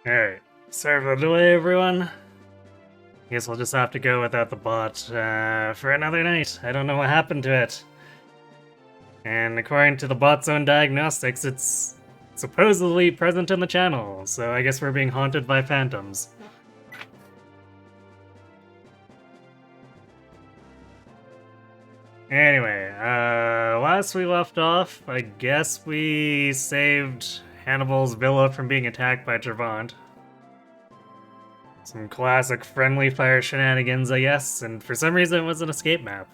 Alright, sorry for the delay, everyone. Guess we'll just have to go without the bot for another night. I don't know what happened to it. And according to the bot's own diagnostics, it's supposedly present in the channel, so I guess we're being haunted by phantoms. Anyway, last we left off, I guess we saved Hannibal's villa from being attacked by Gervant. Some classic friendly fire shenanigans, I guess, and for some reason it was an escape map.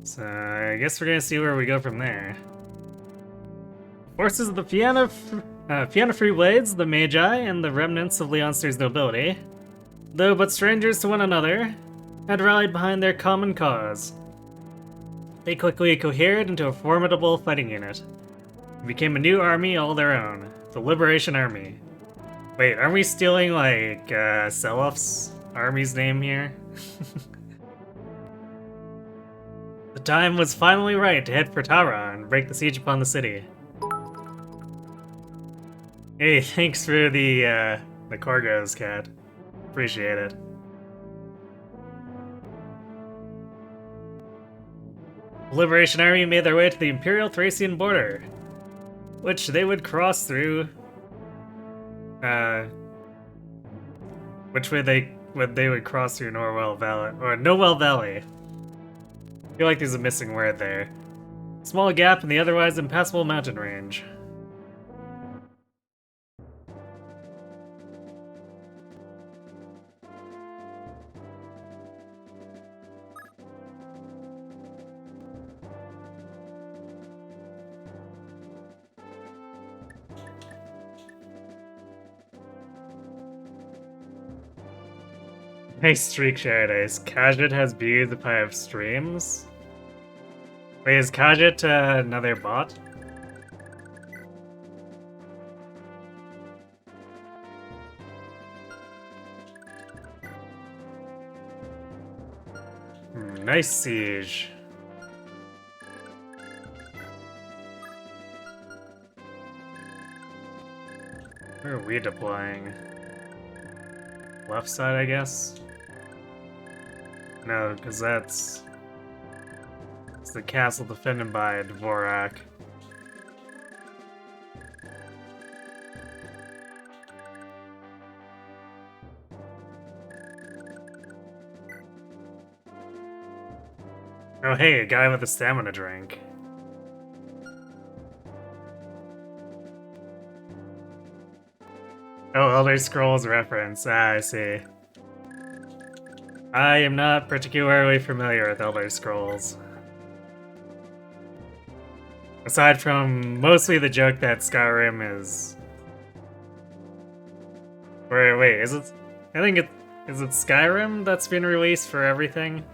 So I guess we're gonna see where we go from there. Forces of the Fianna Free Blades, the Magi, and the remnants of Leonster's nobility, though but strangers to one another, had rallied behind their common cause. They quickly cohered into a formidable fighting unit. It became a new army all their own, the Liberation Army. Wait, aren't we stealing, like, Selof's army's name here? The time was finally right to head for Tara and break the siege upon the city. Hey, thanks for the cargoes, Cat. Appreciate it. The Liberation Army made their way to the Imperial Thracian border, which they would cross through. Which way they would cross through Norwell Valley or Nowell Valley. I feel like there's a missing word there. Small gap in the otherwise impassable mountain range. Hey, Streak Paradise. Khajiit has beautified of streams. Wait, is Khajiit another bot? Nice siege. Where are we deploying? Left side, I guess? No, because it's the castle defended by Dvorak. Oh hey, a guy with a stamina drink. Oh, Elder Scrolls reference. Ah, I see. I am not particularly familiar with Elder Scrolls. Aside from mostly the joke that Skyrim is... Wait, is it... I think it... Is it Skyrim that's been released for everything?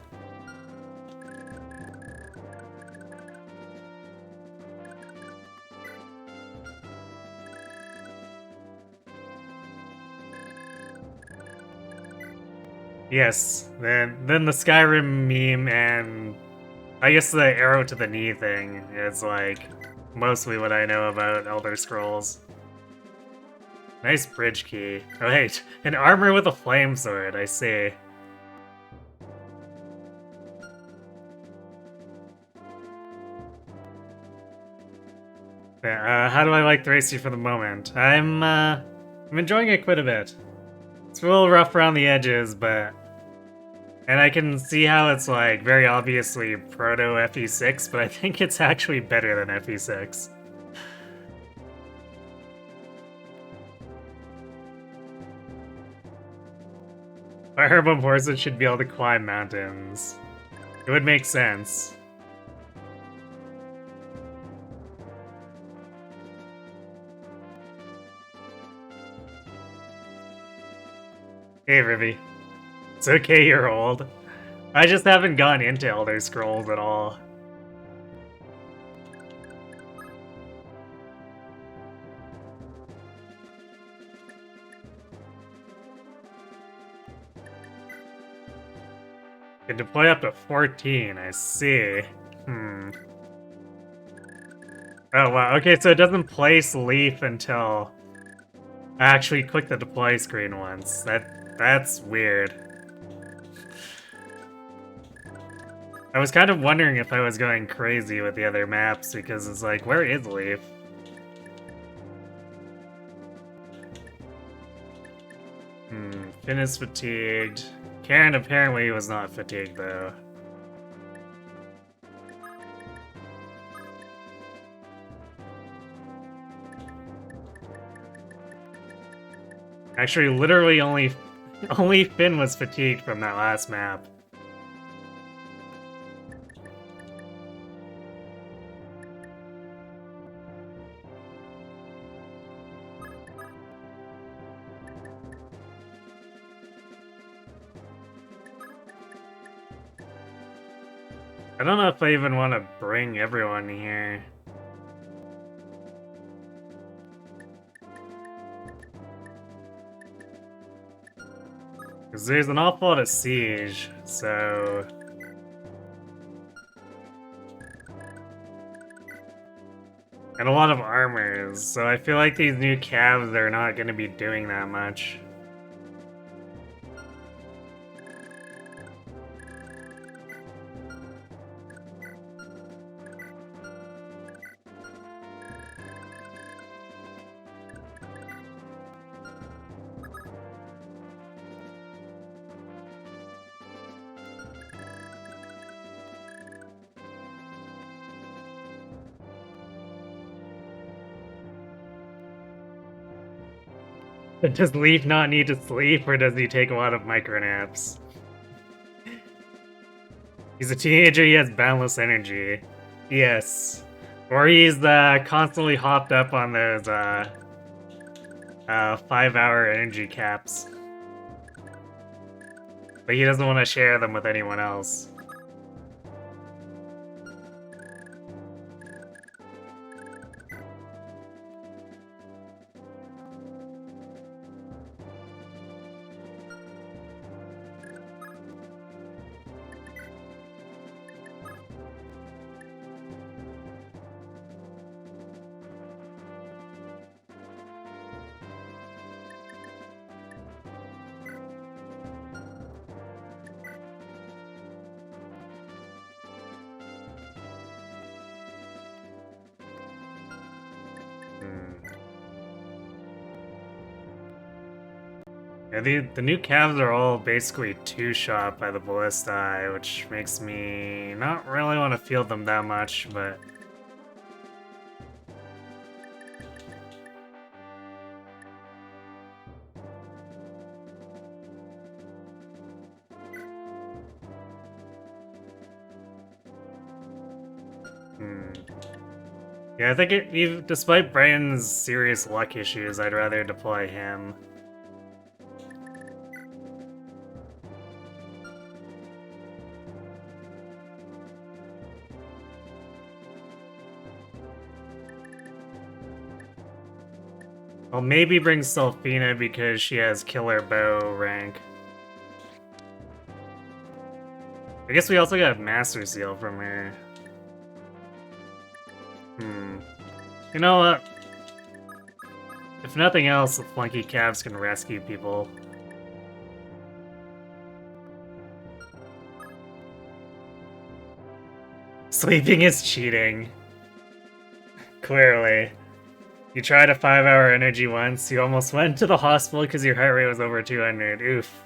Yes, then the Skyrim meme and I guess the arrow to the knee thing is like mostly what I know about Elder Scrolls. Nice bridge key. Oh wait, an armor with a flame sword, I see. Yeah, how do I like Thracia for the moment? I'm enjoying it quite a bit. It's a little rough around the edges, but... And I can see how it's like very obviously proto FE6, but I think it's actually better than FE6. Firebomb horses should be able to climb mountains. It would make sense. Hey, Rivy. It's okay, you're old. I just haven't gone into Elder Scrolls at all. Can deploy up to 14, I see. Oh wow, okay, so it doesn't place Leaf until I actually click the deploy screen once. That's weird. I was kind of wondering if I was going crazy with the other maps because it's like, where is Leaf? Finn is fatigued. Karen apparently was not fatigued though. Actually, literally only Finn was fatigued from that last map. I don't know if I even want to bring everyone here. Because there's an awful lot of siege, so... And a lot of armors, so I feel like these new calves are not going to be doing that much. Does Leaf not need to sleep, or does he take a lot of micronaps? He's a teenager, he has boundless energy. Yes. Or he's constantly hopped up on those 5-hour energy caps. But he doesn't want to share them with anyone else. Yeah, the new calves are all basically two-shot by the Ballista, which makes me not really want to field them that much, but... Yeah, I think despite Brandon's serious luck issues, I'd rather deploy him. I'll maybe bring Selfina because she has killer bow rank. I guess we also got Master Seal from her. You know what? If nothing else, the flunky calves can rescue people. Sleeping is cheating. Clearly. You tried a 5-hour energy once, you almost went to the hospital because your heart rate was over 200. Oof.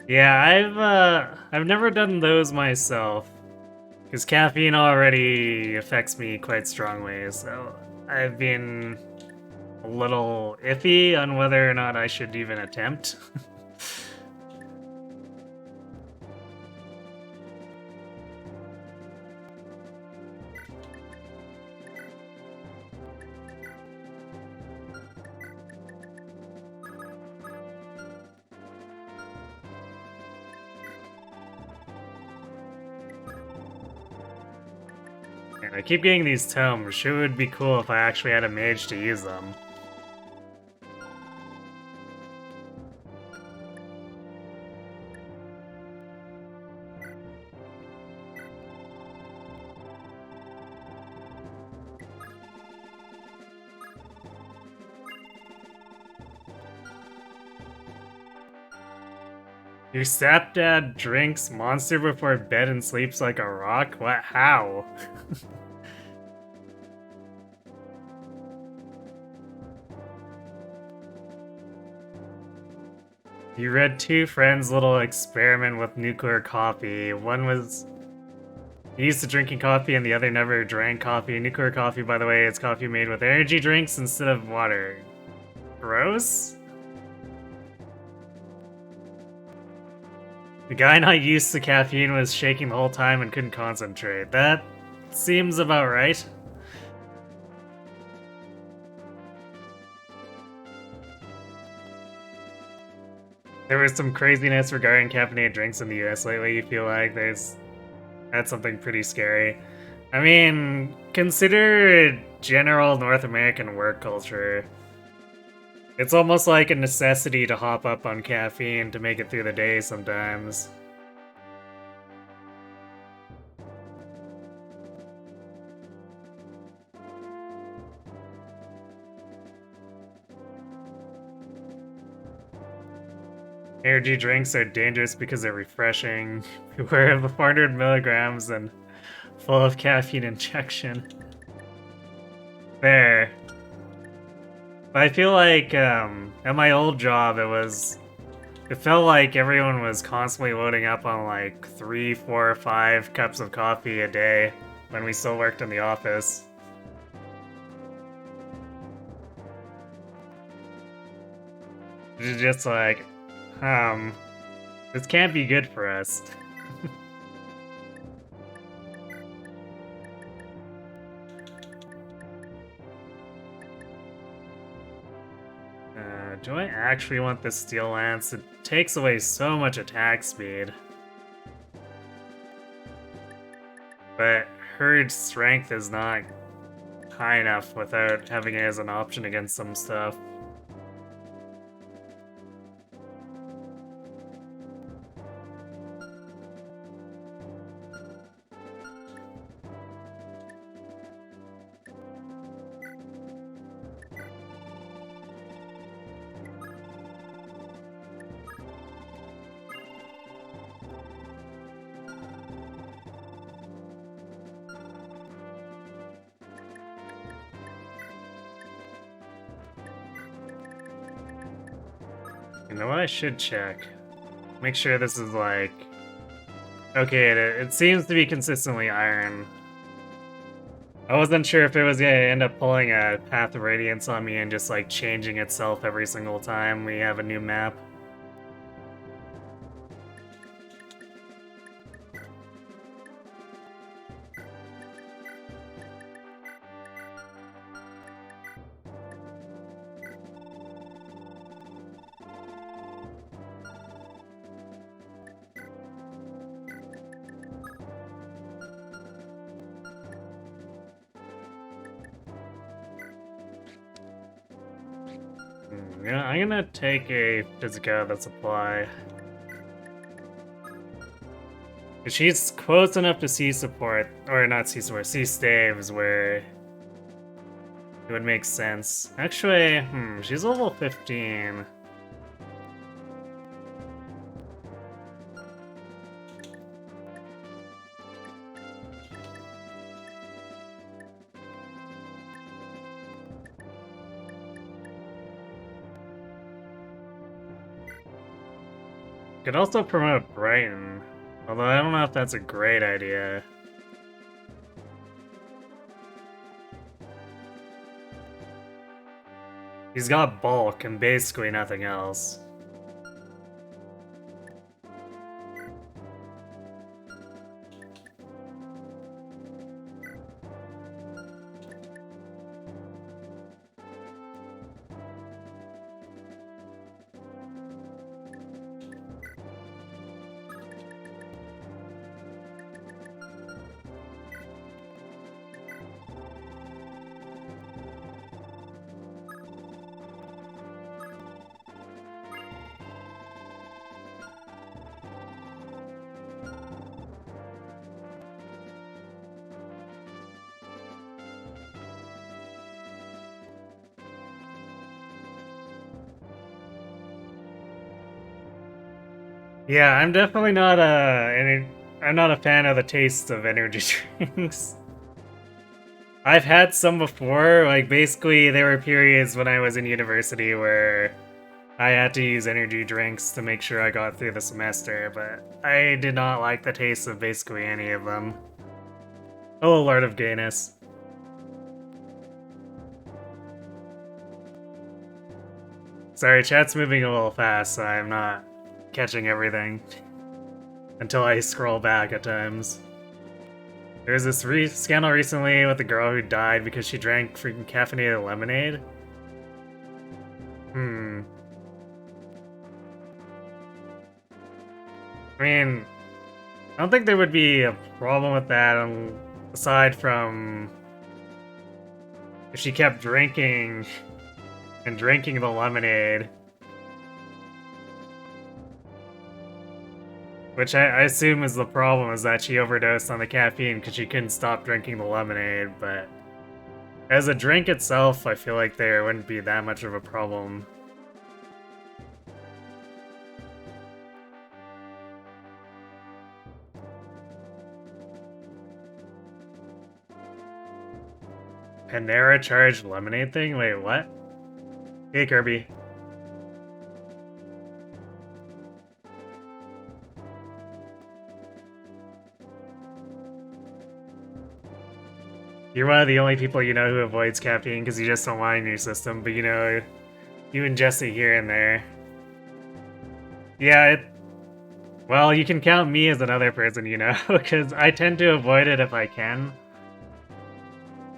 Yeah, I've never done those myself. Because caffeine already affects me quite strongly, so I've been a little iffy on whether or not I should even attempt. And I keep getting these tomes. Sure would be cool if I actually had a mage to use them. Your stepdad drinks Monster before bed and sleeps like a rock? What? How? You read two friends' little experiment with nuclear coffee. One was used to drinking coffee and the other never drank coffee. Nuclear coffee, by the way, is coffee made with energy drinks instead of water. Gross? The guy not used to caffeine was shaking the whole time and couldn't concentrate. That seems about right. There was some craziness regarding caffeinated drinks in the US lately. You feel like that's something pretty scary. I mean, consider general North American work culture. It's almost like a necessity to hop up on caffeine to make it through the day sometimes. Energy drinks are dangerous because they're refreshing. Beware of the 400 milligrams and full of caffeine injection. Fair. But I feel like at my old job it felt like everyone was constantly loading up on like 3, 4, 5 cups of coffee a day when we still worked in the office. It's just like, this can't be good for us. Do I actually want this steel lance? It takes away so much attack speed. But Herd's strength is not high enough without having it as an option against some stuff. You know what? I should check. Make sure this is like... Okay, it seems to be consistently iron. I wasn't sure if it was gonna end up pulling a Path of Radiance on me and just like changing itself every single time we have a new map. Yeah, I'm gonna take a Physica out of the supply. She's close enough to C support, or not C support, C staves, where it would make sense. Actually, she's level 15. Could also promote Brighton, although I don't know if that's a great idea. He's got bulk and basically nothing else. Yeah, I'm definitely not I'm not a fan of the taste of energy drinks. I've had some before, like basically there were periods when I was in university where I had to use energy drinks to make sure I got through the semester, but I did not like the taste of basically any of them. Oh, Lord of Gayness. Sorry, chat's moving a little fast, so I'm not catching everything until I scroll back at times. There was this scandal recently with a girl who died because she drank freaking caffeinated lemonade. Hmm. I mean, I don't think there would be a problem with that aside from if she kept drinking and drinking the lemonade. Which I assume is the problem, is that she overdosed on the caffeine because she couldn't stop drinking the lemonade, but as a drink itself, I feel like there wouldn't be that much of a problem. Panera charged lemonade thing? Wait, what? Hey, Kirby. You're one of the only people you know who avoids caffeine because you just don't want it in your system, but you know, you ingest it here and there. Yeah, well, you can count me as another person, you know, because I tend to avoid it if I can.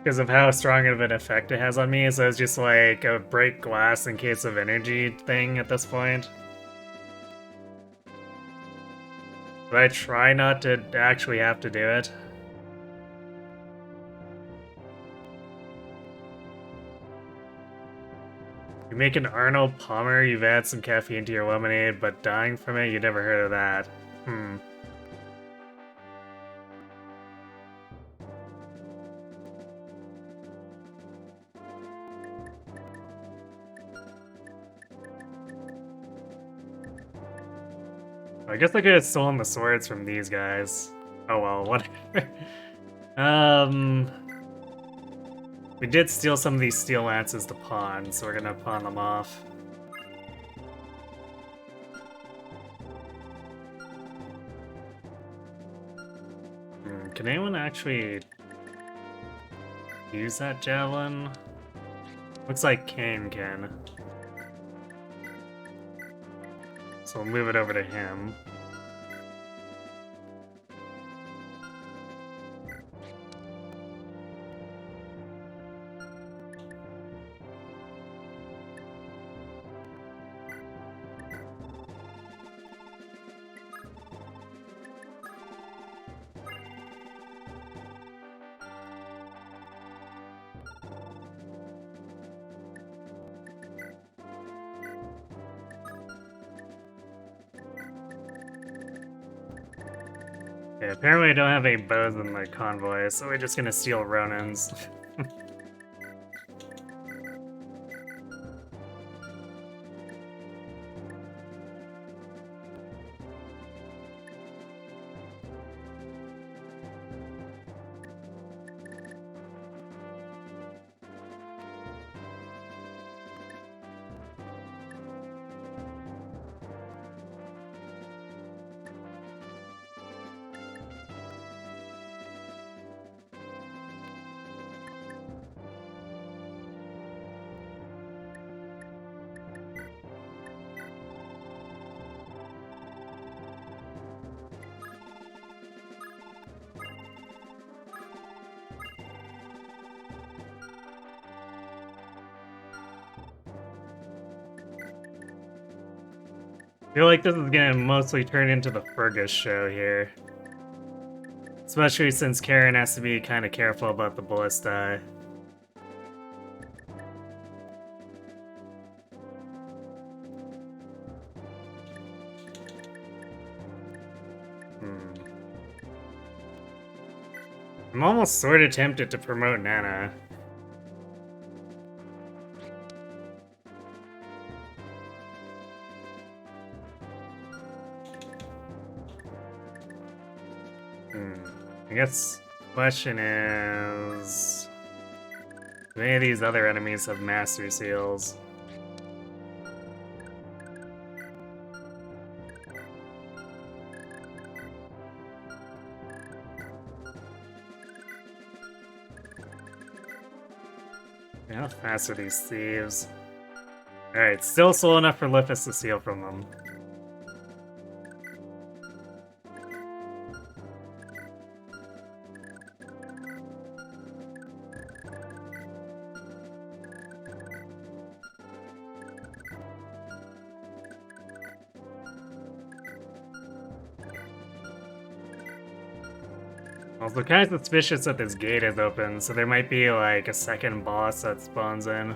Because of how strong of an effect it has on me, so it's just like a break glass in case of energy thing at this point. But I try not to actually have to do it. You make an Arnold Palmer, you've added some caffeine to your lemonade, but dying from it, you never heard of that. Hmm. I guess I could have stolen the swords from these guys. Oh well, whatever. We did steal some of these steel lances to pawn, so we're gonna pawn them off. Can anyone actually use that javelin? Looks like Kane can. So we'll move it over to him. Okay, apparently I don't have any bows in my convoy, so we're just gonna steal Ronan's. I feel like this is gonna mostly turn into the Fergus show here. Especially since Karen has to be kind of careful about the ballista. I'm almost sort of tempted to promote Nana. I guess question is, do any of these other enemies have master seals? How fast are these thieves? Alright, still slow enough for Lippis to steal from them. Also, kind of suspicious that this gate is open, so there might be like a second boss that spawns in.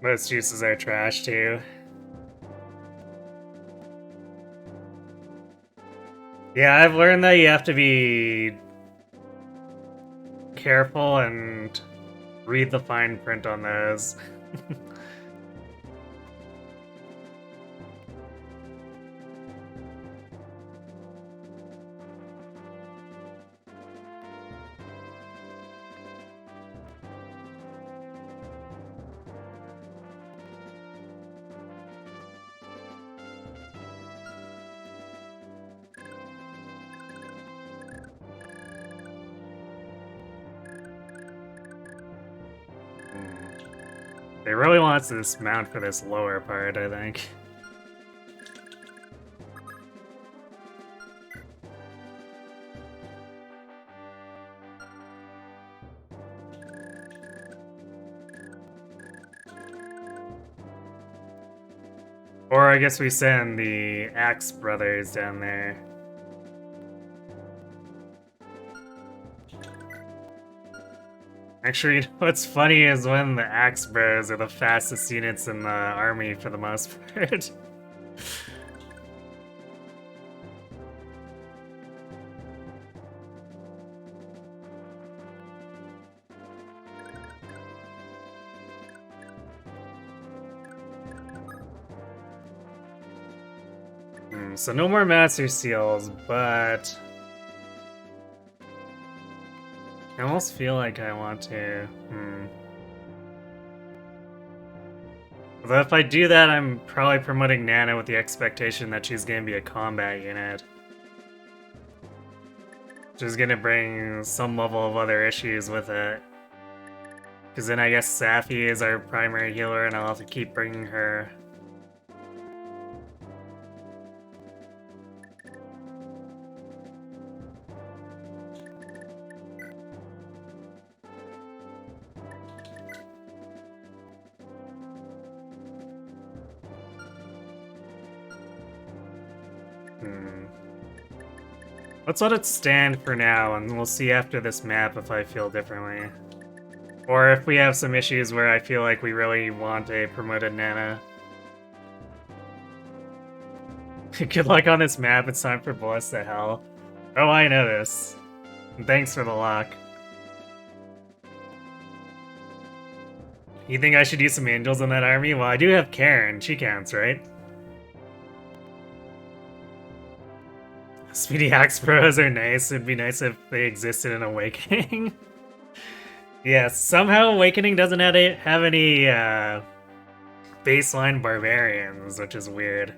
Most juices are trash too. Yeah, I've learned that you have to be careful and read the fine print on those. They really want to dismount for this lower part, I think. Or I guess we send the Axe brothers down there. Actually, you know what's funny is when the Axe Bros are the fastest units in the army for the most part. So no more Master Seals, but I almost feel like I want to. Although if I do that, I'm probably promoting Nana with the expectation that she's going to be a combat unit. Which is going to bring some level of other issues with it. Because then I guess Safi is our primary healer and I'll have to keep bringing her. Let's let it stand for now, and we'll see after this map if I feel differently. Or if we have some issues where I feel like we really want a promoted Nana. Good luck on this map, it's time for Bless the Hell. Oh, I know this. And thanks for the lock. You think I should use some angels in that army? Well, I do have Karen, she counts, right? Speedy Axe Bros are nice. It'd be nice if they existed in Awakening. Yes, somehow Awakening doesn't have any baseline barbarians, which is weird.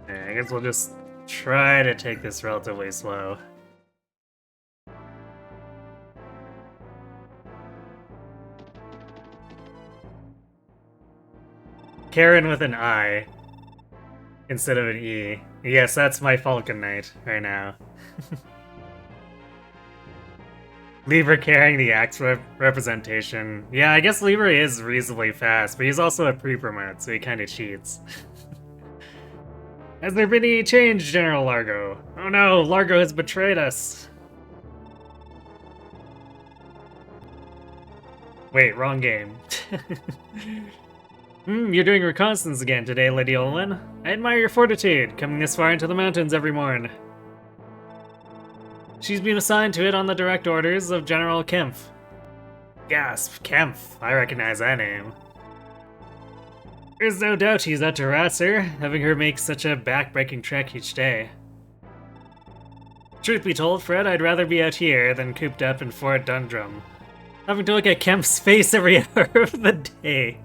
Yeah, I guess we'll just try to take this relatively slow. Karen with an I instead of an E. Yes, that's my Falcon Knight right now. Libra carrying the axe representation. Yeah, I guess Libra is reasonably fast, but he's also a pre-promote, so he kinda cheats. Has there been any change, General Largo? Oh no, Largo has betrayed us. Wait, wrong game. You're doing reconnaissance again today, Lady Olin. I admire your fortitude, coming this far into the mountains every morn. She's been assigned to it on the direct orders of General Kempf. Gasp, Kempf. I recognize that name. There's no doubt he's out to harass her, having her make such a back-breaking trek each day. Truth be told, Fred, I'd rather be out here than cooped up in Fort Dundrum, having to look at Kemp's face every hour of the day.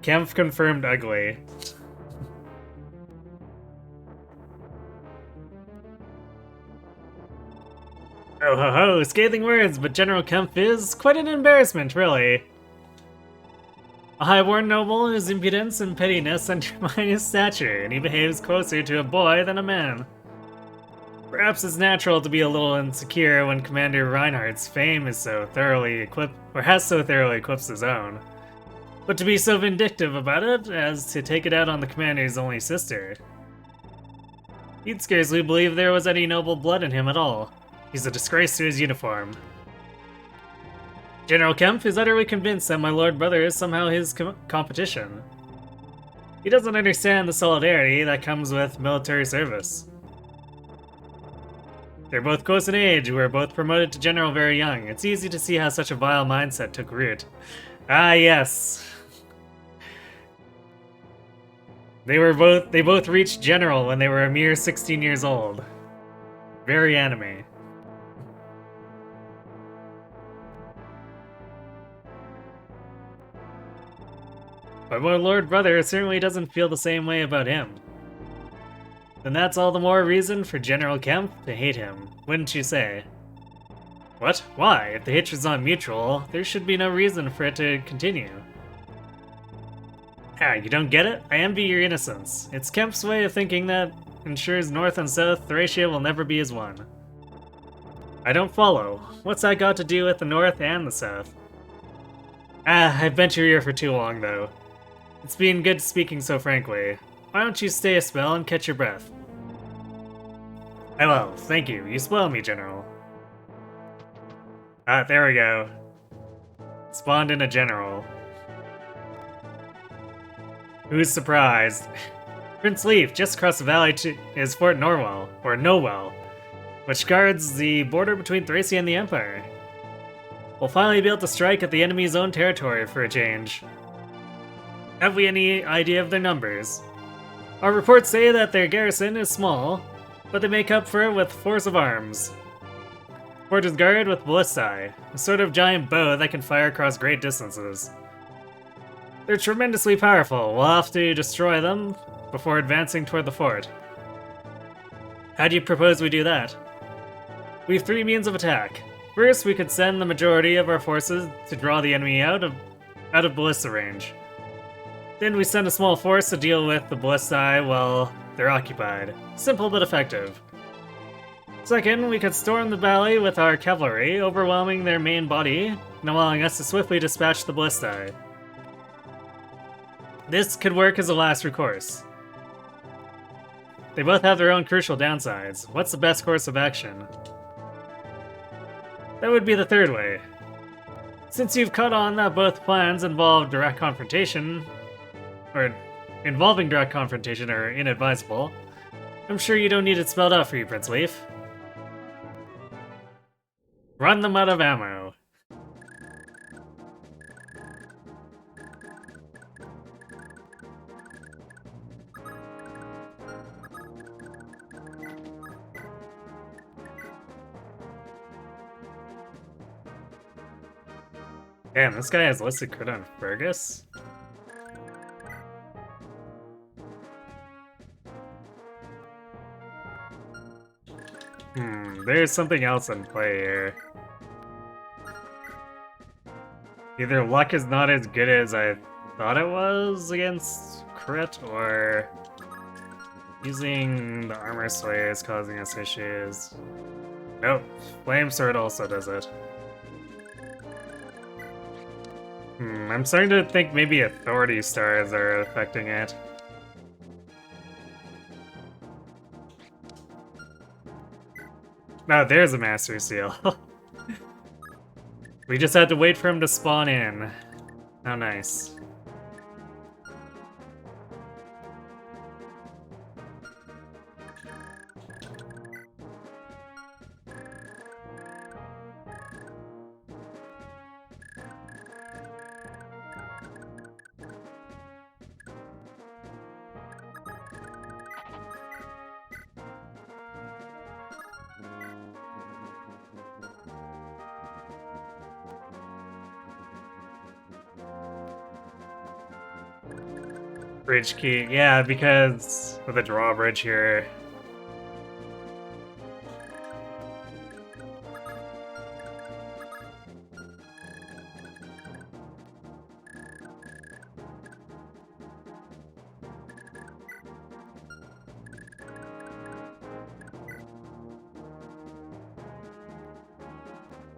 Kempf confirmed ugly. Oh ho ho, scathing words, but General Kempf is quite an embarrassment, really. A high-born noble whose impudence and pettiness undermine his stature, and he behaves closer to a boy than a man. Perhaps it's natural to be a little insecure when Commander Reinhardt's fame is so thoroughly equipped, or has so thoroughly eclipsed his own. But to be so vindictive about it as to take it out on the commander's only sister. He'd scarcely believe there was any noble blood in him at all. He's a disgrace to his uniform. General Kempf is utterly convinced that my lord brother is somehow his competition. He doesn't understand the solidarity that comes with military service. They're both close in age, were both promoted to general very young. It's easy to see how such a vile mindset took root. Ah, yes. They both reached general when they were a mere 16 years old. Very anime. But my lord brother certainly doesn't feel the same way about him. Then that's all the more reason for General Kempf to hate him, wouldn't you say? What? Why? If the hatred's not mutual, there should be no reason for it to continue. Ah, you don't get it? I envy your innocence. It's Kempf's way of thinking that ensures North and South Thracia will never be as one. I don't follow. What's that got to do with the North and the South? Ah, I've been your ear for too long, though. It's been good speaking so frankly. Why don't you stay a spell and catch your breath? I will, thank you. You spoil me, General. Ah, there we go. Spawned in a general. Who's surprised? Prince Leaf, just across the valley is Fort Norwell, or Nowell, which guards the border between Thracia and the Empire. We'll finally be able to strike at the enemy's own territory for a change. Have we any idea of their numbers? Our reports say that their garrison is small, but they make up for it with force of arms. The fort is guarded with ballistae, a sort of giant bow that can fire across great distances. They're tremendously powerful. We'll have to destroy them before advancing toward the fort. How do you propose we do that? We have 3 means of attack. First, we could send the majority of our forces to draw the enemy out of ballista range. Then we send a small force to deal with the ballistae while they're occupied. Simple but effective. Second, we could storm the valley with our cavalry, overwhelming their main body and allowing us to swiftly dispatch the ballistae. This could work as a last recourse. They both have their own crucial downsides. What's the best course of action? That would be the third way. Since you've caught on that both plans involving direct confrontation are inadvisable, I'm sure you don't need it spelled out for you, Prince Leaf. Run them out of ammo. Damn, this guy has listed crit on Fergus? there's something else in play here. Either luck is not as good as I thought it was against crit, or using the armor sway is causing us issues. Nope, Flame Sword also does it. I'm starting to think maybe Authority Stars are affecting it. Oh, there's a Master Seal. We just had to wait for him to spawn in. How nice. Bridge key, yeah, because with a drawbridge here.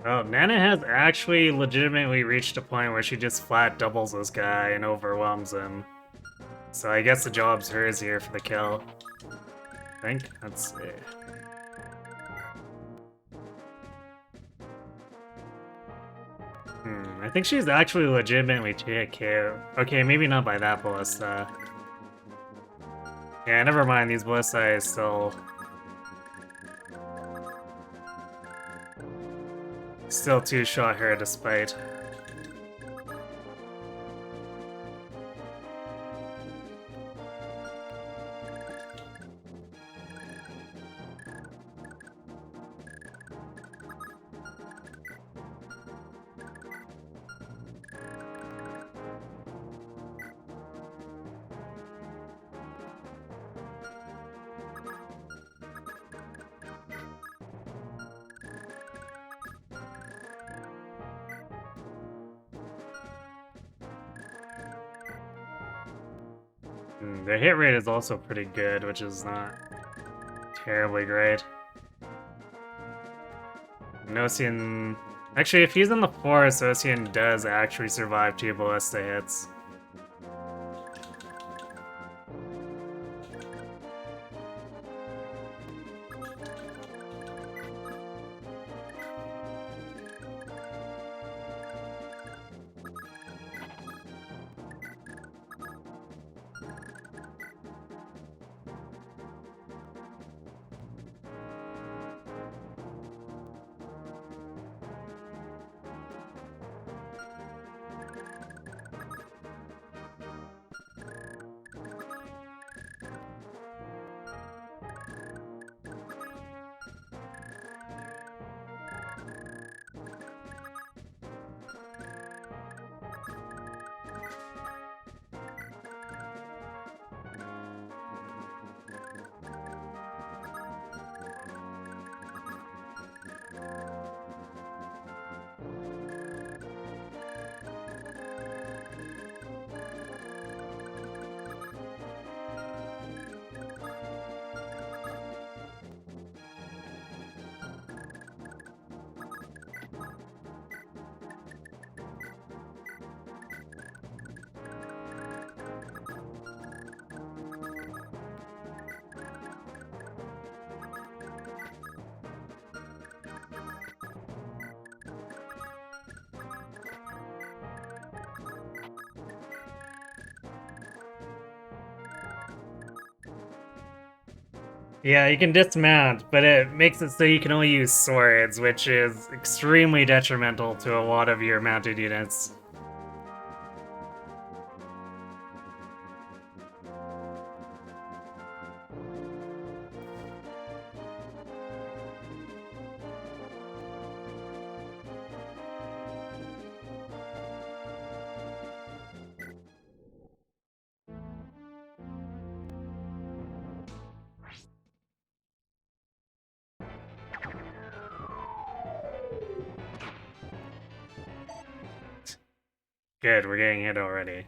Oh, Nana has actually legitimately reached a point where she just flat doubles this guy and overwhelms him. So I guess the job's hers here for the kill. I think. Let's see. I think she's actually legitimately TK. Okay, maybe not by that ballista. Yeah, never mind, these ballista is still two-shot her despite. The hit rate is also pretty good, which is not terribly great. Ocean... Actually, if he's in the forest, Ocean does actually survive 2 ballista hits. Yeah, you can dismount, but it makes it so you can only use swords, which is extremely detrimental to a lot of your mounted units. Good, we're getting hit already.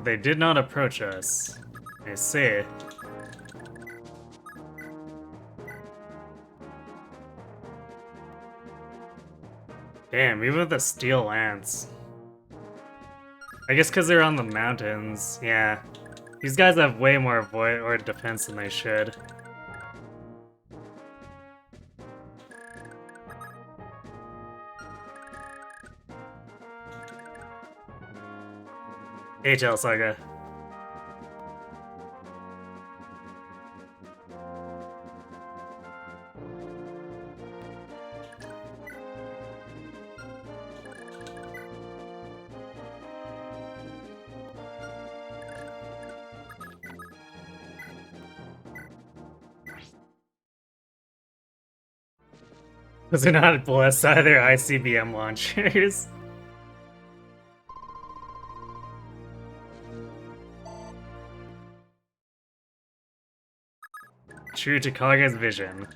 They did not approach us. I see. Damn, even with the steel lance. I guess because they're on the mountains, yeah. These guys have way more void or defense than they should. HL Saga. Those are not blessed either ICBM launchers. True to Kaga's vision.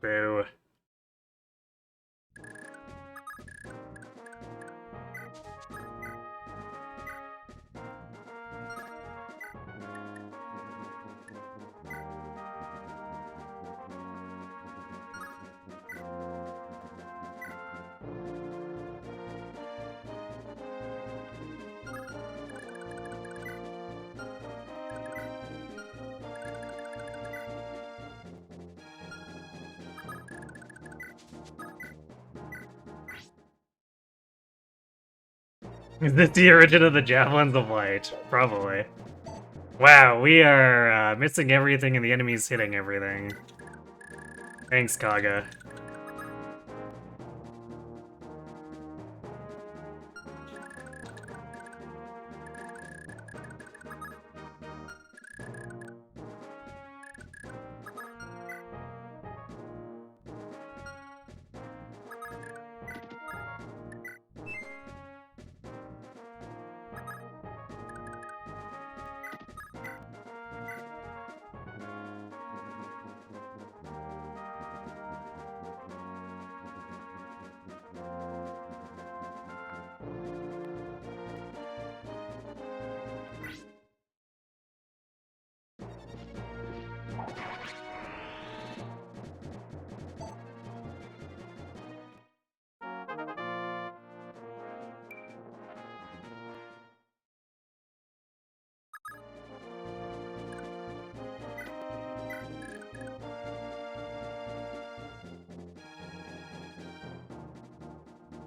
Boo. Is this the origin of the Javelins of Light? Probably. Wow, we are missing everything and the enemy's hitting everything. Thanks, Kaga.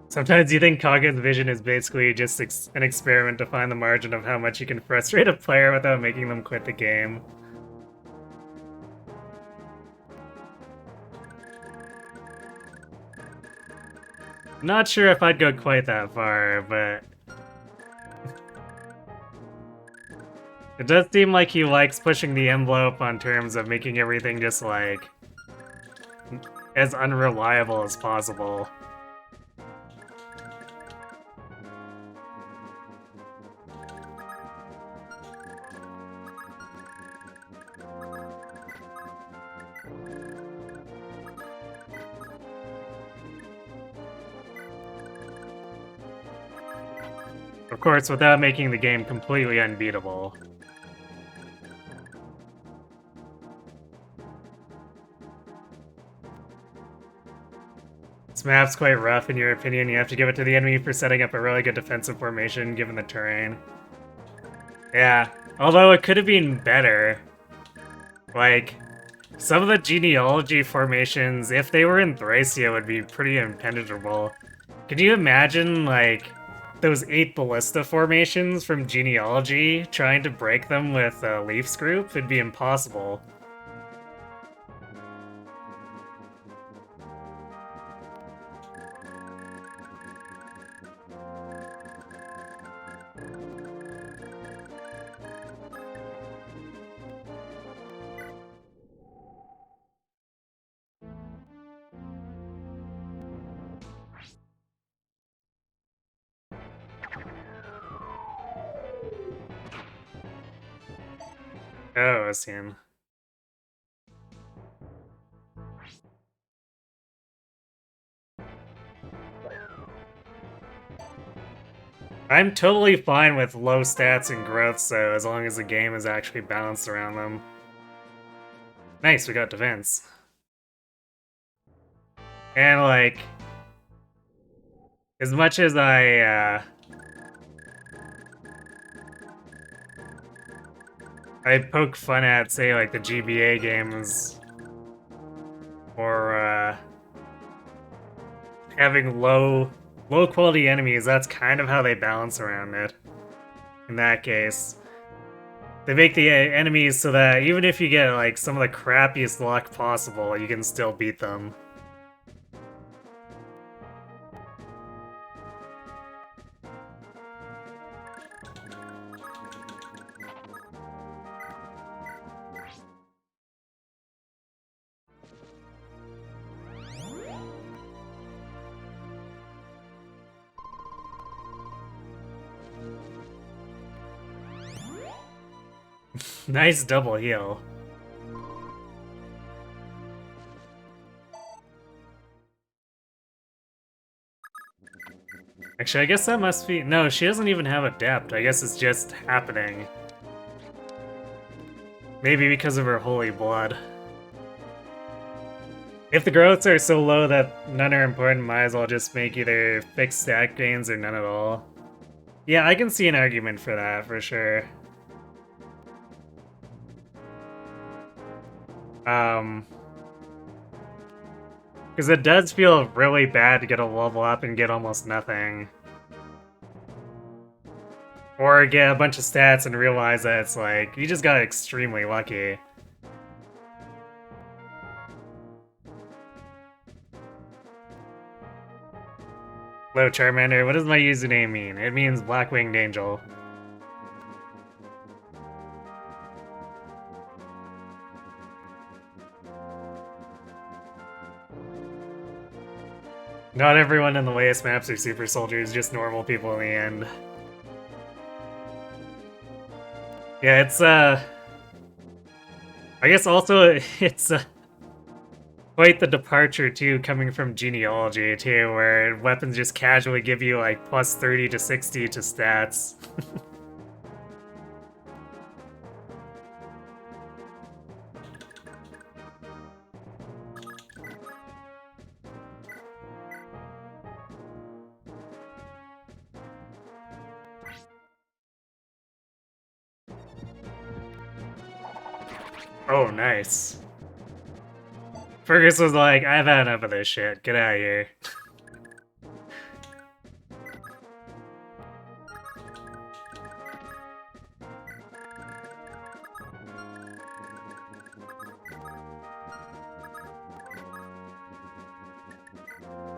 Sometimes you think Kaga's vision is basically just an experiment to find the margin of how much you can frustrate a player without making them quit the game. Not sure if I'd go quite that far, but... it does seem like he likes pushing the envelope on terms of making everything just, like, as unreliable as possible. Of course, without making the game completely unbeatable. This map's quite rough in your opinion. You have to give it to the enemy for setting up a really good defensive formation given the terrain. Yeah, although it could have been better. Like, some of the genealogy formations, if they were in Thracia, would be pretty impenetrable. Could you imagine, like, those 8 ballista formations from Genealogy, trying to break them with Leaf's group, it'd be impossible. Oh, I see him. I'm totally fine with low stats and growth, though, as long as the game is actually balanced around them. Nice, we got defense. And, like, as much as I poke fun at, say, like, the GBA games, or, having low quality enemies, that's kind of how they balance around it. In that case. They make the enemies so that even if you get, like, some of the crappiest luck possible, you can still beat them. Nice double heal. Actually, I guess that must be... No, she doesn't even have Adept. I guess it's just happening. Maybe because of her holy blood. If the growths are so low that none are important, might as well just make either fixed stat gains or none at all. Yeah, I can see an argument for that, for sure. Because it does feel really bad to get a level up and get almost nothing. Or get a bunch of stats and realize that it's like, you just got extremely lucky. Hello, Charmander. What does my username mean? It means Black-Winged Angel. Not everyone in the latest maps are super soldiers, just normal people in the end. Yeah, it's, I guess also, it's, quite the departure, too, coming from Genealogy, too, where weapons just casually give you, like, plus 30 to 60 to stats. Oh, nice. Fergus was like, I've had enough of this shit. Get out of here.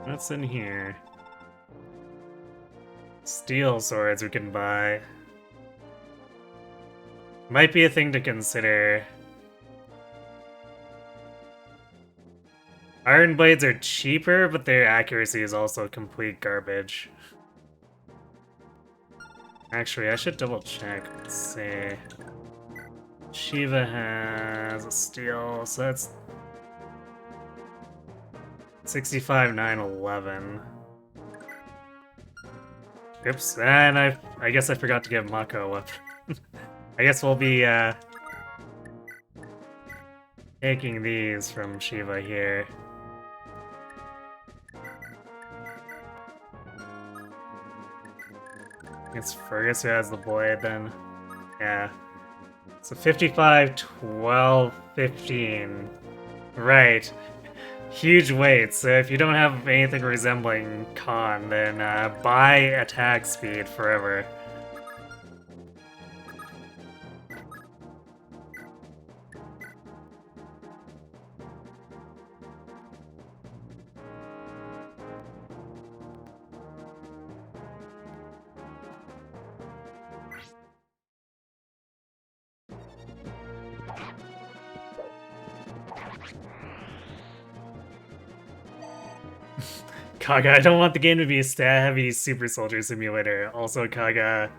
What's in here? Steel swords we can buy. Might be a thing to consider. Iron blades are cheaper, but their accuracy is also complete garbage. Actually, I should double check. Let's see. Shiva has a steel, so that's 65,911. Oops, and I guess I forgot to give Mako a weapon. I guess we'll be taking these from Shiva here. It's Fergus who has the blade then. Yeah. So 55, 12, 15. Right. huge weight, so if you don't have anything resembling con, then buy attack speed forever. Kaga, I don't want the game to be a stat-heavy super soldier simulator. Also, Kaga,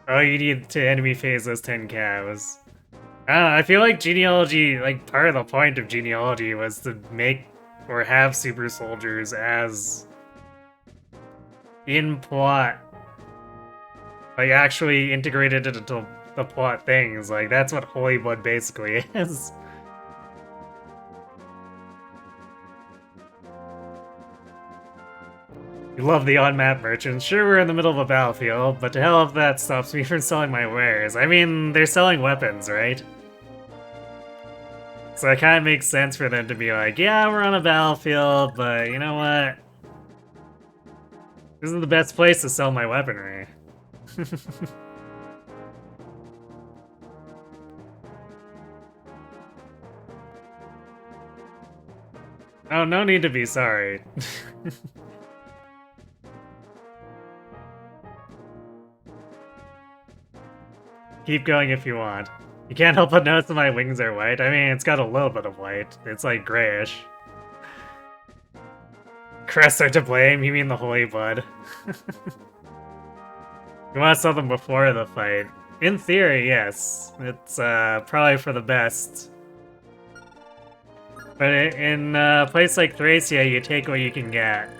all you need to enemy phase those 10 cows. I don't know, I feel like genealogy, like part of the point of genealogy was to make or have super soldiers as in plot, like actually integrated into the plot things. Like that's what Holy Blood basically is. You love the on-map merchants. Sure, we're in the middle of a battlefield, but to hell if that stops me from selling my wares. I mean, they're selling weapons, right? So it kind of makes sense for them to be like, yeah, we're on a battlefield, but you know what? This is the best place to sell my weaponry. Oh, no need to be sorry. Keep going if you want. You can't help but notice that my wings are white. I mean, it's got a little bit of white. It's like grayish. Crests are to blame? You mean the Holy Blood? You want to sell them before the fight? In theory, yes. It's probably for the best. But in a place like Thracia, you take what you can get.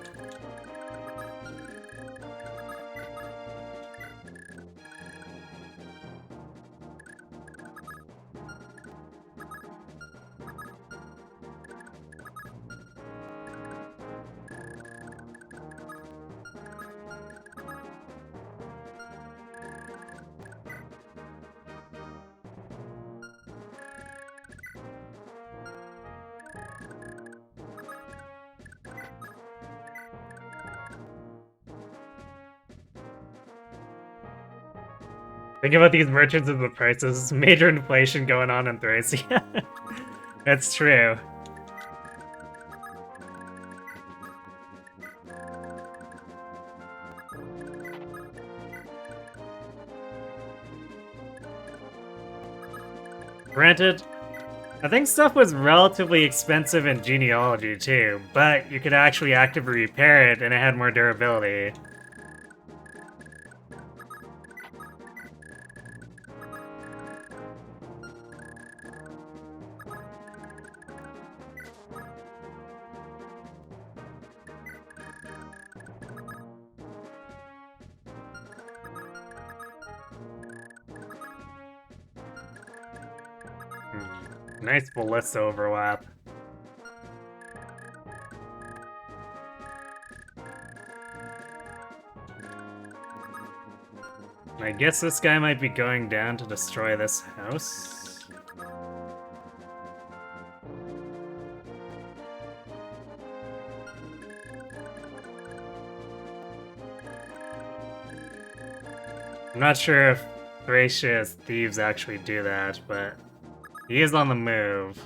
Think about these merchants and the prices. Major inflation going on in Thracia. That's true. Granted, I think stuff was relatively expensive in genealogy too, but you could actually actively repair it and it had more durability. Nice ballista overlap. I guess this guy might be going down to destroy this house. I'm not sure if Thracia's thieves actually do that, but he is on the move.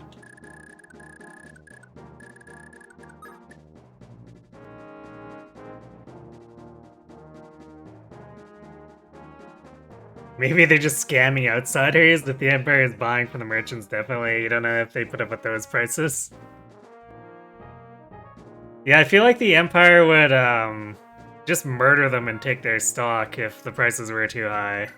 Maybe they're just scamming outsiders that the Empire is buying from the merchants, definitely. You don't know if they put up at those prices. Yeah, I feel like the Empire would, just murder them and take their stock if the prices were too high.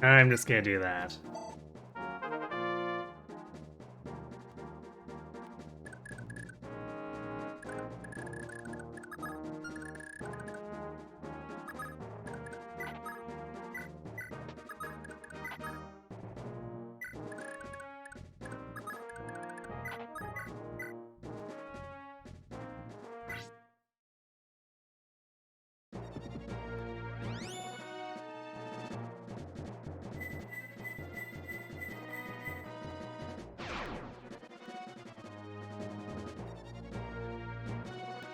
I'm just gonna do that.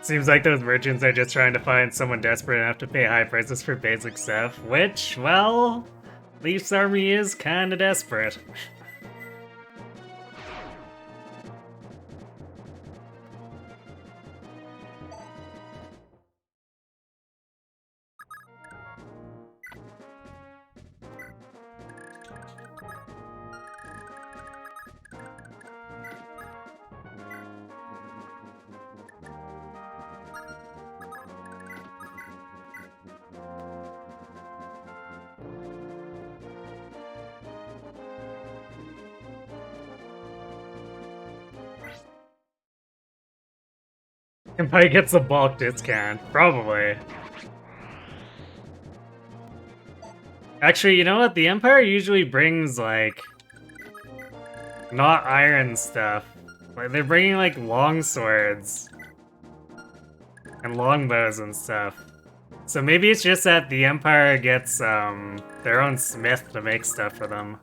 Seems like those merchants are just trying to find someone desperate enough to pay high prices for basic stuff, which, well, Leaf's army is kinda desperate. Empire gets a bulk discount, probably. Actually, you know what? The Empire usually brings, like, not iron stuff. Like, they're bringing, like, long swords. And longbows and stuff. So maybe it's just that the Empire gets, their own smith to make stuff for them.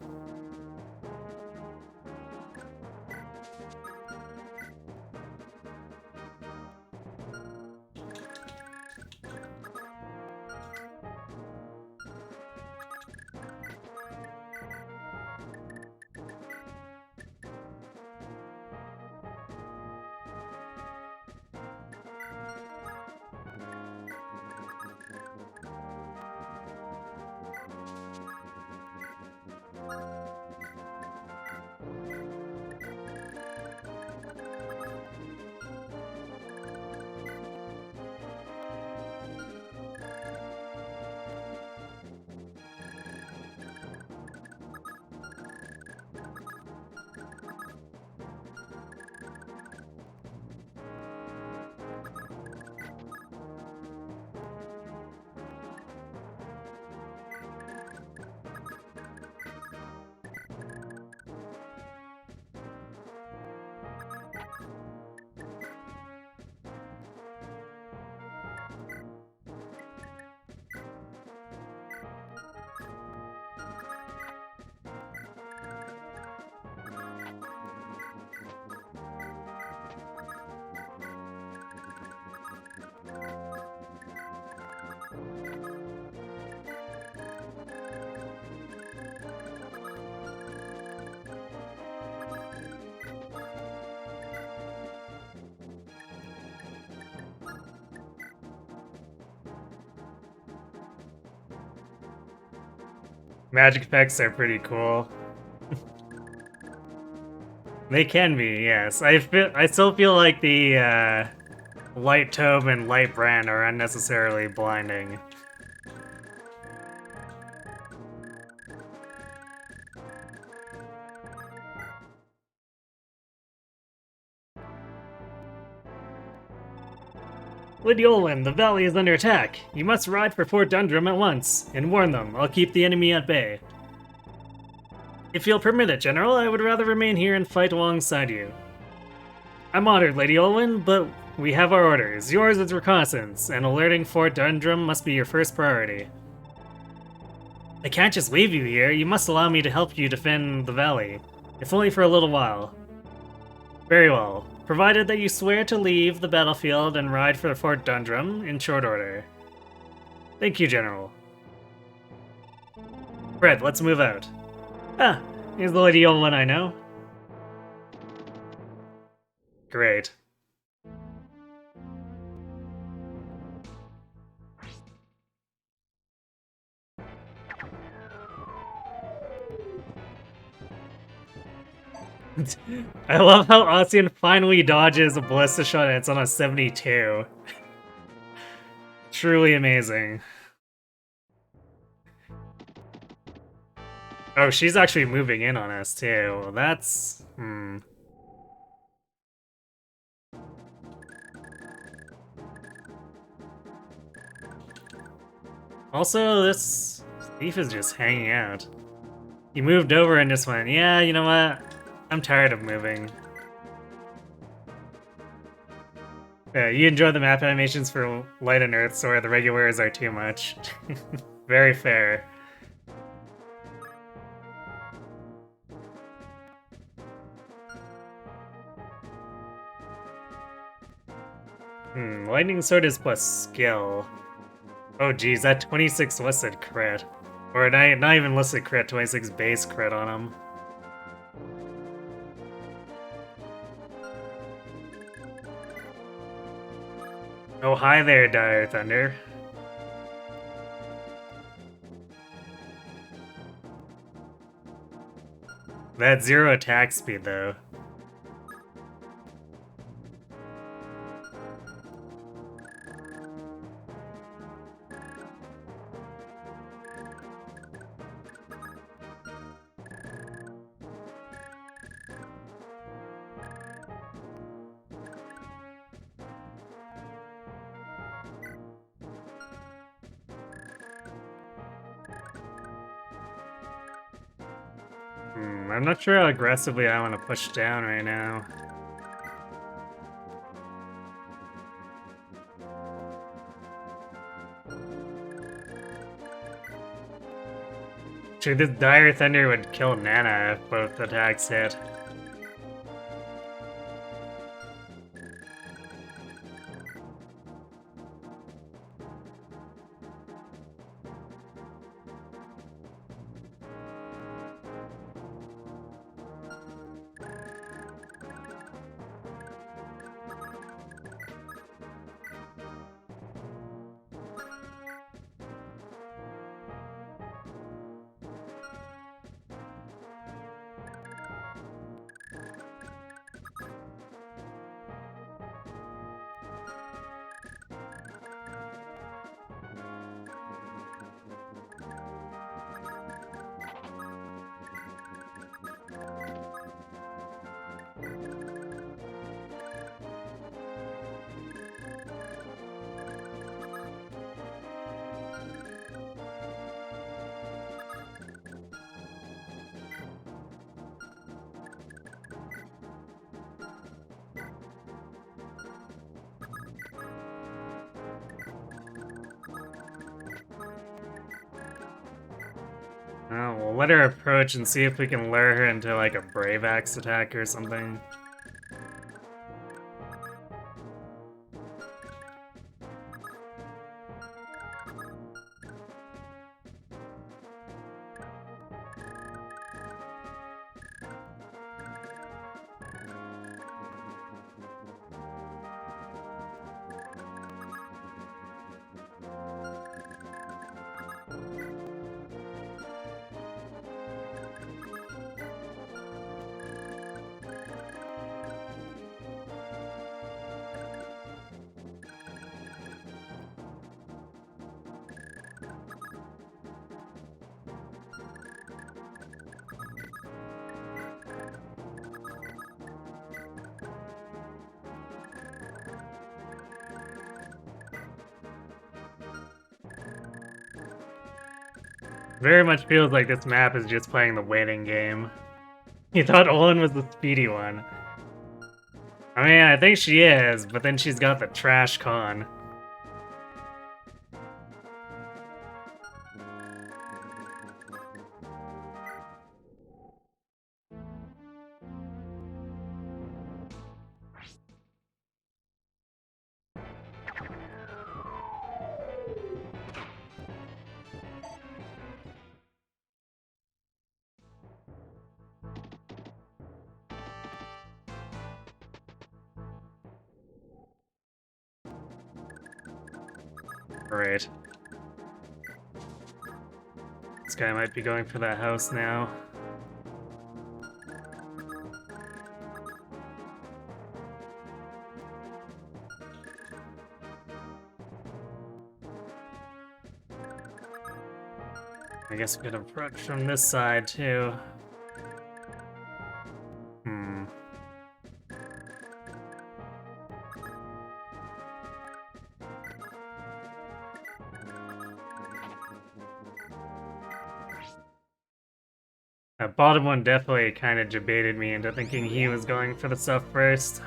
Magic effects are pretty cool. They can be, yes. I still feel like the Light Tome and Light Brand are unnecessarily blinding. Lady Olin, the valley is under attack. You must ride for Fort Dundrum at once, and warn them. I'll keep the enemy at bay. If you'll permit it, General, I would rather remain here and fight alongside you. I'm honored, Lady Olin, but we have our orders. Yours is reconnaissance, and alerting Fort Dundrum must be your first priority. I can't just leave you here. You must allow me to help you defend the valley, if only for a little while. Very well. Provided that you swear to leave the battlefield and ride for Fort Dundrum in short order. Thank you, General. Fred, let's move out. Ah, here's the Lady Olin I know. Great. I love how Ossian finally dodges a ballista shot and it's on a 72. Truly amazing. Oh, she's actually moving in on us too. Well, that's... Also, this thief is just hanging out. He moved over and just went, yeah, you know what? I'm tired of moving. Yeah, you enjoy the map animations for Light and Earth, so the regulars are too much. Very fair. Lightning Sword is plus skill. Oh geez, that 26 listed crit. Or not even listed crit, 26 base crit on him. Oh, hi there, Dire Thunder. That 0 attack speed, though. I'm not sure how aggressively I want to push down right now. Actually, this Dire Thunder would kill Nana if both attacks hit. Oh, we'll let her approach and see if we can lure her into like a Brave Axe attack or something. Very much feels like this map is just playing the waiting game. You thought Olin was the speedy one. I mean, I think she is, but then she's got the trash con. Great. This guy might be going for that house now. I guess we could approach from this side, too. That bottom one definitely kind of debated me into thinking he was going for the stuff first.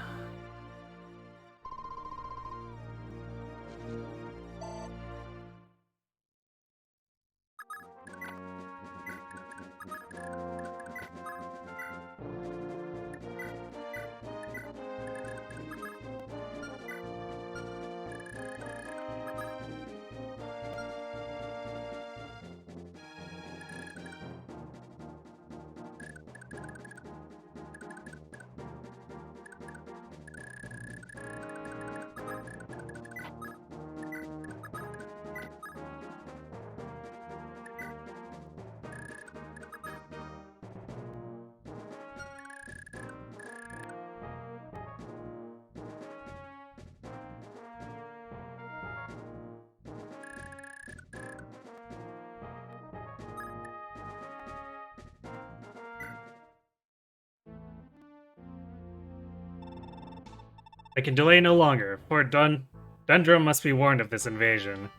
I can delay no longer. Fort Dundrum must be warned of this invasion.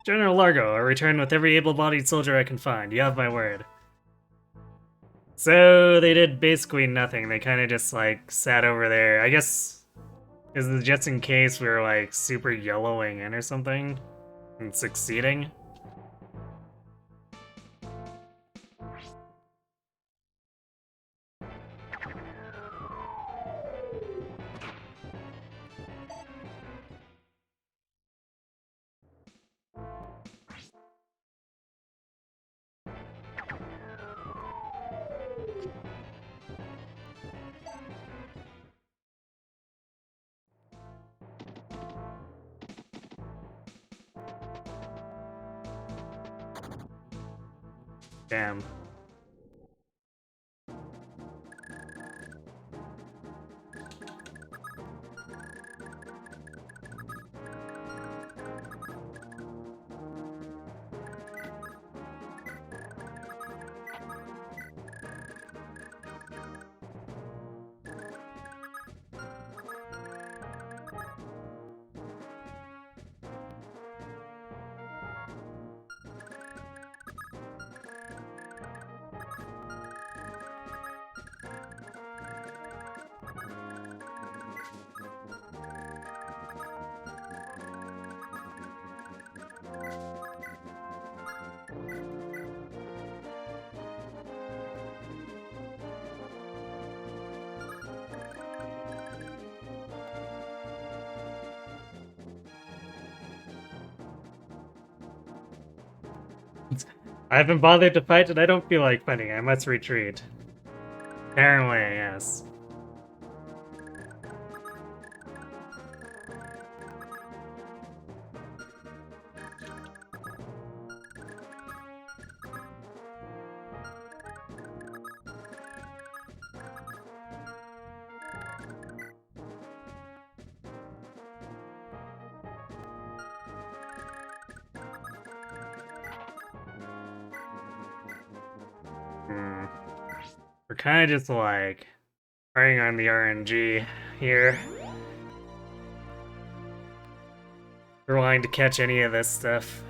General Largo, I return with every able-bodied soldier I can find. You have my word. So they did basically nothing. They kind of just like sat over there. I guess is it just in case we were like super yellowing in or something and succeeding. Damn. I haven't bothered to fight and I don't feel like fighting. I must retreat. Apparently, yes. We're kind of just like preying on the RNG here. We're wanting to catch any of this stuff.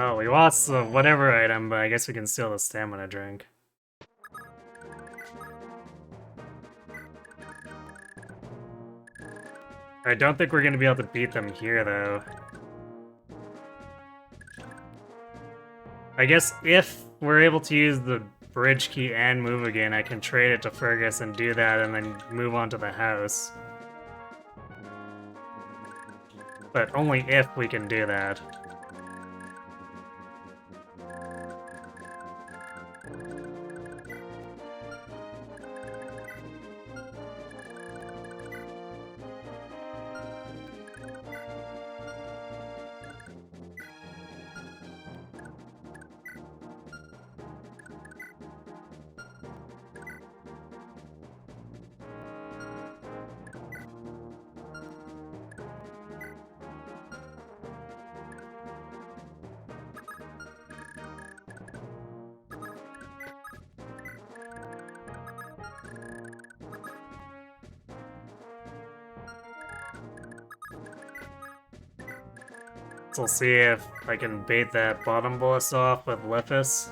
Oh, we lost the whatever item, but I guess we can steal the stamina drink. I don't think we're gonna be able to beat them here, though. I guess if we're able to use the bridge key and move again, I can trade it to Fergus and do that and then move on to the house. But only if we can do that. So we'll see if I can bait that bottom boss off with Lithus.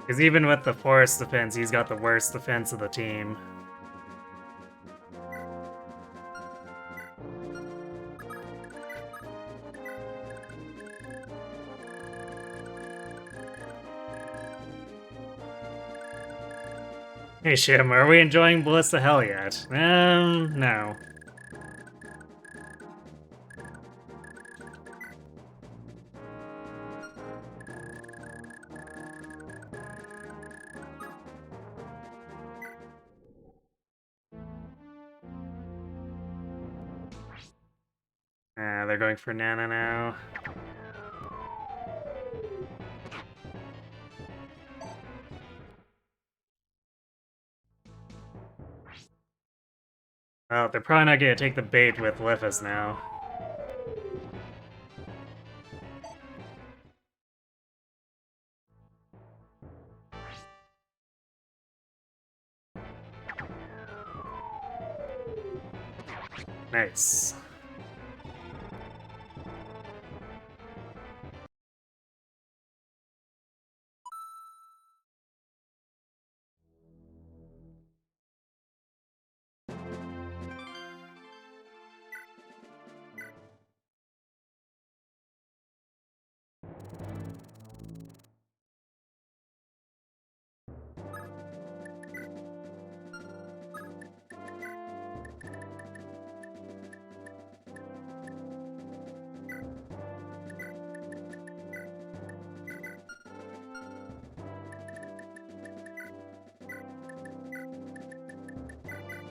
Because even with the forest defense, he's got the worst defense of the team. Hey Shim, are we enjoying Ballista Hell yet? No. They're going for Nana now. Oh, they're probably not gonna take the bait with Lithus now. Nice.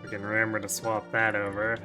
We can remember to swap that over.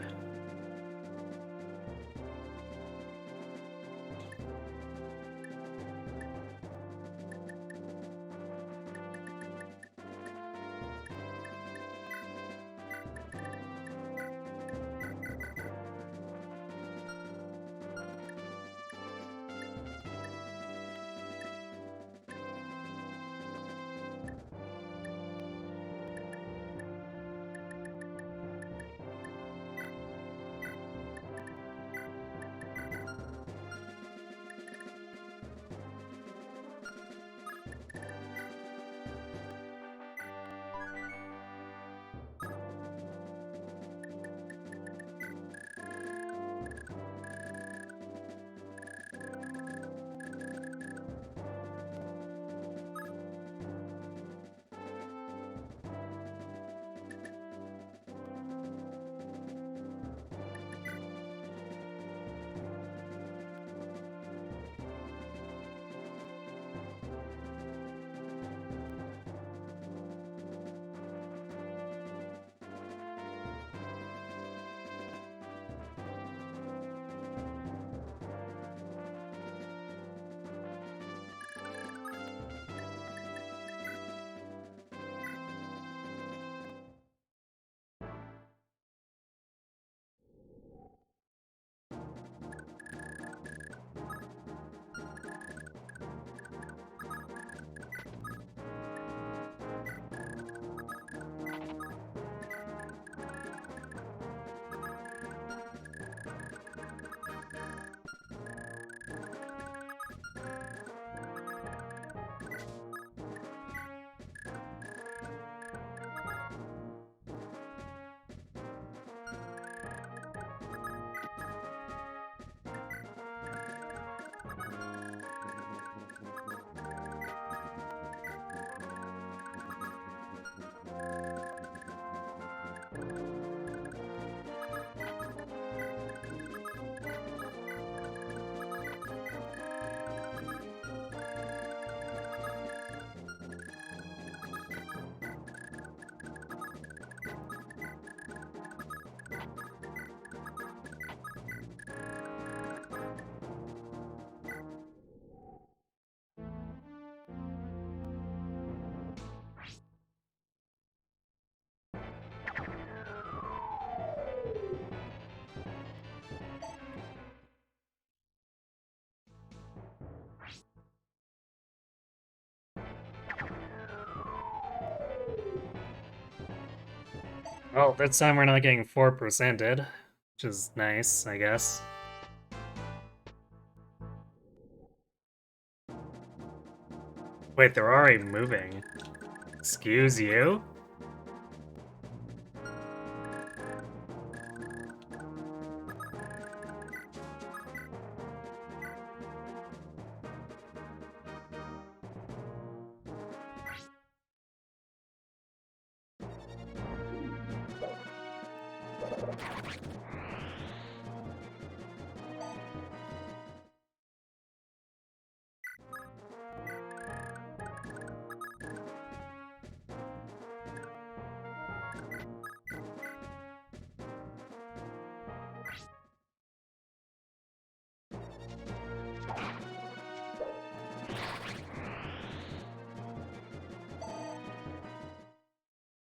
Well, this time we're not getting 4%ed, which is nice, I guess. Wait, they're already moving. Excuse you?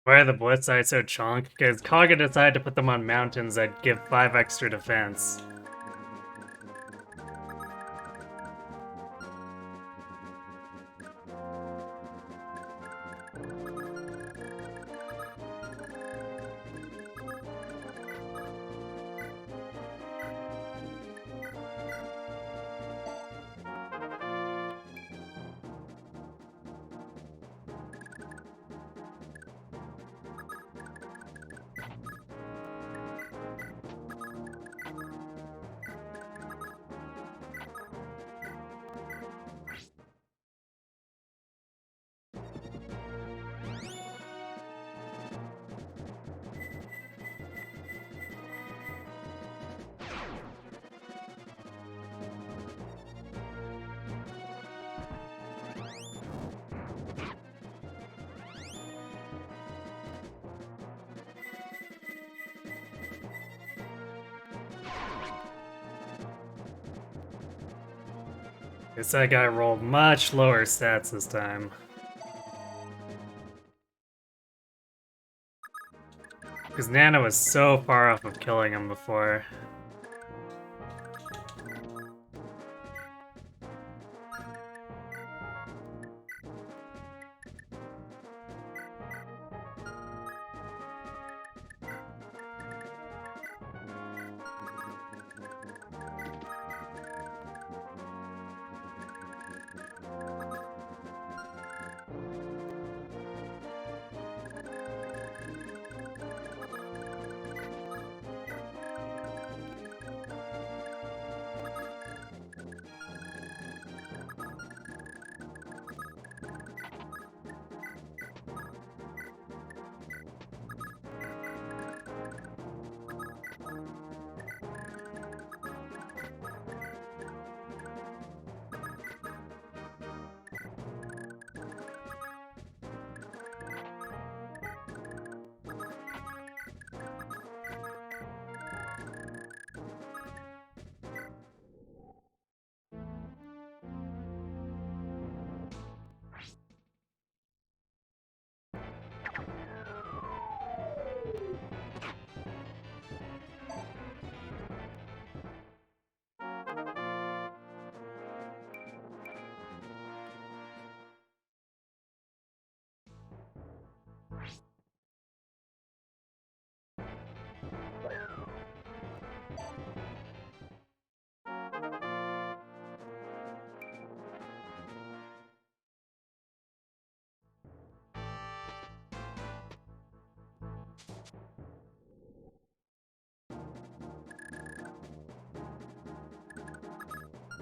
Why are the blitz sides so chonk? Because Kaga decided to put them on mountains that give 5 extra defense. Guess that guy rolled much lower stats this time. Because Nana was so far off of killing him before.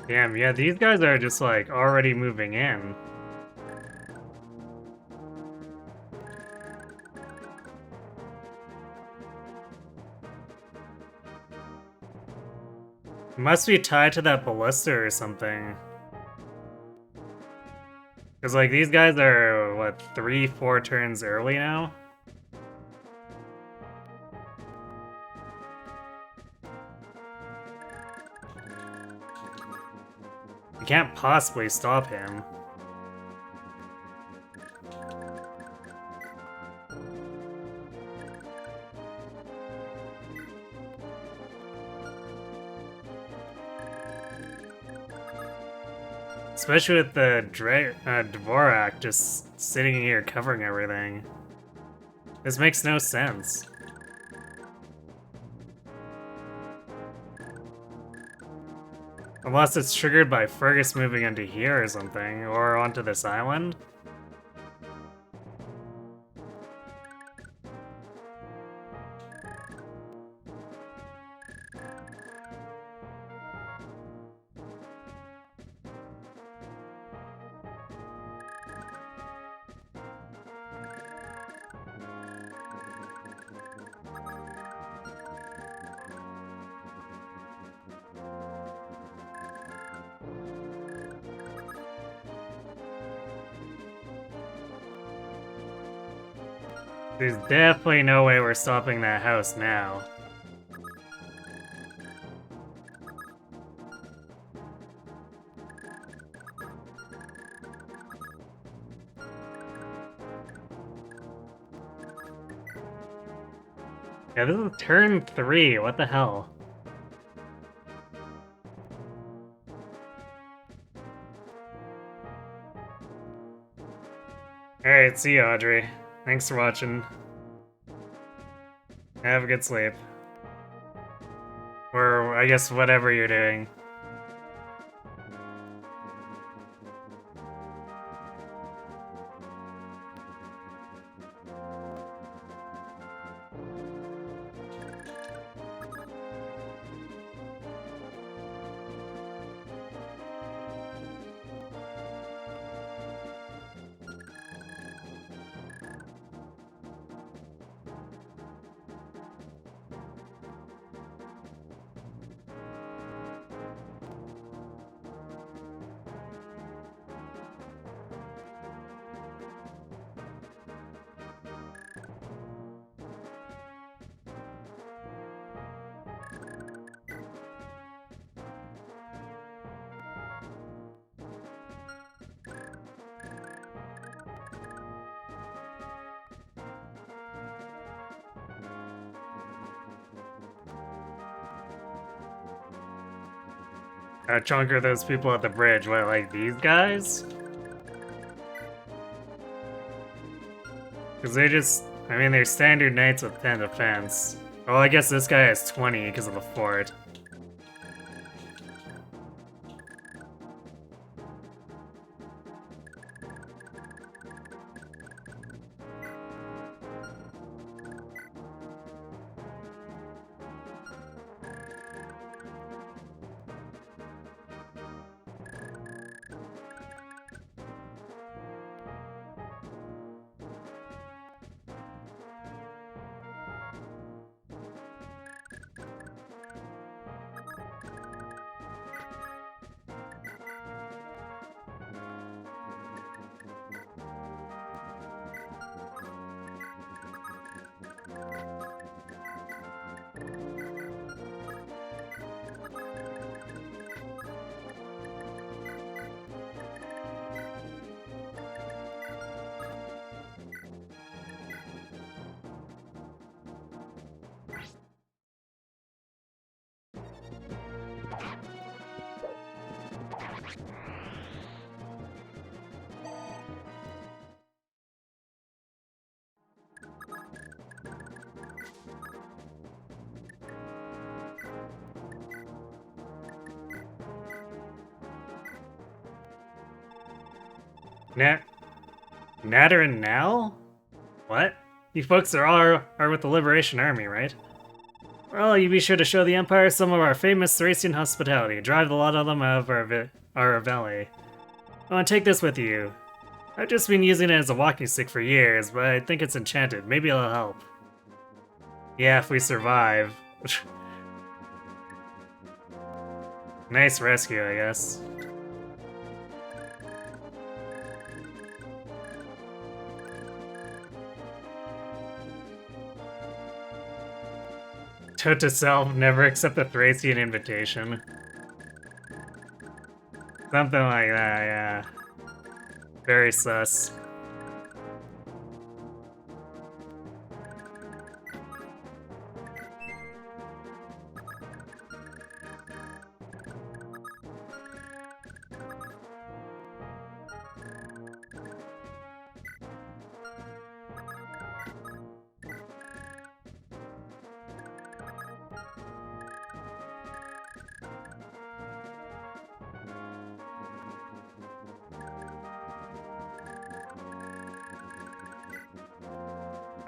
Damn, yeah, these guys are just like already moving in. Must be tied to that ballista or something. Because, like, these guys are, what, 3-4 turns early now? You can't possibly stop him. Especially with the Dvorak just sitting here covering everything. This makes no sense. Unless it's triggered by Fergus moving into here or something, or onto this island. There's definitely no way we're stopping that house now. Yeah, this is turn 3, what the hell? Alright, see you, Audrey. Thanks for watching. Have a good sleep. Or, I guess, whatever you're doing. A chunk of those people at the bridge, what, like these guys? Because they just, I mean, they're standard knights with 10 defense. Well, I guess this guy has 20 because of the fort. Natter and Nal? What? You folks are with the Liberation Army, right? Well, you be sure to show the Empire some of our famous Thracian hospitality. Drive a lot of them out of our valley. Oh, and take this with you. I've just been using it as a walking stick for years, but I think it's enchanted. Maybe it'll help. Yeah, if we survive. Nice rescue, I guess. Note to self, never accept a Thracian invitation. Something like that, yeah. Very sus.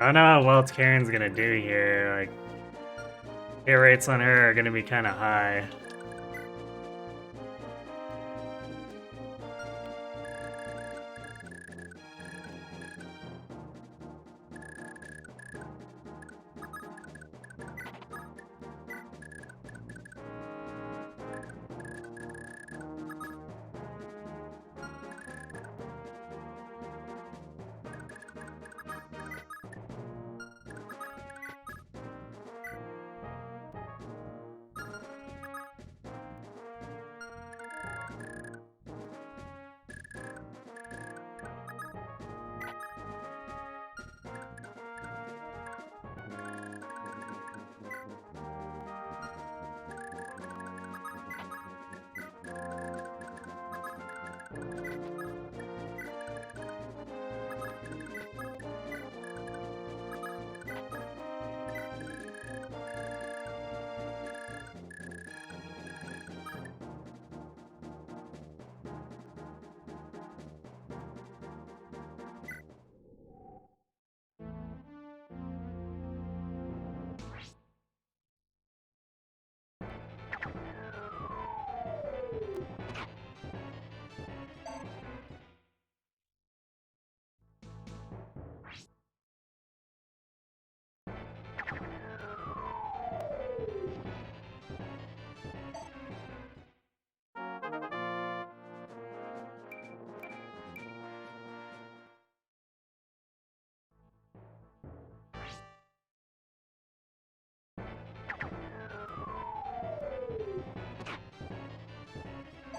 I don't know how well Karen's gonna do here. Like, hit rates on her are gonna be kind of high.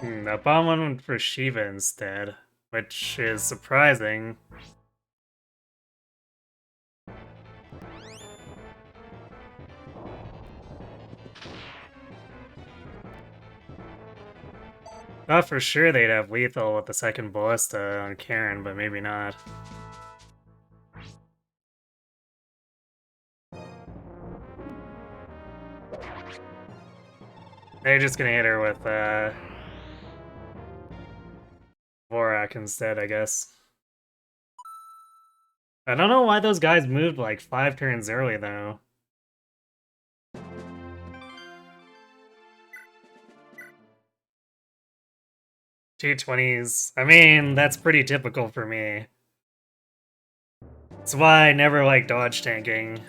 The bomb went for Shiva instead, which is surprising. Thought for sure they'd have lethal with the second ballista on Karen, but maybe not. They're just gonna hit her with Vorak instead, I guess. I don't know why those guys moved like 5 turns early, though. T20s. I mean, that's pretty typical for me. That's why I never like dodge tanking.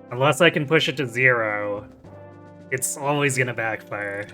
Unless I can push it to 0, it's always gonna backfire.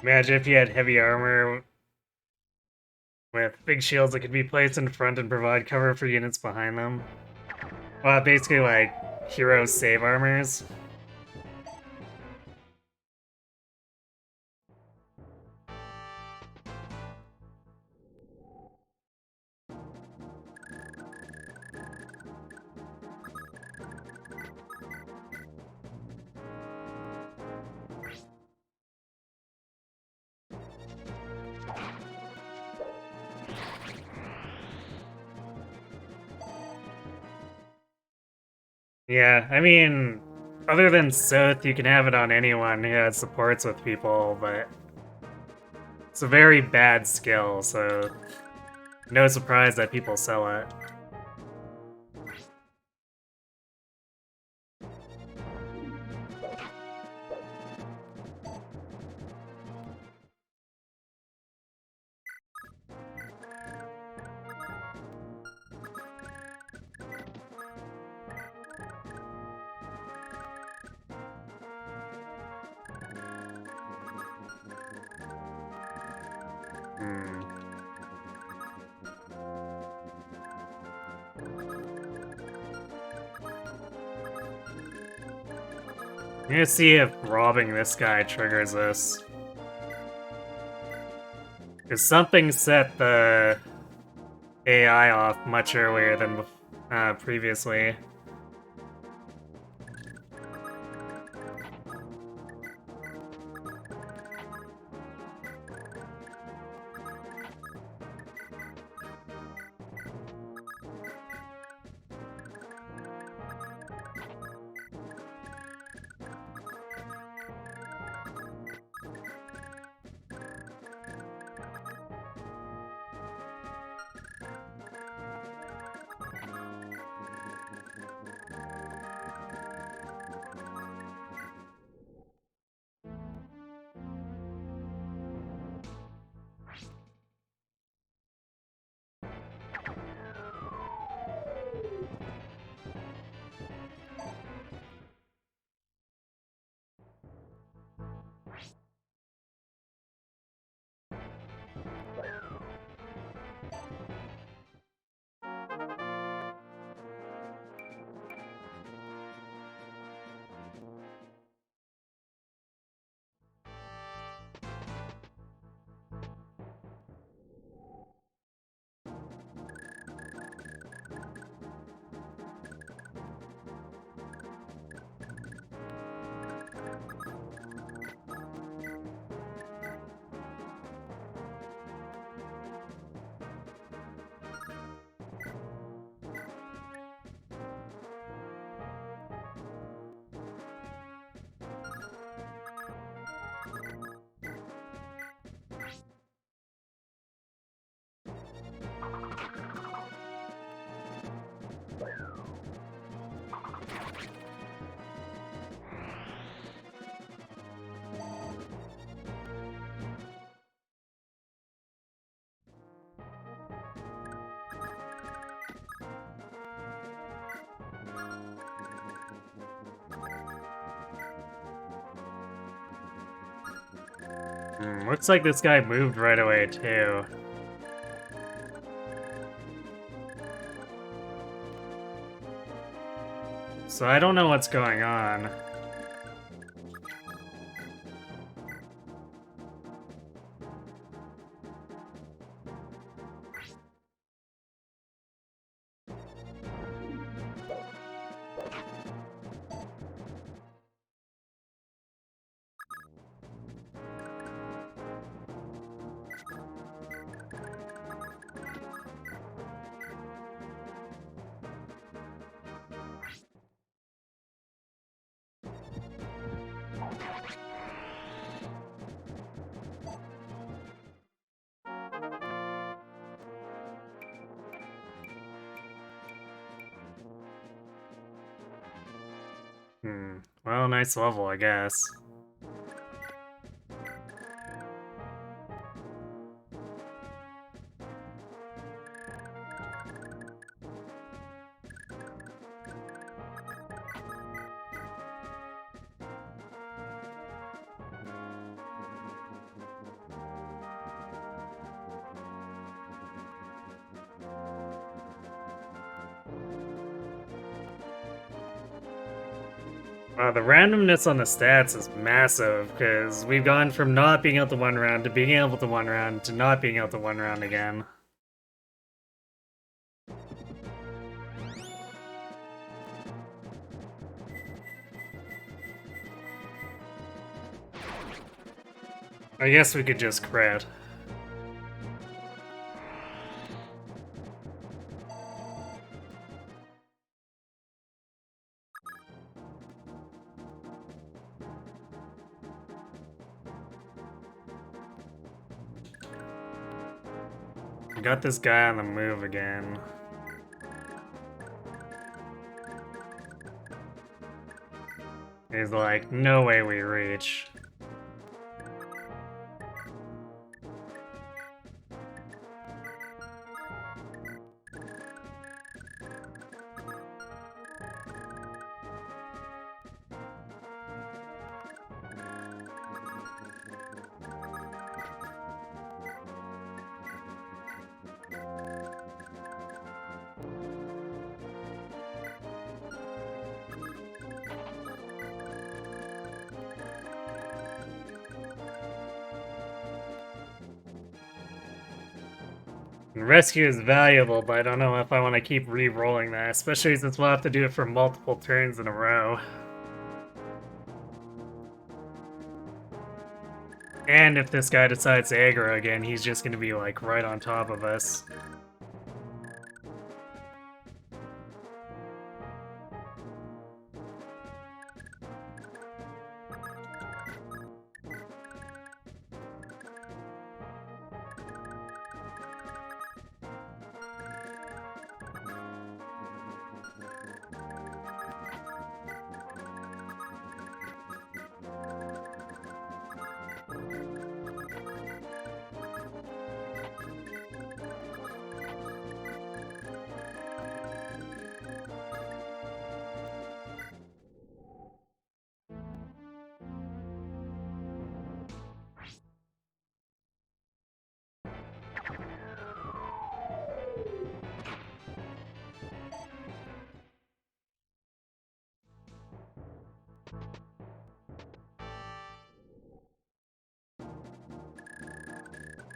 Imagine if you had heavy armor with big shields that could be placed in front and provide cover for units behind them. Well, basically like hero save armors. Yeah, I mean, other than Soth, you can have it on anyone who has supports with people, but it's a very bad skill, so no surprise that people sell it. Hmm. I'm gonna see if robbing this guy triggers this. Because something set the AI off much earlier than previously. Looks like this guy moved right away, too. So I don't know what's going on. Well, nice level, I guess. The randomness on the stats is massive, because we've gone from not being able to one round to being able to one round to not being able to one round again. I guess we could just crit. got this guy on the move again. He's like, no way we reach. Rescue is valuable, but I don't know if I want to keep re-rolling that, especially since we'll have to do it for multiple turns in a row. And if this guy decides to aggro again, he's just gonna be like right on top of us.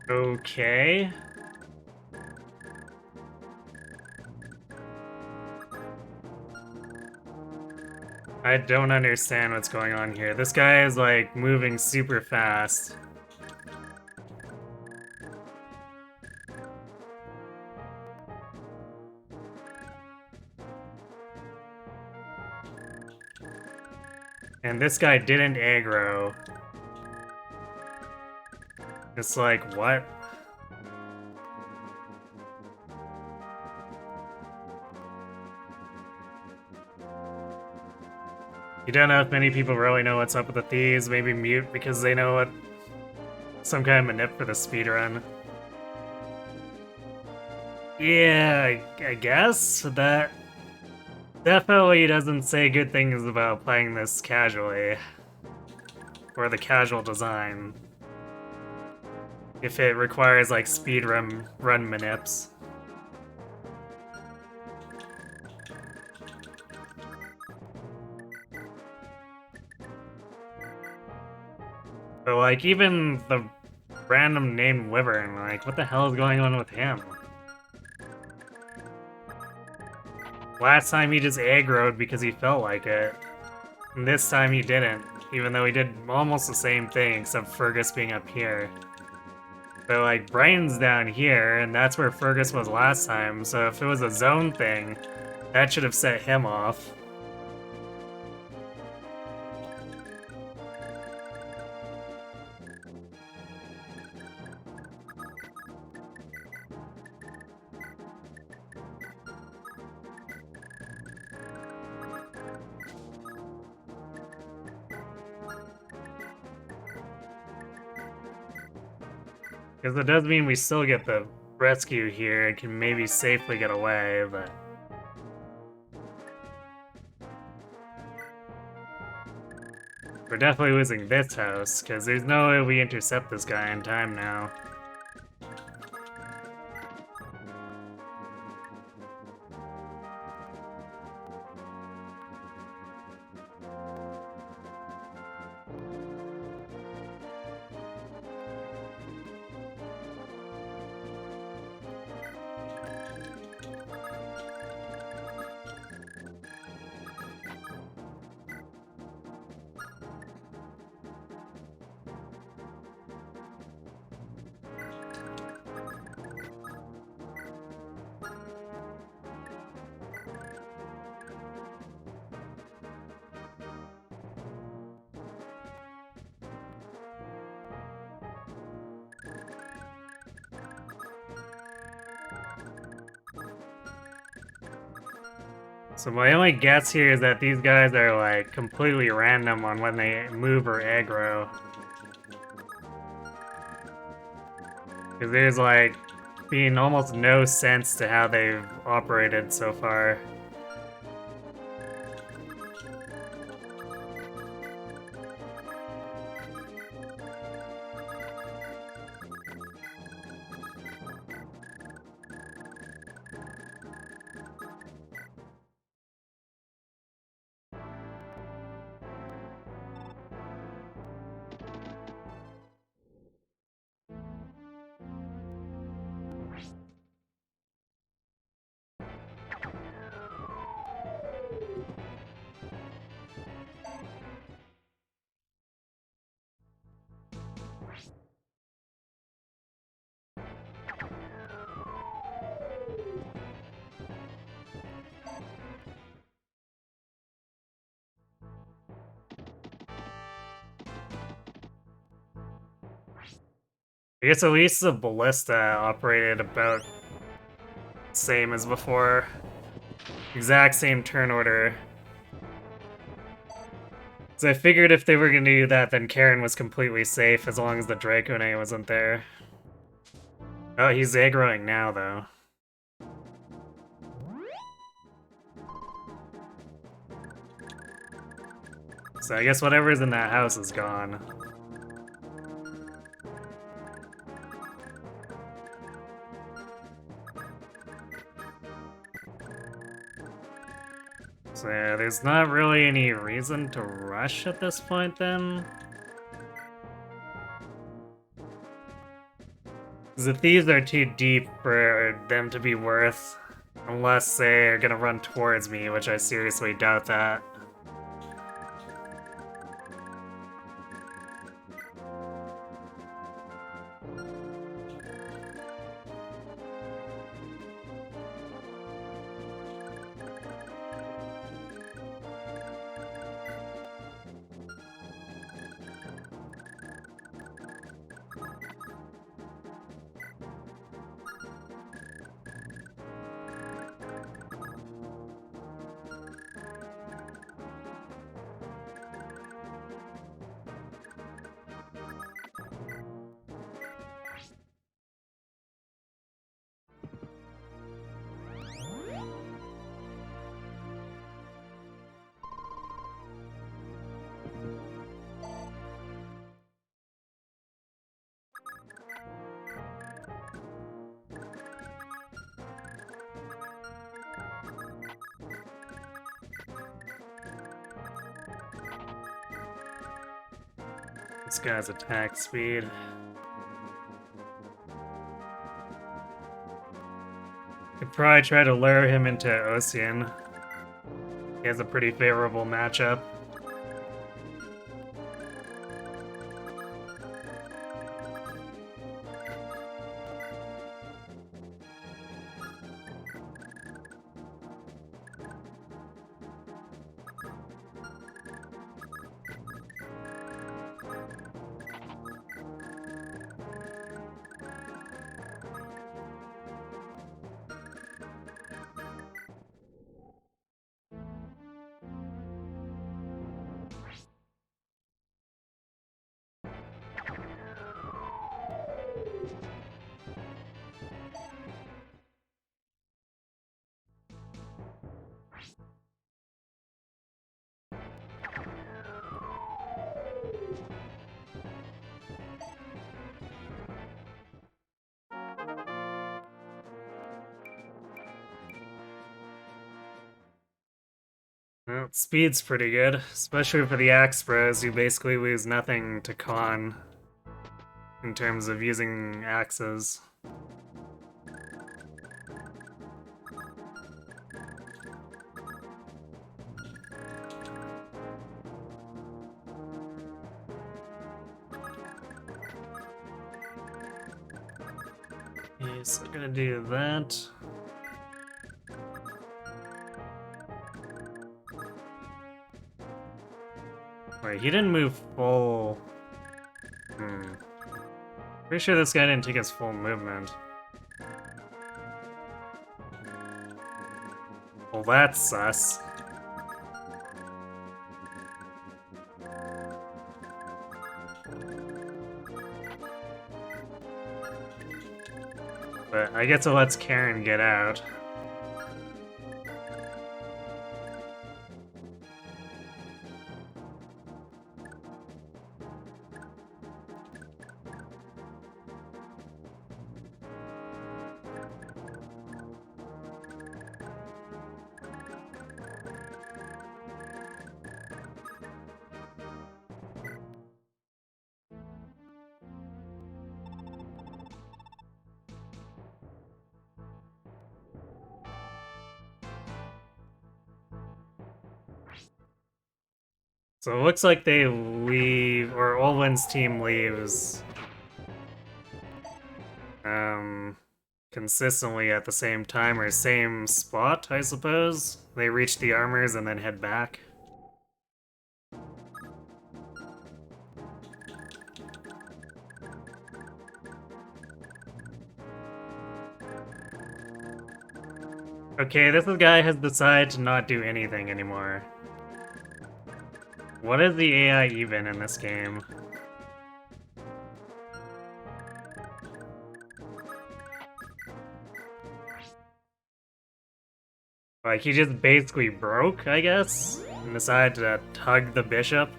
Okay. I don't understand what's going on here. This guy is like moving super fast. And this guy didn't aggro. It's like, what? You don't know if many people really know what's up with the thieves. Maybe mute because they know what... some kind of manip for the speedrun. Yeah, I guess that definitely doesn't say good things about playing this casually. Or the casual design. If it requires like speedrun manips. But like even the random named Wyvern, like what the hell is going on with him? Last time he just aggroed because he felt like it. And this time he didn't, even though he did almost the same thing except Fergus being up here. So like Brian's down here, and that's where Fergus was last time, so if it was a zone thing, that should have set him off. Because it does mean we still get the rescue here and can maybe safely get away, but... we're definitely losing this house, because there's no way we intercept this guy in time now. So my only guess here is that these guys are like completely random on when they move or aggro. Because there's like being almost no sense to how they've operated so far. I guess at least the ballista operated about same as before. Exact same turn order. So I figured if they were gonna do that, then Karen was completely safe as long as the Dracone wasn't there. Oh, he's aggroing now, though. So I guess whatever's in that house is gone. So yeah, there's not really any reason to rush at this point, then. The thieves are too deep for them to be worth, unless they're gonna run towards me, which I seriously doubt that. This guy's attack speed. Could probably try to lure him into Ocean. He has a pretty favorable matchup. Well, speed's pretty good, especially for the Axe Bros, who basically lose nothing to Con in terms of using axes. He's gonna do that. Wait, he didn't move full. Pretty sure this guy didn't take his full movement. Well, that's sus. But I guess it lets Karen get out. So it looks like they leave, or Olwen's team leaves, consistently at the same time, or same spot, I suppose. They reach the armors and then head back. Okay, this guy has decided to not do anything anymore. What is the AI even in this game? Like, he just basically broke, I guess? And decided to tug the bishop?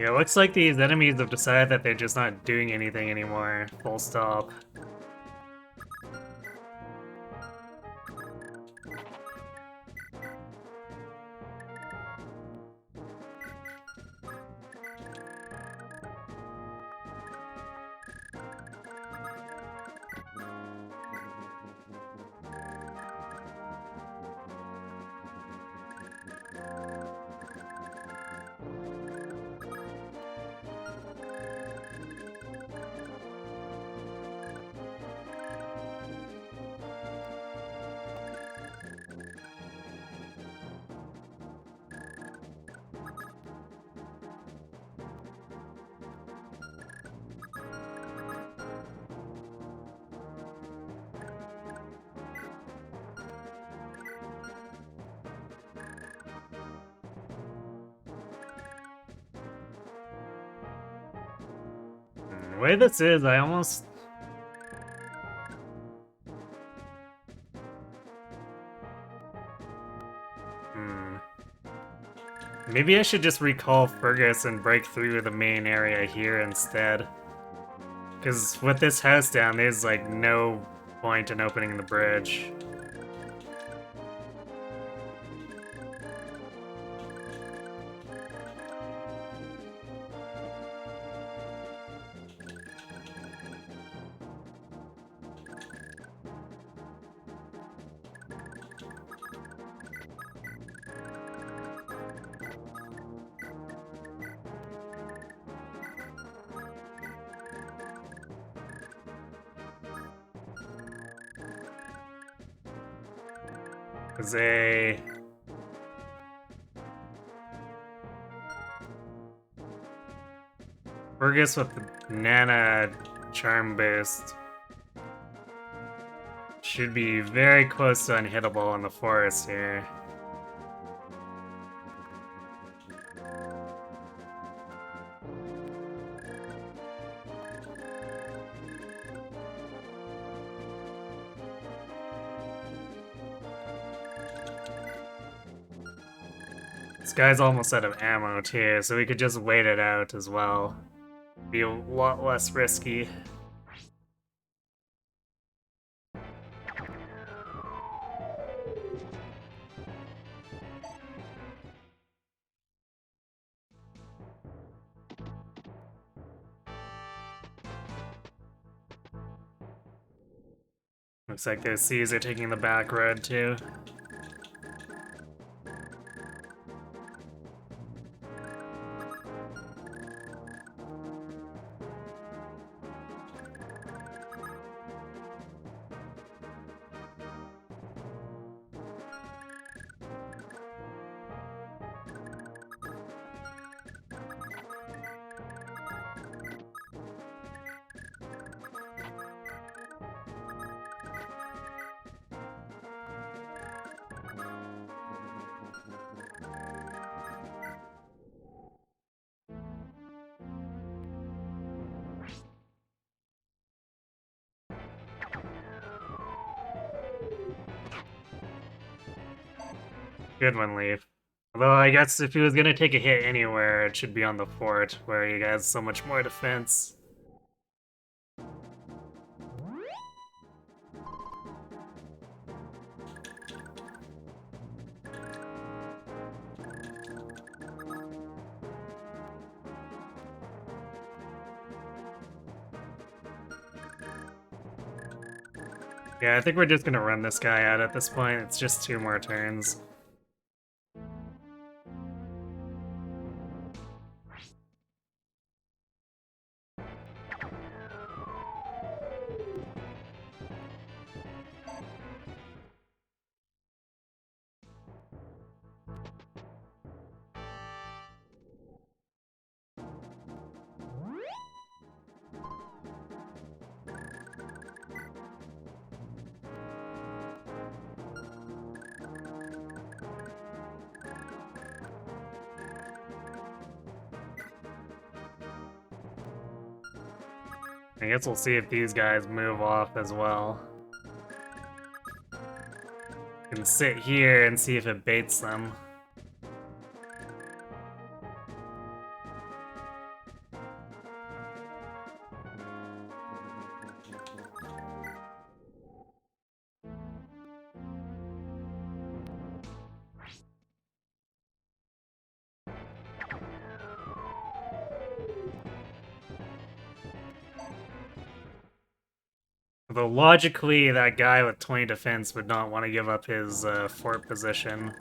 Yeah, it looks like these enemies have decided that they're just not doing anything anymore. Full stop. The way this is, I almost... Maybe I should just recall Fergus and break through the main area here instead. Because with this house down, there's like no point in opening the bridge. is a Burgess with the Nana Charm Boost. Should be very close to unhittable in the forest here. This guy's almost out of ammo too, so we could just wait it out as well. Be a lot less risky. Looks like those C's are taking the back road too. Good one, Leaf. Although I guess if he was gonna take a hit anywhere, it should be on the fort, where he has so much more defense. Yeah, I think we're just gonna run this guy out at this point. It's just 2 more turns. I guess we'll see if these guys move off as well. Can sit here and see if it baits them. Although logically, that guy with 20 defense would not want to give up his fort position.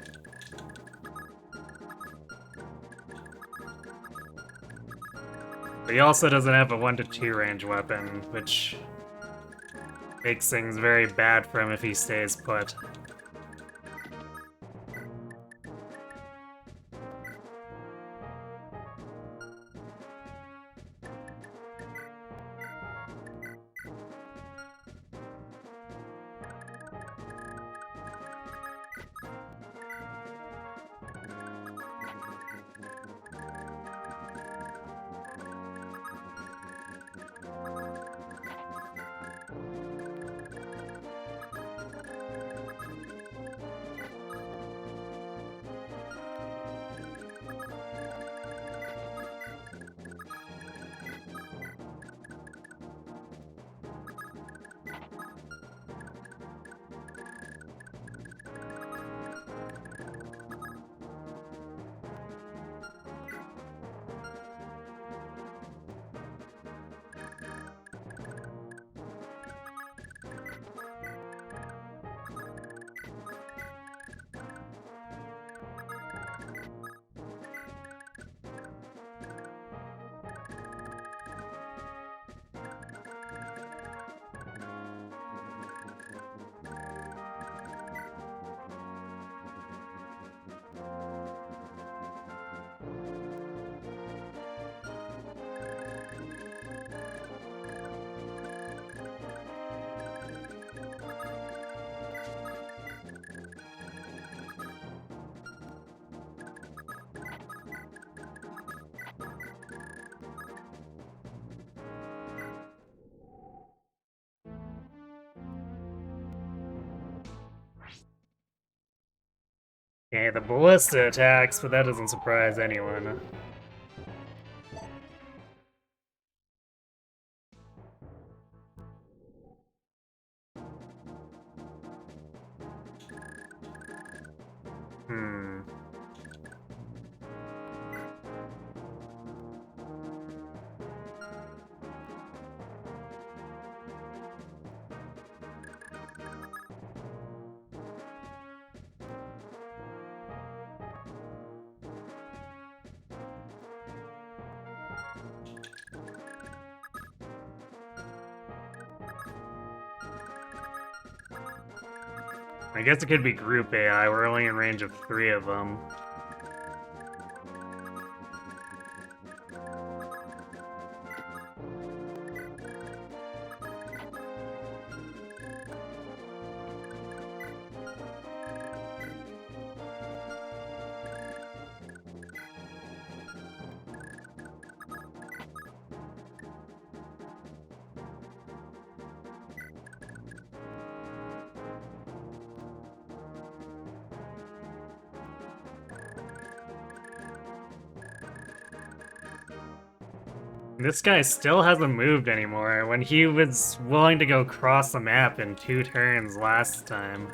But he also doesn't have a 1 to 2 range weapon, which makes things very bad for him if he stays put. Okay, the ballista attacks, but that doesn't surprise anyone. Hmm. I guess it could be group AI, we're only in range of 3 of them. This guy still hasn't moved anymore when he was willing to go cross the map in 2 turns last time.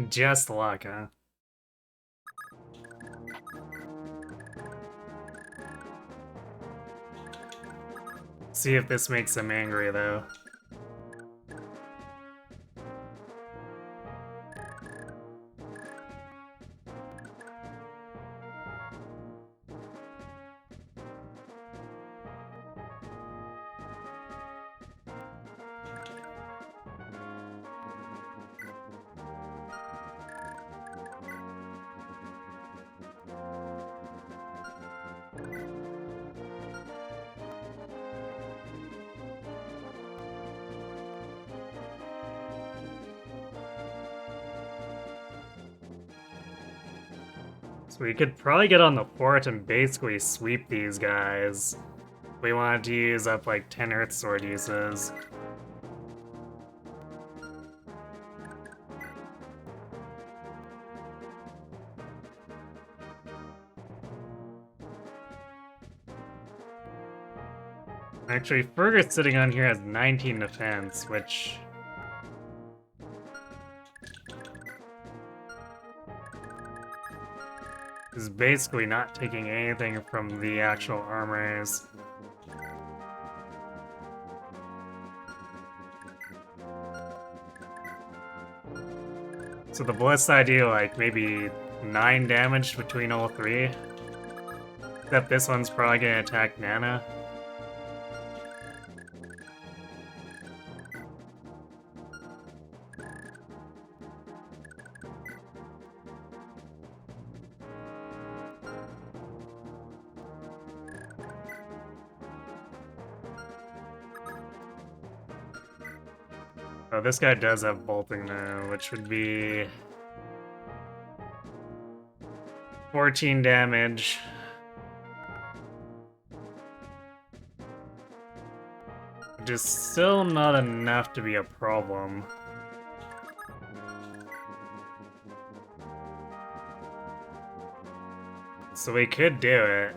Just luck, huh? See if this makes him angry, though. So we could probably get on the fort and basically sweep these guys. We wanted to use up like 10 Earth Sword uses. Actually, Fergus sitting on here has 19 defense, which... is basically not taking anything from the actual armors. So the Ballista idea, like, maybe 9 damage between all 3. Except this one's probably gonna attack Nana. Oh, this guy does have bolting though, which would be 14 damage. Which is still not enough to be a problem. So we could do it.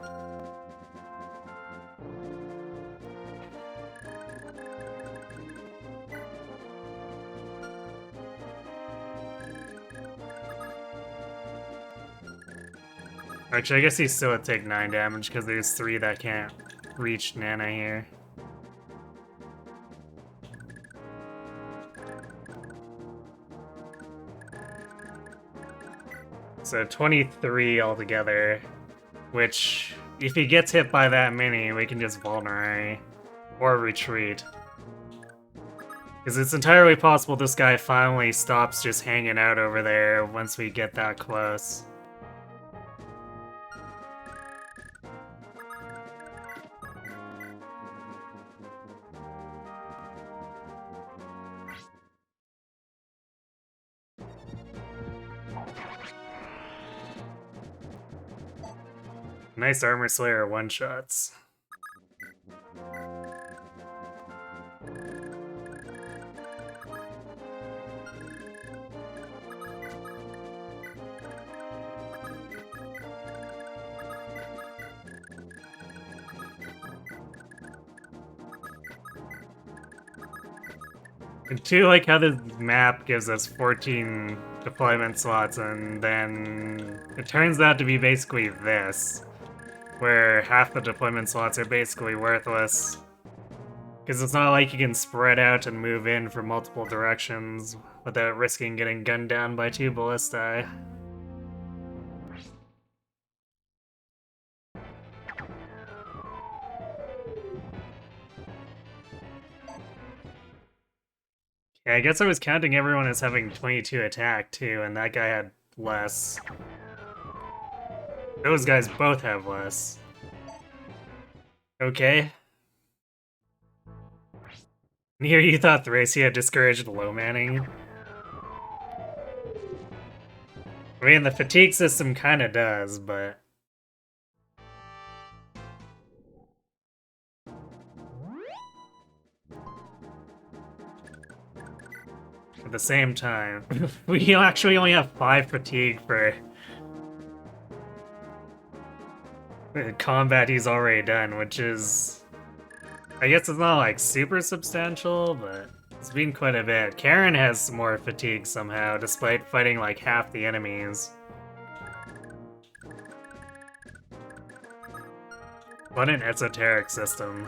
Actually, I guess he still would take 9 damage because there's 3 that can't reach Nana here. So 23 altogether, which, if he gets hit by that many, we can just vulnerate or retreat. Because it's entirely possible this guy finally stops just hanging out over there once we get that close. Nice Armor Slayer one-shots. I do like how this map gives us 14 deployment slots, and then it turns out to be basically this, where half the deployment slots are basically worthless. Because it's not like you can spread out and move in from multiple directions without risking getting gunned down by 2 ballistae. Yeah, I guess I was counting everyone as having 22 attack too, and that guy had less. Those guys both have less. Okay. Here you thought Thracia discouraged low manning? I mean, the fatigue system kinda does, but... at the same time, we actually only have 5 fatigue for the combat he's already done, which is... I guess it's not like super substantial, but it's been quite a bit. Karen has more fatigue somehow, despite fighting like half the enemies. What an esoteric system.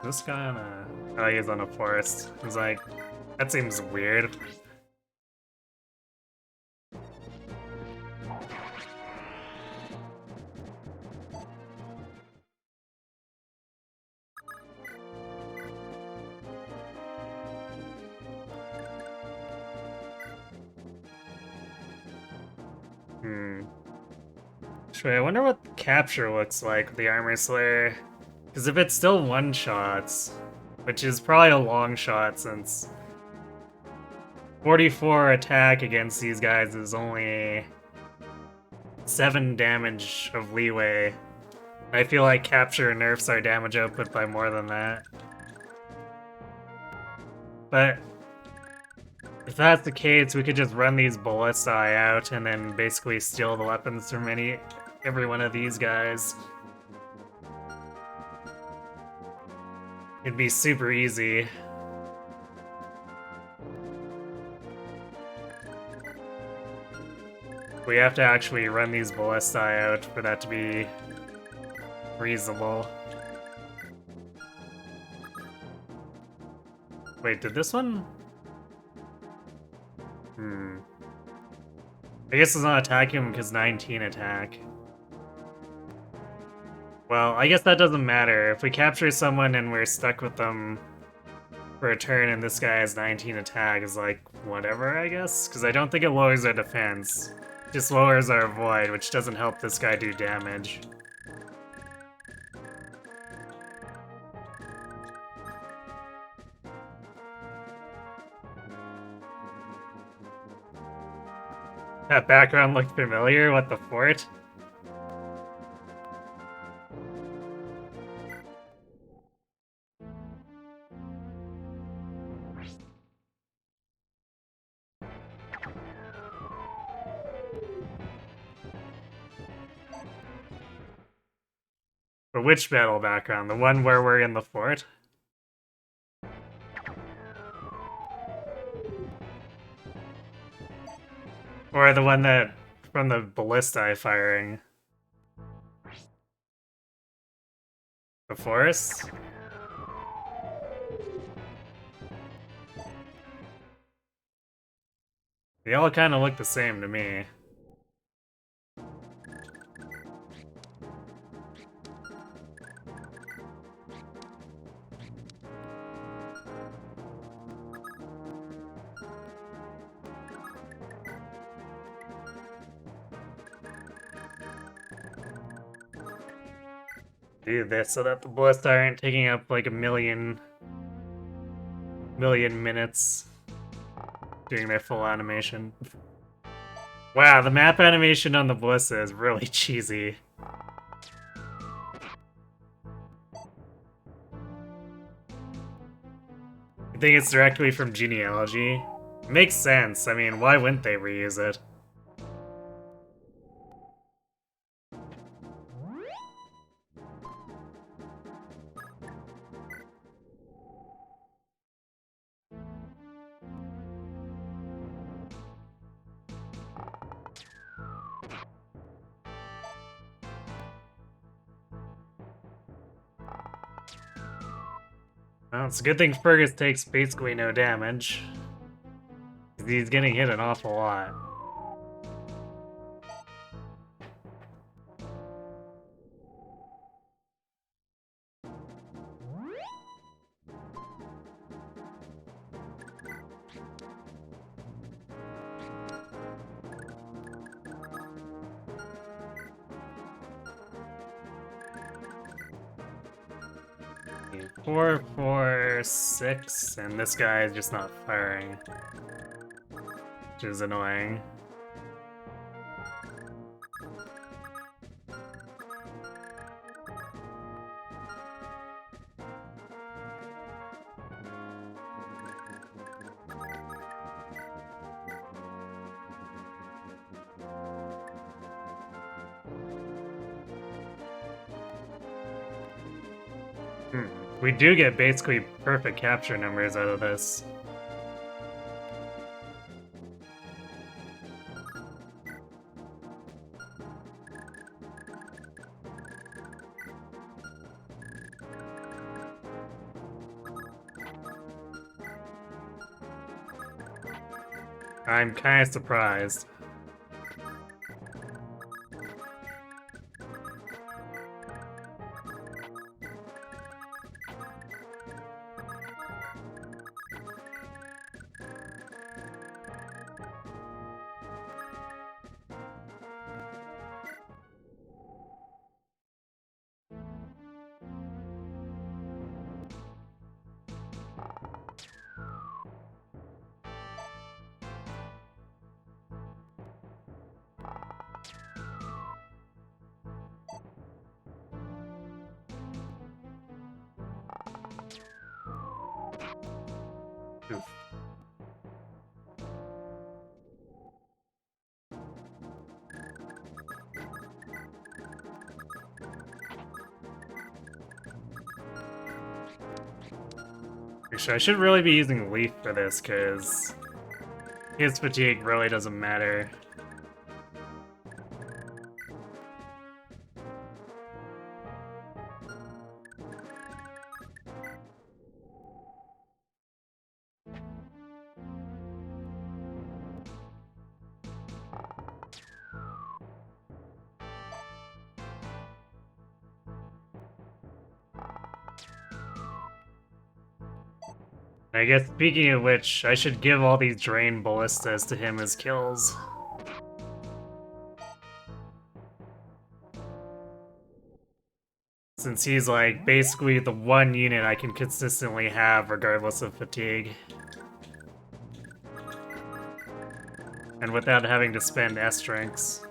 This guy on a... oh, he's on a forest. He's like, that seems weird. Actually, I wonder what capture looks like with the Armor Slayer. Because if it's still one-shots, which is probably a long shot since 44 attack against these guys is only 7 damage of leeway. I feel like capture nerfs our damage output by more than that. But if that's the case, we could just run these ballistae out and then basically steal the weapons from every one of these guys. It'd be super easy. We have to actually run these ballistae out for that to be reasonable. Wait, did this one? I guess it's not attacking him because 19 attack. Well, I guess that doesn't matter. If we capture someone and we're stuck with them for a turn and this guy has 19 attack, is like, whatever, I guess? Because I don't think it lowers our defense. It just lowers our void, which doesn't help this guy do damage. That background looked familiar, what the fort? For which battle background? The one where we're in the fort? Or the one that from the ballista firing. The forest? They all kind of look the same to me. Do this so that the ballista aren't taking up like a million minutes doing their full animation. Wow, the map animation on the ballista is really cheesy. I think it's directly from Genealogy. Makes sense. I mean, why wouldn't they reuse it? Well, it's a good thing Fergus takes basically no damage. He's getting hit an awful lot. Four, four, six, and this guy is just not firing, which is annoying. We do get basically perfect capture numbers out of this. I'm kind of surprised. Oof. Actually, I should really be using Leaf for this, because his fatigue really doesn't matter. I guess speaking of which, I should give all these drain ballistas to him as kills. Since he's like basically the one unit I can consistently have regardless of fatigue. And without having to spend S ranks.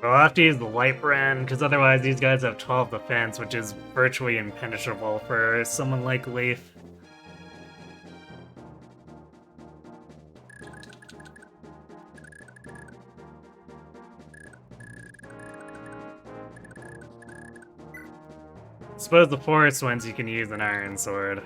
We'll have to use the Light Brand, because otherwise these guys have 12 defense, which is virtually impenetrable for someone like Leaf. Suppose the forest ones you can use an Iron Sword.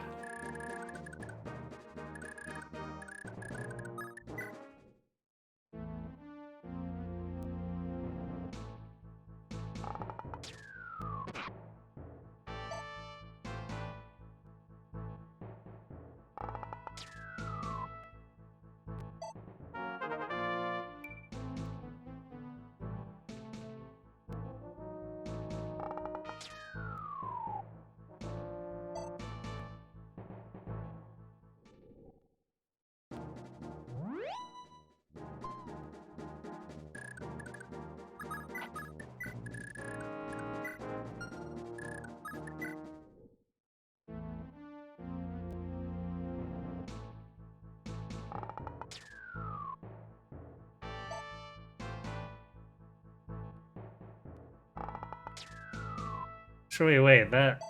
Actually, wait, that...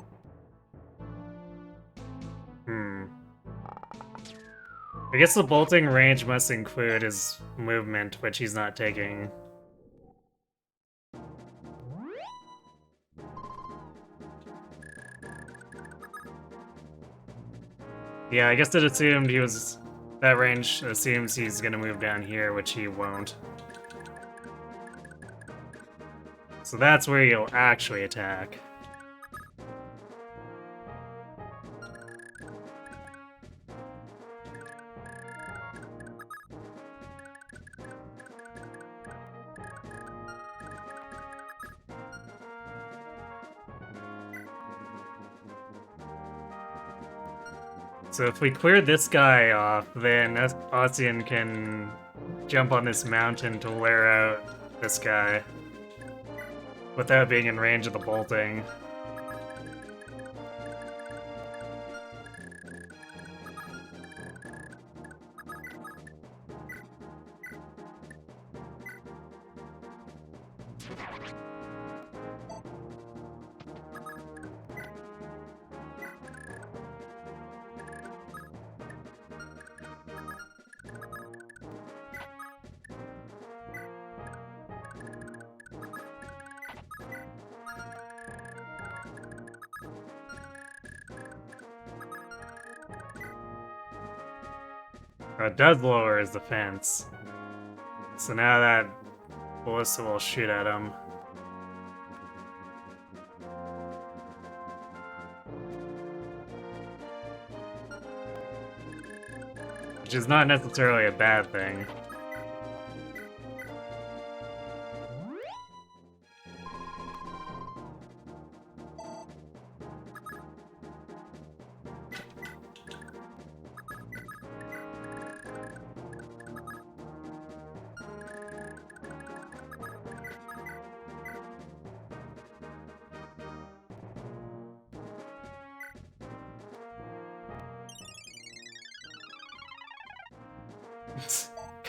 I guess the bolting range must include his movement, which he's not taking. Yeah, I guess it assumed he was... That range assumes he's gonna move down here, which he won't. So that's where you'll actually attack. So if we clear this guy off, then Ossian can jump on this mountain to wear out this guy without being in range of the bolting. It does lower his defense. So now that ballista will shoot at him. Which is not necessarily a bad thing.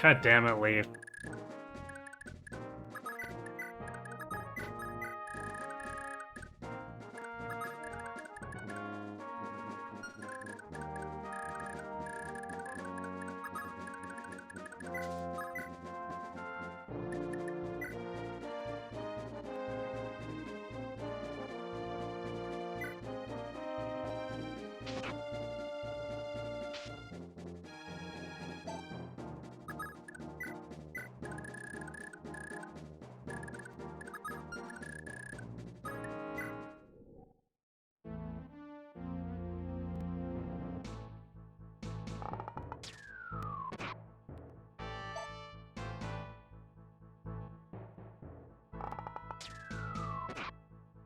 God damn it, Leaf.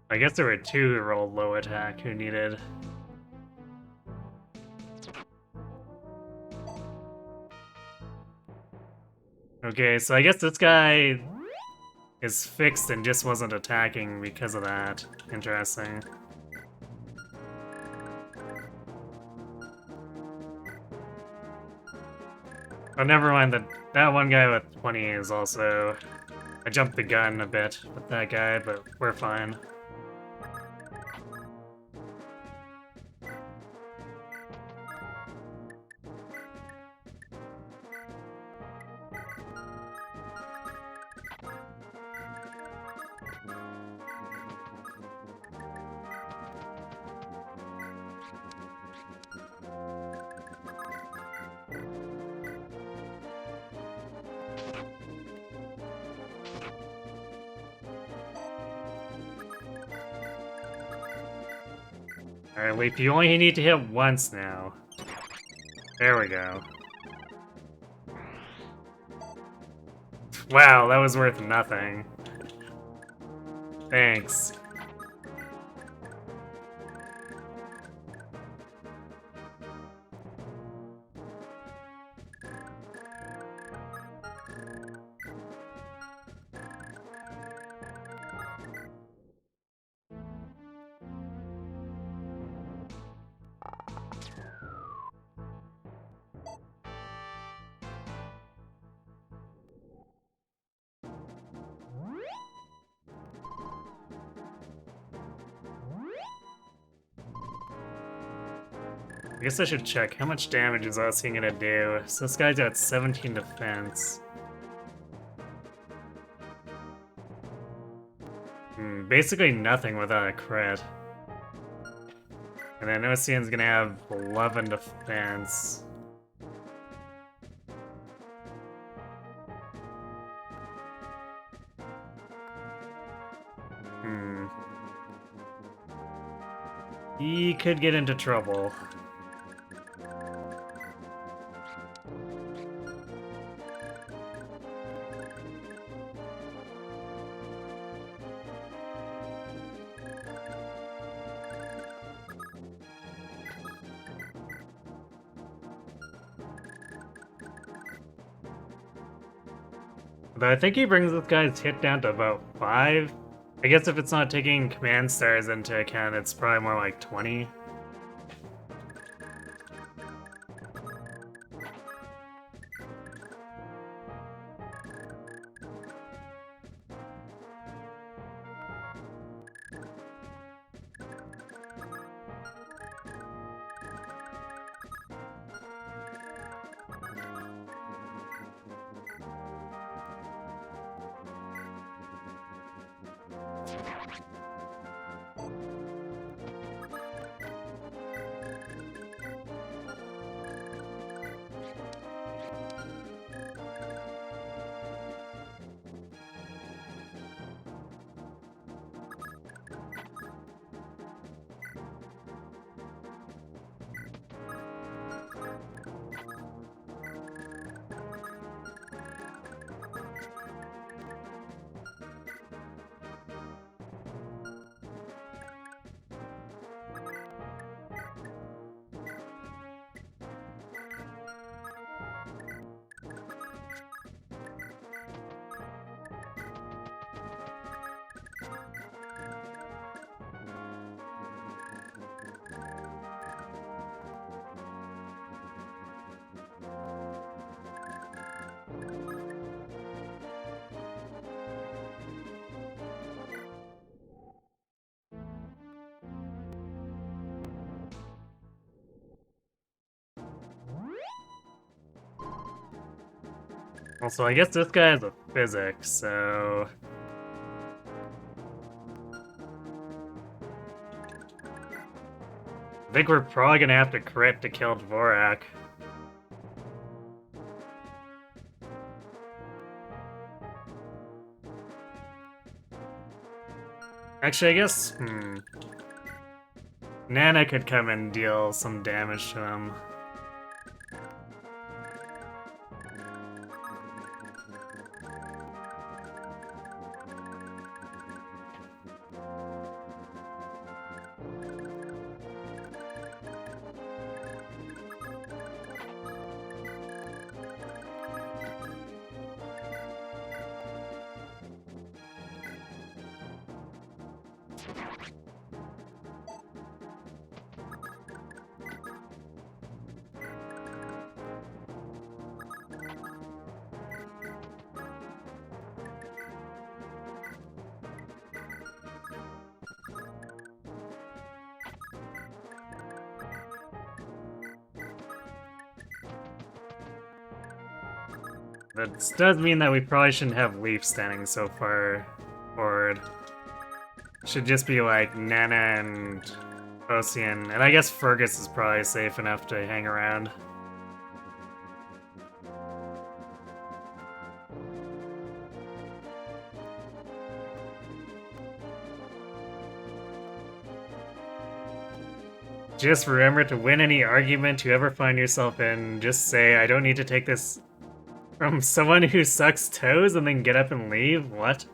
I guess there were two who rolled low attack who needed. Okay, so I guess this guy is fixed and just wasn't attacking because of that. Interesting. Oh, never mind. That one guy with 20 is also I jumped the gun a bit with that guy, but we're fine. Alright, wait, you only need to hit once now. There we go. Wow, that was worth nothing. Thanks. I guess I should check how much damage is us gonna do. So this guy's got 17 defense. Basically nothing without a crit. And then Ocean's gonna have 11 defense. He could get into trouble. But I think he brings this guy's hit down to about 5. I guess if it's not taking command stars into account, it's probably more like 20. Also, I guess this guy has a physics, so... I think we're probably gonna have to crit to kill Dvorak. Actually, I guess, Nana could come and deal some damage to him. That does mean that we probably shouldn't have Leaf standing so far forward. Should just be like Nana and Ocean, and I guess Fergus is probably safe enough to hang around. Just remember to win any argument you ever find yourself in, just say, I don't need to take this from someone who sucks toes and then get up and leave? What?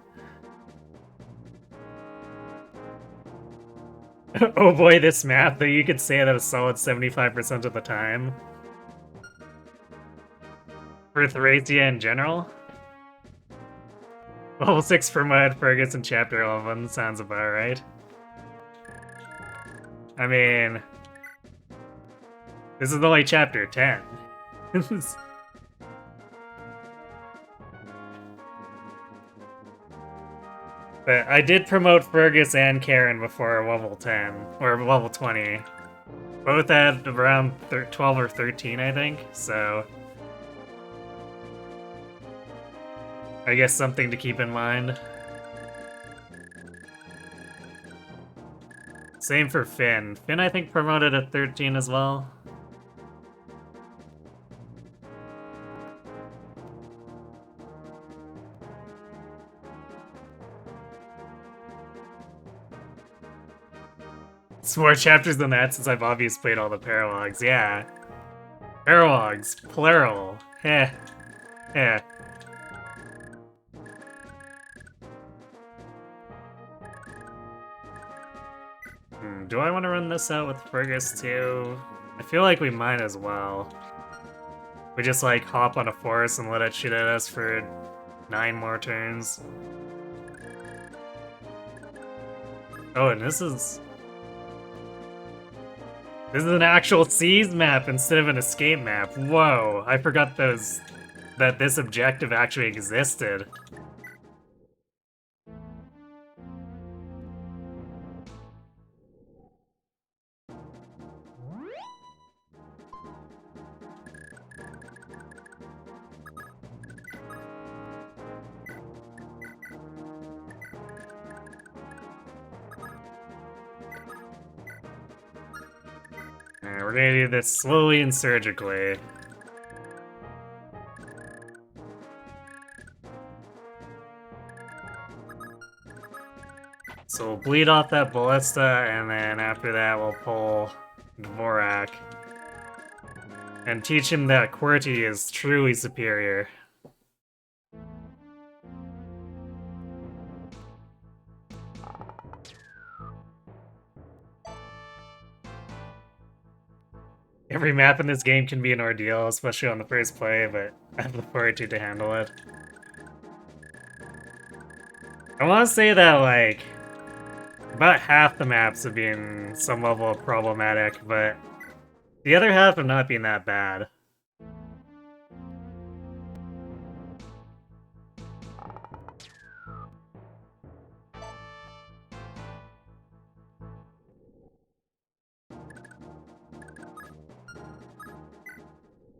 Oh boy, this map, though you could say that a solid 75% of the time. For Thracia in general? Level 6 for Mud, Fergus, and Chapter 11 sounds about right. I mean... This is only Chapter 10. But I did promote Fergus and Karen before level 10, or level 20. Both at around 12 or 13, I think, so... I guess something to keep in mind. Same for Finn. Finn, I think, promoted at 13 as well. It's more chapters than that since I've obviously played all the paralogs, yeah. Paralogs, plural. Heh. Heh. Do I want to run this out with Fergus too? I feel like we might as well. We just like hop on a forest and let it shoot at us for 9 more turns. Oh, and this is an actual seas map instead of an escape map. Whoa, I forgot that this objective actually existed. We're gonna do this slowly and surgically. So we'll bleed off that Ballista, and then after that we'll pull Dvorak. And teach him that QWERTY is truly superior. Every map in this game can be an ordeal, especially on the first play, but I have the fortitude to handle it. I want to say that, like, about half the maps have been some level of problematic, but the other half have not been that bad.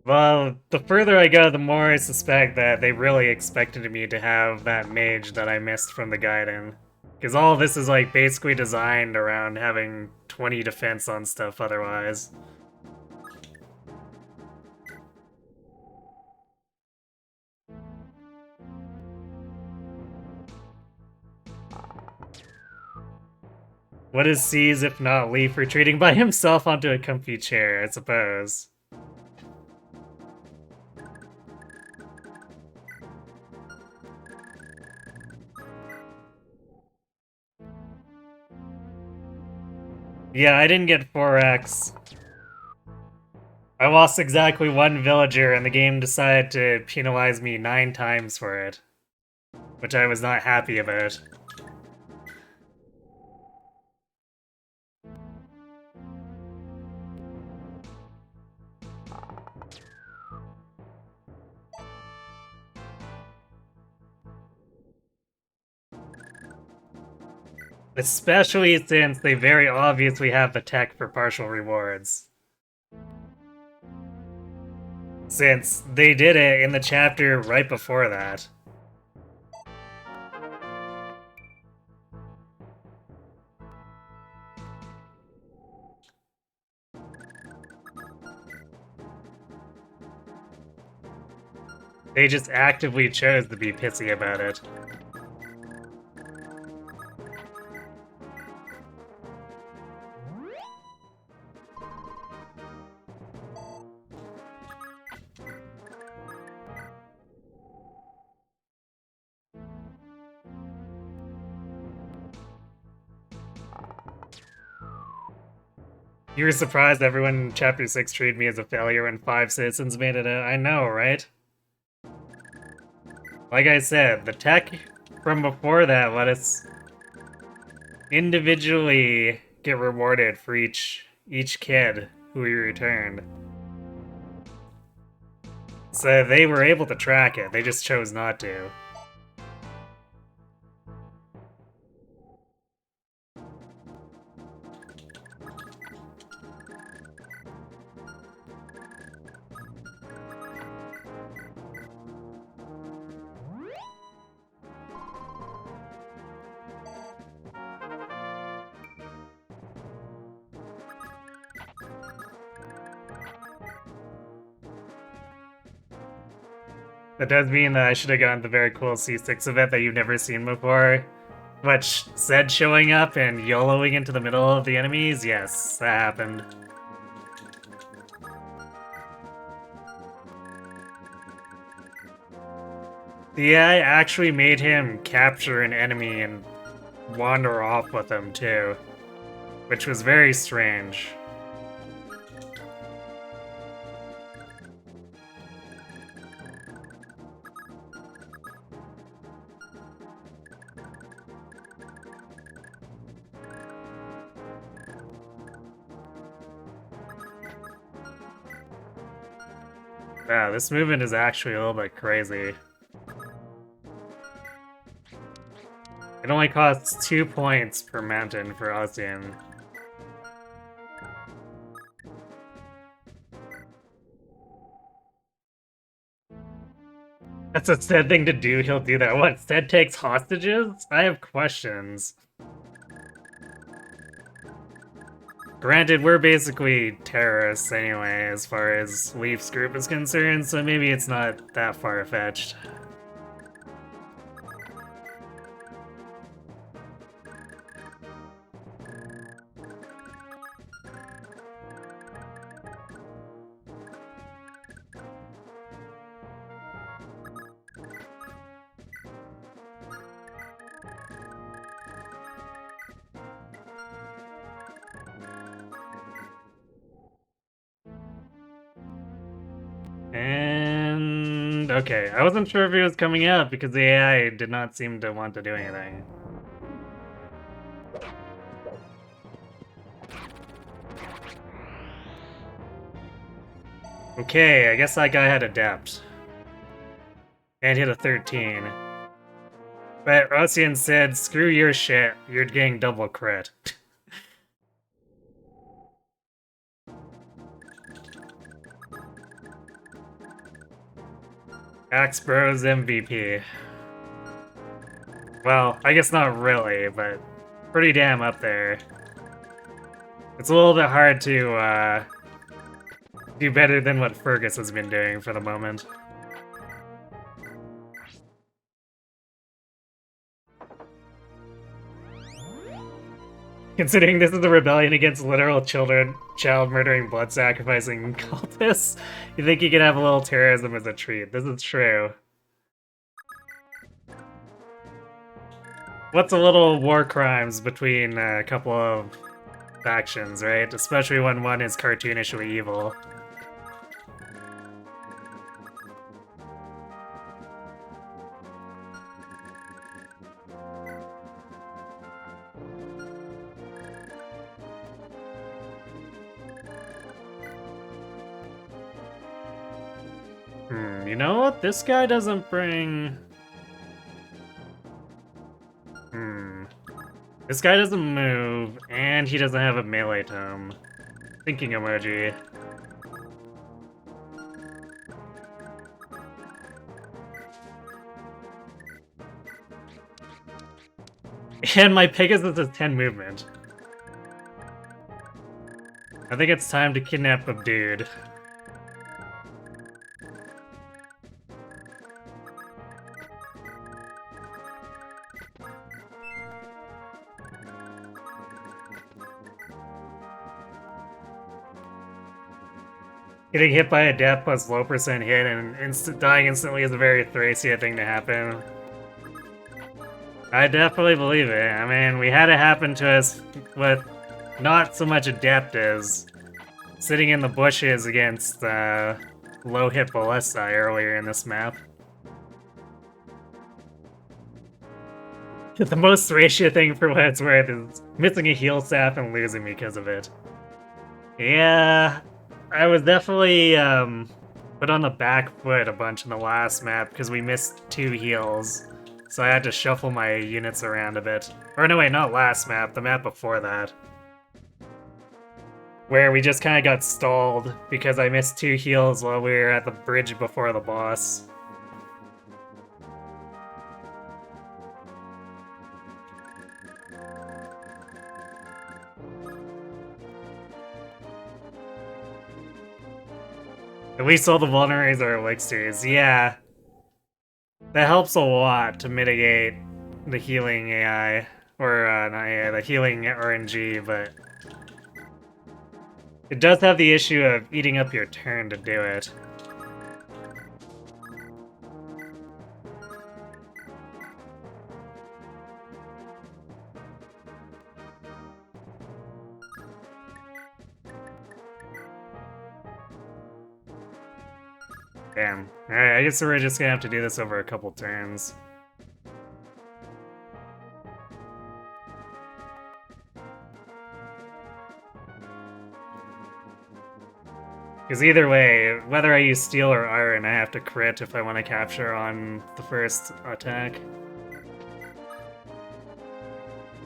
Well, the further I go, the more I suspect that they really expected me to have that mage that I missed from the Gaiden. Because all of this is like basically designed around having 20 defense on stuff otherwise. What is Seas if not Leaf retreating by himself onto a comfy chair, I suppose. Yeah, I didn't get 4x. I lost exactly 1 villager and the game decided to penalize me 9 times for it. Which I was not happy about. Especially since they very obviously have the tech for partial rewards. since they did it in the chapter right before that. They just actively chose to be pissy about it. You were surprised everyone in Chapter 6 treated me as a failure when 5 citizens made it out. I know, right? Like I said, the tech from before that let us individually get rewarded for each kid who we returned. So they were able to track it, they just chose not to. That does mean that I should have gotten the very cool C6 event that you've never seen before. Which said showing up and YOLOing into the middle of the enemies? Yes, that happened. The AI actually made him capture an enemy and wander off with him too, which was very strange. Wow, this movement is actually a little bit crazy. It only costs 2 points per mountain for Ossian. That's a sad thing to do, he'll do that. What, Stead takes hostages? I have questions. Granted, we're basically terrorists anyway, as far as Leaf's group is concerned, so maybe it's not that far-fetched. And... okay, I wasn't sure if he was coming out because the AI did not seem to want to do anything. Okay, I guess that guy had Adept. And hit a 13. But Rosian said, screw your shit, you're getting double crit. Axe Bros MVP. Well, I guess not really, but pretty damn up there. It's a little bit hard to do better than what Fergus has been doing for the moment. Considering this is a rebellion against literal children, child-murdering, blood-sacrificing cultists, you think you could have a little terrorism as a treat. This is true. What's a little war crimes between a couple of factions, right? Especially when one is cartoonishly evil. You know what? This guy doesn't bring... This guy doesn't move, and he doesn't have a melee tome. Thinking emoji. And my Pegasus has 10 movement. I think it's time to kidnap a dude. Getting hit by a death plus low percent hit and dying instantly is a very Thracia thing to happen. I definitely believe it. I mean, we had it happen to us with not so much adept as sitting in the bushes against low hit Ballista earlier in this map. The most Thracia thing for what it's worth is missing a heal staff and losing because of it. Yeah, I was definitely put on the back foot a bunch in the last map because we missed 2 heals. So I had to shuffle my units around a bit. Or no, wait, not last map, the map before that. Where we just kind of got stalled because I missed 2 heals while we were at the bridge before the boss. At least all the vulneraries are elixirs, yeah. That helps a lot to mitigate the healing AI. Or, not AI, the healing RNG, but... it does have the issue of eating up your turn to do it. Damn. Alright, I guess we're just gonna have to do this over a couple turns. Because either way, whether I use steel or iron, I have to crit if I want to capture on the first attack.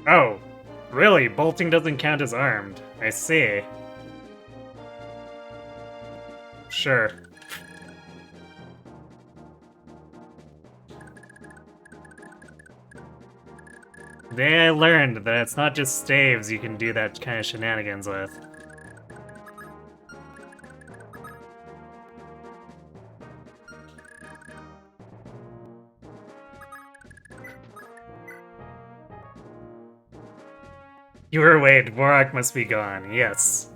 Oh, really? Bolting doesn't count as armed. I see. Sure. Today I learned that it's not just staves you can do that kind of shenanigans with. You were right, Dvorak must be gone, yes.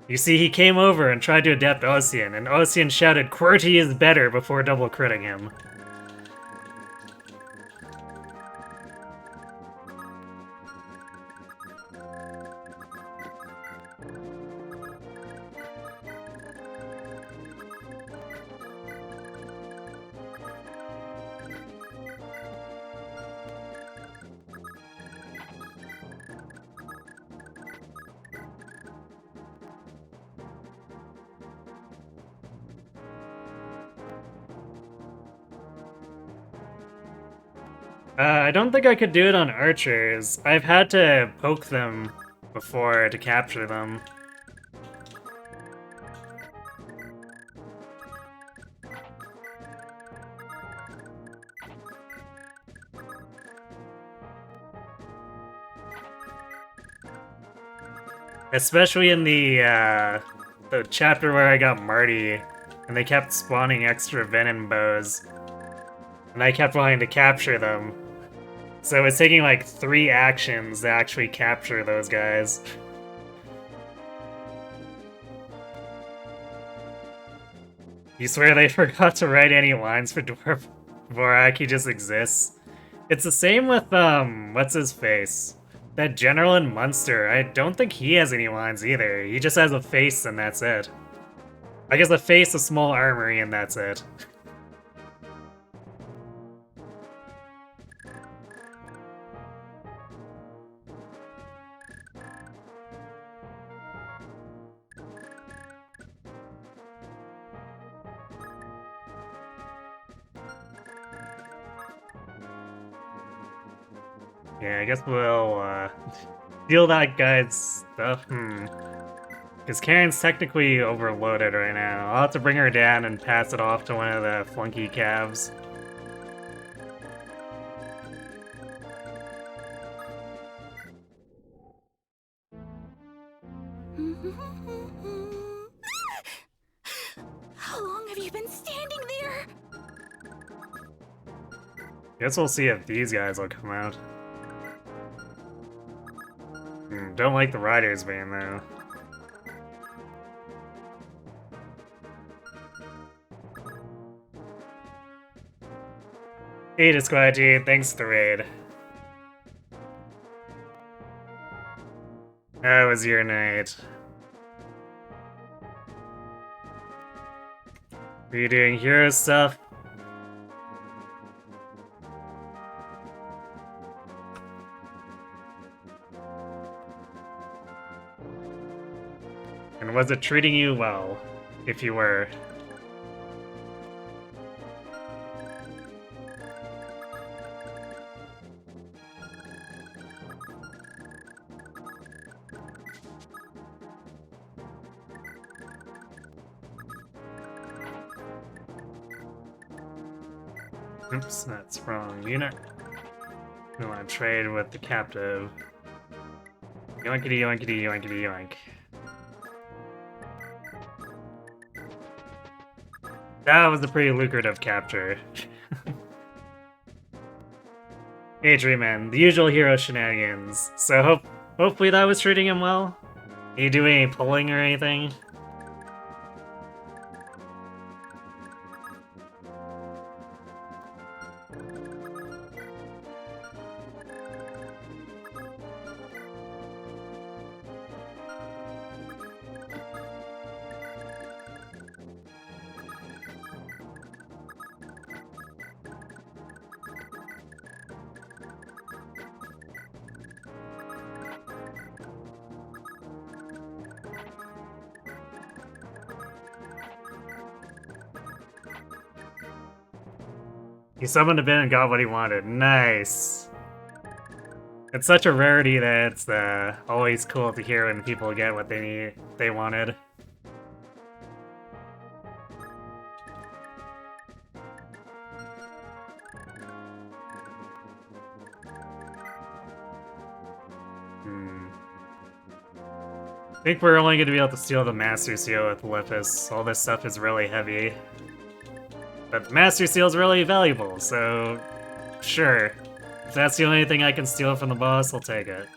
You see, he came over and tried to adapt Ossian, and Ossian shouted, "QWERTY is better," before double critting him. I don't think I could do it on archers. I've had to poke them before to capture them. Especially in the chapter where I got Marty, and they kept spawning extra venom bows. And I kept wanting to capture them. So it's taking like 3 actions to actually capture those guys. You swear they forgot to write any lines for Dvorak, he just exists? It's the same with, what's his face? That general in Munster, I don't think he has any lines either. He just has a face and that's it. I guess a face, a small armory, and that's it. Yeah, I guess we'll, steal that guy's stuff. Because Karen's technically overloaded right now. I'll have to bring her down and pass it off to one of the flunky calves. Guess we'll see if these guys will come out. Don't like the Riders Bane, though. Hey, Disquietude, thanks for the raid. That was your night. Were you doing hero stuff? And was it treating you well, if you were? Oops, that's wrong unit. We want to trade with the captive. Yoinkity, yoinkity, yoinkity, yoink. That was a pretty lucrative capture. Hey, Dreamman, the usual hero shenanigans. So hopefully that was treating him well? Are you doing any pulling or anything? He summoned a bin and got what he wanted. Nice. It's such a rarity that it's always cool to hear when people get what they wanted. I think we're only going to be able to steal the Master Seal with Lippis. All this stuff is really heavy. But the Master Seal is really valuable, so sure. If that's the only thing I can steal from the boss, I'll take it.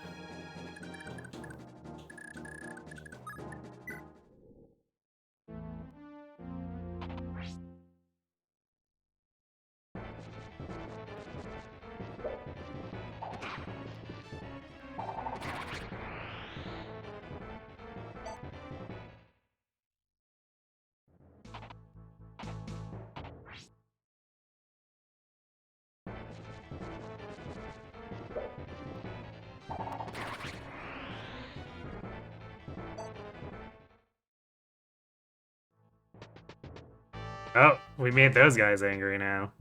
Oh, we made those guys angry now.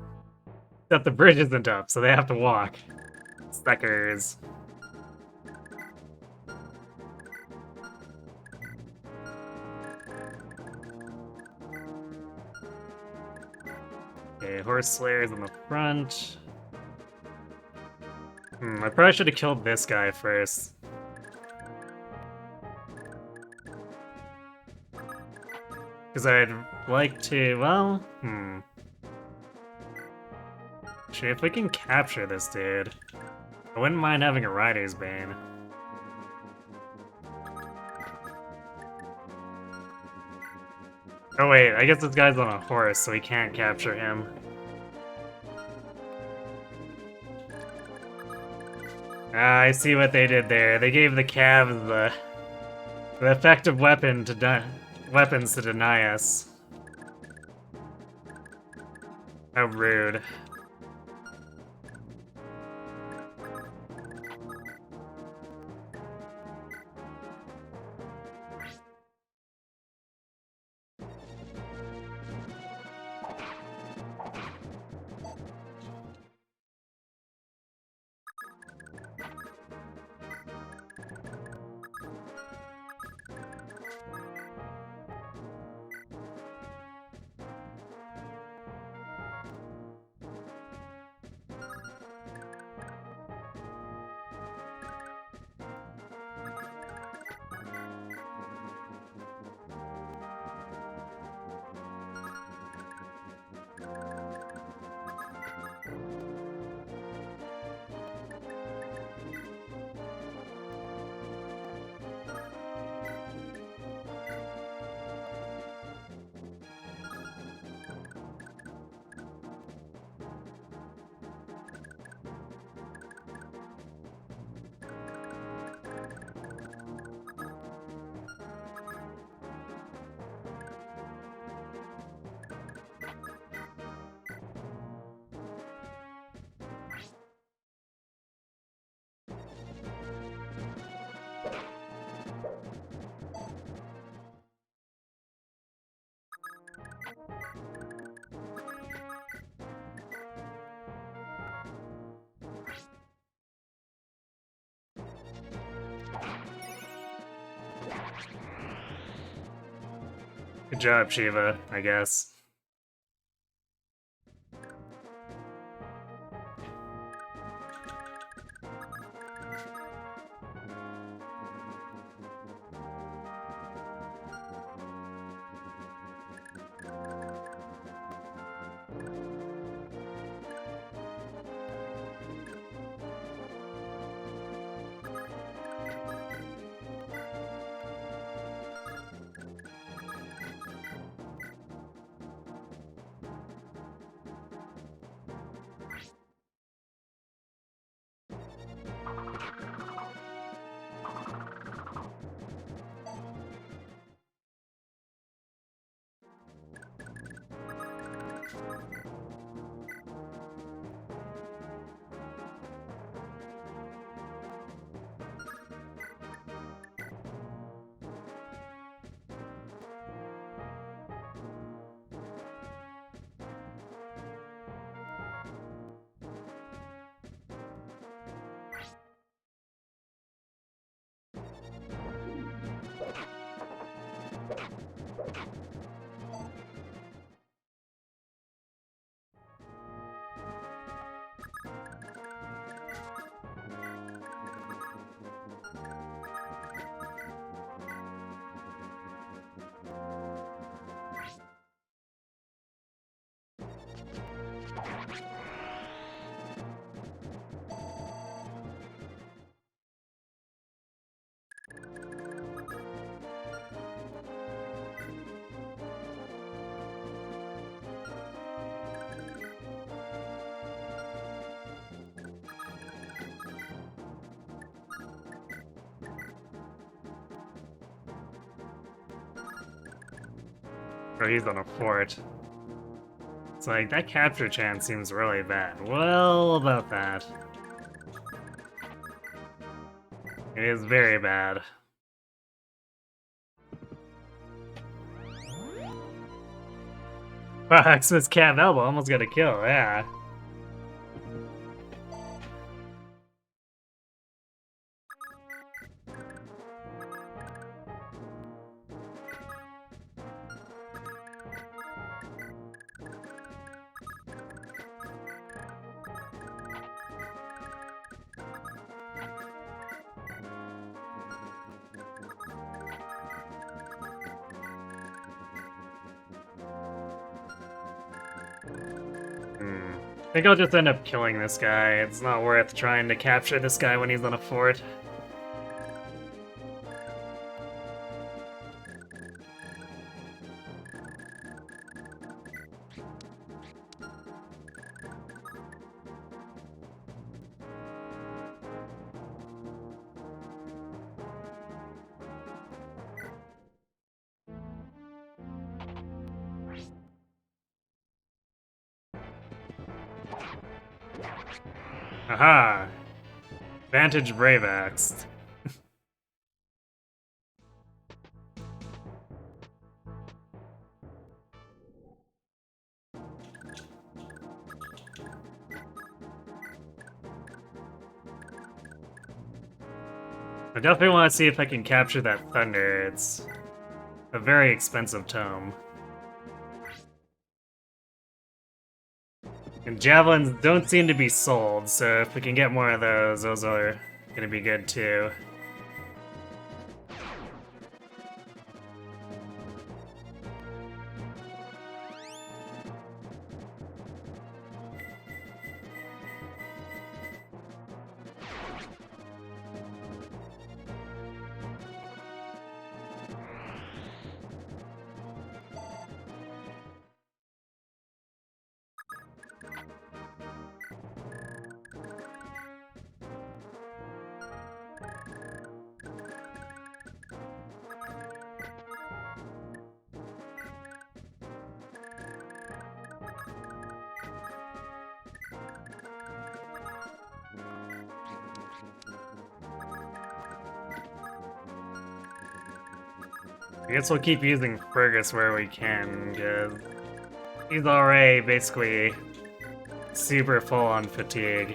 Except the bridge isn't up, so they have to walk. Suckers. Okay, Horse Slayer's in the front. I probably should have killed this guy first. Because I'd like to, well, Actually, if we can capture this dude, I wouldn't mind having a Rider's Bane. Oh wait, I guess this guy's on a horse, so we can't capture him. Ah, I see what they did there. They gave the calves the effective weapons to deny us. How rude. Good job, Shiva, I guess. Or he's on a fort. It's like, that capture chance seems really bad. Well, about that. It is very bad. Wow, Xmas Cat Elbow almost got a kill, yeah. I think I'll just end up killing this guy. It's not worth trying to capture this guy when he's on a fort. Aha! Vantage Brave Axe. I definitely want to see if I can capture that thunder. It's a very expensive tome. And javelins don't seem to be sold, so if we can get more of those are gonna be good too. I guess we'll keep using Fergus where we can, because he's already basically super full on fatigue.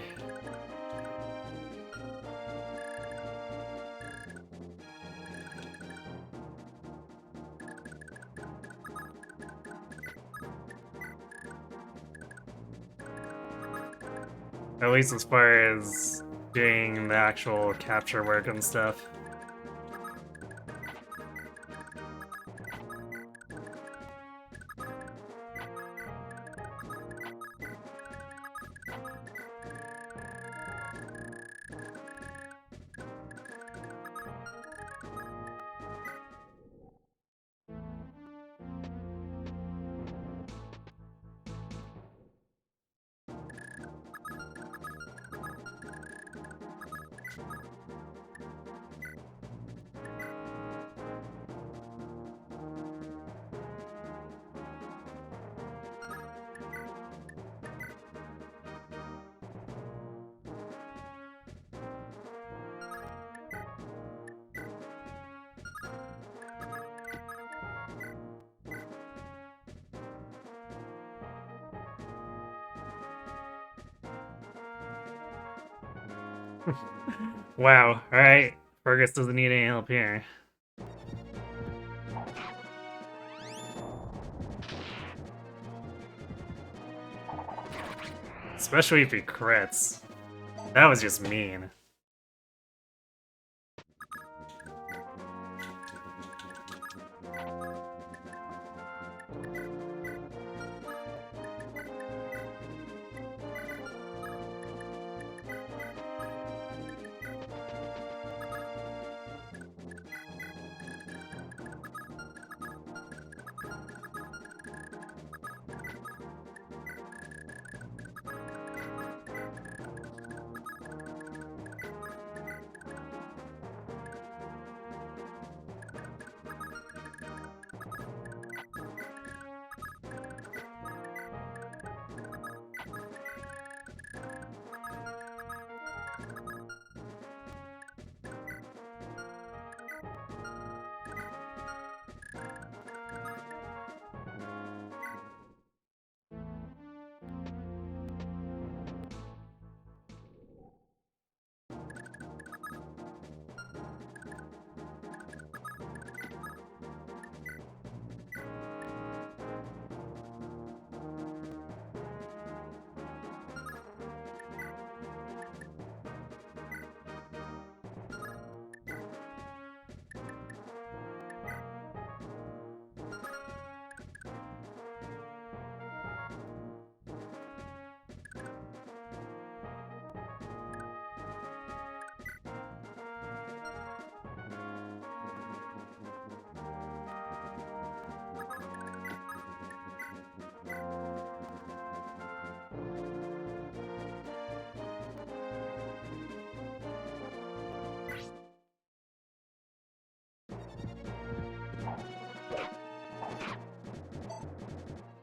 At least as far as doing the actual capture work and stuff. Wow, alright. Fergus doesn't need any help here. Especially if he crits. That was just mean.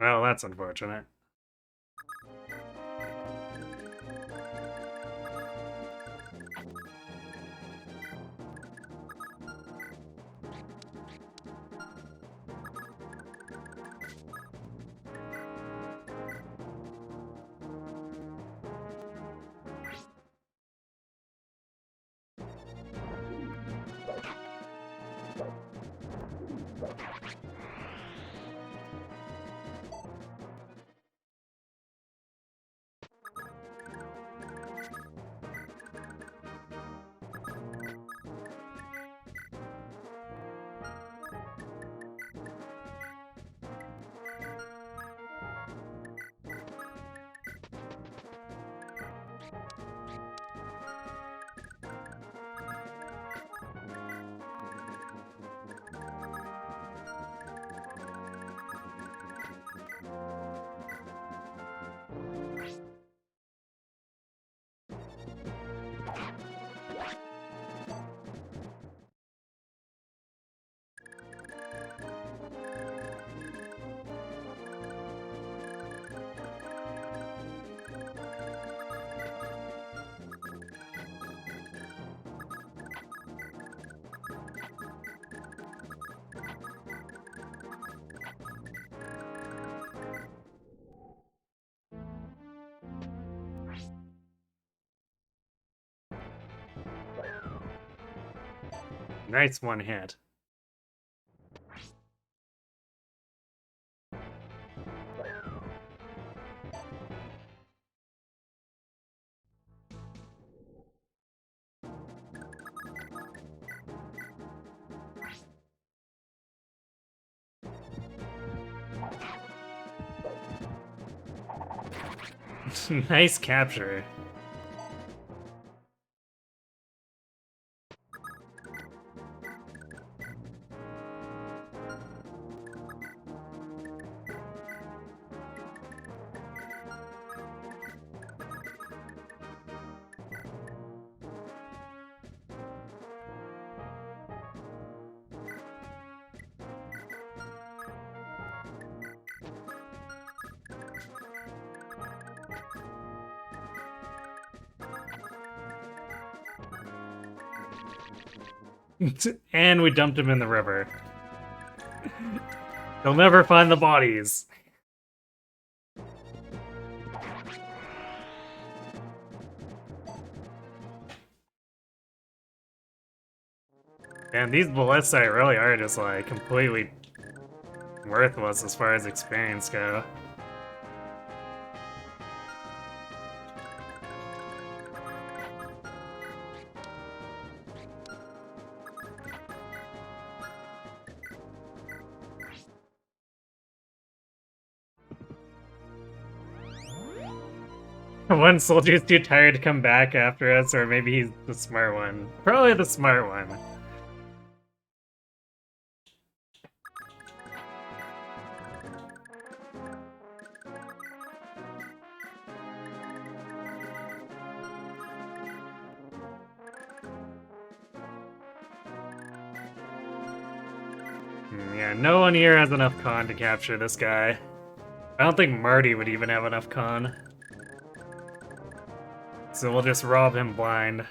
Well, that's unfortunate. Nice one hit. Nice capture. And we dumped him in the river. They'll never find the bodies. And these Ballista really are just like completely worthless as far as experience go. One soldier's too tired to come back after us, or maybe he's the smart one. Probably the smart one. Yeah, no one here has enough con to capture this guy. I don't think Marty would even have enough con. So we'll just rob him blind.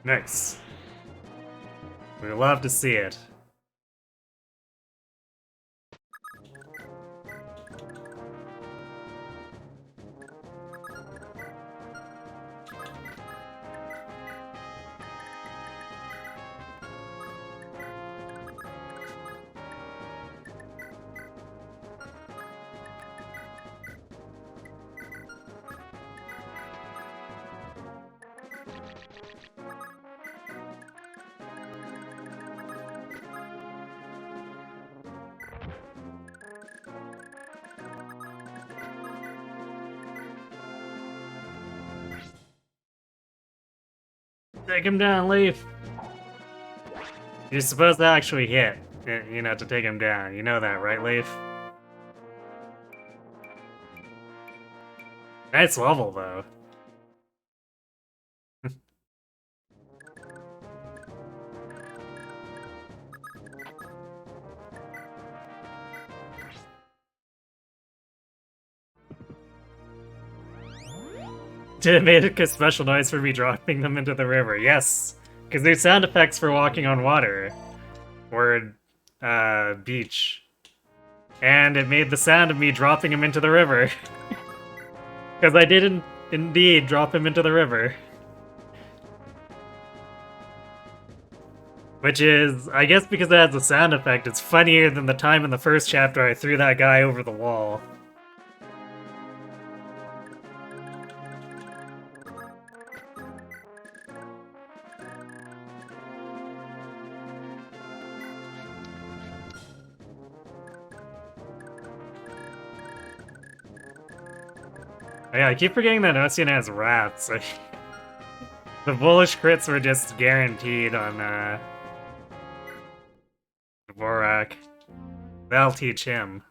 Nice. We love to see it. Take him down, Leaf. You're supposed to actually hit, you know, to take him down. You know that, right, Leaf? Nice level, though. Did it make a special noise for me dropping them into the river? Yes, because there's sound effects for walking on water. Or, beach. And it made the sound of me dropping him into the river. Because I did indeed drop him into the river. Which is, I guess because it has a sound effect, it's funnier than the time in the first chapter I threw that guy over the wall. Oh yeah, I keep forgetting that Ocean has rats. The bullish crits were just guaranteed on, Dvorak. That'll teach him.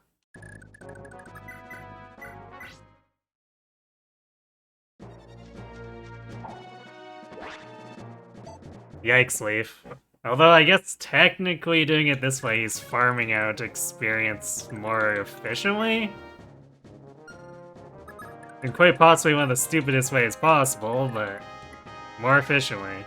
Yikes, Leaf. Although I guess technically doing it this way, he's farming out experience more efficiently? And quite possibly one of the stupidest ways possible, but more efficiently.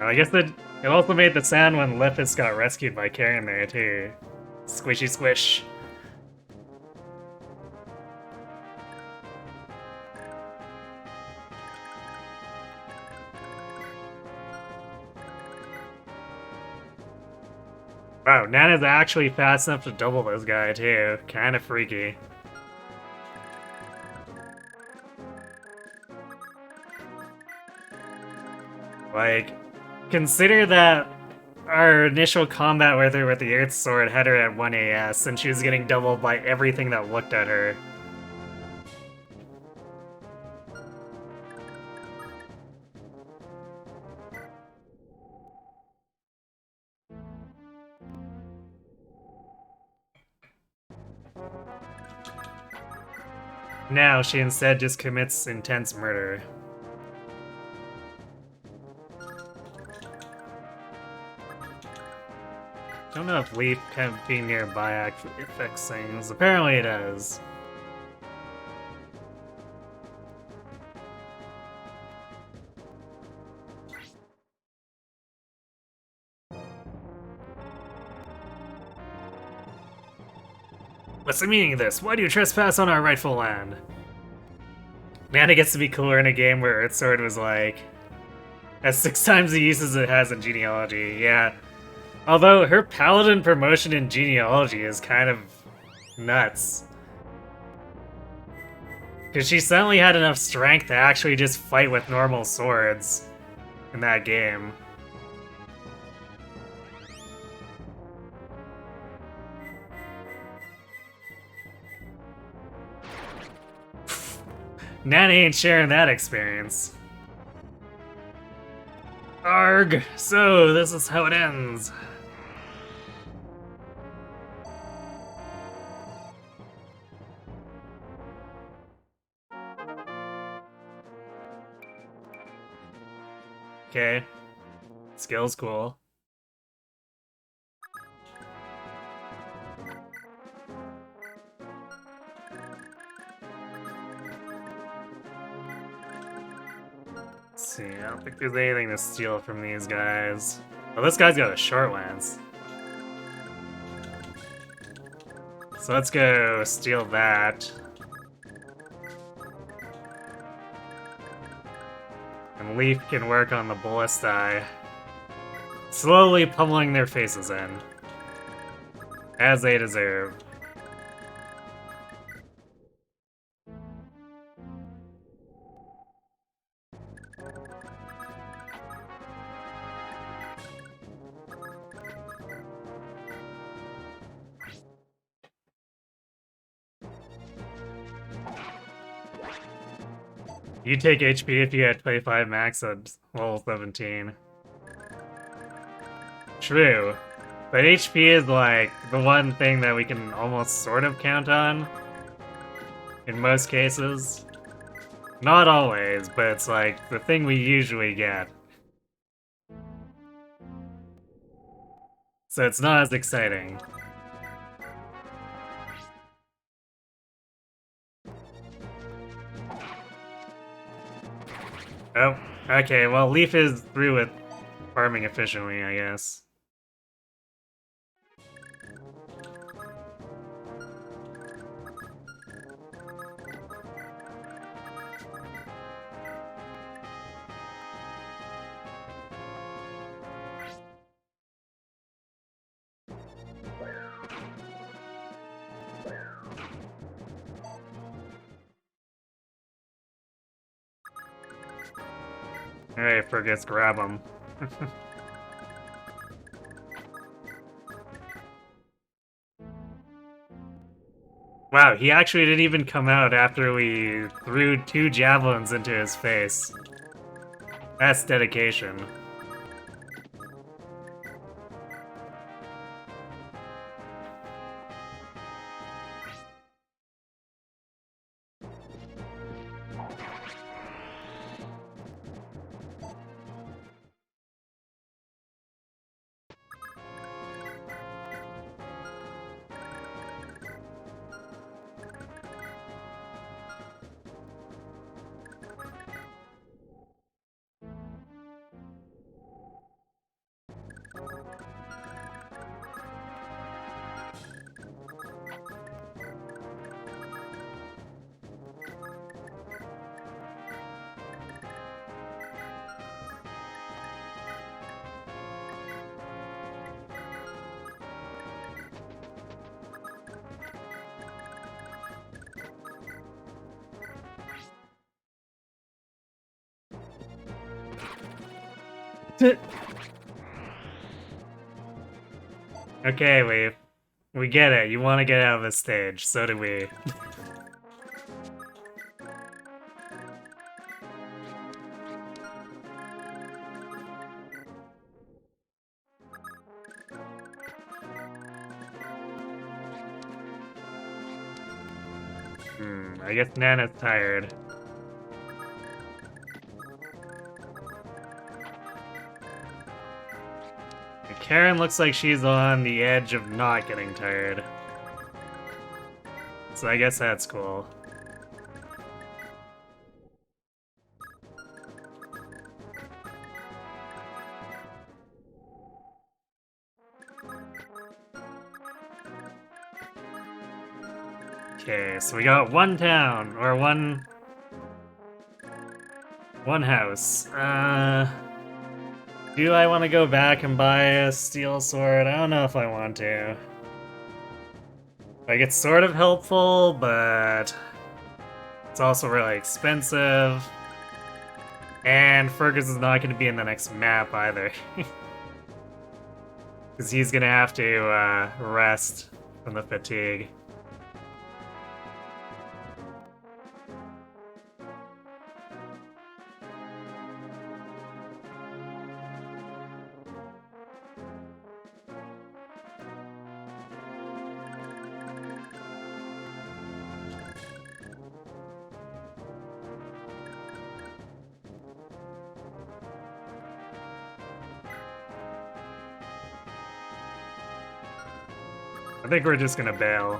I guess it also made the sound when Lepus got rescued by Karen there too. Squishy squish. Wow, Nana's actually fast enough to double this guy too. Kinda freaky. Like, consider that our initial combat with her with the Earth Sword had her at 1 AS, and she was getting doubled by everything that looked at her. Now she instead just commits intense murder. Don't know if Leaf can be nearby affects things. Apparently it does. What's the meaning of this? Why do you trespass on our rightful land? Nana gets to be cooler in a game where Earth Sword was like... has 6 times the uses it has in Genealogy, yeah. Although her Paladin promotion in Genealogy is kind of... nuts. Because she suddenly had enough strength to actually just fight with normal swords in that game. Nana ain't sharing that experience. Arg! So, this is how it ends. Okay. Skill's cool. Let's see, I don't think there's anything to steal from these guys. Oh, this guy's got a short lance. So let's go steal that. And Leaf can work on the Ballistae. Slowly pummeling their faces in. As they deserve. You take HP if you had 25 max at level 17. True. But HP is like the one thing that we can almost sort of count on. In most cases. Not always, but it's like the thing we usually get. So it's not as exciting. Oh, okay, well Leaf is through with farming efficiently, I guess. Alright, Fergus, grab him. Wow, he actually didn't even come out after we threw 2 javelins into his face. That's dedication. Okay, we get it. You want to get out of this stage. So do we. I guess Nana's tired. Karen looks like she's on the edge of not getting tired. So I guess that's cool. Okay, so we got one town, or one house. Do I want to go back and buy a steel sword? I don't know if I want to. Like, it's sort of helpful, but it's also really expensive. And Fergus is not going to be in the next map either. Because he's going to have to rest from the fatigue. I think we're just gonna bail.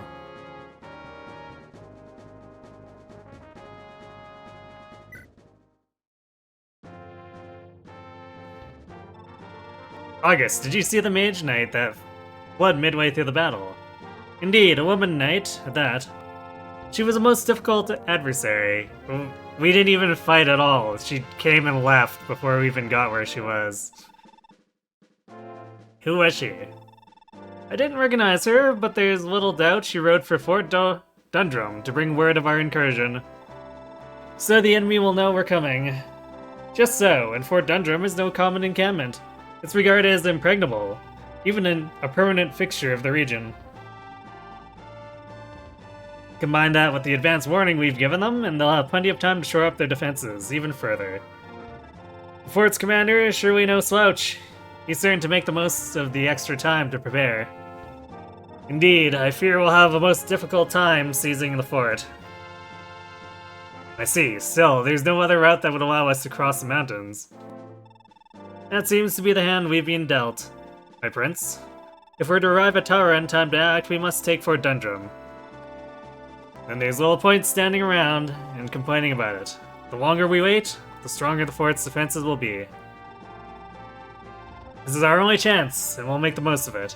August, did you see the mage knight that fled midway through the battle? Indeed, a woman knight, at that. She was a most difficult adversary. We didn't even fight at all. She came and left before we even got where she was. Who was she? I didn't recognize her, but there's little doubt she rode for Fort Dundrum to bring word of our incursion. So the enemy will know we're coming. Just so, and Fort Dundrum is no common encampment. It's regarded as impregnable, even a permanent fixture of the region. Combine that with the advance warning we've given them, and they'll have plenty of time to shore up their defenses even further. The fort's commander is surely no slouch. He's certain to make the most of the extra time to prepare. Indeed, I fear we'll have a most difficult time seizing the fort. I see. Still, there's no other route that would allow us to cross the mountains. That seems to be the hand we've been dealt, my prince. If we're to arrive at Tara in time to act, we must take Fort Dundrum. And there's little point standing around and complaining about it. The longer we wait, the stronger the fort's defenses will be. This is our only chance, and we'll make the most of it.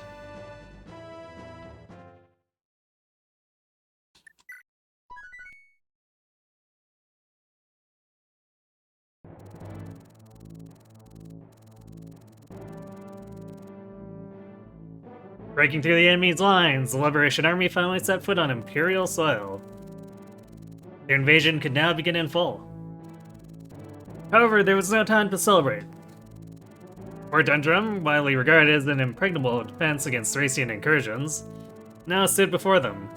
Breaking through the enemy's lines, the Liberation Army finally set foot on Imperial soil. Their invasion could now begin in full. However, there was no time to celebrate. Fort Dundrum, widely regarded as an impregnable defense against Thracian incursions, now stood before them.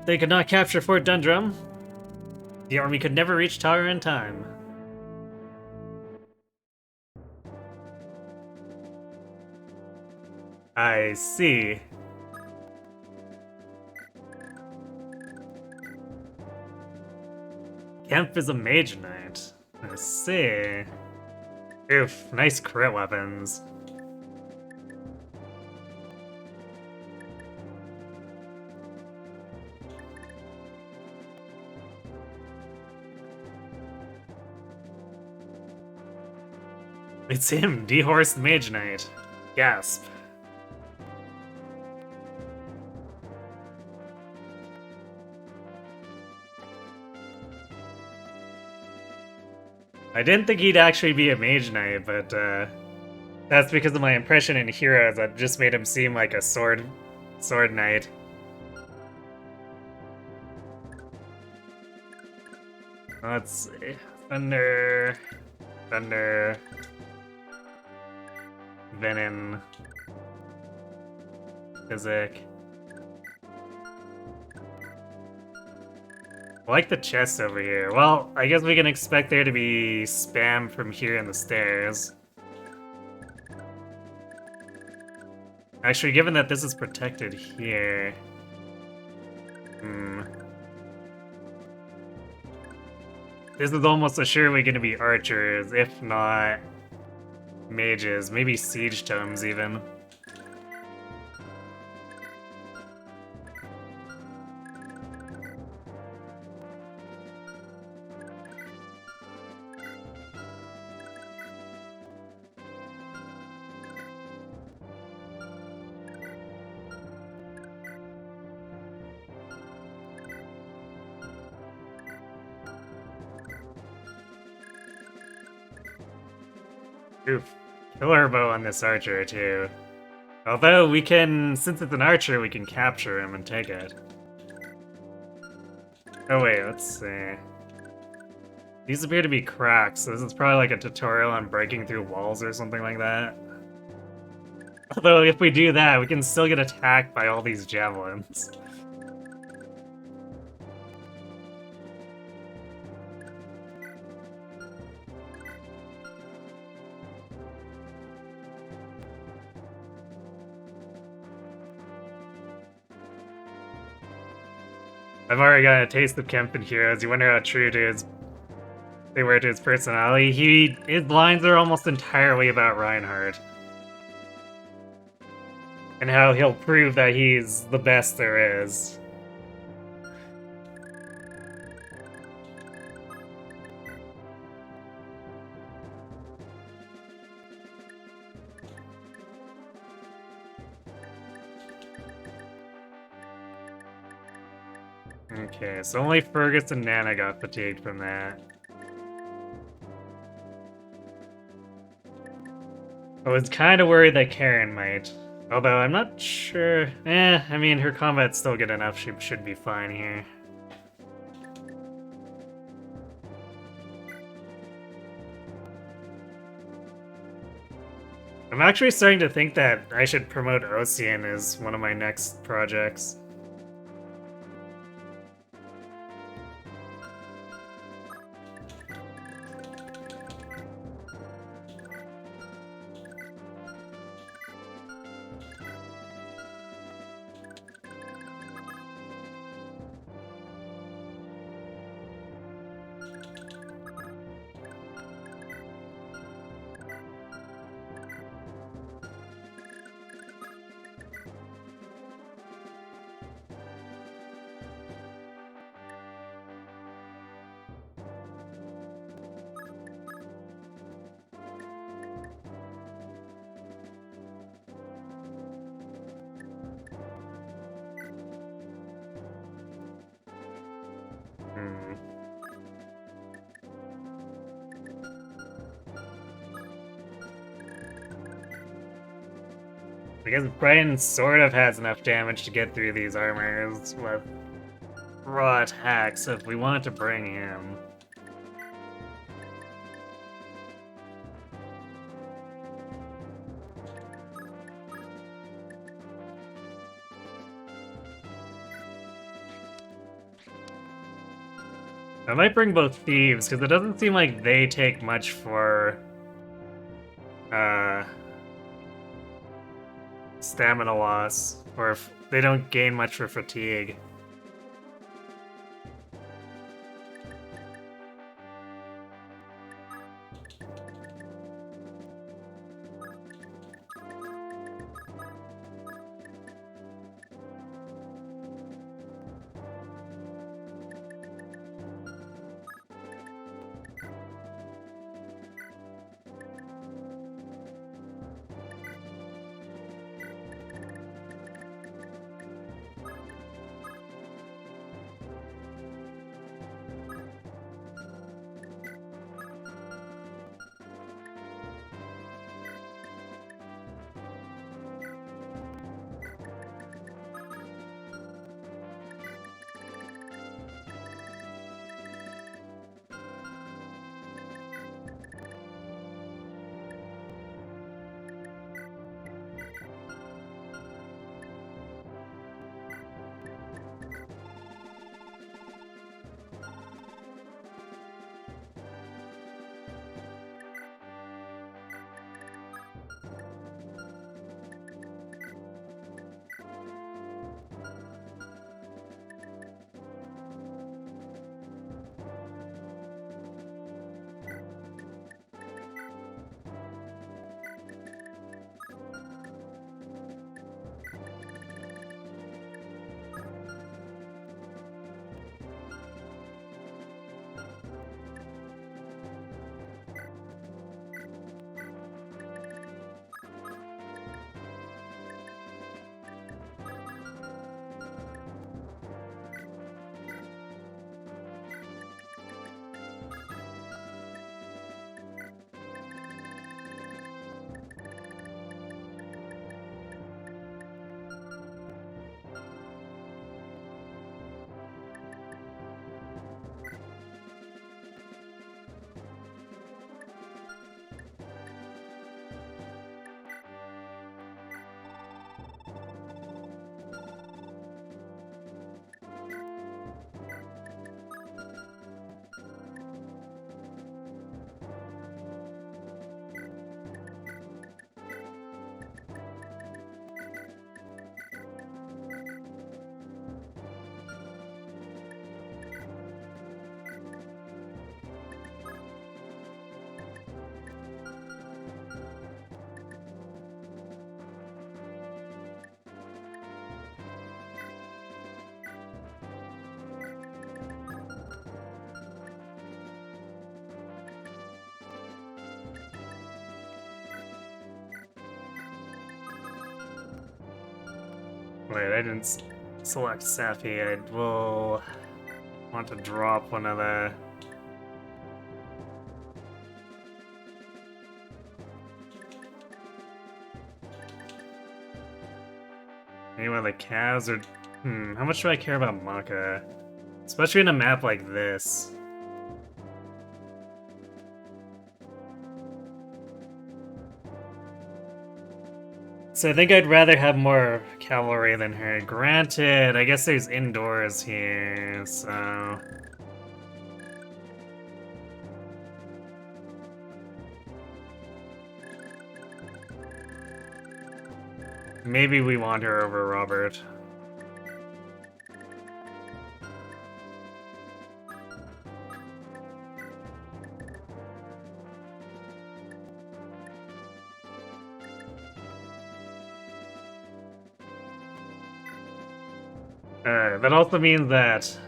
If they could not capture Fort Dundrum, the army could never reach Tara in time. I see. Kemp is a mage knight. I see. Oof, nice crit weapons. It's him, Dehorse Mage Knight. Gasp. I didn't think he'd actually be a Mage Knight, but that's because of my impression in Heroes that just made him seem like a sword knight. Let's see. Thunder. Venom. Physic. I like the chest over here. Well, I guess we can expect there to be spam from here in the stairs. Actually, given that this is protected here... This is almost assuredly going to be archers, if not mages. Maybe siege tomes, even. Oof. Killer bow on this archer, too. Although we can, since it's an archer, we can capture him and take it. Oh wait, let's see. These appear to be cracks, so this is probably like a tutorial on breaking through walls or something like that. Although if we do that, we can still get attacked by all these javelins. I've already got a taste of Kemp and Heroes. You wonder how true they were to his personality. His lines are almost entirely about Reinhardt. And how he'll prove that he's the best there is. Okay, so only Fergus and Nana got fatigued from that. I was kind of worried that Karen might. Although I'm not sure. I mean, her combat's still good enough. She should be fine here. I'm actually starting to think that I should promote Ocean as one of my next projects. I guess Brian sort of has enough damage to get through these armors with raw attacks if we want to bring him. I might bring both thieves, because it doesn't seem like they take much for stamina loss, or if they don't gain much for fatigue. Wait, I didn't select Safi. I will want to drop one of the... Maybe one of the calves or... how much do I care about Maka? Especially in a map like this. So I think I'd rather have more cavalry than her. Granted, I guess there's indoors here, so... Maybe we want her over Robert. That also means that...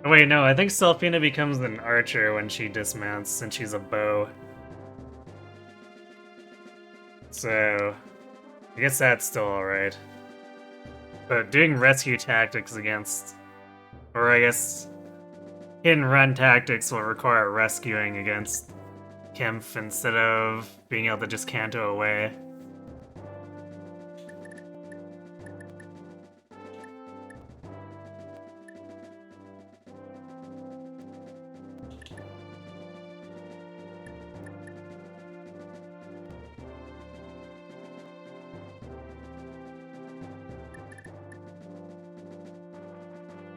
Oh, wait, no, I think Selfina becomes an archer when she dismounts, since she's a bow. So... I guess that's still alright. But doing rescue tactics against... Or I guess... hit-and-run tactics will require rescuing against Kempf instead of being able to just canto away.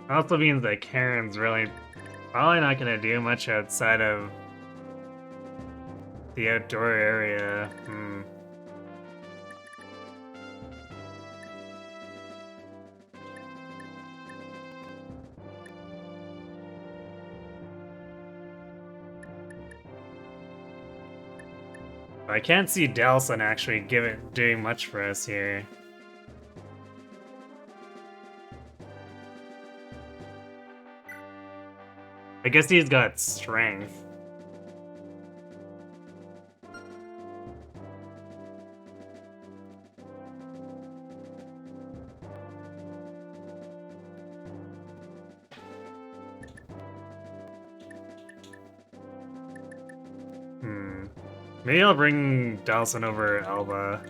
Also means that Karen's really probably not gonna do much outside of the outdoor area. I can't see Delson actually doing much for us here. I guess he's got strength. Maybe I'll bring Delson over Alba.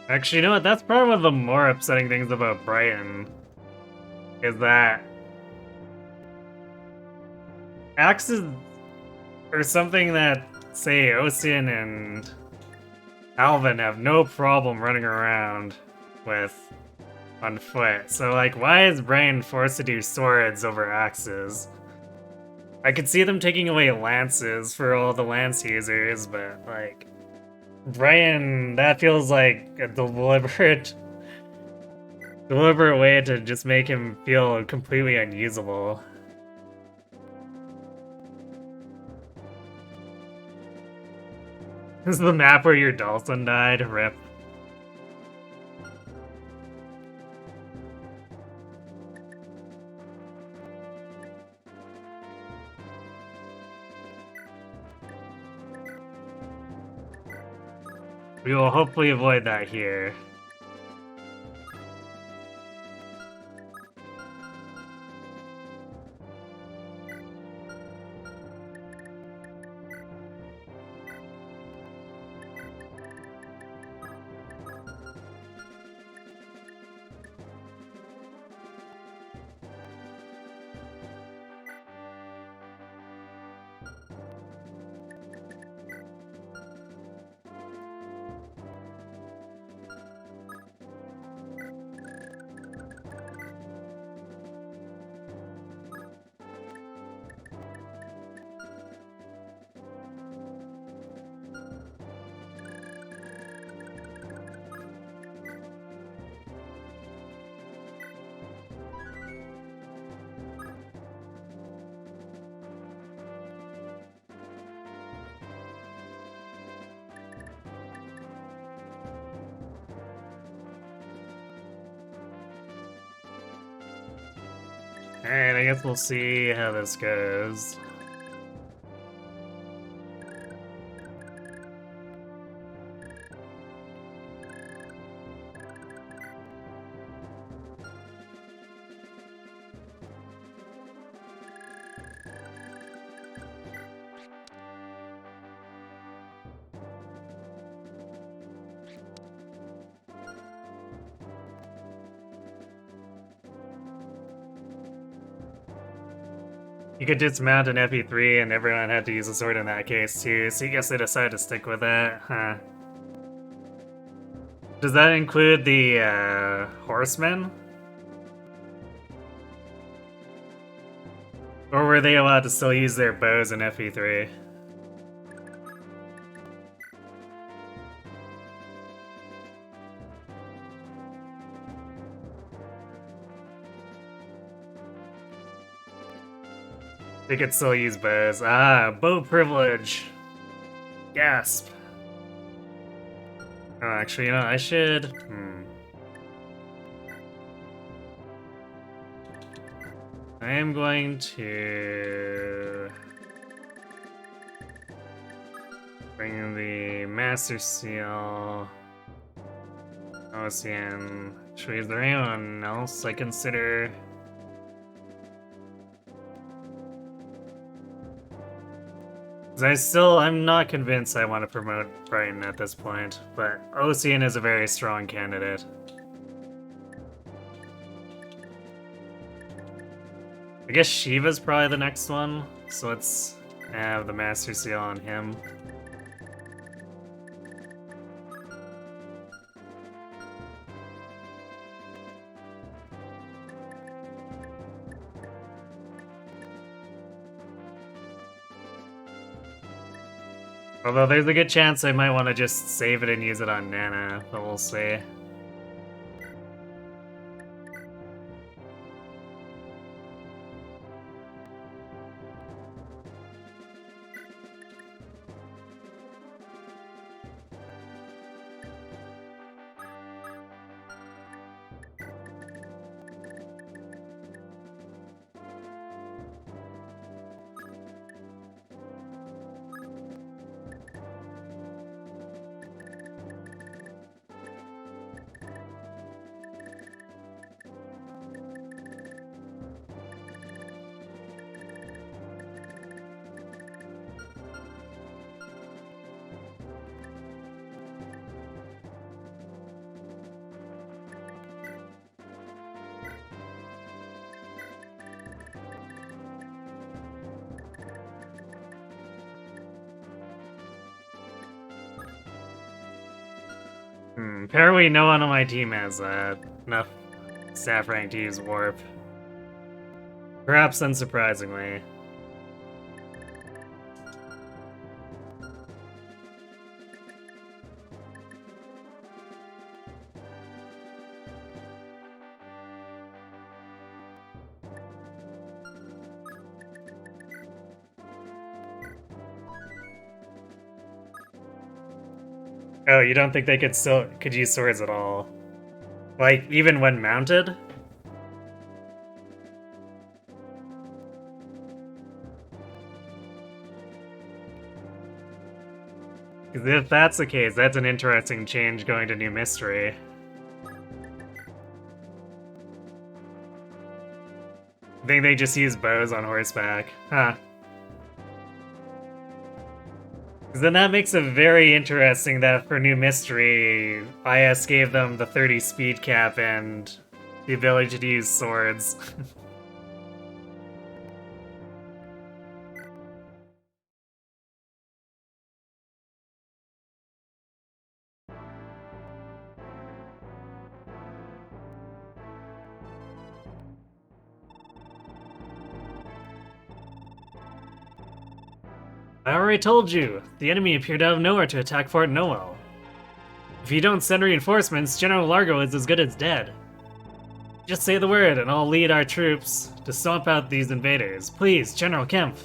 Actually, you know what? That's probably one of the more upsetting things about Brighton. Is that... axes are something that, say, Ocean and Alvin have no problem running around with on foot. So, like, why is Brian forced to do swords over axes? I could see them taking away lances for all the lance users, but, like... Brian, that feels like a deliberate way to just make him feel completely unusable. This is the map where your Dalton died, rip. We will hopefully avoid that here. Alright, I guess we'll see how this goes. You could dismount an FE3 and everyone had to use a sword in that case too, so I guess they decided to stick with that, huh? Does that include the horsemen? Or were they allowed to still use their bows in FE3? They could still use bows. Ah, bow privilege! Gasp! Oh, actually, you know, I should... I am going to... bring the Master Seal... Ocean... Actually, is there anyone else I consider... I'm not convinced I want to promote Brighton at this point, but Ocean is a very strong candidate. I guess Shiva's probably the next one, so let's have the Master Seal on him. Although there's a good chance I might want to just save it and use it on Nana, but we'll see. Apparently no one on my team has enough staff rank to use Warp. Perhaps unsurprisingly. Oh, you don't think they could use swords at all? Like, even when mounted? Because if that's the case, that's an interesting change going to New Mystery. I think they just use bows on horseback. Huh. Because then that makes it very interesting that for New Mystery, IS gave them the 30 speed cap and the ability to use swords. I already told you! The enemy appeared out of nowhere to attack Fort Noel. If you don't send reinforcements, General Largo is as good as dead. Just say the word and I'll lead our troops to stomp out these invaders. Please, General Kempf.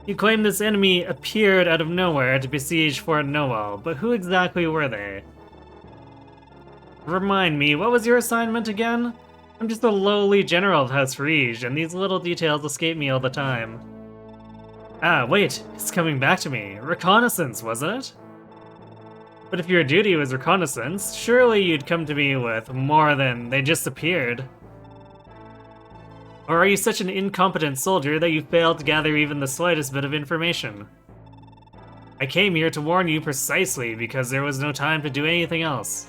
You claim this enemy appeared out of nowhere to besiege Fort Noel, but who exactly were they? Remind me, what was your assignment again? I'm just a lowly general of House Riege, and these little details escape me all the time. Ah, wait, it's coming back to me. Reconnaissance, wasn't it? But if your duty was reconnaissance, surely you'd come to me with more than they just appeared. Or are you such an incompetent soldier that you failed to gather even the slightest bit of information? I came here to warn you precisely because there was no time to do anything else.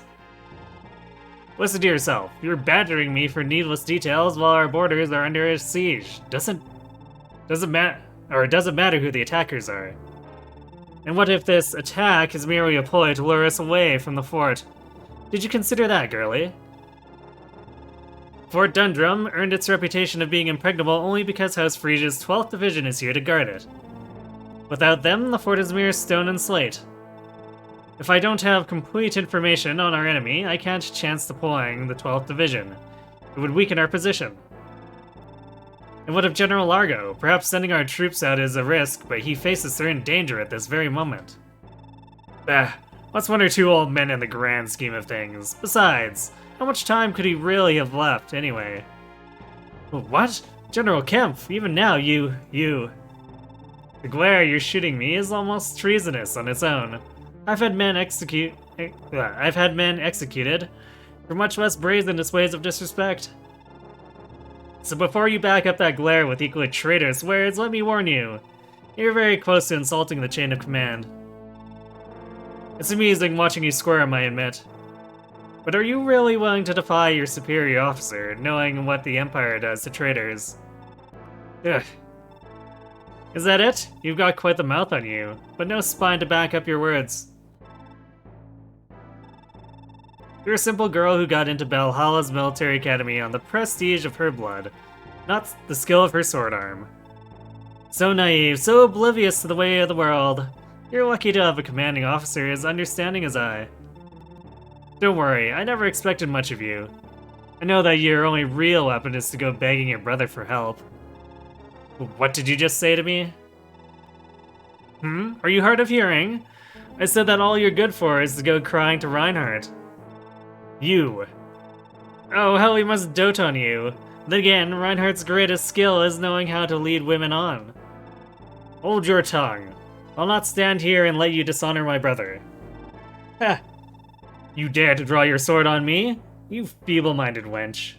Listen to yourself. You're badgering me for needless details while our borders are under siege. Doesn't matter who the attackers are. And what if this attack is merely a ploy to lure us away from the fort? Did you consider that, girlie? Fort Dundrum earned its reputation of being impregnable only because House Friege's 12th Division is here to guard it. Without them, the fort is mere stone and slate. If I don't have complete information on our enemy, I can't chance deploying the 12th Division. It would weaken our position. And what of General Largo? Perhaps sending our troops out is a risk, but he faces certain danger at this very moment. Bah, what's one or two old men in the grand scheme of things? Besides, how much time could he really have left, anyway? What? General Kempf, even now you... The glare you're shooting me is almost treasonous on its own. I've had men executed for much less brazen displays of disrespect. So before you back up that glare with equally traitorous words, let me warn you. You're very close to insulting the chain of command. It's amusing watching you squirm, I admit. But are you really willing to defy your superior officer, knowing what the Empire does to traitors? Ugh. Is that it? You've got quite the mouth on you, but no spine to back up your words. You're a simple girl who got into Valhalla's military academy on the prestige of her blood, not the skill of her sword arm. So naive, so oblivious to the way of the world. You're lucky to have a commanding officer as understanding as I. Don't worry, I never expected much of you. I know that your only real weapon is to go begging your brother for help. What did you just say to me? Are you hard of hearing? I said that all you're good for is to go crying to Reinhardt. You. Oh, how he must dote on you. Then again, Reinhardt's greatest skill is knowing how to lead women on. Hold your tongue. I'll not stand here and let you dishonor my brother. Ha! You dare to draw your sword on me? You feeble-minded wench.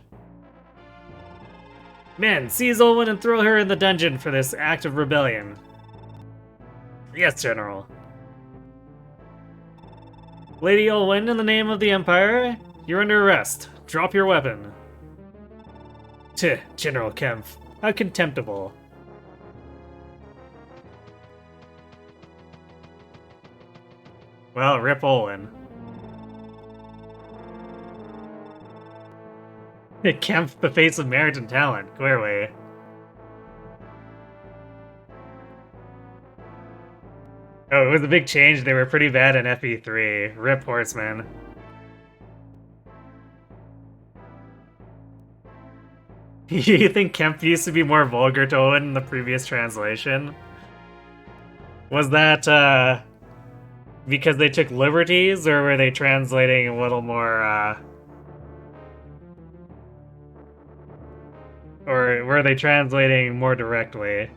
Men, seize Olwen and throw her in the dungeon for this act of rebellion. Yes, General. Lady Olwen, in the name of the Empire, you're under arrest. Drop your weapon. Tch, General Kempf. How contemptible. Well, rip Olwen. Kempf, the face of merit and talent, clearly. Oh, it was a big change. They were pretty bad in FE3. Rip Horseman. You think Kempf used to be more vulgar to Owen in the previous translation? Was that, because they took liberties, or were they translating a little more, or were they translating more directly?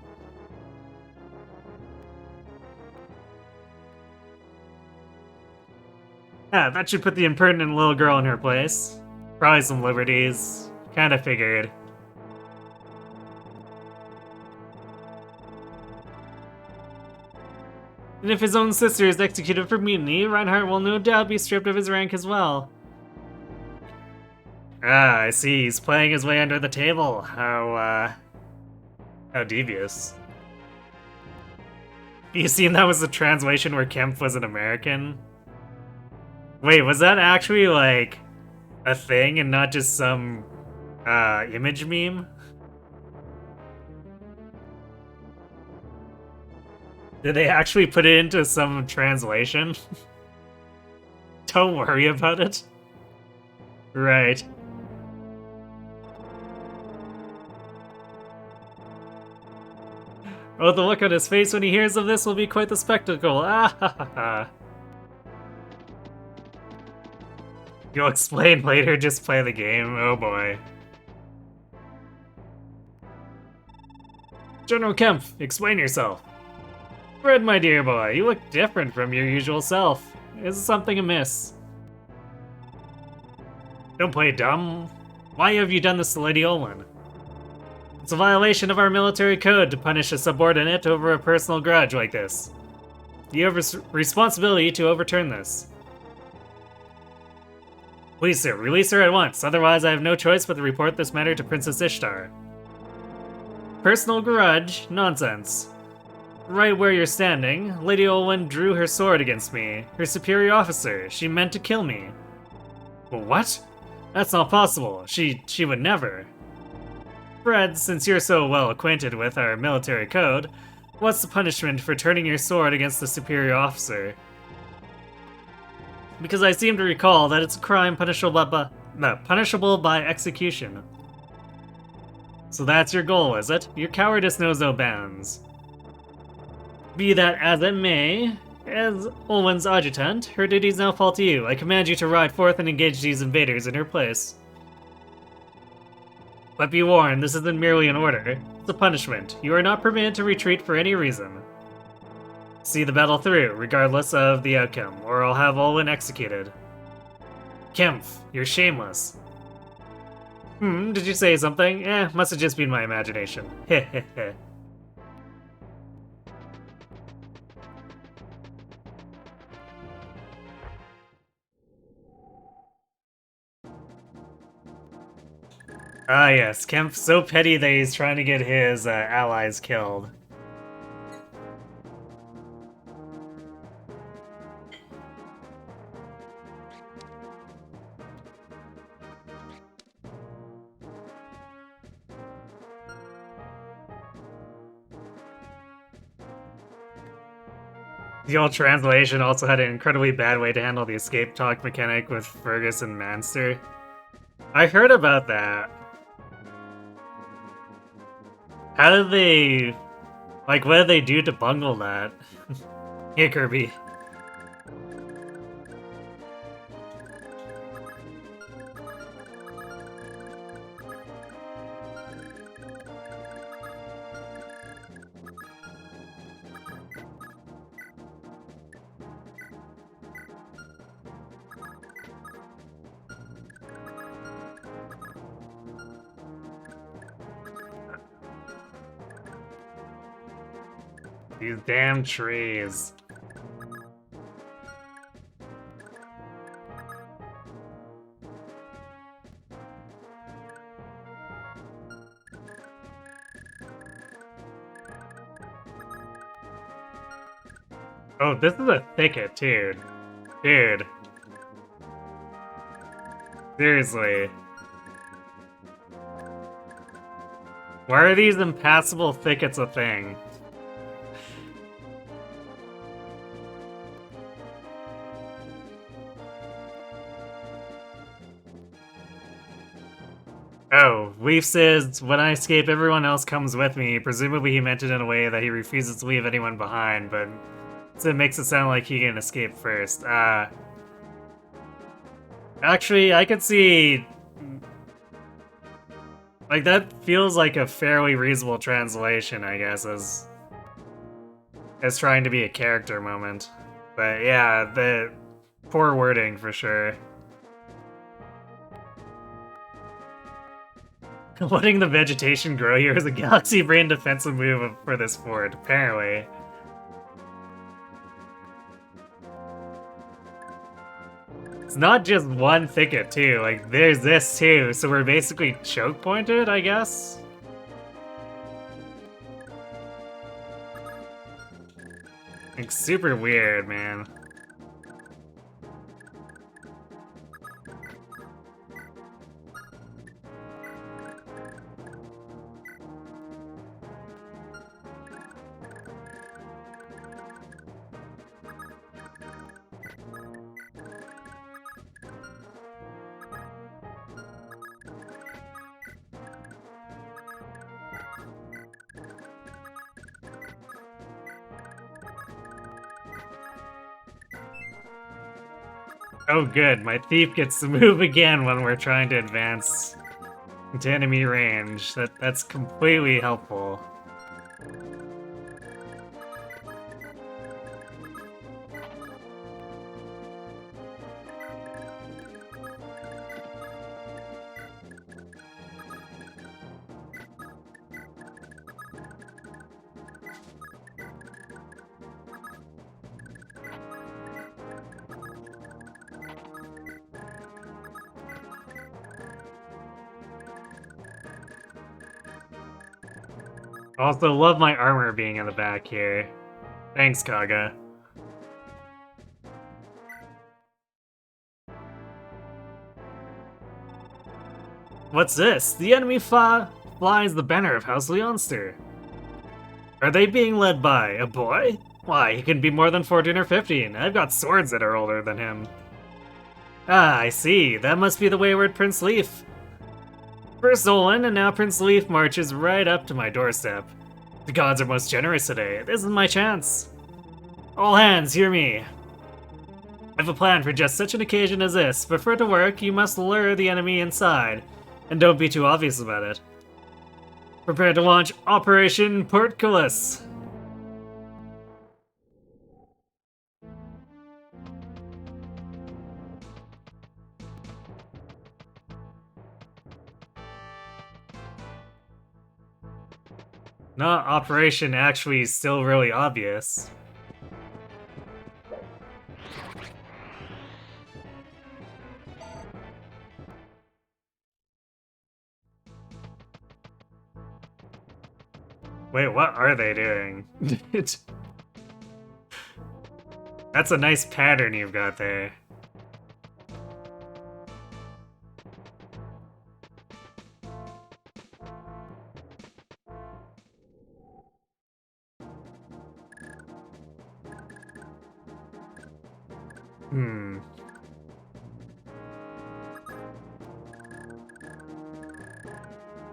Yeah, that should put the impertinent little girl in her place. Probably some liberties. Kinda figured. And if his own sister is executed for mutiny, Reinhardt will no doubt be stripped of his rank as well. Ah, I see. He's playing his way under the table. How devious. You seen that was the translation where Kempf was an American? Wait, was that actually, like, a thing and not just some, image meme? Did they actually put it into some translation? Don't worry about it. Right. Oh, the look on his face when he hears of this will be quite the spectacle. Ah ha ha ha. You'll explain later, just play the game. Oh boy. General Kempf, explain yourself. Fred, my dear boy, you look different from your usual self. Is something amiss? Don't play dumb. Why have you done this to Lady Olwen? It's a violation of our military code to punish a subordinate over a personal grudge like this. You have a responsibility to overturn this. Please, sir, release her at once, otherwise I have no choice but to report this matter to Princess Ishtar. Personal grudge? Nonsense. Right where you're standing, Lady Olwen drew her sword against me, her superior officer. She meant to kill me. What? That's not possible. She would never. Fred, since you're so well acquainted with our military code, what's the punishment for turning your sword against the superior officer? Because I seem to recall that it's a crime punishable by execution. So that's your goal, is it? Your cowardice knows no bounds. Be that as it may, as Olwen's adjutant, her duties now fall to you. I command you to ride forth and engage these invaders in her place. But be warned, this isn't merely an order. It's a punishment. You are not permitted to retreat for any reason. See the battle through, regardless of the outcome, or I'll have Olwen executed. Kempf, you're shameless. Did you say something? Must have just been my imagination. Heh heh heh. Ah yes, Kempf so petty that he's trying to get his allies killed. The old translation also had an incredibly bad way to handle the escape talk mechanic with Fergus and Manster. I heard about that. How did they... Like, what did they do to bungle that? Here, Kirby. These damn trees. Oh, this is a thicket, dude. Dude. Seriously. Why are these impassable thickets a thing? Oh, Weef says, when I escape, everyone else comes with me. Presumably he meant it in a way that he refuses to leave anyone behind, but so it makes it sound like he can escape first. Actually, I could see... Like, that feels like a fairly reasonable translation, I guess, as trying to be a character moment. But yeah, poor wording for sure. Letting the vegetation grow here is a Galaxy Brain defensive move for this fort, apparently. It's not just one thicket, too. Like, there's this, too, so we're basically choke-pointed, I guess? Like, super weird, man. Oh good, my thief gets to move again when we're trying to advance into enemy range. That's completely helpful. Also, love my armor being in the back here. Thanks, Kaga. What's this? The enemy flies the banner of House Leonster. Are they being led by a boy? Why, he can be more than 14 or 15. I've got swords that are older than him. Ah, I see. That must be the wayward Prince Leaf. First Olin, and now Prince Leaf marches right up to my doorstep. The gods are most generous today. This is my chance. All hands, hear me. I have a plan for just such an occasion as this, but for it to work, you must lure the enemy inside, and don't be too obvious about it. Prepare to launch Operation Portcullis. Not Operation actually still really obvious. Wait, what are they doing? That's a nice pattern you've got there.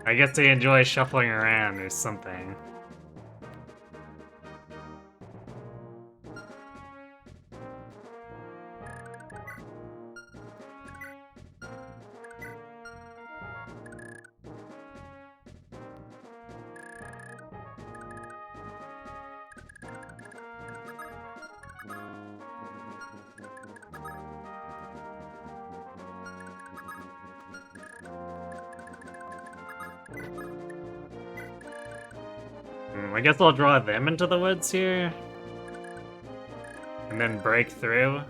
I guess they enjoy shuffling around or something. I guess I'll draw them into the woods here. And then break through.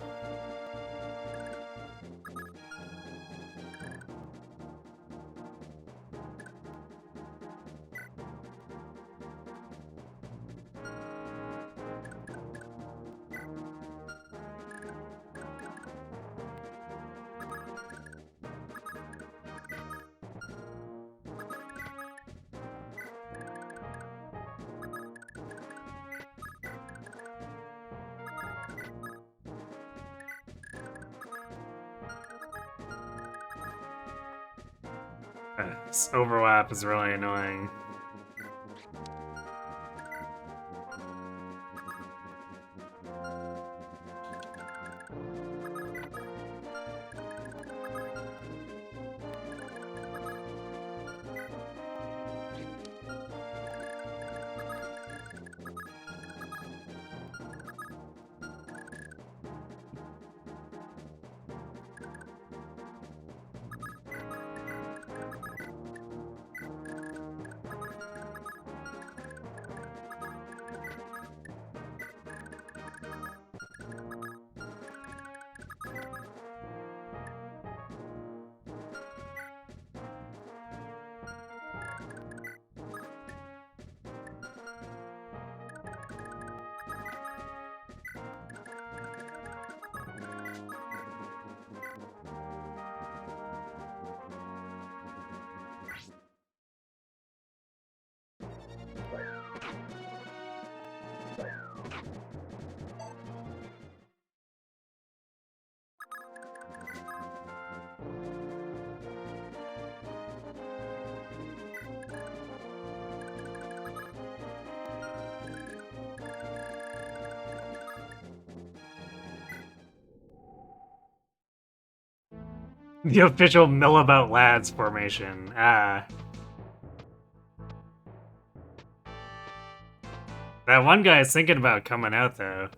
This overlap is really annoying. The official Mill About Lads formation. Ah. That one guy is thinking about coming out, though.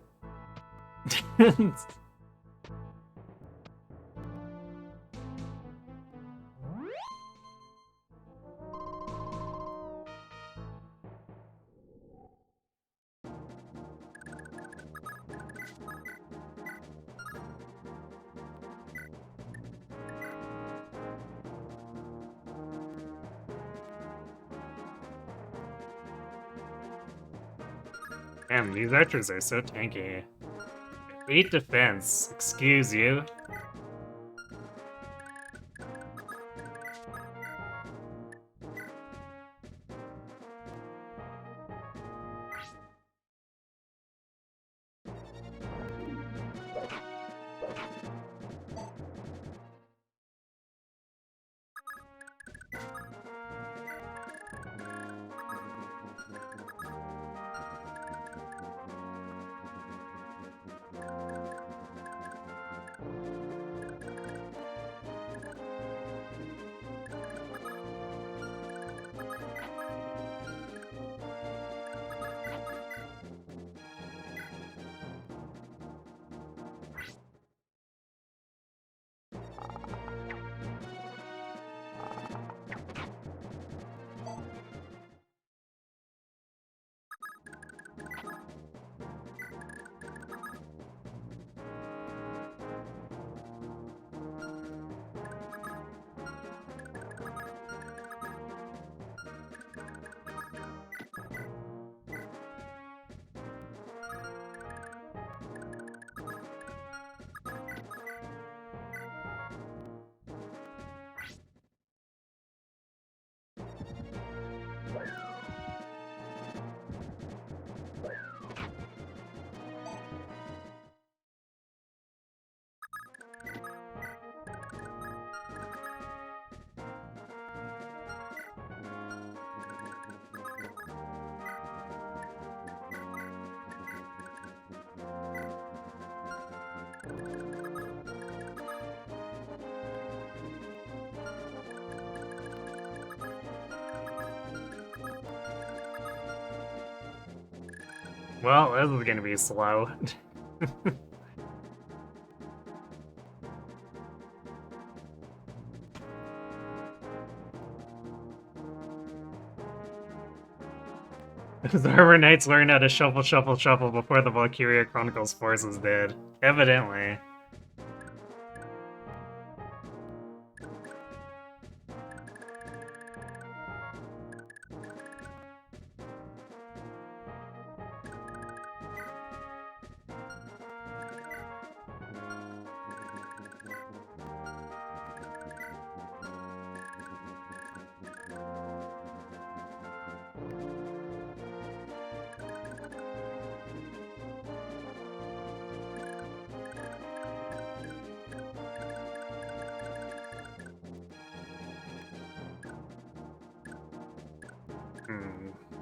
Damn, these archers are so tanky. 8 defense, excuse you. Well, this is gonna be slow. The Harbor Knights learned how to shuffle, shuffle, shuffle before the Valkyria Chronicles forces did. Evidently.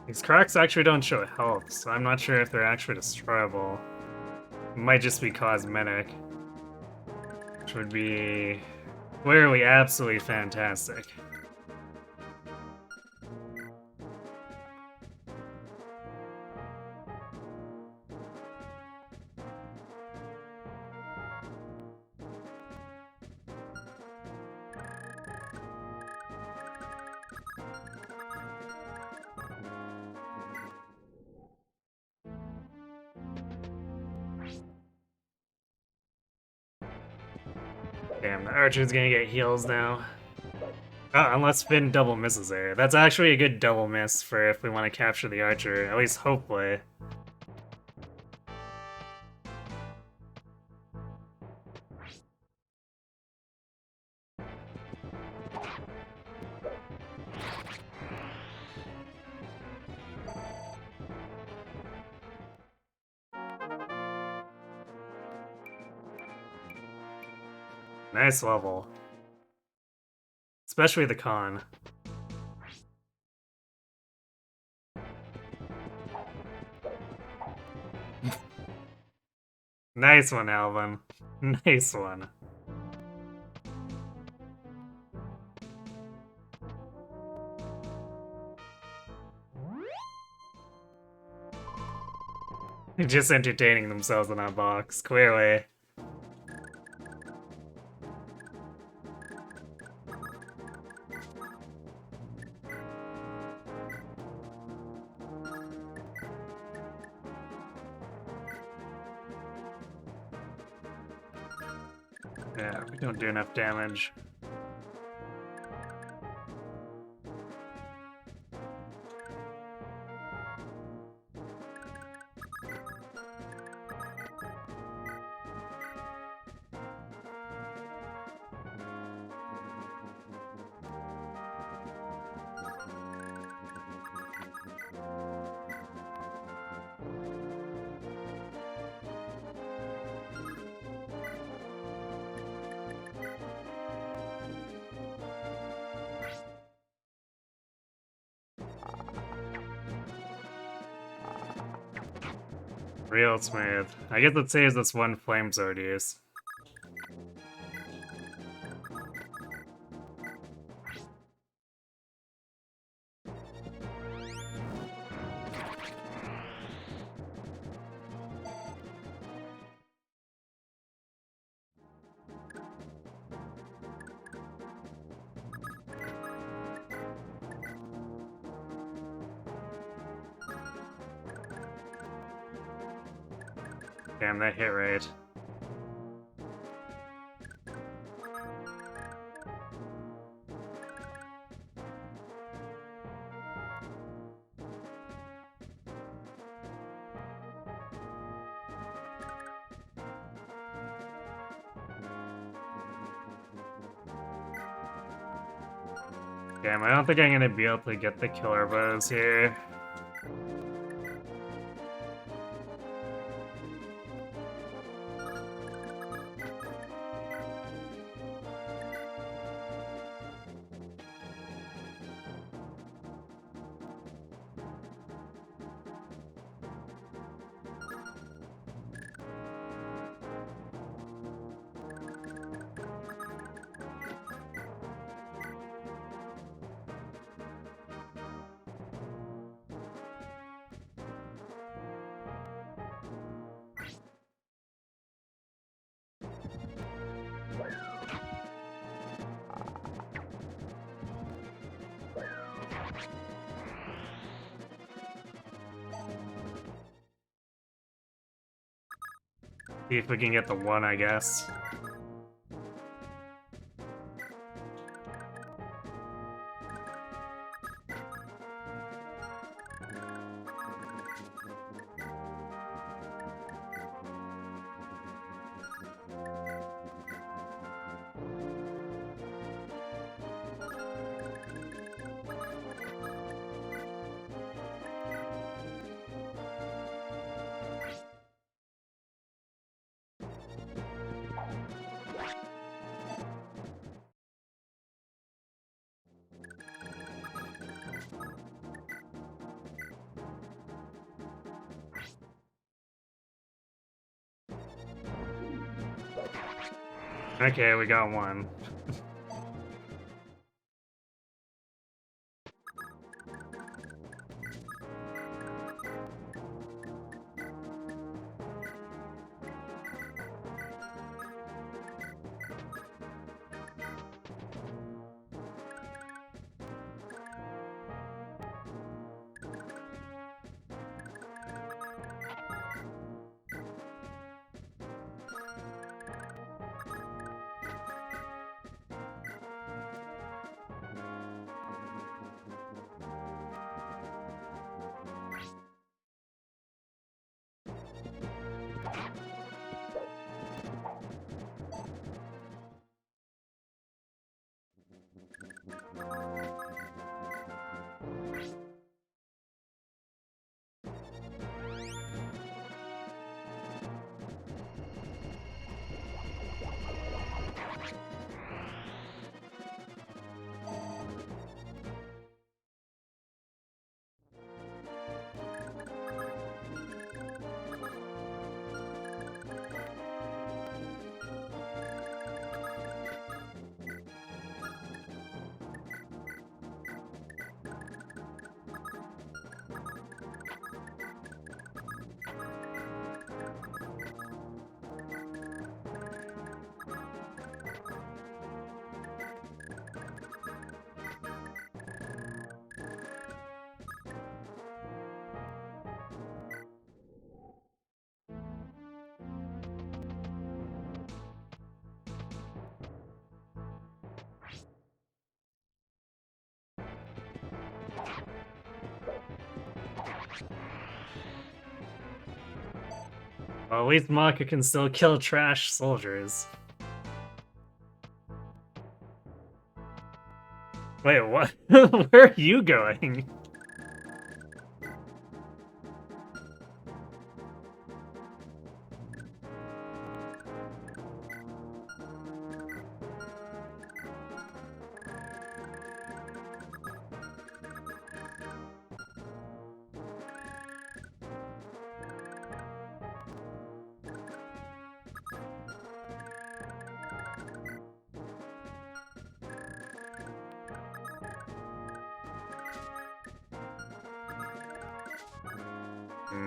These cracks actually don't show health, so I'm not sure if they're actually destroyable. It might just be cosmetic. Which would be clearly absolutely fantastic. Damn, the Archer's gonna get heals now. Unless Finn double misses there. That's actually a good double miss for if we want to capture the Archer, at least hopefully. Nice level. Especially the con. Nice one, Alvin. Nice one. Just entertaining themselves in that box, clearly. Yeah, we don't do enough damage. Real smooth. I guess it saves us one flame sword use. Damn, that hit rate. Damn, I don't think I'm gonna be able to get the killer bows here. See if we can get the one, I guess. Okay, we got one. Well, at least Maka can still kill trash soldiers. Wait, what? Where are you going?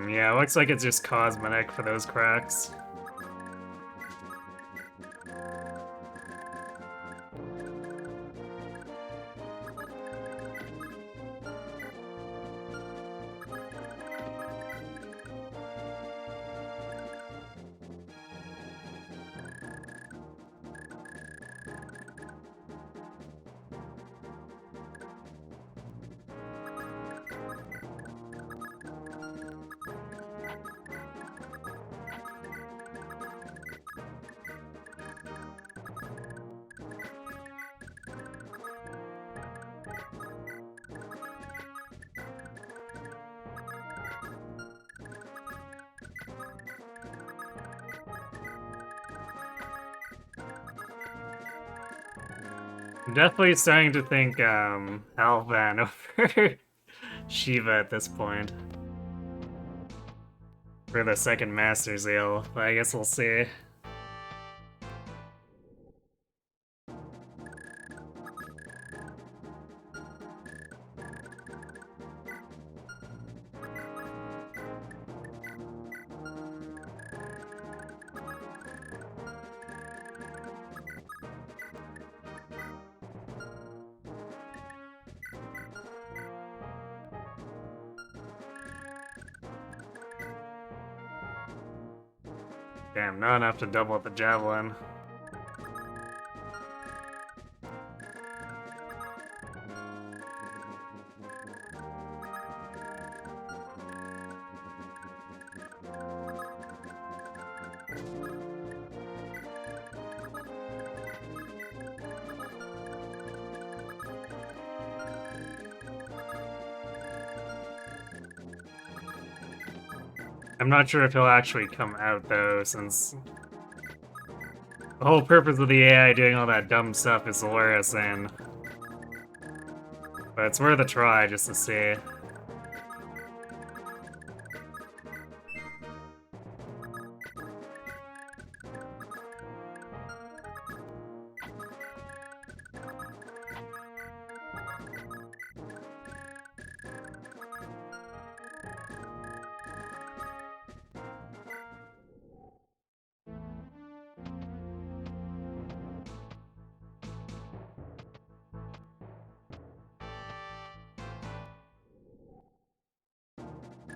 Yeah, looks like it's just cosmetic for those cracks. I'm definitely starting to think Halvan over Shiva at this point. For the second Master Zeal, but I guess we'll see. Damn, not enough to double the javelin. I'm not sure if he'll actually come out though, since the whole purpose of the AI doing all that dumb stuff is to lure us in. But it's worth a try just to see.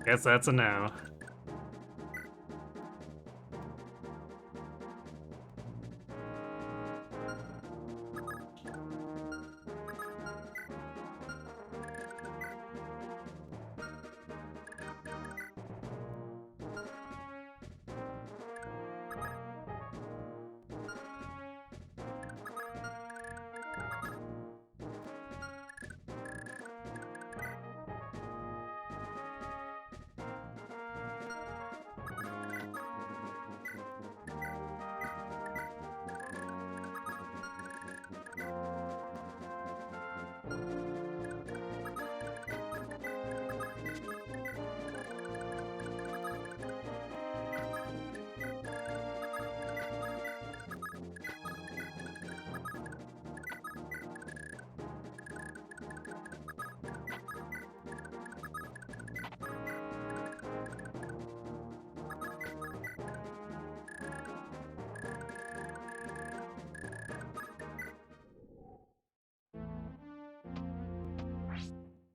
Guess that's a no.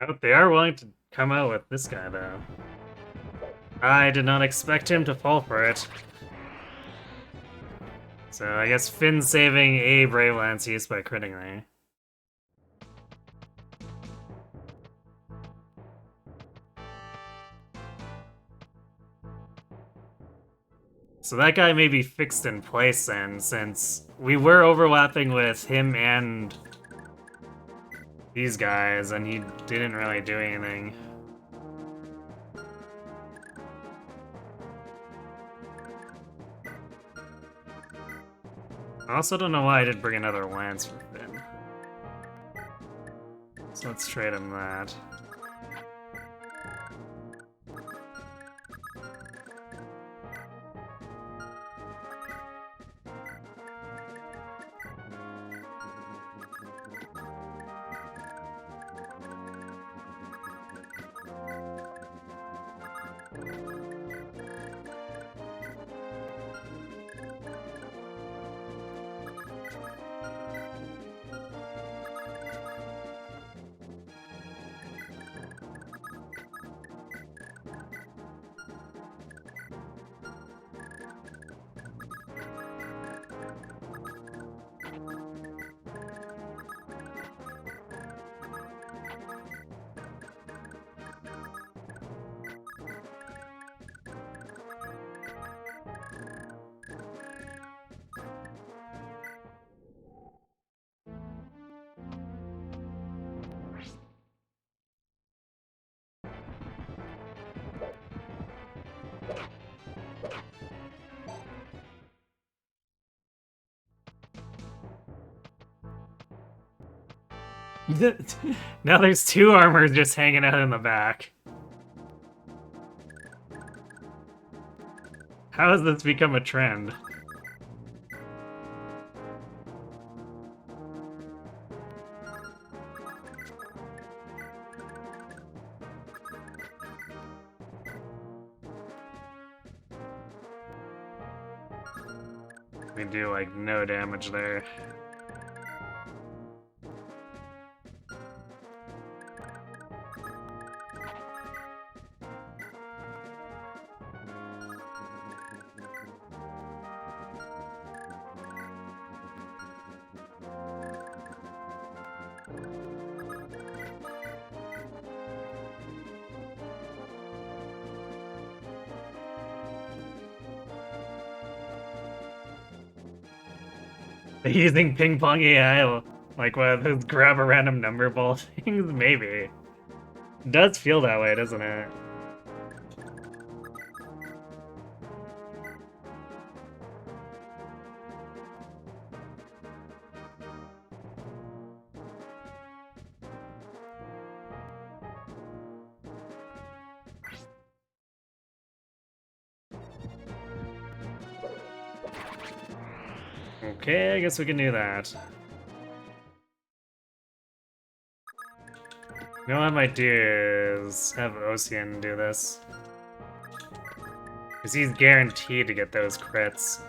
Oh, they are willing to come out with this guy, though. I did not expect him to fall for it. So I guess Finn saving a Brave Lance use by critting me. So that guy may be fixed in place then, since we were overlapping with him and these guys, and he didn't really do anything. I also don't know why I did bring another lance for Finn. So let's trade him that. Now there's 2 armors just hanging out in the back. How has this become a trend? We do like no damage there. Using ping pong AI, like one of those grab a random number ball things? Maybe. It does feel that way, doesn't it? Okay, I guess we can do that. You know what I might do is have Ocean do this. Because he's guaranteed to get those crits.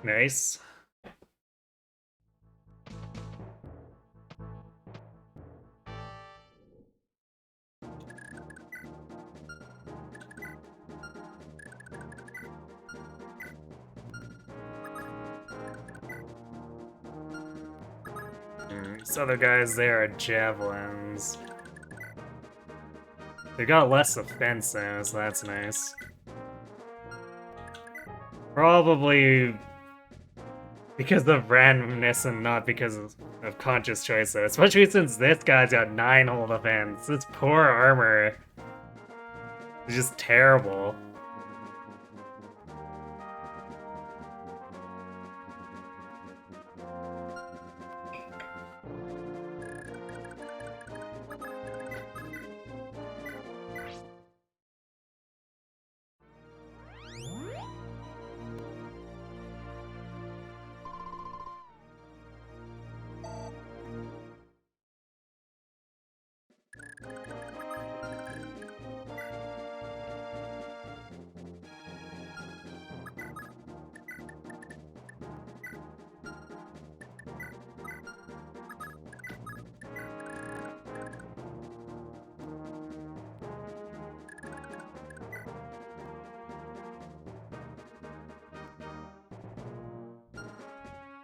Nice. These other guys there are javelins. They got less offense though, so that's nice. Probably because of randomness and not because of conscious choice though. Especially since this guy's got 9 hold offense. This poor armor is just terrible.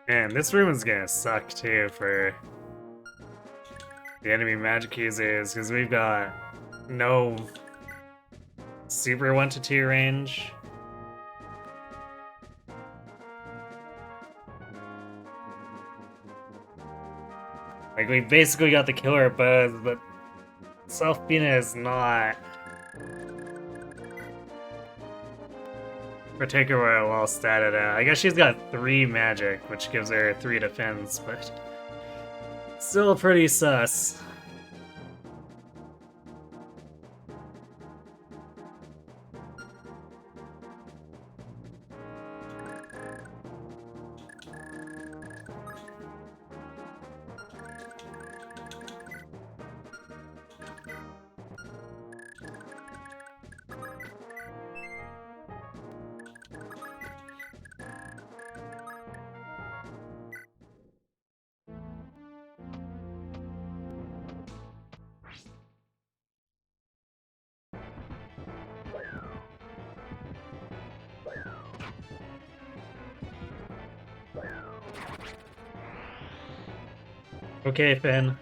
Man, this room is gonna suck too for the enemy magic users, because we've got no super 1-2 range. Like, we basically got the killer buzz, but Selfbina is not particularly well statted out. I guess she's got 3 magic, which gives her 3 defense, but still pretty sus. Okay, Finn.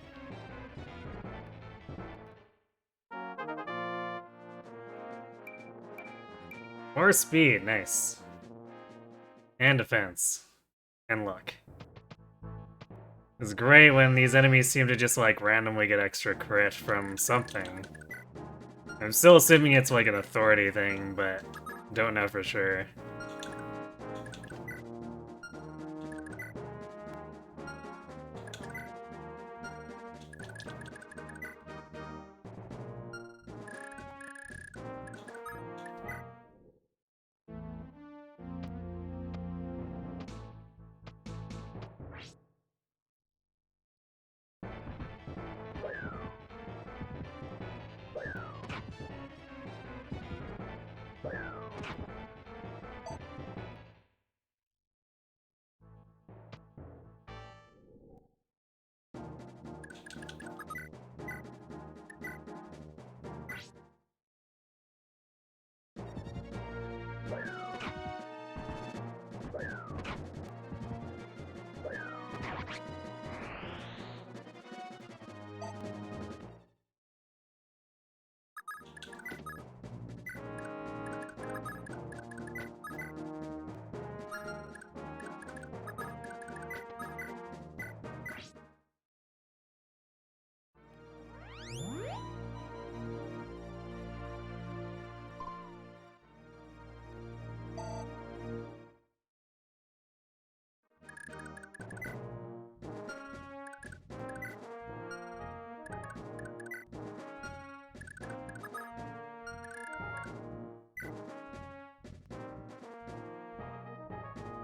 More speed, nice. And defense. And luck. It's great when these enemies seem to just, like, randomly get extra crit from something. I'm still assuming it's, like, an authority thing, but don't know for sure.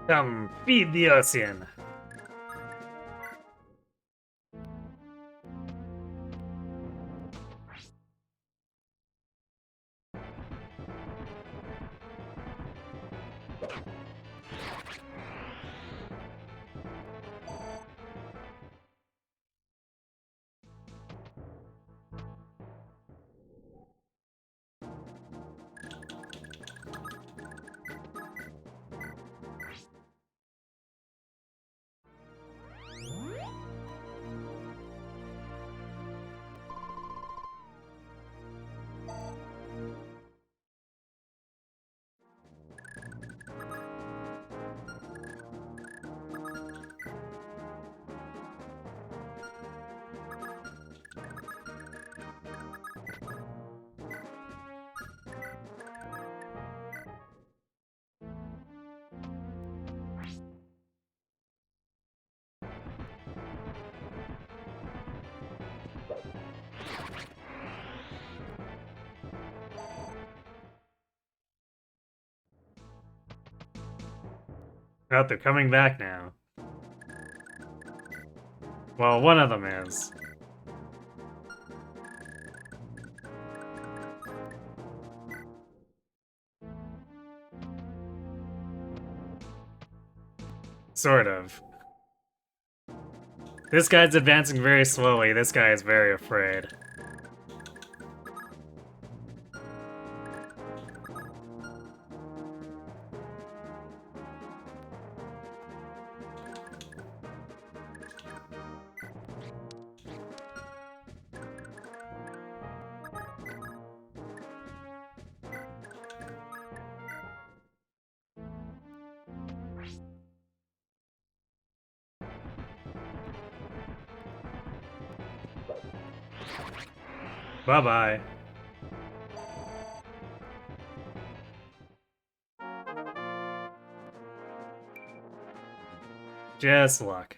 Come feed the ocean. Oh, they're coming back now. Well, one of them is. Sort of. This guy's advancing very slowly. This guy is very afraid. Bye-bye. Just luck.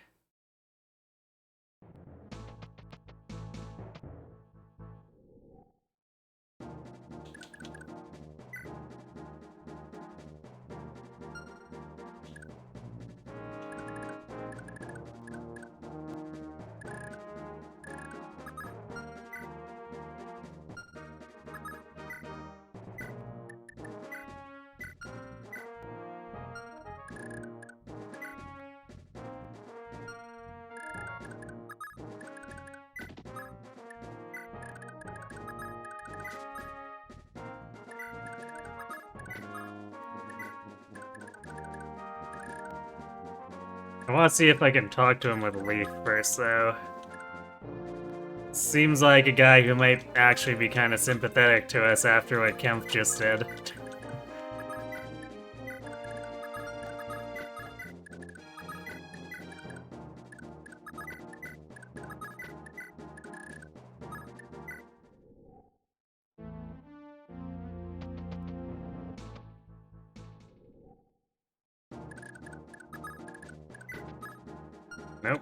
I want to see if I can talk to him with Leaf first, though. Seems like a guy who might actually be kind of sympathetic to us after what Kempf just did. Nope.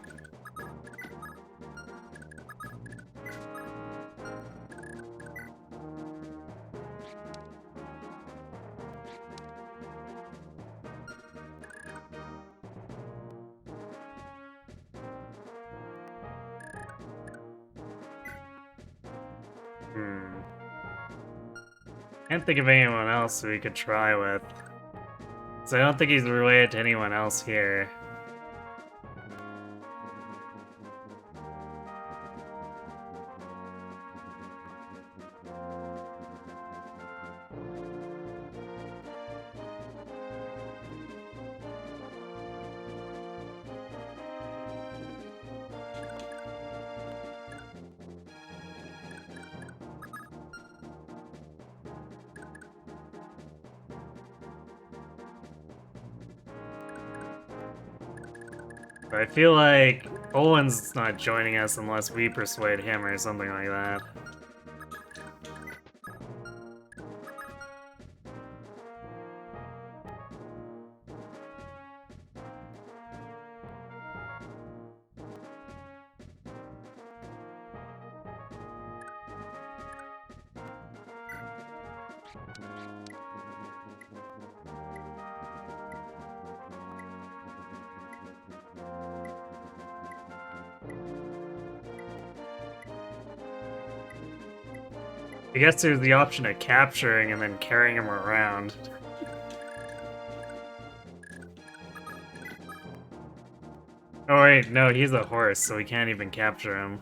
Can't think of anyone else we could try with. So I don't think he's related to anyone else here. But I feel like Owen's not joining us unless we persuade him or something like that. I guess there's the option of capturing and then carrying him around. Oh wait, no, he's a horse, so we can't even capture him.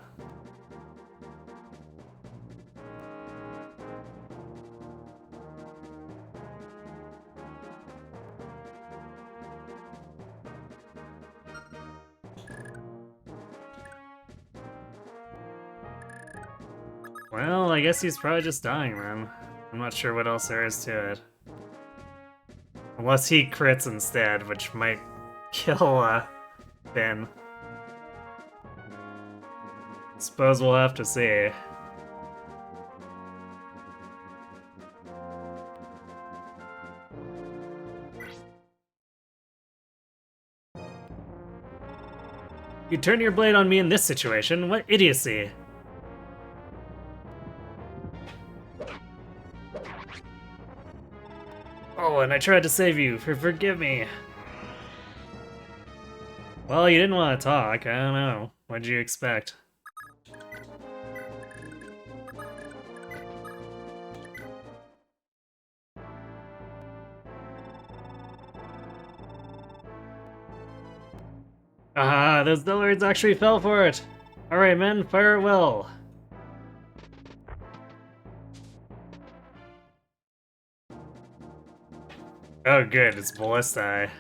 Well, I guess he's probably just dying then. I'm not sure what else there is to it. Unless he crits instead, which might kill, Ben. Suppose we'll have to see. You turn your blade on me in this situation? What idiocy! Oh, and I tried to save you. Forgive me. Well, you didn't want to talk. I don't know. What'd you expect? Aha, those dillards actually fell for it! Alright men, fire at will! Oh good, it's Ballista.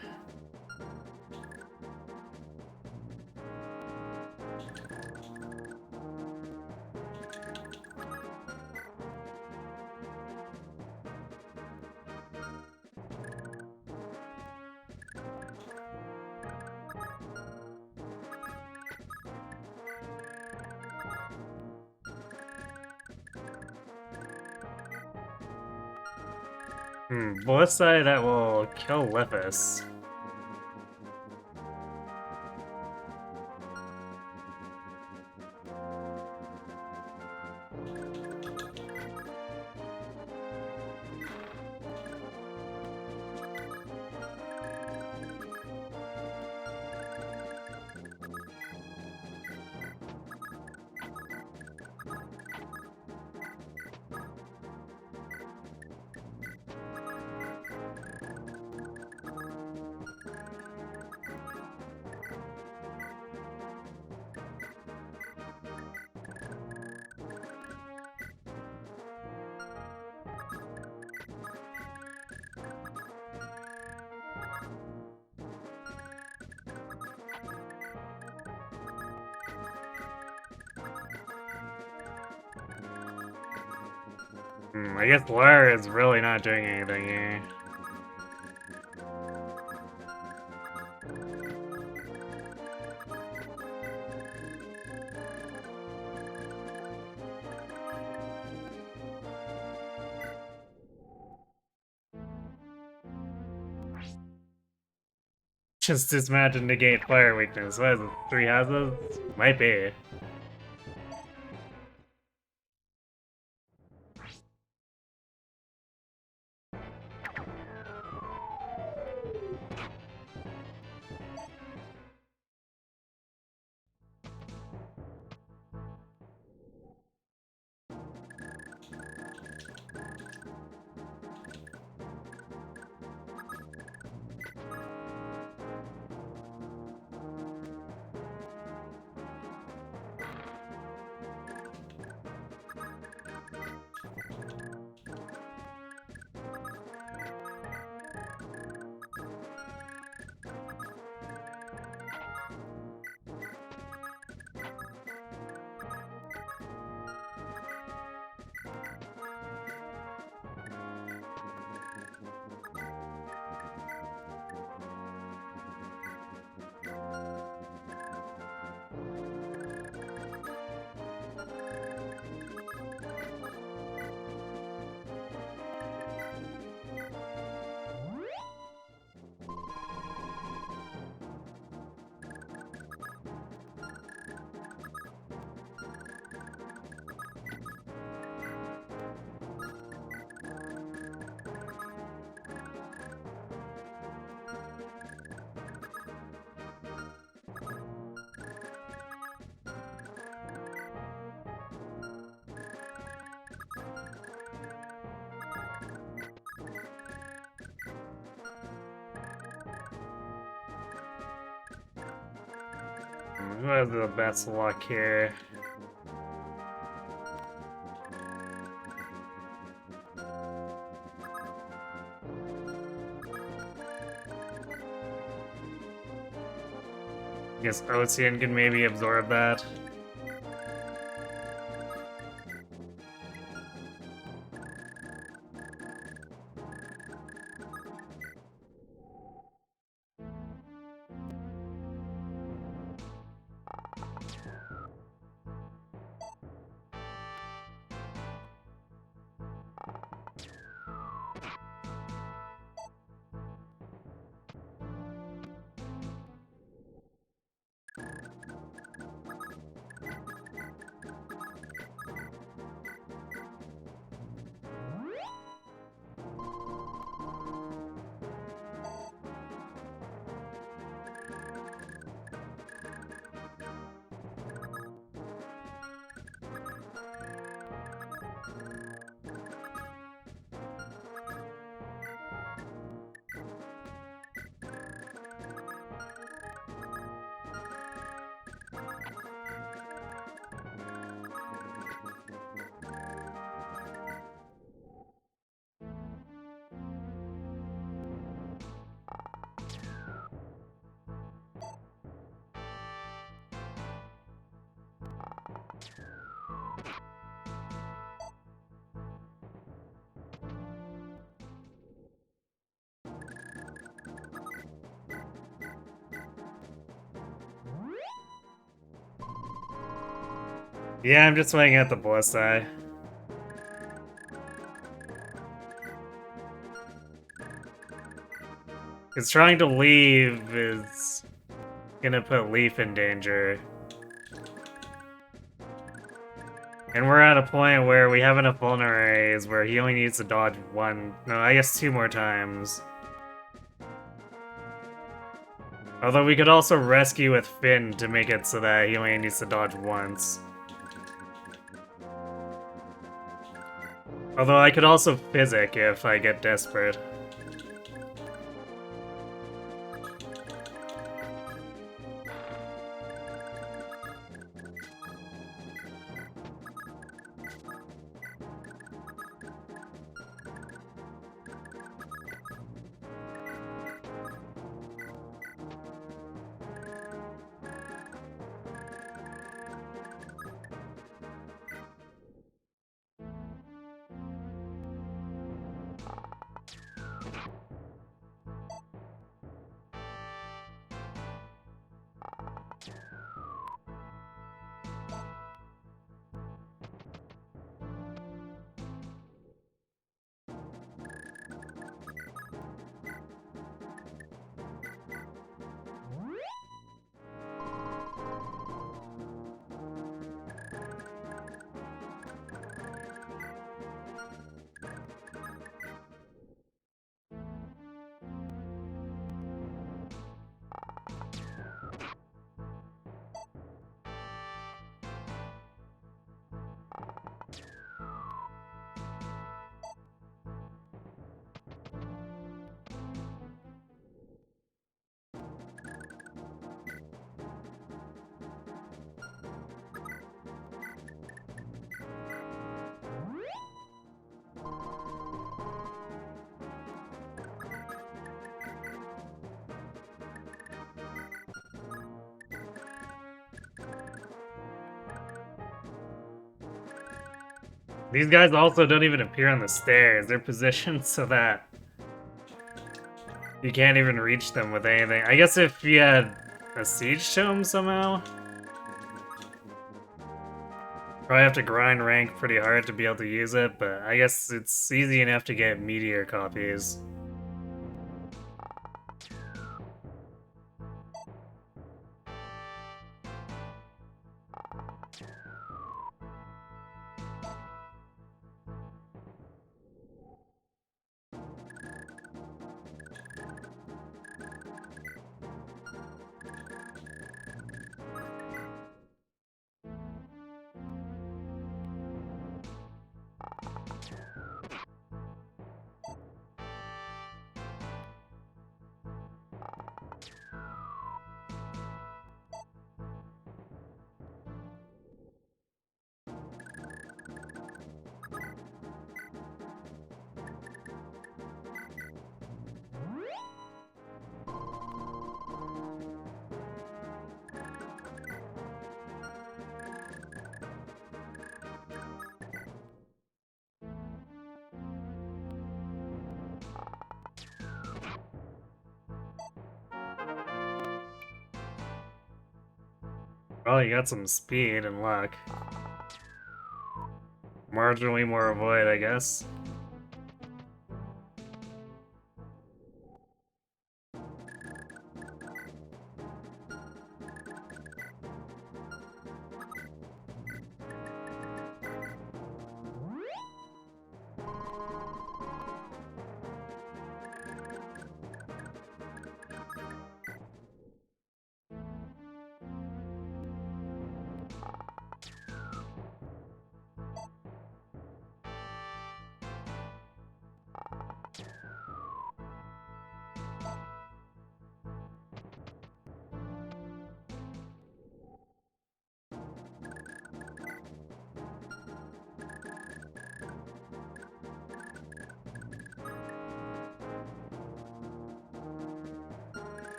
Ballista that will kill Lithus. I guess Lara is really not doing anything here. Just dismount and negate fire weakness. What is it? 3 houses? Might be. Who has the best luck here? I guess Ocean can maybe absorb that. Yeah, I'm just swinging at the ballista. Because trying to leave is gonna put Leaf in danger. And we're at a point where we have enough vulneraries where he only needs to dodge one, no, I guess 2 more times. Although we could also rescue with Finn to make it so that he only needs to dodge once. Although I could also physic if I get desperate. These guys also don't even appear on the stairs. They're positioned so that you can't even reach them with anything. I guess if you had a siege tome somehow? Probably have to grind rank pretty hard to be able to use it, but I guess it's easy enough to get meteor copies. Well, you got some speed and luck. Marginally more avoid, I guess.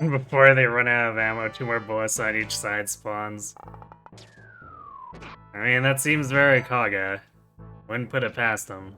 Before they run out of ammo, 2 more bullets on each side spawns. I mean, that seems very Kaga. Wouldn't put it past them.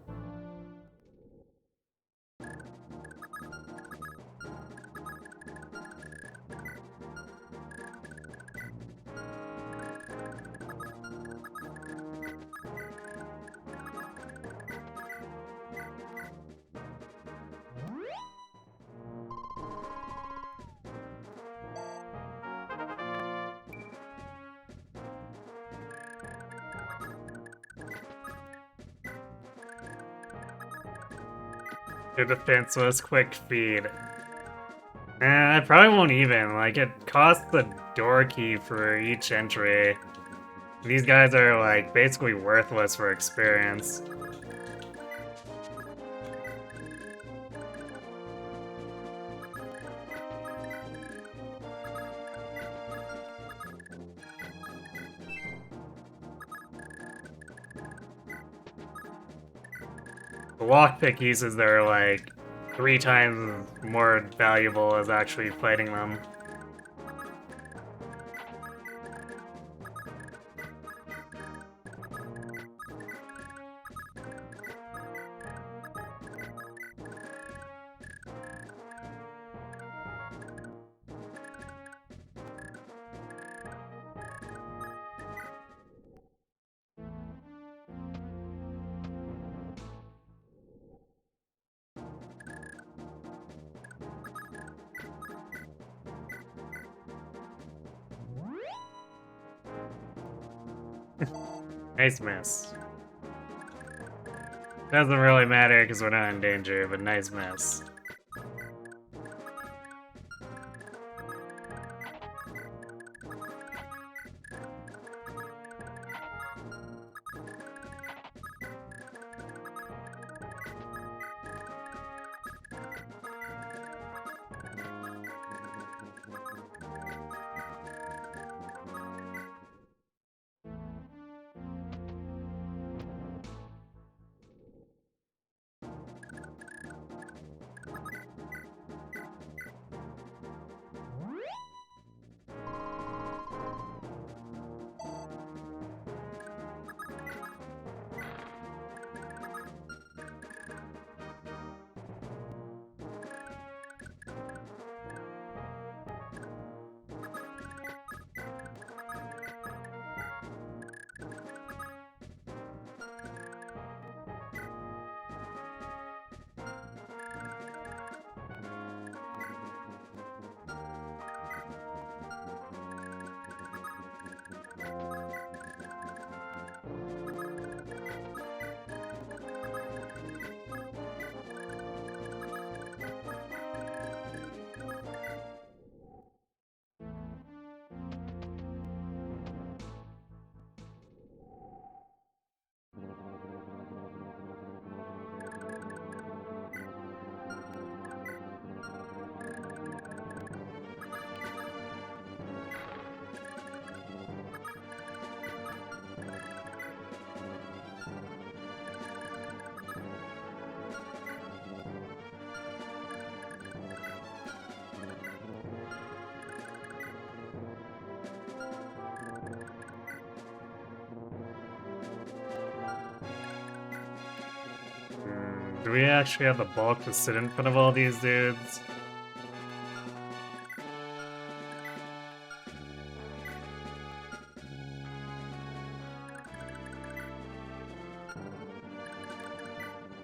The defenseless quick feed. I probably won't even. Like, it costs a door key for each entry. These guys are, like, basically worthless for experience. The lockpick uses are, like, 3 times more valuable as actually fighting them. Nice miss. Doesn't really matter because we're not in danger, but nice miss. Do we actually have the bulk to sit in front of all these dudes?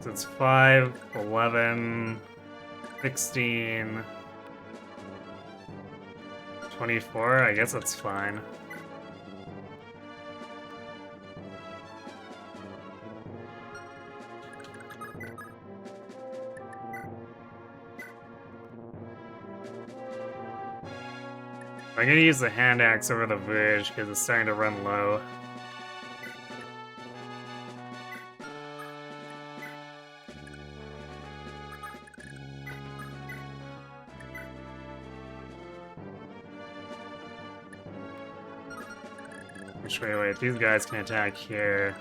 So it's 5, 11, 16, 24. I guess that's fine. I'm gonna use the hand axe over the bridge because it's starting to run low. Wait, these guys can attack here.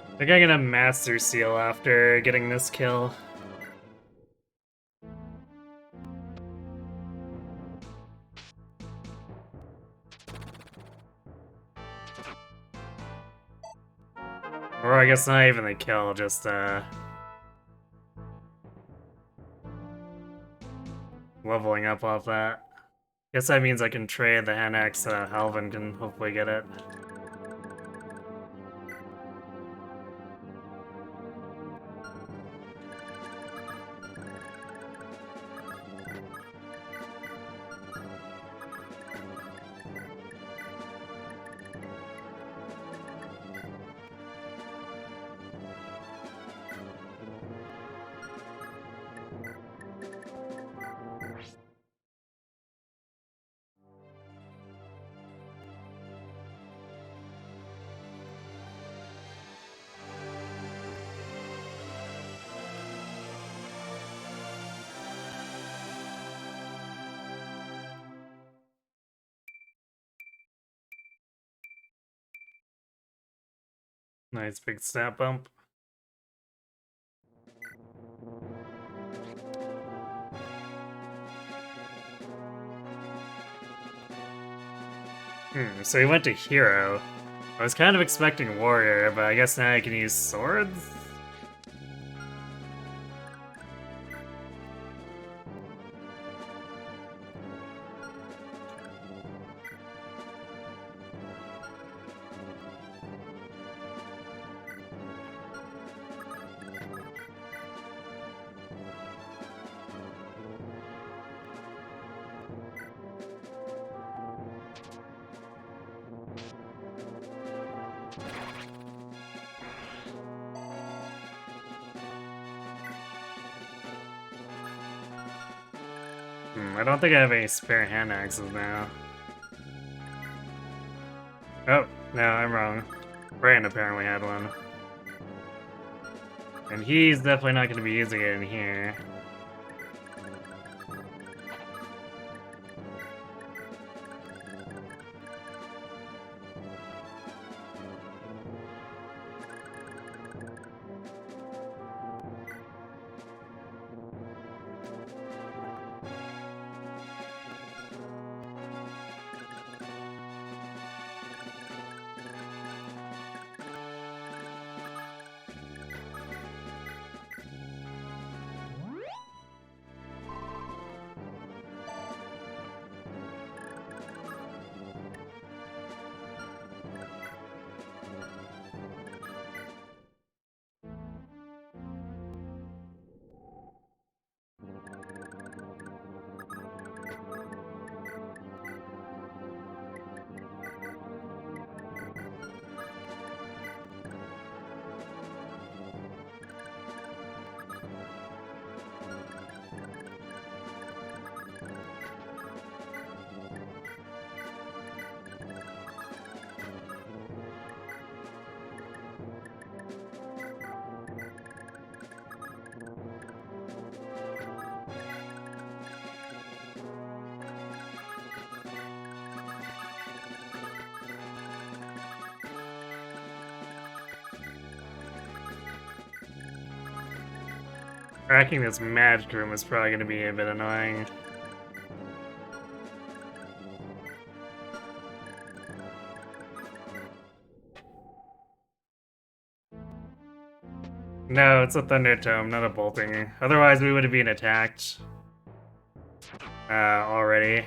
I think I'm gonna Master Seal after getting this kill. Or I guess not even the kill, just leveling up off that. Guess that means I can trade the hand axe so that Halvin can hopefully get it. Nice big snap bump. So he went to Hero. I was kind of expecting Warrior, but I guess now I can use swords? I don't think I have any spare hand axes now. Oh, no, I'm wrong. Brand apparently had one. And he's definitely not going to be using it in here. Cracking this magic room is probably going to be a bit annoying. No, it's a Thunder Tome, not a bolting. Otherwise, we would have been attacked already.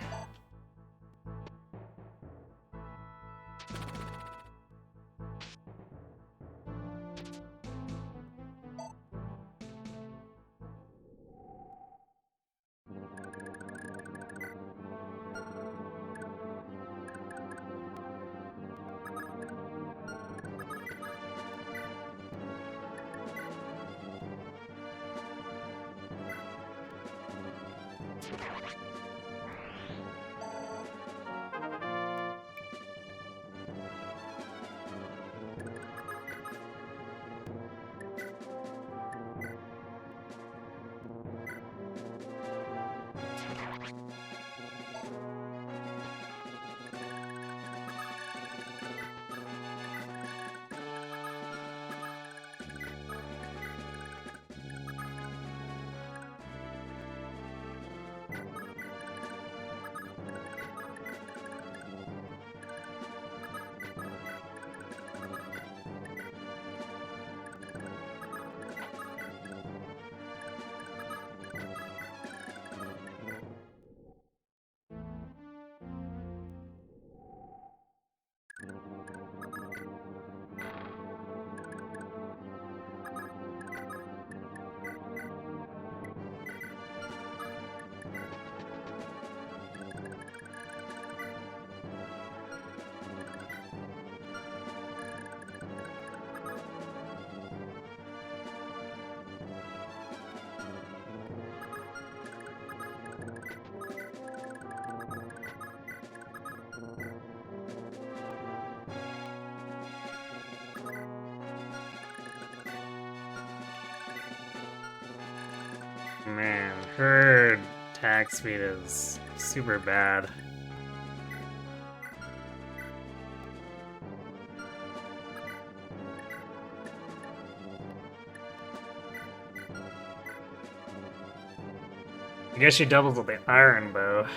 Man, her attack speed is super bad. I guess she doubles with the iron bow.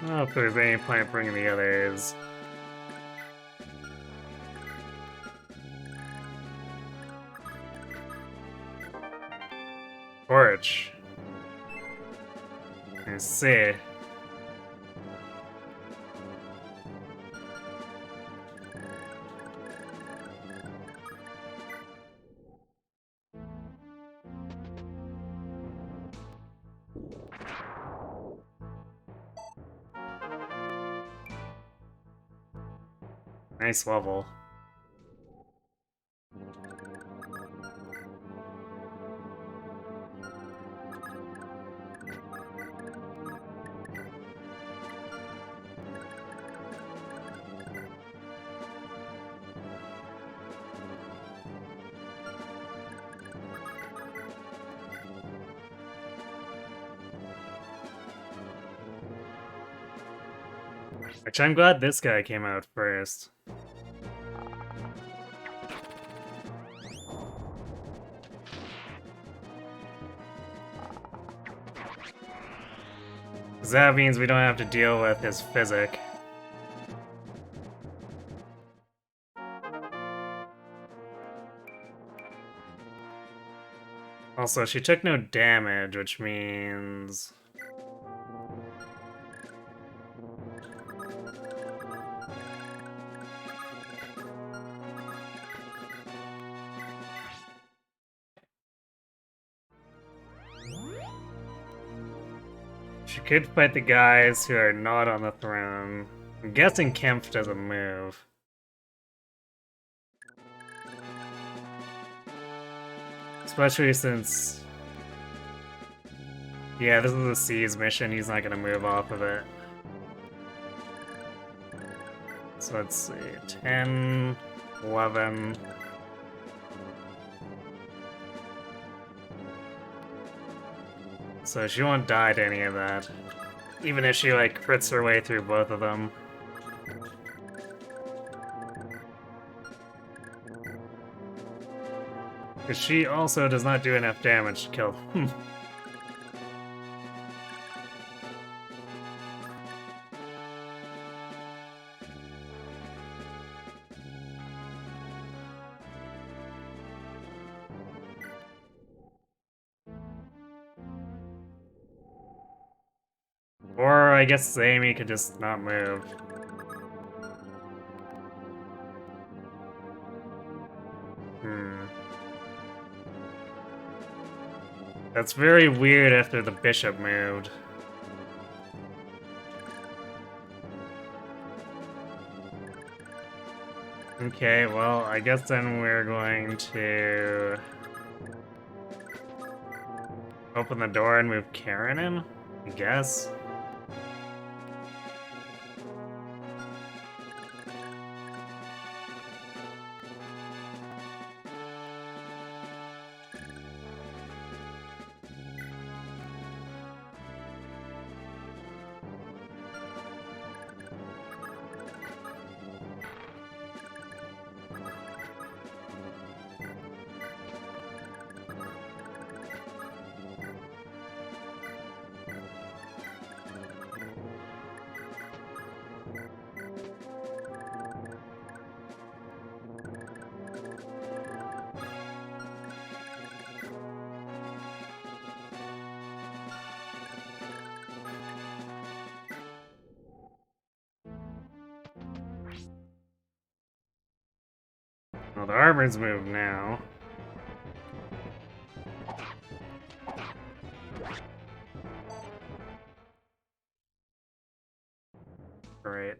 I don't know if there's any point bringing the others. Torch. Let's see. Nice level. Which I'm glad this guy came out first. Because that means we don't have to deal with his physic. Also, she took no damage, which means... she could fight the guys who are not on the throne. I'm guessing Kempf doesn't move. Especially since... yeah, this is a Seas mission, he's not gonna move off of it. So let's see, 10, 11... so she won't die to any of that. Even if she, like, crits her way through both of them. Because she also does not do enough damage to kill them. Or I guess Amy could just not move. That's very weird after the bishop moved. Okay, well, I guess then we're going to open the door and move Karen in, I guess. Well, the armor's moved now. Great.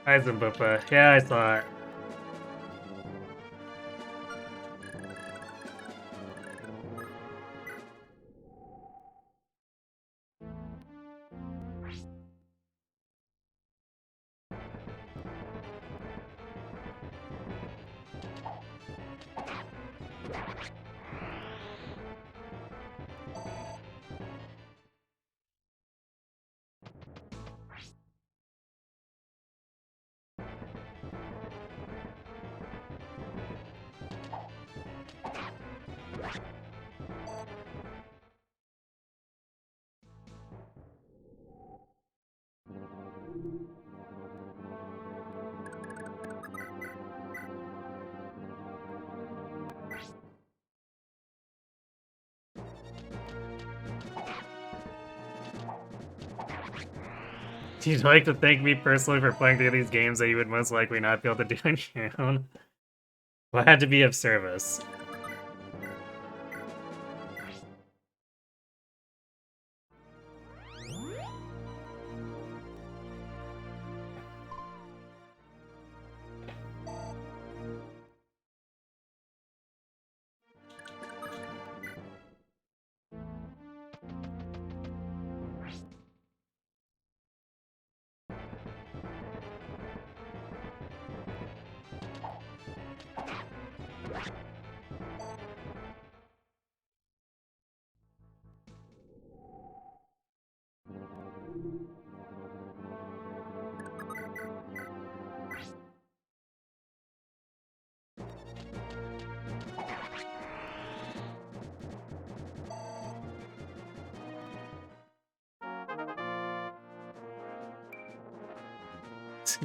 Eisenbuffa. Yeah, I saw it. You'd like to thank me personally for playing through these games that you would most likely not be able to do on your own. Well, I had to be of service.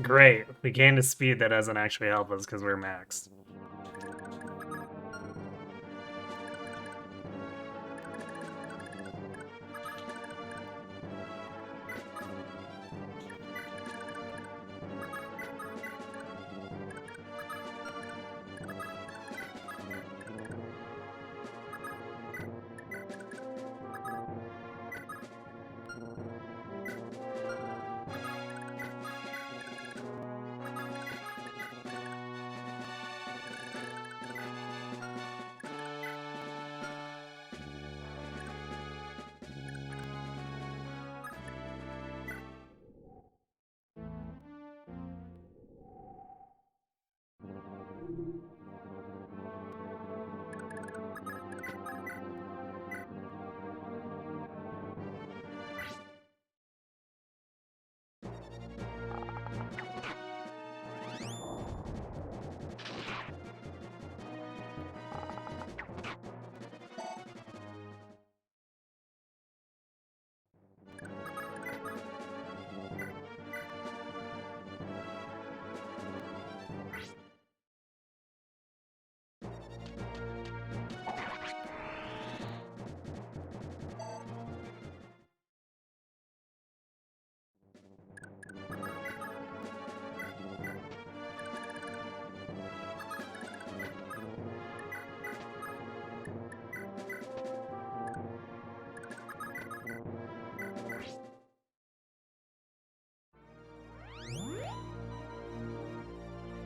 Great. We gained a speed that doesn't actually help us because we're maxed.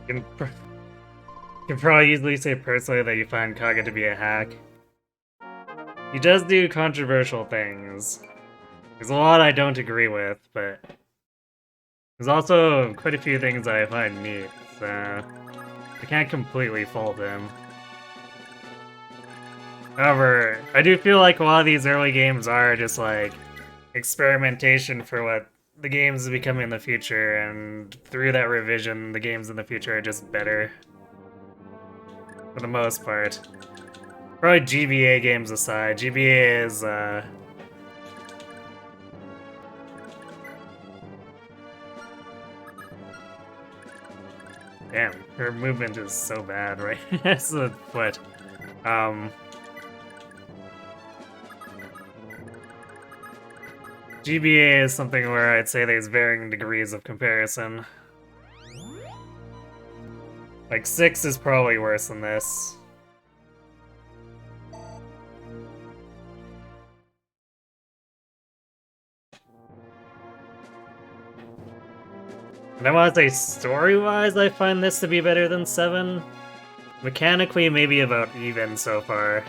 You can probably easily say personally that you find Kaga to be a hack. He does do controversial things. There's a lot I don't agree with, but there's also quite a few things I find neat, so I can't completely fault him. However, I do feel like a lot of these early games are just like experimentation for what the games become in the future, and through that revision, the games in the future are just better. for the most part. Probably GBA games aside. GBA is, damn, her movement is so bad, right? That's the foot. GBA is something where I'd say there's varying degrees of comparison. Like, 6 is probably worse than this. And I want to say story-wise, I find this to be better than 7. Mechanically, maybe about even so far.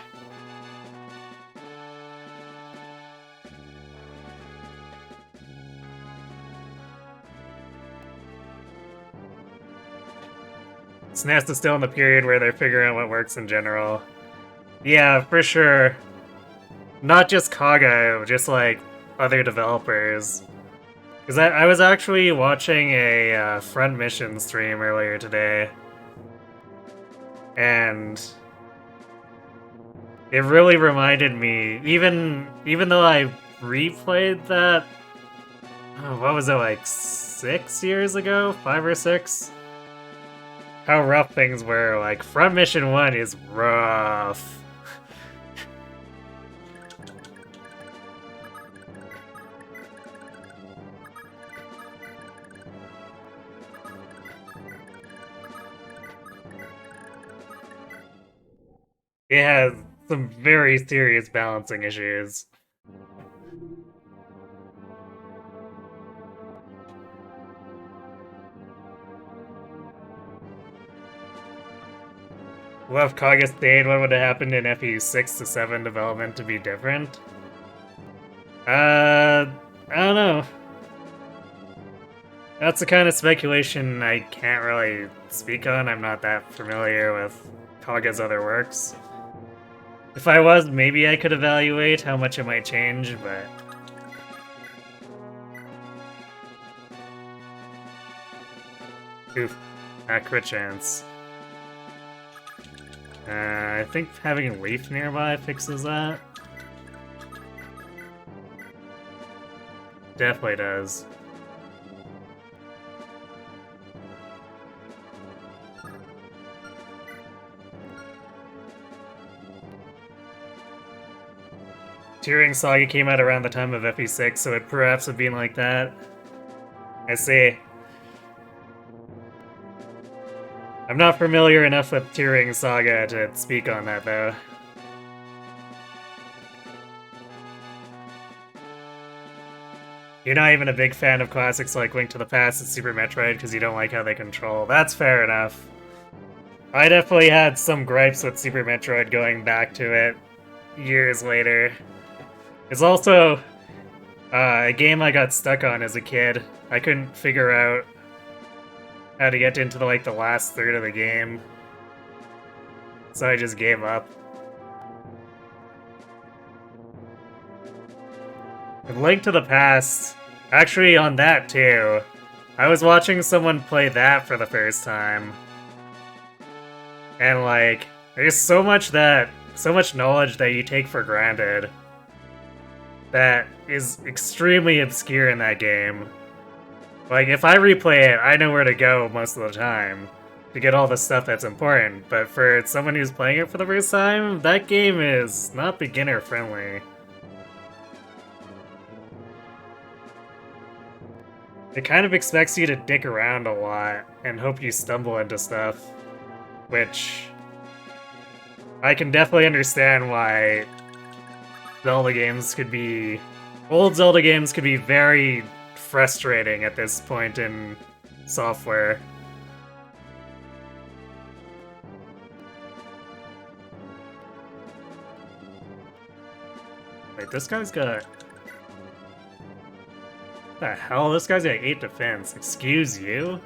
SNES is still in the period where they're figuring out what works in general. Yeah, for sure. Not just Kaga, just like other developers. Because I was actually watching a Front Mission stream earlier today. And it really reminded me, even though I replayed that, oh, what was it, like 6 years ago? 5 or 6? How rough things were. Like, Front Mission 1 is rough. It has some very serious balancing issues. Well, if Kaga stayed, what would have happened in FE 6 to 7 development to be different? I don't know. That's the kind of speculation I can't really speak on. I'm not that familiar with Kaga's other works. If I was, maybe I could evaluate how much it might change, but... Oof. Crit chance. I think having a leaf nearby fixes that. Definitely does. Tearing Saga came out around the time of FE6, so it perhaps would be like that. I see. I'm not familiar enough with Tearing Saga to speak on that, though. You're not even a big fan of classics like Link to the Past and Super Metroid because you don't like how they control. That's fair enough. I definitely had some gripes with Super Metroid going back to it years later. It's also a game I got stuck on as a kid. I couldn't figure out how to get into the last third of the game, so I just gave up. And Link to the Past, actually on that too, I was watching someone play that for the first time, and like, there's so much knowledge that you take for granted that is extremely obscure in that game. Like, if I replay it, I know where to go most of the time to get all the stuff that's important, but for someone who's playing it for the first time, that game is not beginner-friendly. It kind of expects you to dick around a lot and hope you stumble into stuff, which I can definitely understand why old Zelda games could be very frustrating at this point in software. Wait, this guy's got... What the hell? This guy's got 8 defense. Excuse you?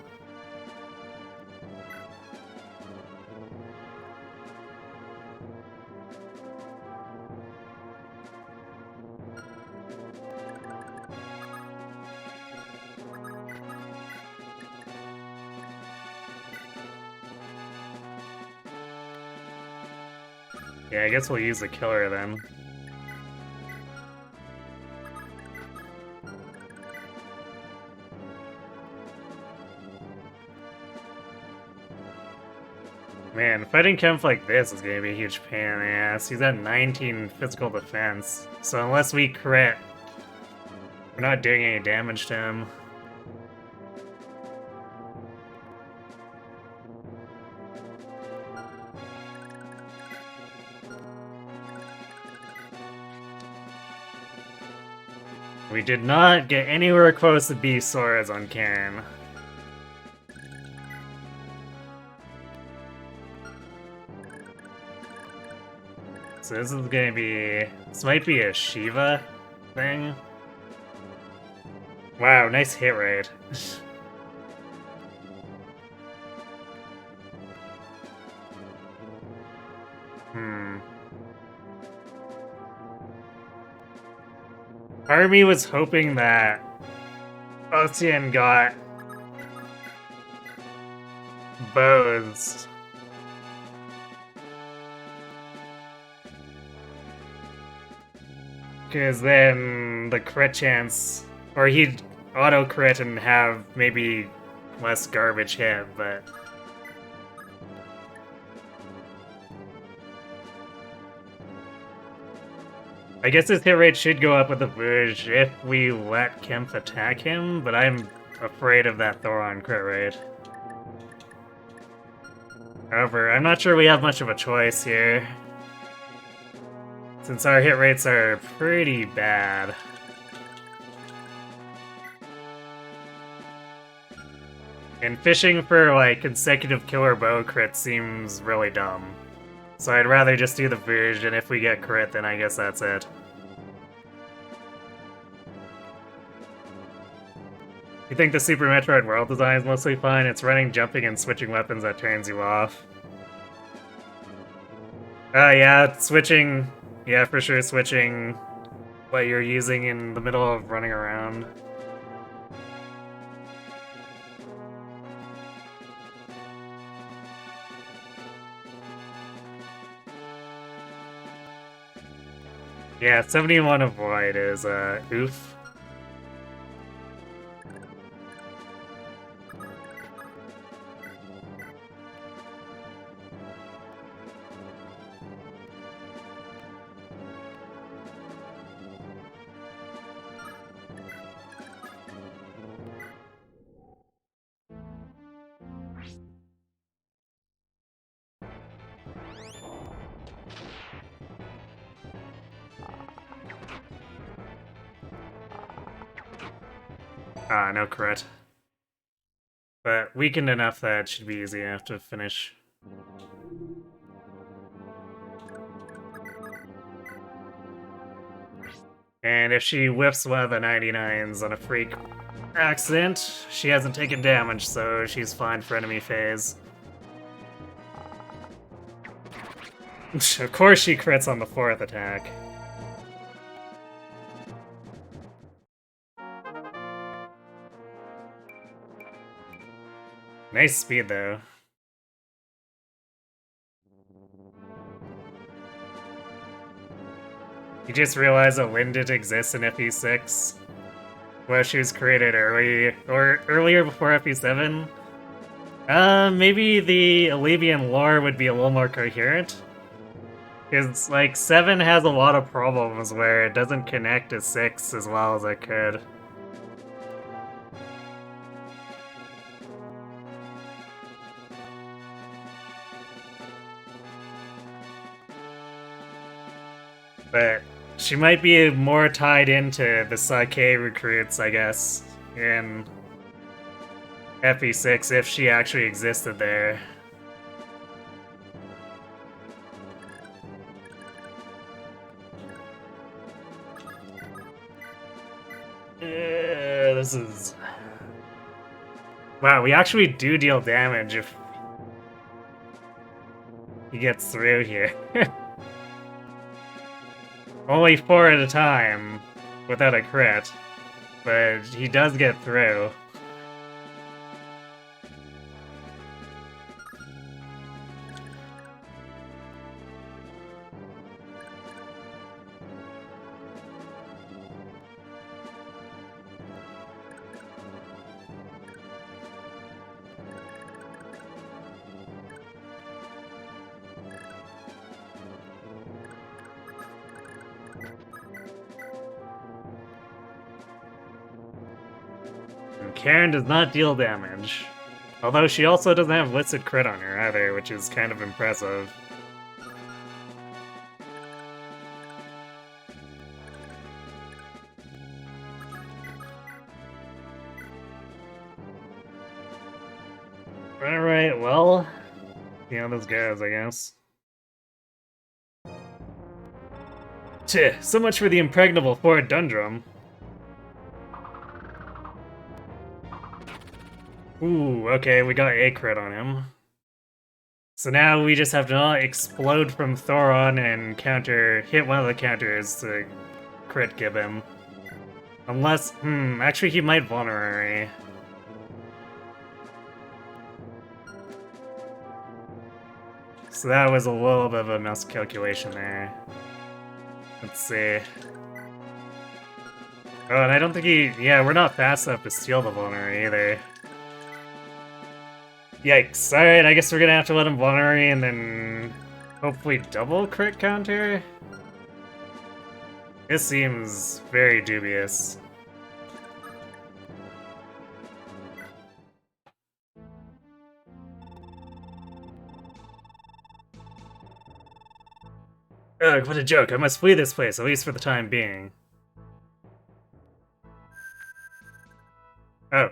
Yeah, I guess we'll use the killer then. Man, fighting Kemph like this is gonna be a huge pain in the ass. He's at 19 physical defense, so unless we crit, we're not doing any damage to him. We did not get anywhere close to beast swords on Karen. So this is gonna be... This might be a Shiva thing. Wow, nice hit rate. Part of me was hoping that Ocean got bows. Because then the crit chance, or he'd auto crit and have maybe less garbage hit, but... I guess his hit rate should go up with the Bouge if we let Kemph attack him, but I'm afraid of that Thoron crit rate. However, I'm not sure we have much of a choice here, since our hit rates are pretty bad. And fishing for, like, consecutive killer bow crits seems really dumb. So I'd rather just do the Bouge, and if we get crit, then I guess that's it. You think the Super Metroid world design is mostly fine? It's running, jumping, and switching weapons that turns you off. Yeah, switching... Yeah, for sure, switching what you're using in the middle of running around. Yeah, 71 avoid is, oof. Ah, no crit. But weakened enough that it should be easy enough to finish. And if she whiffs one of the 99s on a freak accident, she hasn't taken damage, so she's fine for enemy phase. Of course she crits on the 4th attack. Nice speed, though. You just realized that Lyn didn't exist in FE6? Well, she was created early, or earlier before FE7? Maybe the Alivian lore would be a little more coherent? Because, like, 7 has a lot of problems where it doesn't connect to 6 as well as it could. But she might be more tied into the Sake recruits, I guess, in FE6 if she actually existed there. This is... Wow, we actually do deal damage if he gets through here. Only 4 at a time, without a crit, but he does get through. Karen does not deal damage. Although she also doesn't have listed crit on her either, which is kind of impressive. Alright, well, see how this goes, I guess. Tch, so much for the impregnable Fort Dundrum. Ooh, okay, we got a crit on him. So now we just have to not explode from Thoron and hit one of the counters to crit give him. Unless, actually he might vulnerary. So that was a little bit of a miscalculation there. Let's see. Oh, and I don't think yeah, we're not fast enough to steal the vulnerary either. Yikes. Alright, I guess we're gonna have to let him vulnerary and then hopefully double crit counter? This seems very dubious. Ugh, what a joke. I must flee this place, at least for the time being. Oh.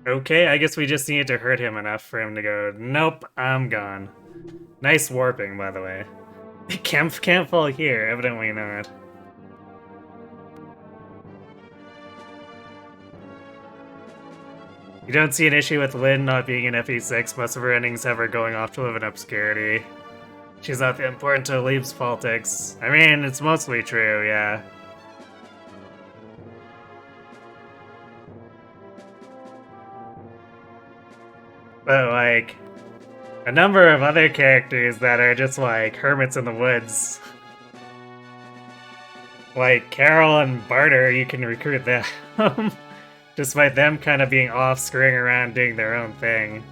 Okay, I guess we just needed to hurt him enough for him to go, nope, I'm gone. Nice warping, by the way. Can't fall here, evidently not. You don't see an issue with Lynn not being in FE6, most of her endings have her going off to live in obscurity. She's not important to Leaves politics. I mean, it's mostly true, yeah. But, like, a number of other characters that are just, like, hermits in the woods. Like, Carol and Barter, you can recruit them. Despite them kind of being off, screwing around, doing their own thing.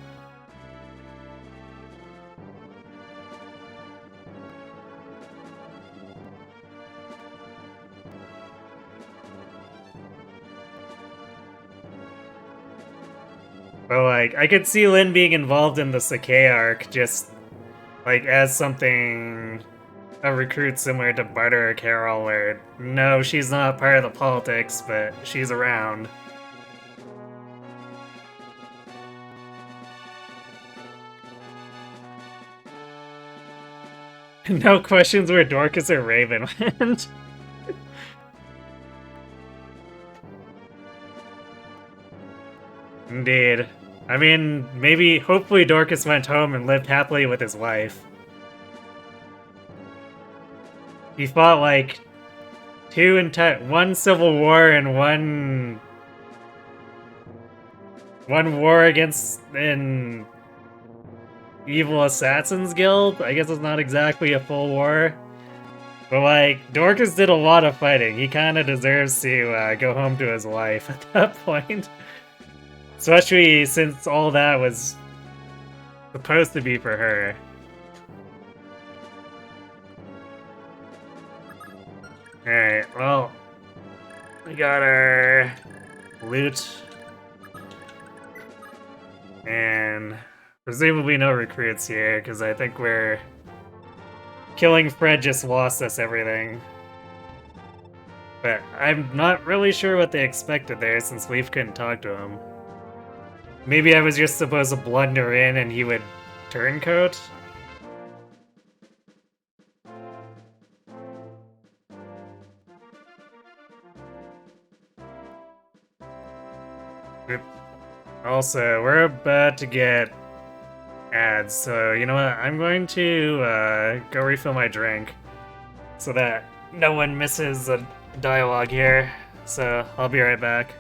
But, like, I could see Lynn being involved in the Sakai arc, just, like, as something... a recruit similar to Barter or Carol, where, no, she's not part of the politics, but she's around. No questions where Dorcas or Raven went. Indeed. I mean, hopefully Dorcas went home and lived happily with his wife. He fought, like, one civil war and one war against an evil assassins guild. I guess it's not exactly a full war. But, like, Dorcas did a lot of fighting. He kind of deserves to go home to his wife at that point. Especially since all that was supposed to be for her. Alright, well, we got our loot. And presumably no recruits here, because I think killing Fred just lost us everything. But I'm not really sure what they expected there, since Leaf couldn't talk to him. Maybe I was just supposed to blunder in and he would turncoat? Also, we're about to get ads, so you know what? I'm going to go refill my drink so that no one misses a dialogue here. So I'll be right back.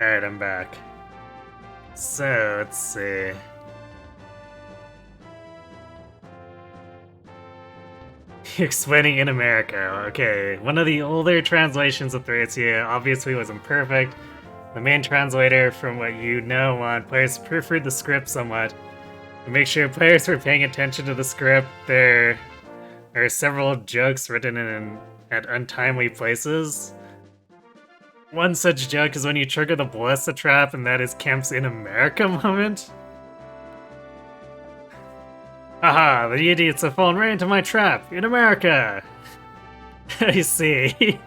Alright, I'm back. So, let's see. Explaining in America. Okay, one of the older translations of Thracia obviously wasn't perfect. The main translator, from what you know on players, proofread the script somewhat. To make sure players were paying attention to the script, there are several jokes written at untimely places. One such joke is when you trigger the Ballista trap, and that is Kemp's in America moment. Haha, the idiots have fallen right into my trap, in America! I see.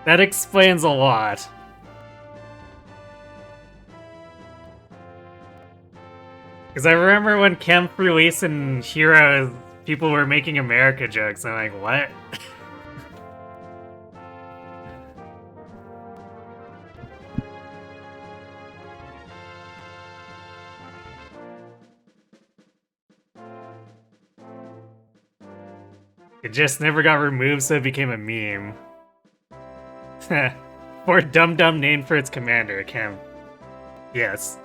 That explains a lot. Because I remember when Kemp released in Heroes, people were making America jokes, and I'm like, what? It just never got removed, so it became a meme. Or Dum Dum named for its commander, Kemp. Yes.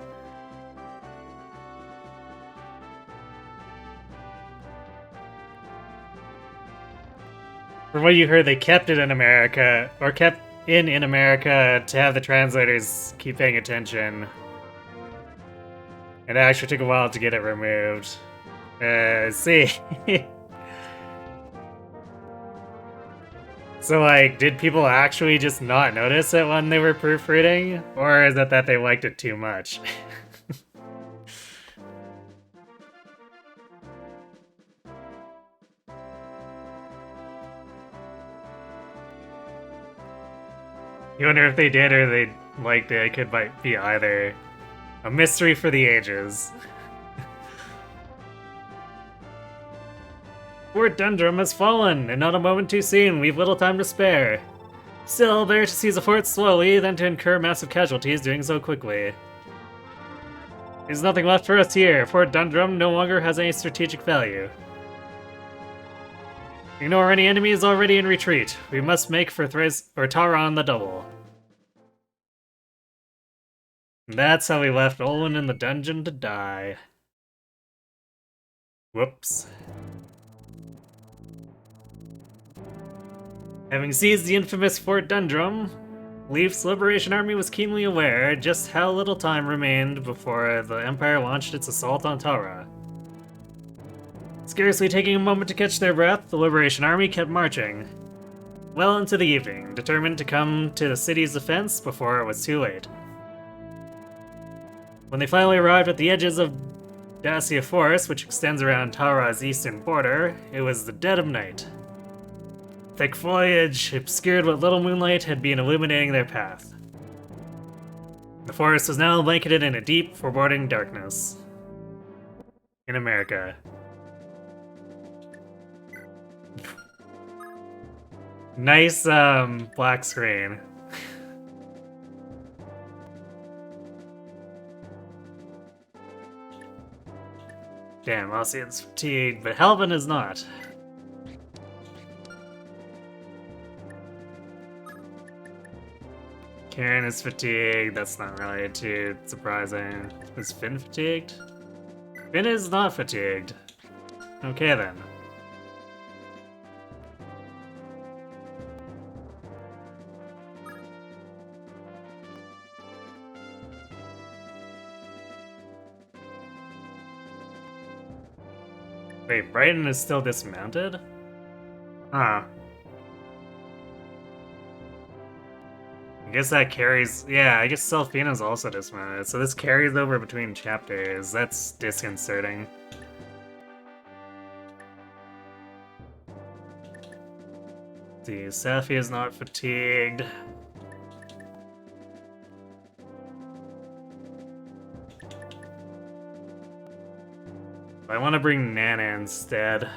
From what you heard, they kept it in America, or kept in America to have the translators keep paying attention. It actually took a while to get it removed. See. So, like, did people actually just not notice it when they were proofreading? Or is it that they liked it too much? You wonder if they did or they liked it. It could be either. A mystery for the ages. Fort Dundrum has fallen, and not a moment too soon. We've little time to spare. Still, better to seize the fort slowly than to incur massive casualties doing so quickly. There's nothing left for us here. Fort Dundrum no longer has any strategic value. Ignore any enemies already in retreat. We must make for Tara on the double. And that's how we left Olin in the dungeon to die. Whoops. Having seized the infamous Fort Dundrum, Leaf's Liberation Army was keenly aware just how little time remained before the Empire launched its assault on Tara. Scarcely taking a moment to catch their breath, the Liberation Army kept marching. Well into the evening, determined to come to the city's defense before it was too late. When they finally arrived at the edges of Dacia Forest, which extends around Tara's eastern border, it was the dead of night. Thick foliage obscured what little moonlight had been illuminating their path. The forest was now blanketed in a deep, foreboding darkness. In America. Nice, black screen. Damn, Ossian's fatigued, but Helvin is not. Karen is fatigued, that's not really too surprising. Is Finn fatigued? Finn is not fatigued. Okay then. Wait, Brighton is still dismounted? Huh. I guess that carries... Yeah, I guess Selfina's also dismounted, so this carries over between chapters. That's disconcerting. Let's see, Safi is not fatigued. I want to bring Nana instead.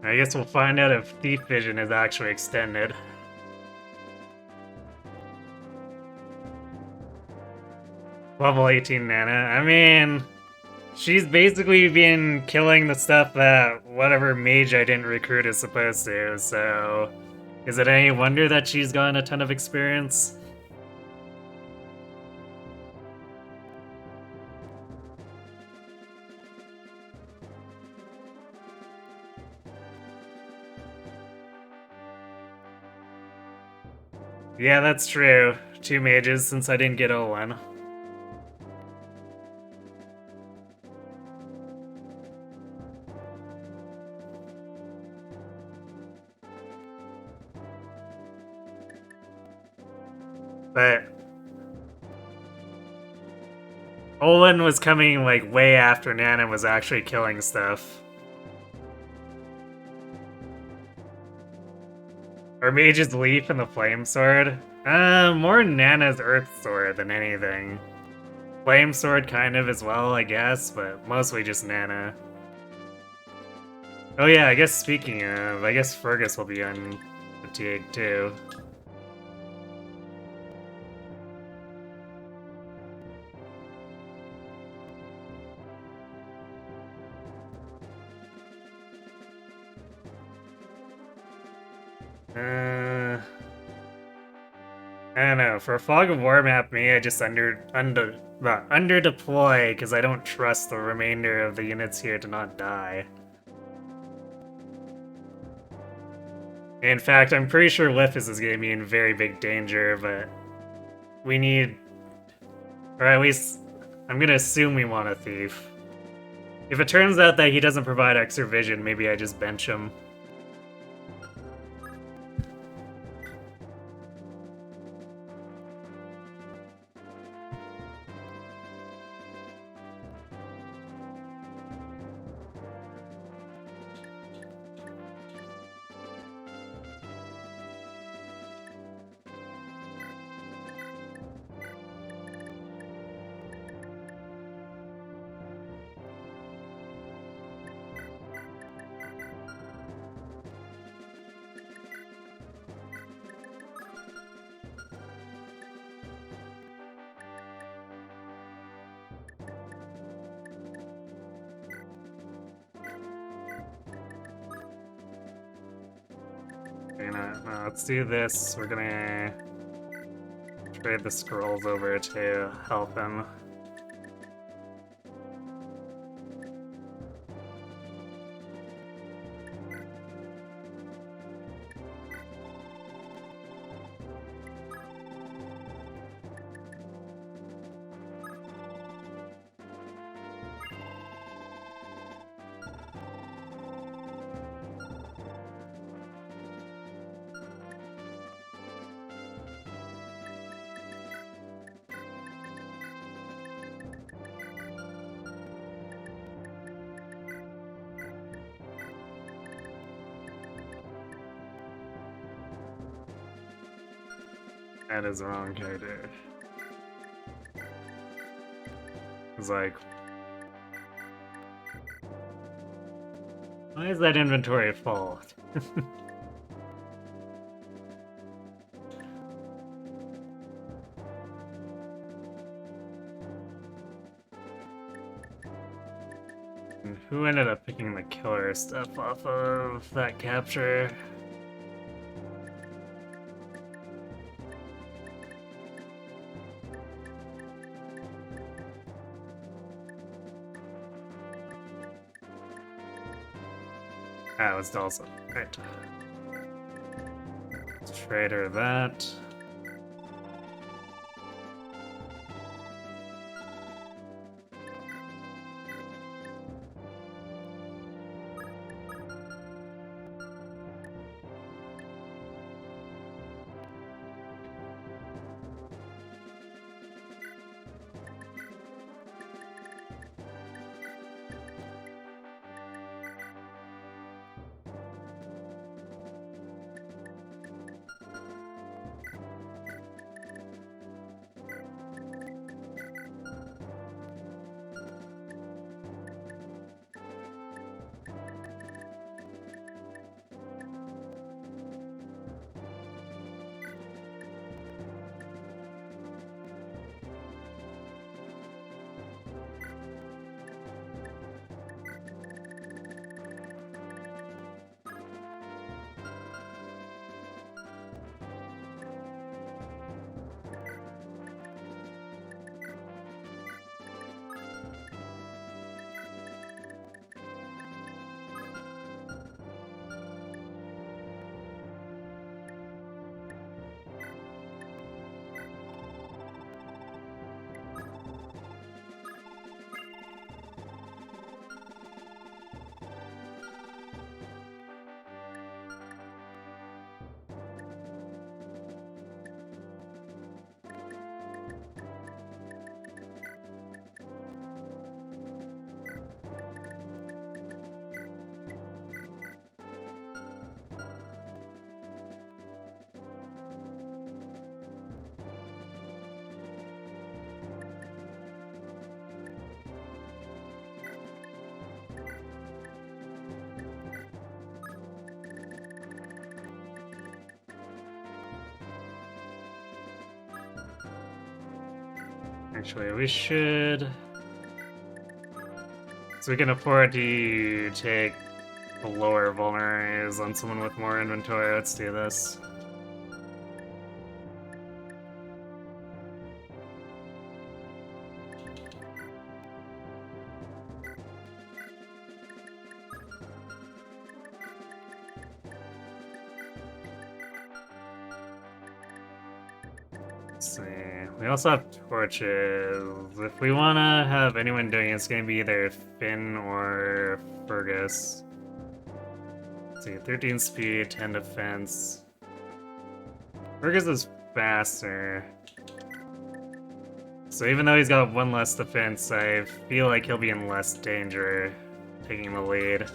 I guess we'll find out if Thief Vision is actually extended. Level 18 Nana. I mean, she's basically been killing the stuff that whatever mage I didn't recruit is supposed to, so is it any wonder that she's gotten a ton of experience? Yeah, that's true. 2 mages since I didn't get O1. But Olin was coming like way after Nana was actually killing stuff. Or Mage's Leaf and the Flame Sword? More Nana's Earth Sword than anything. Flame Sword kind of as well, I guess, but mostly just Nana. Oh yeah, I guess speaking of, I guess Fergus will be unfatigued too. I don't know. For a Fog of War map, me, I just under deploy because I don't trust the remainder of the units here to not die. In fact, I'm pretty sure Lithis is going to be in very big danger, but we need, or at least I'm going to assume we want a thief. If it turns out that he doesn't provide extra vision, maybe I just bench him. No, let's do this. We're gonna trade the scrolls over to help him. That is the wrong character. It's like, why is that inventory full? And who ended up picking the killer stuff off of that capture? Ah, it was Dawson. Right. Let's trade her that. Actually, we should... So we can afford to take the lower vulneraries on someone with more inventory. Let's do this. Let's see. We also have torches. If we want to have anyone doing it, it's going to be either Finn or Fergus. Let's see, 13 speed, 10 defense. Fergus is faster. So even though he's got one less defense, I feel like he'll be in less danger taking the lead.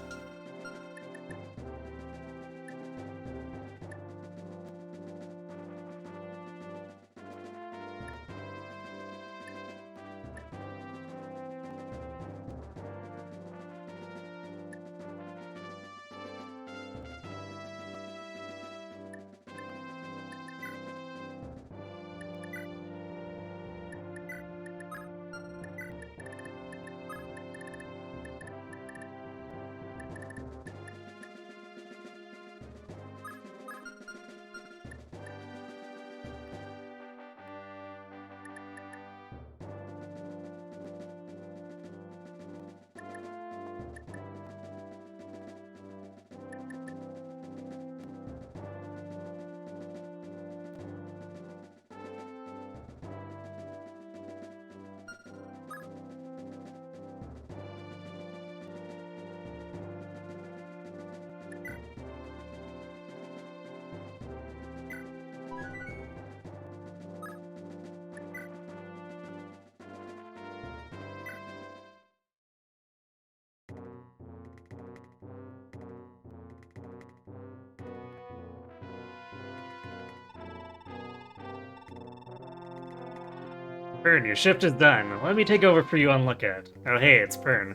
Pern, your shift is done. Let me take over for you on Lookout. Oh hey, it's Pern.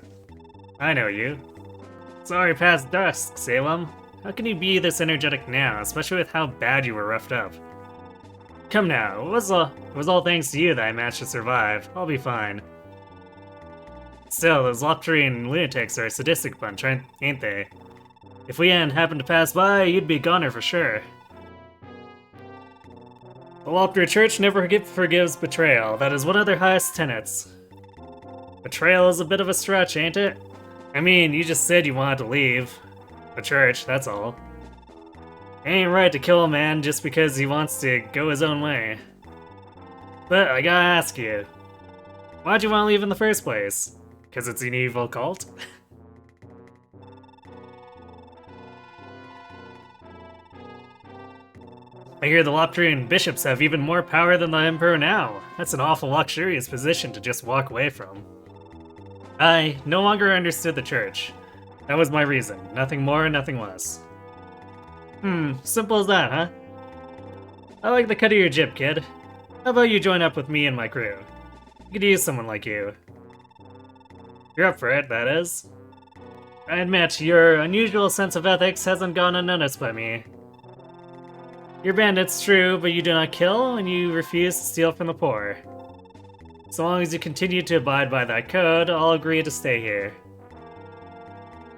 I know you. It's already past dusk, Salem. How can you be this energetic now, especially with how bad you were roughed up? Come now, it was all thanks to you that I managed to survive. I'll be fine. Still, those Lopterian lunatics are a sadistic bunch, ain't they? If we hadn't happened to pass by, you'd be a goner for sure. The Lopter Church never forgives betrayal. That is one of their highest tenets. Betrayal is a bit of a stretch, ain't it? I mean, you just said you wanted to leave the church, that's all. It ain't right to kill a man just because he wants to go his own way. But I gotta ask you, why'd you want to leave in the first place? 'Cause it's an evil cult? I hear the Lopterian bishops have even more power than the Emperor now. That's an awful luxurious position to just walk away from. I no longer understood the church. That was my reason. Nothing more, nothing less. Simple as that, huh? I like the cut of your jib, kid. How about you join up with me and my crew? I could use someone like you. You're up for it, that is. I admit, your unusual sense of ethics hasn't gone unnoticed by me. You're bandits, true, but you do not kill, and you refuse to steal from the poor. So long as you continue to abide by that code, I'll agree to stay here.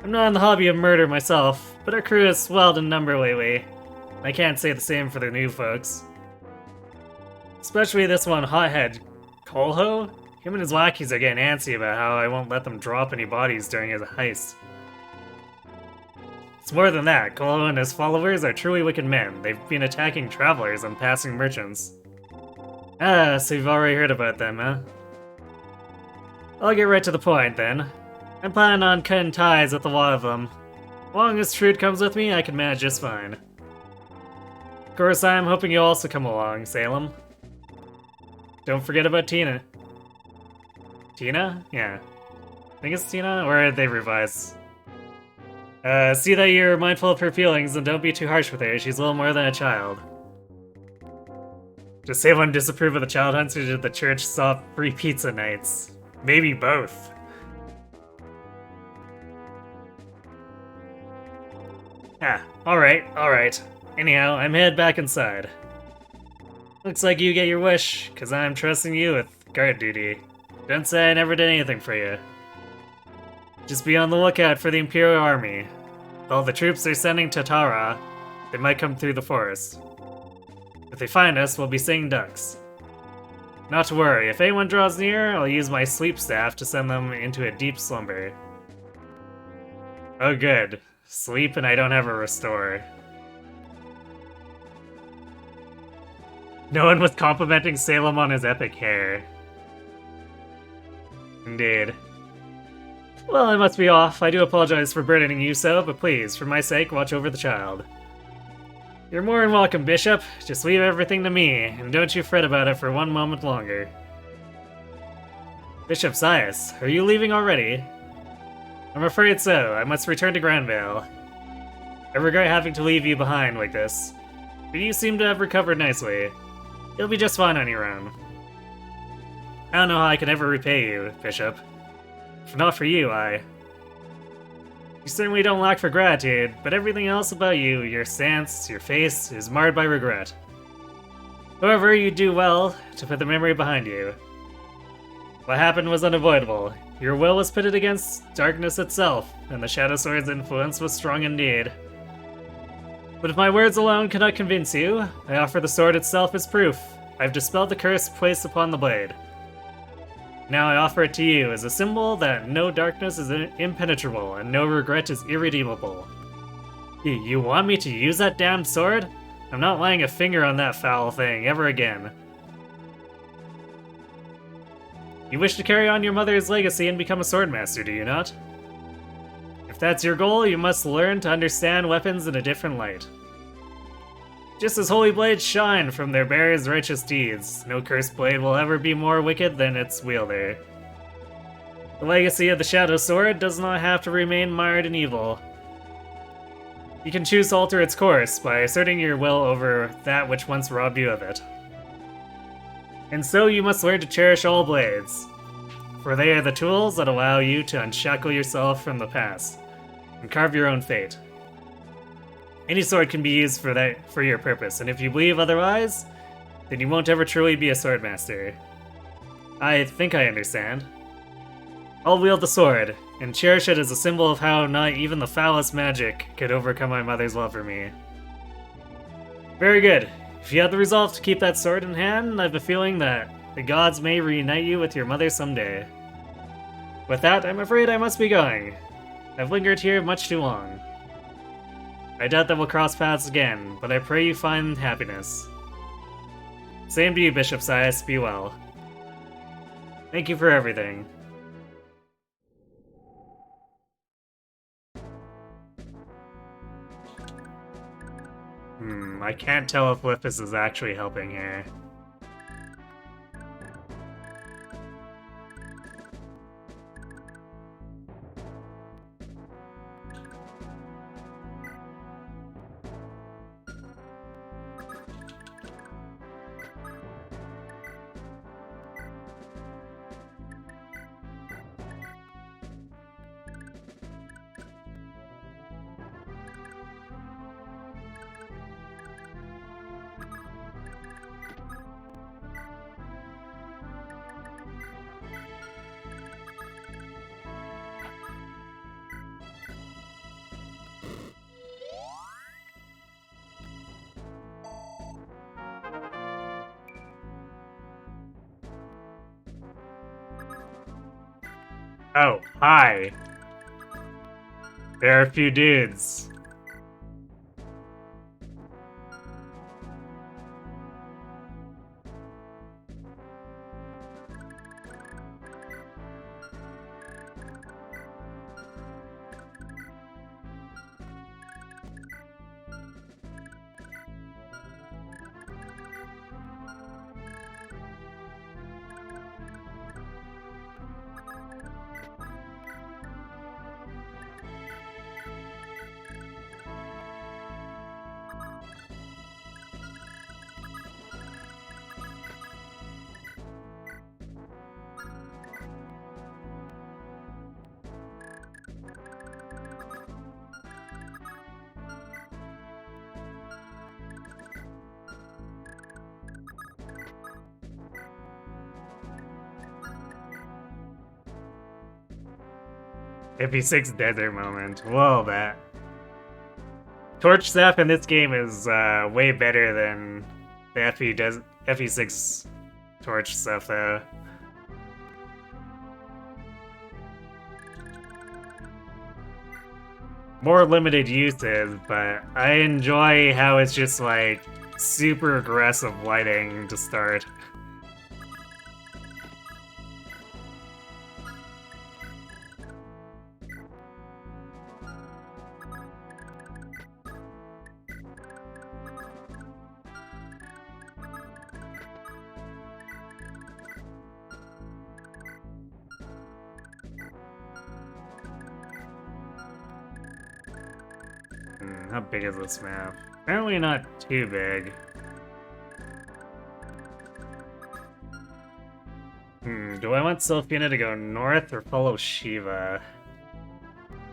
I'm not in the hobby of murder myself, but our crew has swelled in number lately. I can't say the same for the new folks. Especially this one hothead, Kolho? Him and his lackeys are getting antsy about how I won't let them drop any bodies during his heist. It's more than that. Kolho and his followers are truly wicked men. They've been attacking travelers and passing merchants. Ah, so you've already heard about them, huh? I'll get right to the point, then. I'm planning on cutting ties with a lot of them. As long as Trude comes with me, I can manage just fine. Of course, I'm hoping you'll also come along, Salem. Don't forget about Tina. Tina? Yeah. I think it's Tina, or did they revise? See that you're mindful of her feelings and don't be too harsh with her. She's a little more than a child. Does Salem disapprove of the child hunts, or did the church stop free pizza nights? Maybe both. Ah, alright. Anyhow, I'm headed back inside. Looks like you get your wish, cause I'm trusting you with guard duty. Don't say I never did anything for you. Just be on the lookout for the Imperial Army. With all the troops they're sending to Tara, they might come through the forest. If they find us, we'll be singing ducks. Not to worry, if anyone draws near, I'll use my sleep staff to send them into a deep slumber. Oh good. Sleep and I don't have a restore. No one was complimenting Salem on his epic hair. Indeed. Well, I must be off. I do apologize for burdening you so, but please, for my sake, watch over the child. You're more than welcome, Bishop. Just leave everything to me, and don't you fret about it for one moment longer. Bishop Sias, are you leaving already? I'm afraid so. I must return to Granvale. I regret having to leave you behind like this, but you seem to have recovered nicely. You'll be just fine on your own. I don't know how I can ever repay you, Bishop. If not for you, You certainly don't lack for gratitude, but everything else about you, your stance, your face, is marred by regret. However, you do well to put the memory behind you. What happened was unavoidable. Your will was pitted against darkness itself, and the Shadow Sword's influence was strong indeed. But if my words alone cannot convince you, I offer the sword itself as proof. I've dispelled the curse placed upon the blade. Now I offer it to you as a symbol that no darkness is impenetrable and no regret is irredeemable. You want me to use that damned sword? I'm not laying a finger on that foul thing ever again. You wish to carry on your mother's legacy and become a swordmaster, do you not? If that's your goal, you must learn to understand weapons in a different light. Just as holy blades shine from their bearer's righteous deeds, no cursed blade will ever be more wicked than its wielder. The legacy of the Shadow Sword does not have to remain mired in evil. You can choose to alter its course by asserting your will over that which once robbed you of it. And so you must learn to cherish all blades, for they are the tools that allow you to unshackle yourself from the past and carve your own fate. Any sword can be used for your purpose, and if you believe otherwise, then you won't ever truly be a swordmaster. I think I understand. I'll wield the sword, and cherish it as a symbol of how not even the foulest magic could overcome my mother's love for me. Very good. If you have the resolve to keep that sword in hand, I have a feeling that the gods may reunite you with your mother someday. With that, I'm afraid I must be going. I've lingered here much too long. I doubt that we'll cross paths again, but I pray you find happiness. Same to you, Bishop Sias. Be well. Thank you for everything. I can't tell if Lippis is actually helping here. Oh, hi. There are a few dudes. FE6 desert moment. Whoa, that. Torch staff in this game is way better than the FE6 torch stuff, though. More limited uses, but I enjoy how it's just like super aggressive lighting to start. How big is this map? Apparently not too big. Do I want Sylphina to go north or follow Shiva?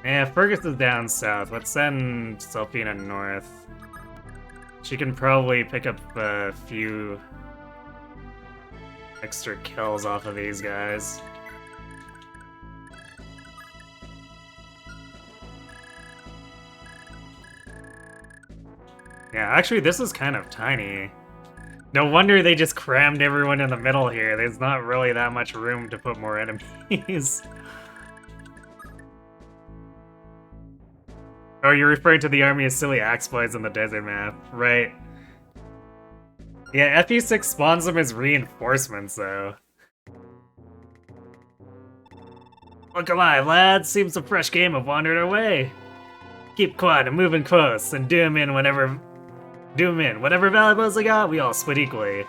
Yeah, Fergus is down south. Let's send Sylphina north. She can probably pick up a few extra kills off of these guys. Yeah, actually this is kind of tiny. No wonder they just crammed everyone in the middle here. There's not really that much room to put more enemies. Oh, you're referring to the army of silly axe boys on the desert map, right? Yeah, FE6 spawns them as reinforcements, though. Look alive, lads! Seems a fresh game have wandered our way. Keep quiet and moving close, and do 'em in. Whatever valuables they got, we all split equally.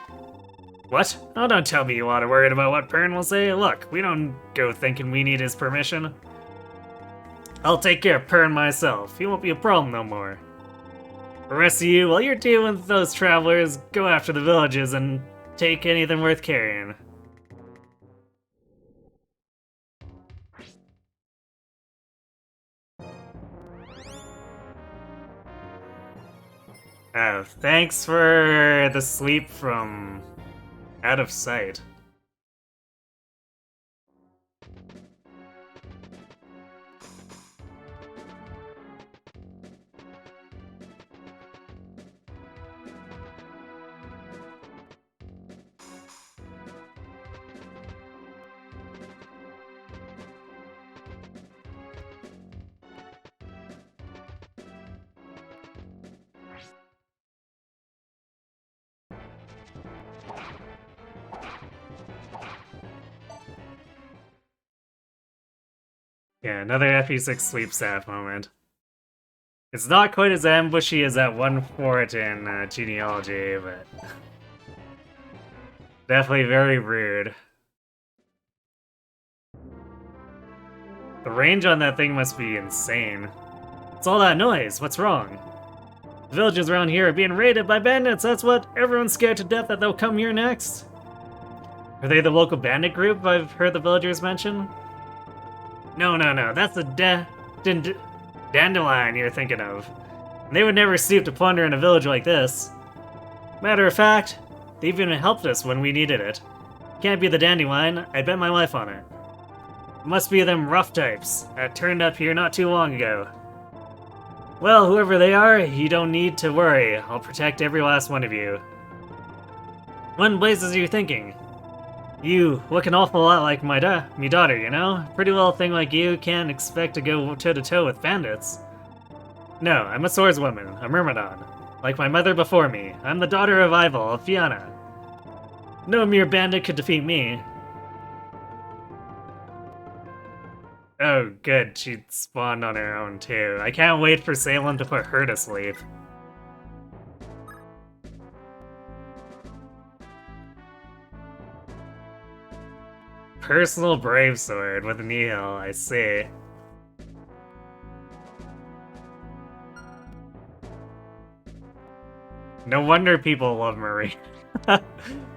What? Oh, don't tell me you ought to worry about what Pern will say. Look, we don't go thinking we need his permission. I'll take care of Pern myself. He won't be a problem no more. The rest of you, while you're dealing with those travelers, go after the villages and take anything worth carrying. Oh, thanks for the sleep from out of sight. Yeah, another FE6 sleep staff moment. It's not quite as ambushy as that one fort in Genealogy, but definitely very rude. The range on that thing must be insane. What's all that noise? What's wrong? The villages around here are being raided by bandits, that's what? Everyone's scared to death that they'll come here next. Are they the local bandit group I've heard the villagers mention? No, that's the dandelion you're thinking of. And they would never stoop to plunder in a village like this. Matter of fact, they even helped us when we needed it. Can't be the dandelion, I bet my life on it. It must be them rough types that turned up here not too long ago. Well, whoever they are, you don't need to worry. I'll protect every last one of you. What in blazes are you thinking? You look an awful lot like me daughter, you know? Pretty little thing like you can't expect to go toe-to-toe with bandits. No, I'm a swordswoman, a Myrmidon. Like my mother before me, I'm the daughter of Ival, of Fianna. No mere bandit could defeat me. Oh, good, she spawned on her own too. I can't wait for Salem to put her to sleep. Personal brave sword with Nihil, I see. No wonder people love Marie.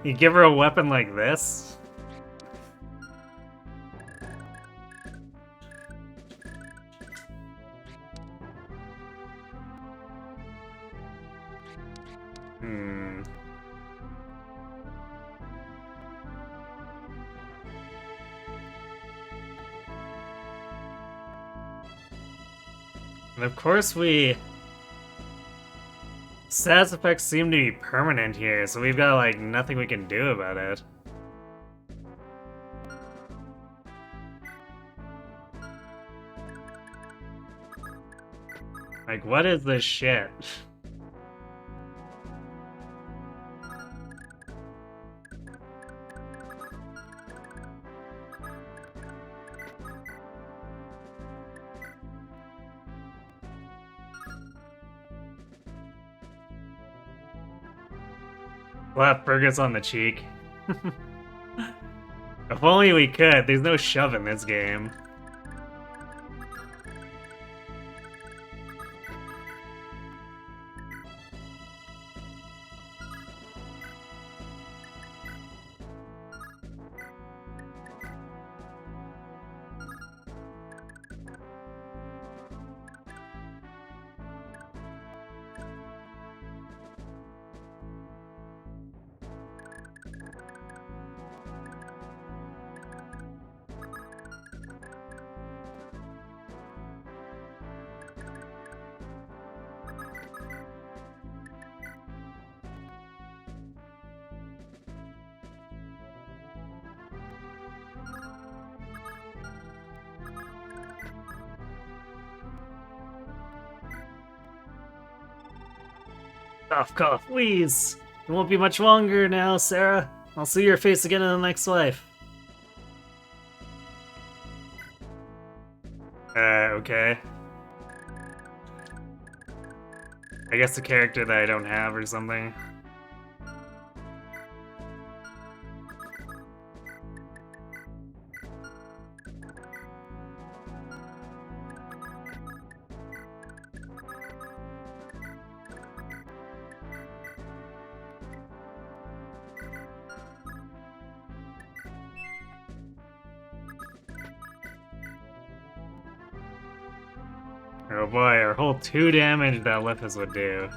You give her a weapon like this? And of course status effects seem to be permanent here, so we've got, like, nothing we can do about it. Like, what is this shit? Slap Burgess on the cheek. If only we could. There's no shove in this game. Cough, cough, wheeze. It won't be much longer now, Sarah. I'll see your face again in the next life. Okay. I guess a character that I don't have or something. Oh boy, our whole 2 damage that Lithus would do.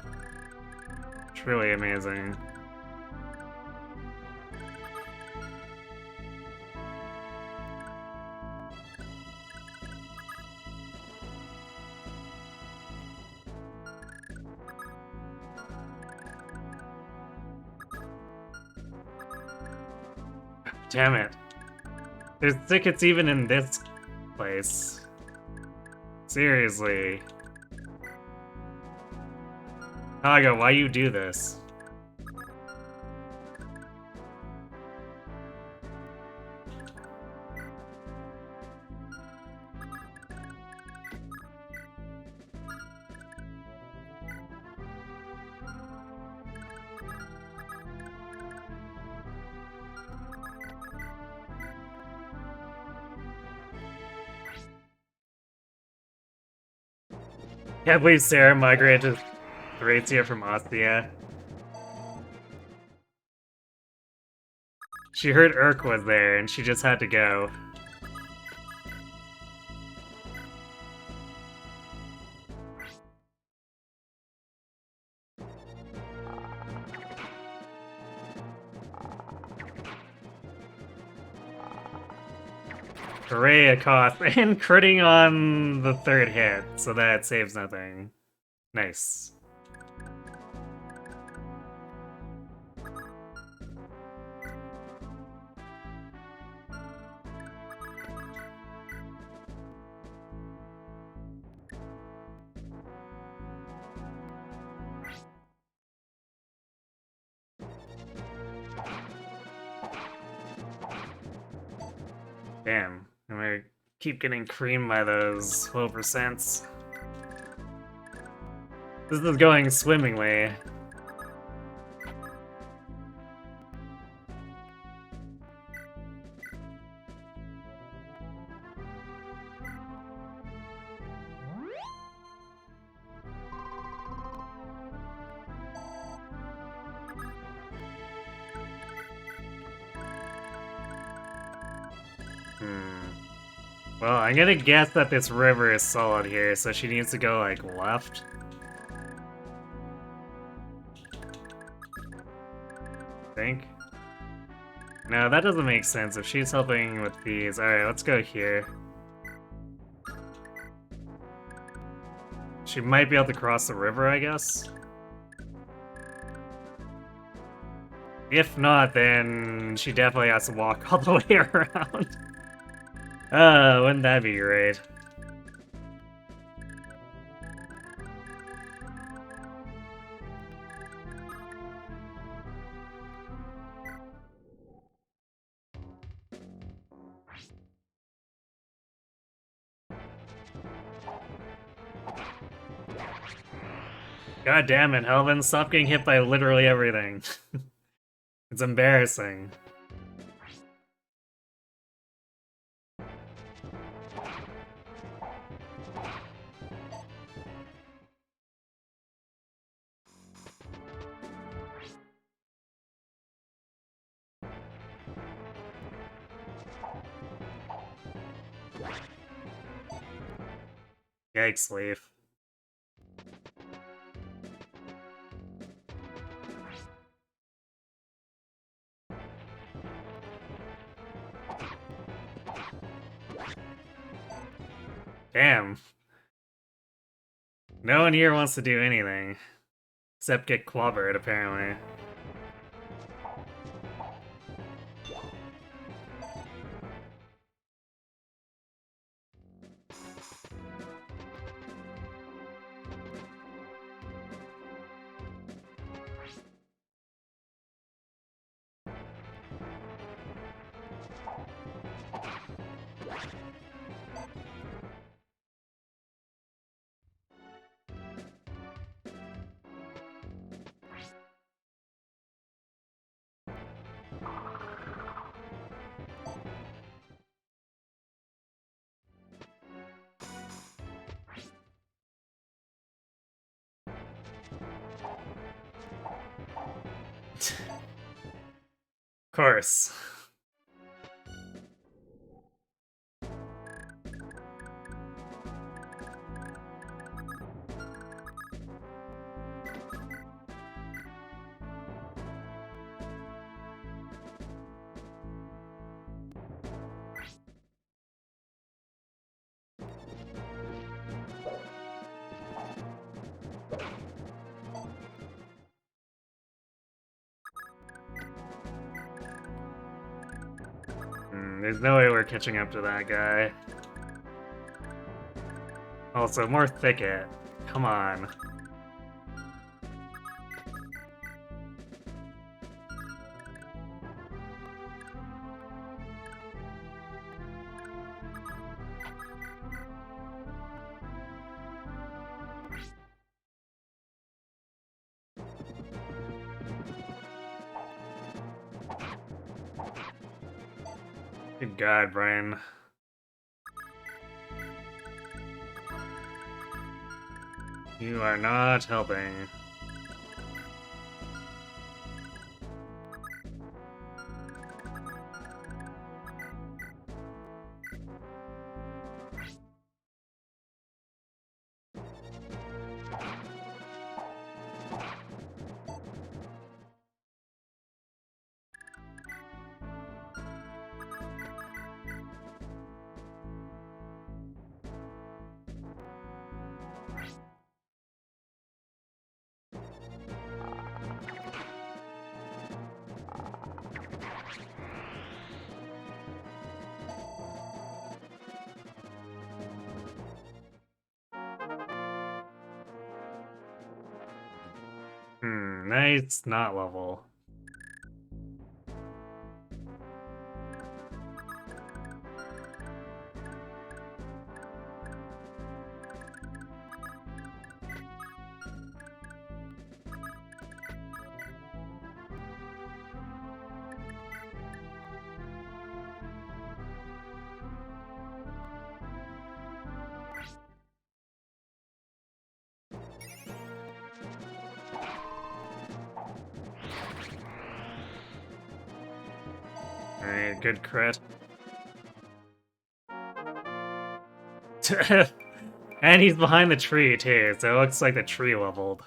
Truly amazing. Damn it. There's tickets even in this place. Seriously. Haga, why you do this? Can't believe Sarah migrated to Thracia from Ostia. She heard Urk was there, and she just had to go. Array a cost and critting on the 3rd hit, so that saves nothing. Nice. Damn, I'm gonna keep getting creamed by those 12%. This is going swimmingly. Well, I'm gonna guess that this river is solid here, so she needs to go, like, left. Think? No, that doesn't make sense if she's helping with these. Alright, let's go here. She might be able to cross the river, I guess. If not, then she definitely has to walk all the way around. Wouldn't that be great? God damn it, Helvin, stop getting hit by literally everything. It's embarrassing. Yikes, Leaf. Damn. No one here wants to do anything. Except get clobbered, apparently. Of course. There's no way we're catching up to that guy. Also, more thicket. Come on. Good God, Brian. You are not helping. Nice, not level. Alright, good crit. And he's behind the tree, too, so it looks like the tree leveled.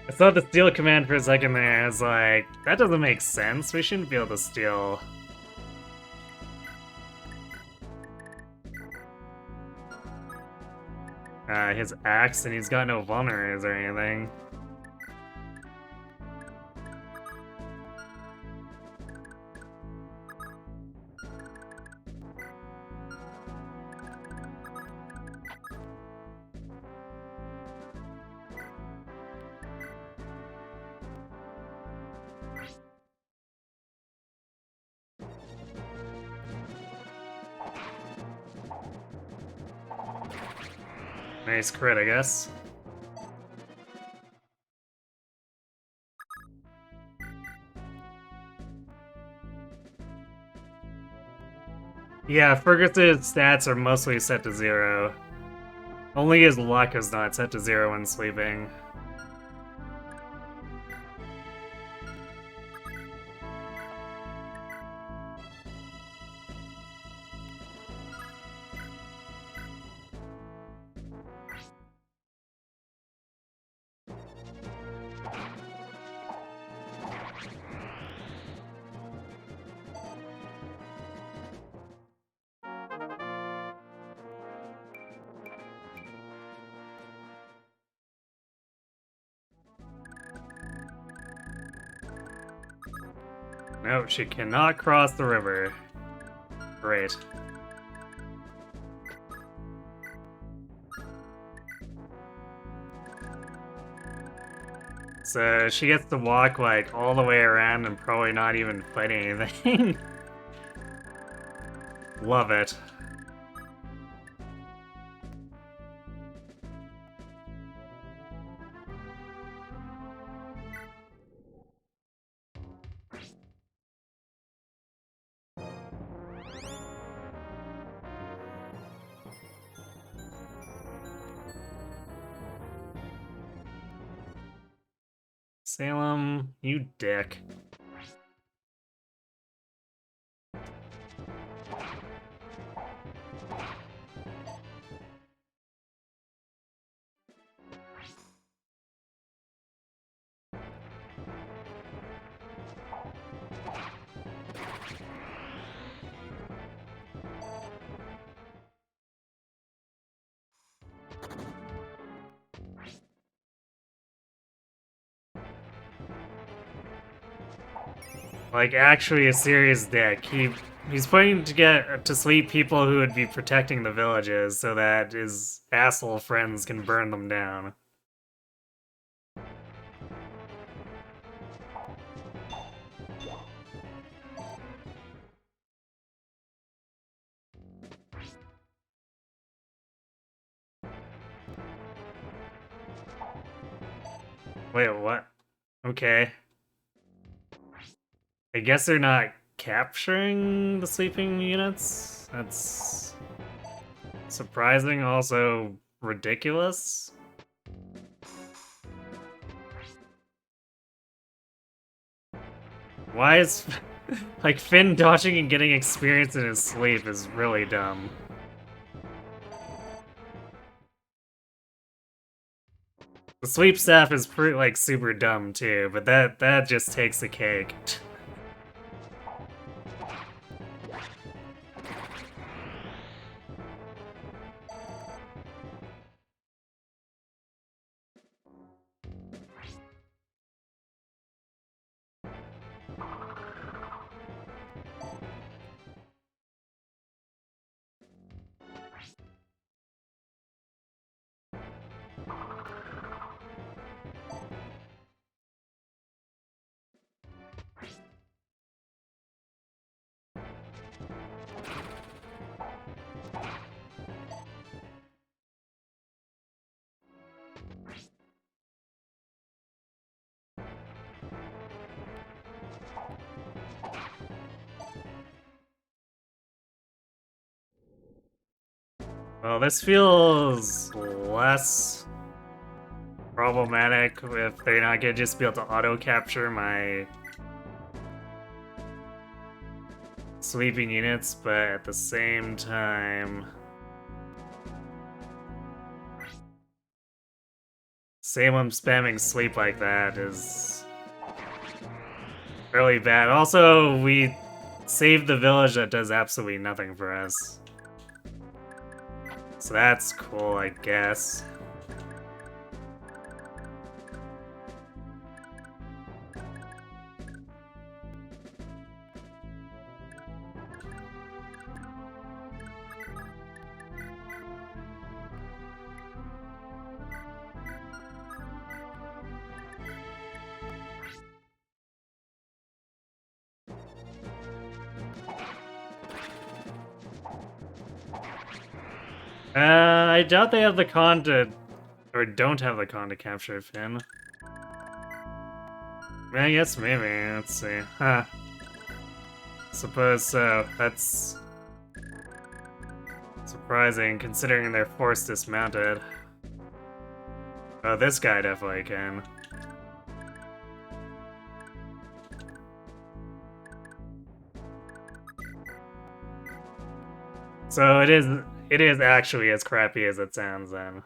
I saw the steal command for a second there. I was like, that doesn't make sense. We shouldn't be able to steal. His axe, and he's got no vulners or anything. Nice crit, I guess. Yeah, Fergus's stats are mostly set to 0. Only his luck is not set to 0 when sleeping. No, she cannot cross the river. Great. So she gets to walk like all the way around and probably not even fight anything. Love it. Salem, you dick. Like, actually a serious dick. He's putting to get to sleep people who would be protecting the villages so that his asshole friends can burn them down. Wait, what? Okay. I guess they're not capturing the sleeping units? That's surprising, also ridiculous. Why is... like, Finn dodging and getting experience in his sleep is really dumb. The sleep staff is pretty, like, super dumb, too, but that just takes the cake. Well, this feels less problematic if they're not gonna just be able to auto-capture my sleeping units, but at the same time... Salem spamming sleep like that is really bad. Also, we saved the village that does absolutely nothing for us. So that's cool, I guess. I doubt they have the con to, or don't have the con to capture Finn. I guess maybe, let's see. Huh. Suppose so. That's surprising, considering they're force dismounted. Oh, this guy definitely can. So it is actually as crappy as it sounds then.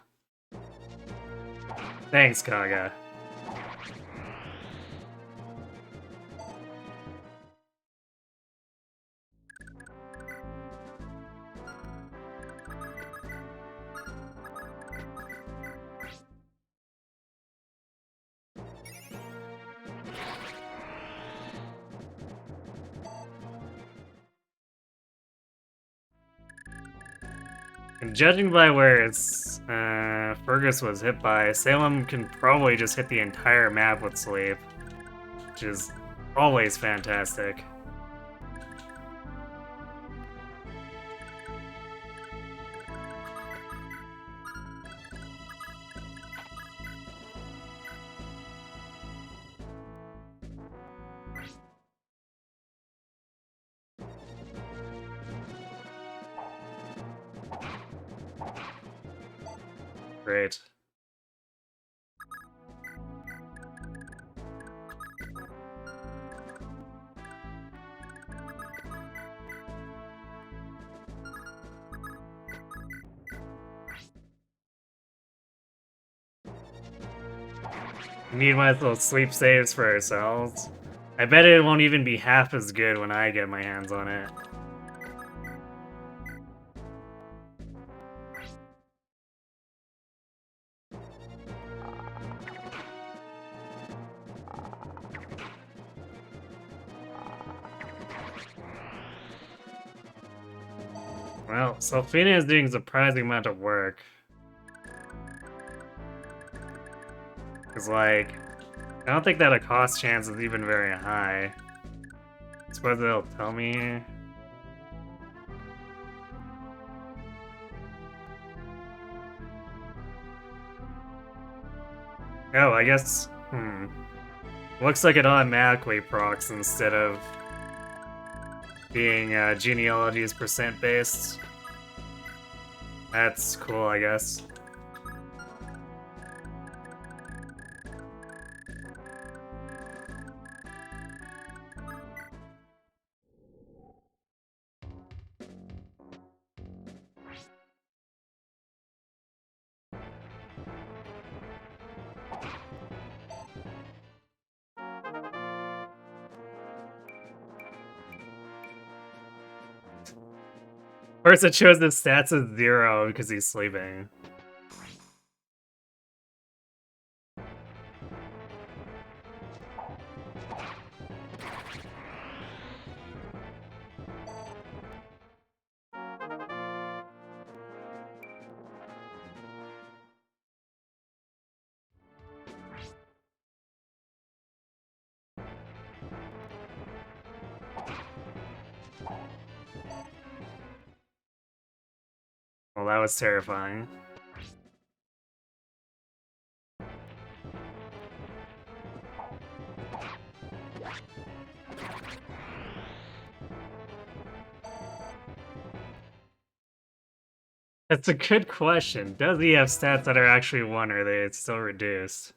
Thanks, Kaga. And judging by where it's Fergus was hit by, Salem can probably just hit the entire map with sleep, which is always fantastic. Great. Need my little sleep saves for ourselves. I bet it won't even be half as good when I get my hands on it. Well, Selfina is doing a surprising amount of work. Cause like, I don't think that a cost chance is even very high. I suppose it'll tell me. Oh, I guess, looks like it automatically procs instead of being genealogies percent based. That's cool, I guess. First it shows the stats as 0 because he's sleeping. Well, that was terrifying. That's a good question. Does he have stats that are actually 1, or are they still reduced?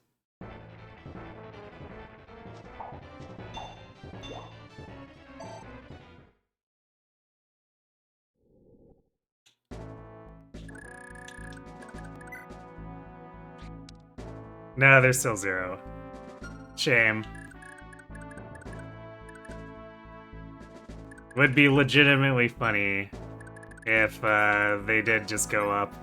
No, there's still 0. Shame. Would be legitimately funny if they did just go up.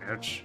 Ouch.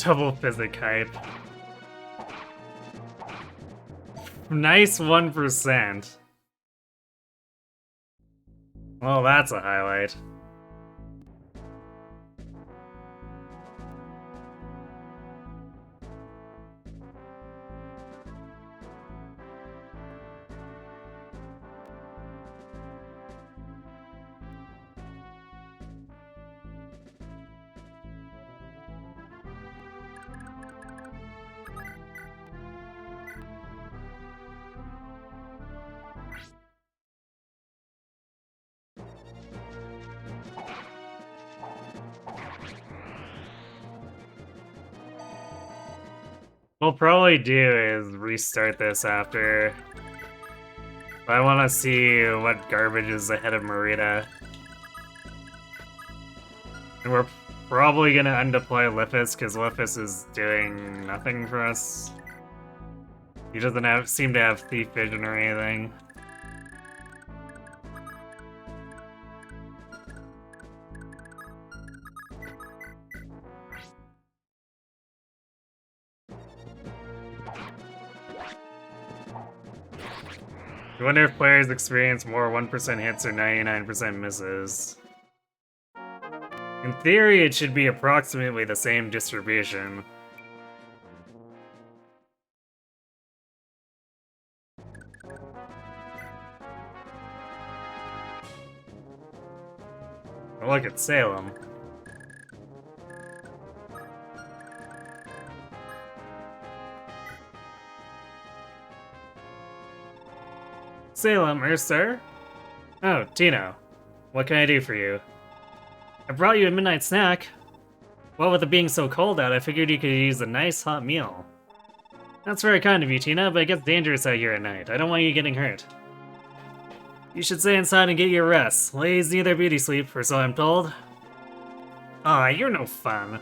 Double physic hype. Nice 1%. Well, that's a highlight. What we'll probably do is restart this after. I want to see what garbage is ahead of Marita. And we're probably gonna undeploy Liffus because Liffus is doing nothing for us. He doesn't seem to have Thief Vision or anything. I wonder if players experience more 1% hits or 99% misses. In theory, it should be approximately the same distribution. But look at Salem. Salem, sir? Oh, Tino. What can I do for you? I brought you a midnight snack. Well, with it being so cold out, I figured you could use a nice hot meal. That's very kind of you, Tina, but it gets dangerous out here at night. I don't want you getting hurt. You should stay inside and get your rest. Ladies need their beauty sleep, or so I'm told. Aw, you're no fun.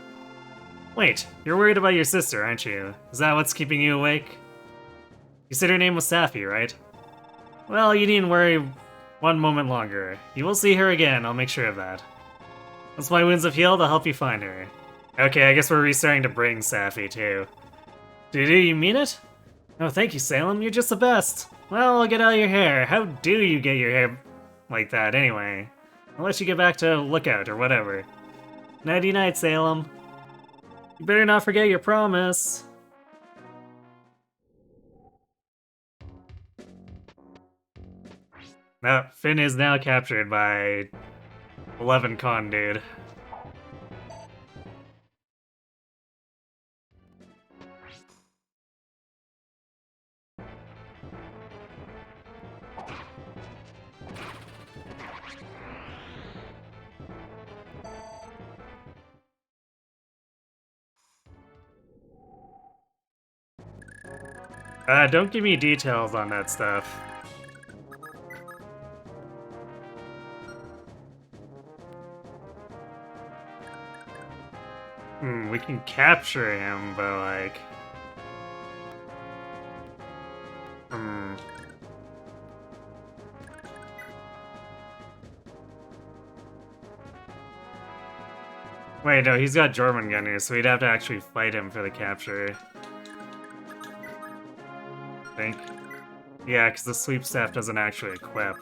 Wait, you're worried about your sister, aren't you? Is that what's keeping you awake? You said her name was Safi, right? Well, you needn't worry one moment longer. You will see her again, I'll make sure of that. Once my wounds have healed, I'll help you find her. Okay, I guess we're restarting to bring Safi, too. Do you mean it? Oh, thank you, Salem, you're just the best. Well, I'll get out of your hair. How do you get your hair like that, anyway? I'll let you get back to Lookout or whatever. Nighty-night, Salem. You better not forget your promise. No, Finn is now captured by 11 Con dude. Don't give me details on that stuff. We can capture him, but like... Wait, no, he's got Jorman Gunner, so we'd have to actually fight him for the capture. I think. Yeah, because the sweep staff doesn't actually equip.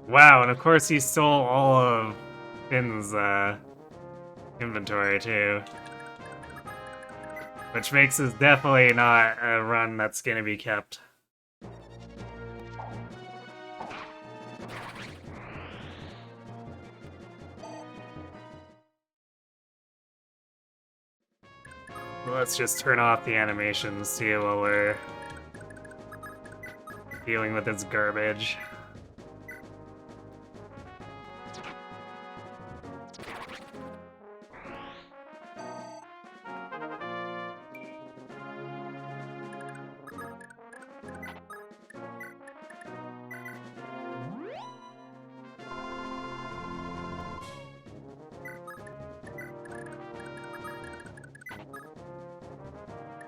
Wow, and of course he stole all of Finn's inventory too. Which makes this definitely not a run that's gonna be kept. Let's just turn off the animations too while we're dealing with this garbage.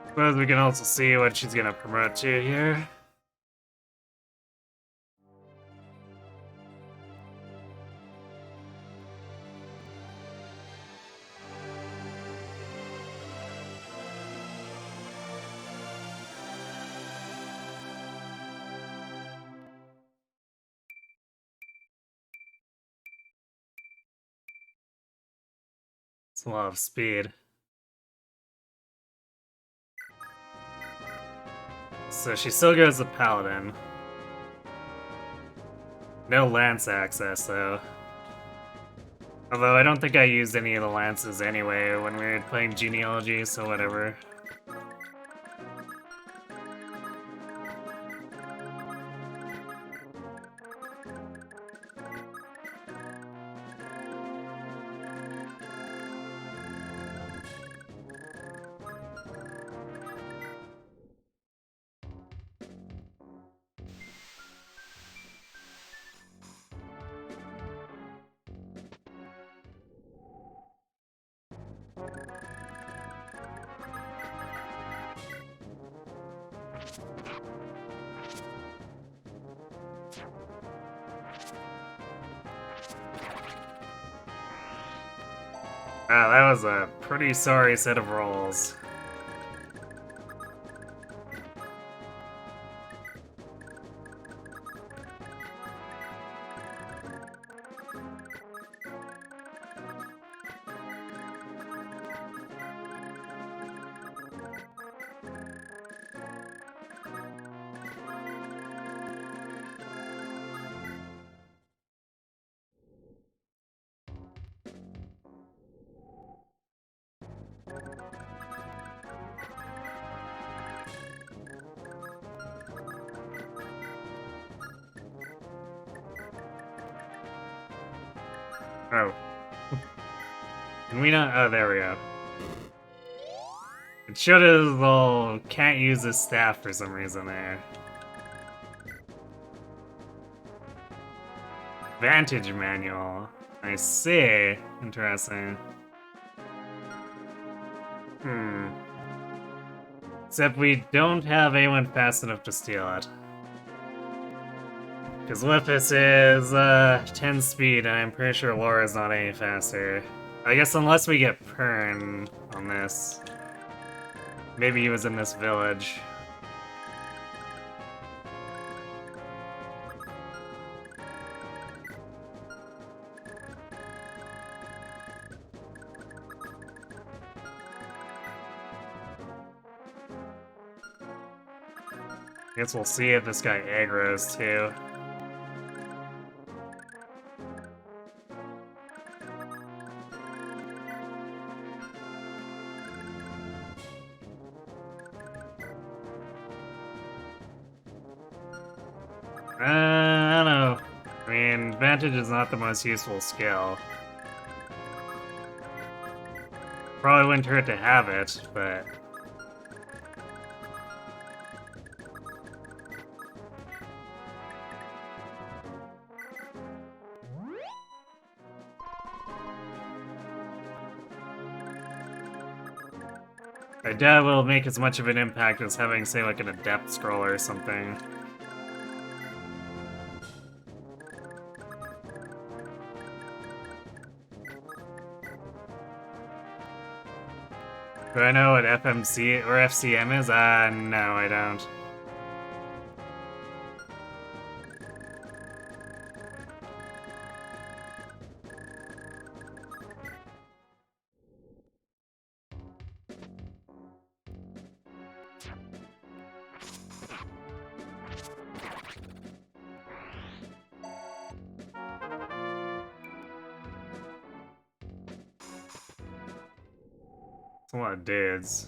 Suppose we can also see what she's gonna promote to here. It's a lot of speed. So she still goes to Paladin. No lance access, though. Although I don't think I used any of the lances anyway when we were playing Genealogy, so whatever. Wow, that was a pretty sorry set of rolls. Oh. Can we not? Oh, there we go. It should have, well, can't use his staff for some reason there. Vantage manual. I see. Interesting. Except we don't have anyone fast enough to steal it. Because Lippis is 10 speed, and I'm pretty sure Laura's not any faster. I guess unless we get Pern on this. Maybe he was in this village. Guess we'll see if this guy aggroes too. I don't know. I mean, Vantage is not the most useful skill. Probably wouldn't hurt to have it, but... I doubt it'll make as much of an impact as having, say, like an Adept Scroll or something. Do I know what FMC or FCM is? No, I don't. A lot of dudes.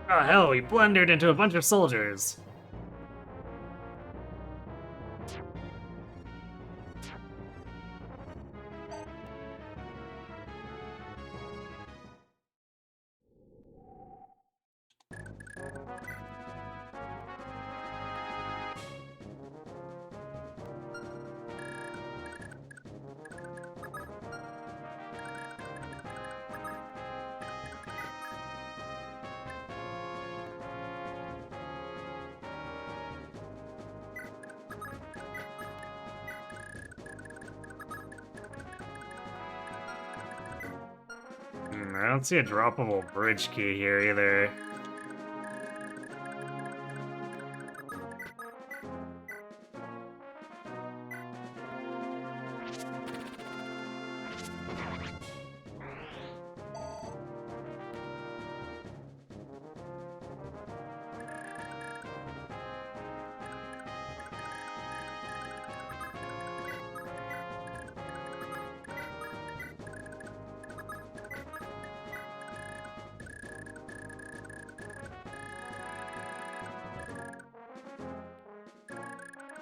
Oh hell, we blundered into a bunch of soldiers. I don't see a droppable bridge key here either.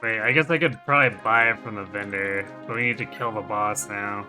Wait, I guess I could probably buy it from the vendor, but we need to kill the boss now.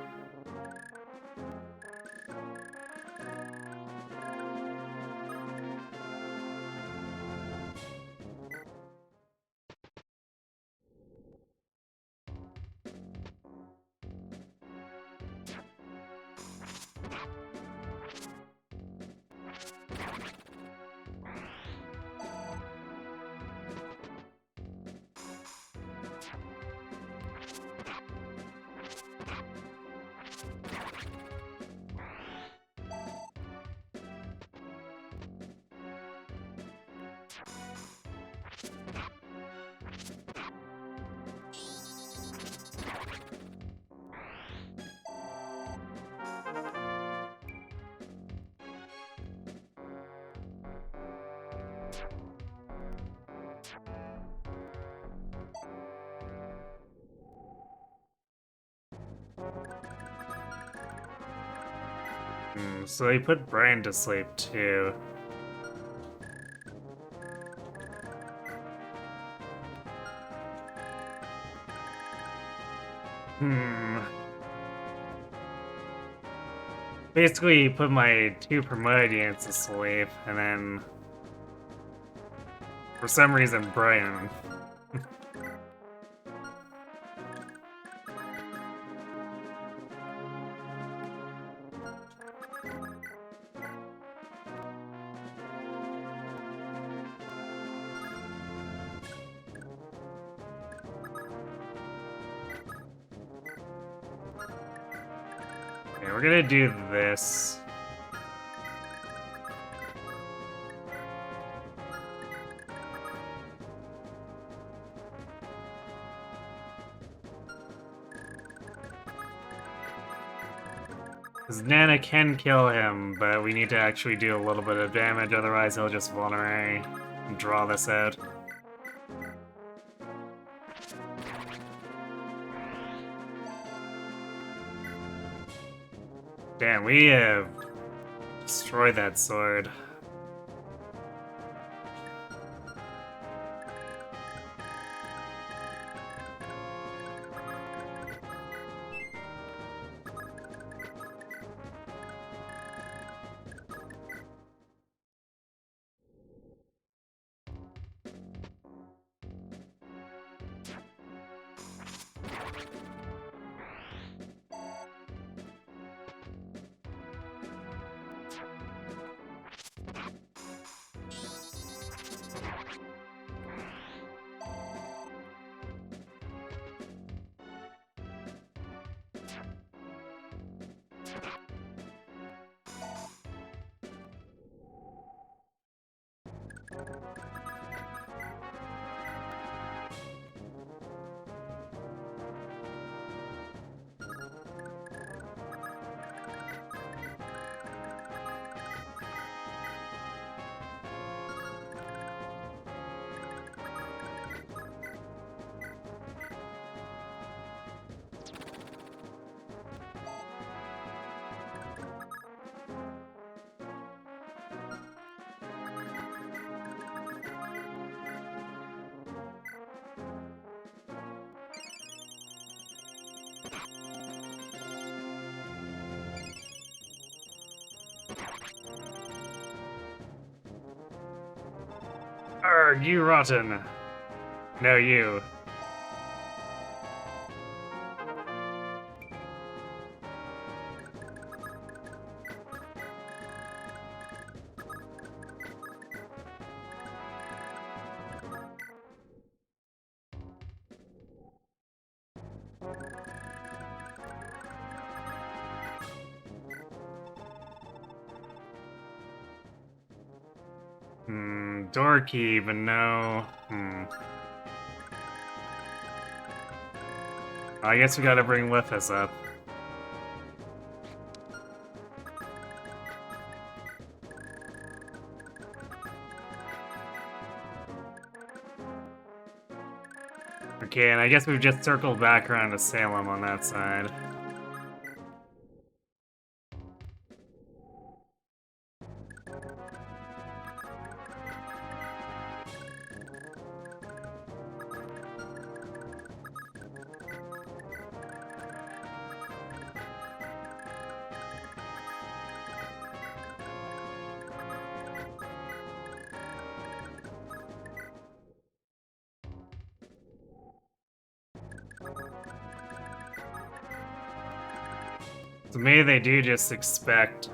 So he put Brian to sleep too. Basically, he put my 2 promoted units to sleep, and then for some reason, Brian. Okay, we're gonna do this. Because Nana can kill him, but we need to actually do a little bit of damage, otherwise he'll just vulnerate and draw this out. Damn, we have destroyed that sword. Arrgh, you rotten! No, you. Door key, but no. I guess we gotta bring Lithus up. Okay, and I guess we've just circled back around to Salem on that side. So maybe they do just expect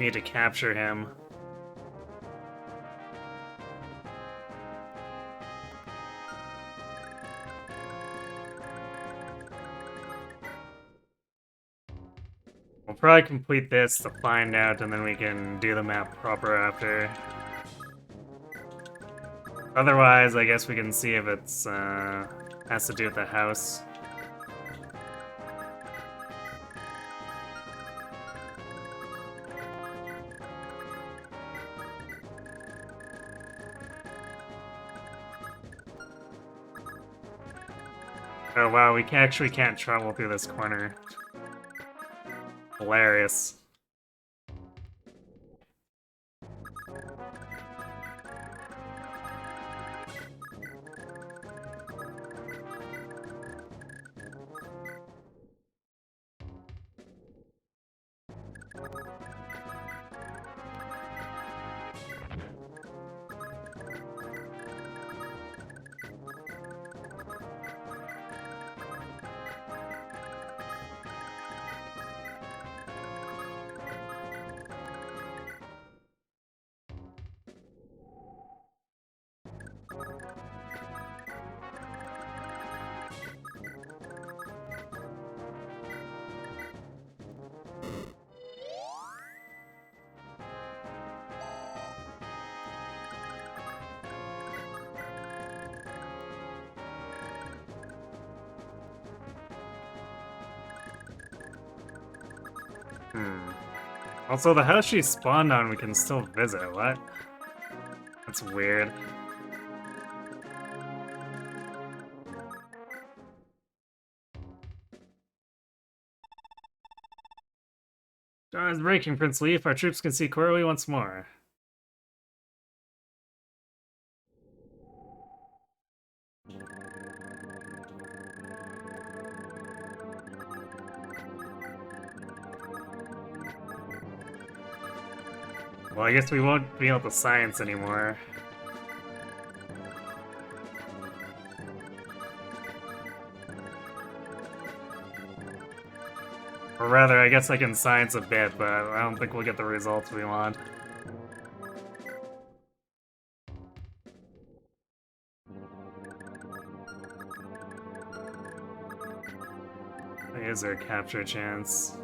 me to capture him. We'll probably complete this to find out, and then we can do the map proper after. Otherwise, I guess we can see if it's has to do with the house. Oh wow, we actually can't travel through this corner. Hilarious. Also, the house she spawned on we can still visit, what? That's weird. Dawn is breaking, Prince Leaf. Our troops can see Corley once more. Well, I guess we won't be able to science anymore. Or rather, I guess I can science a bit, but I don't think we'll get the results we want. Is there a capture chance?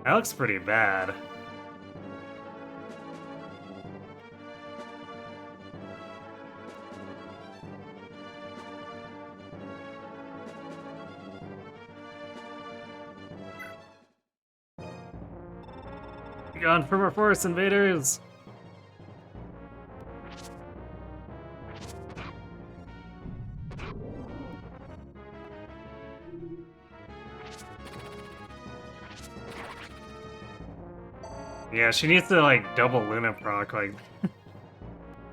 That looks pretty bad. Gone from our forest, invaders! Yeah, she needs to, like, double Luna proc, like...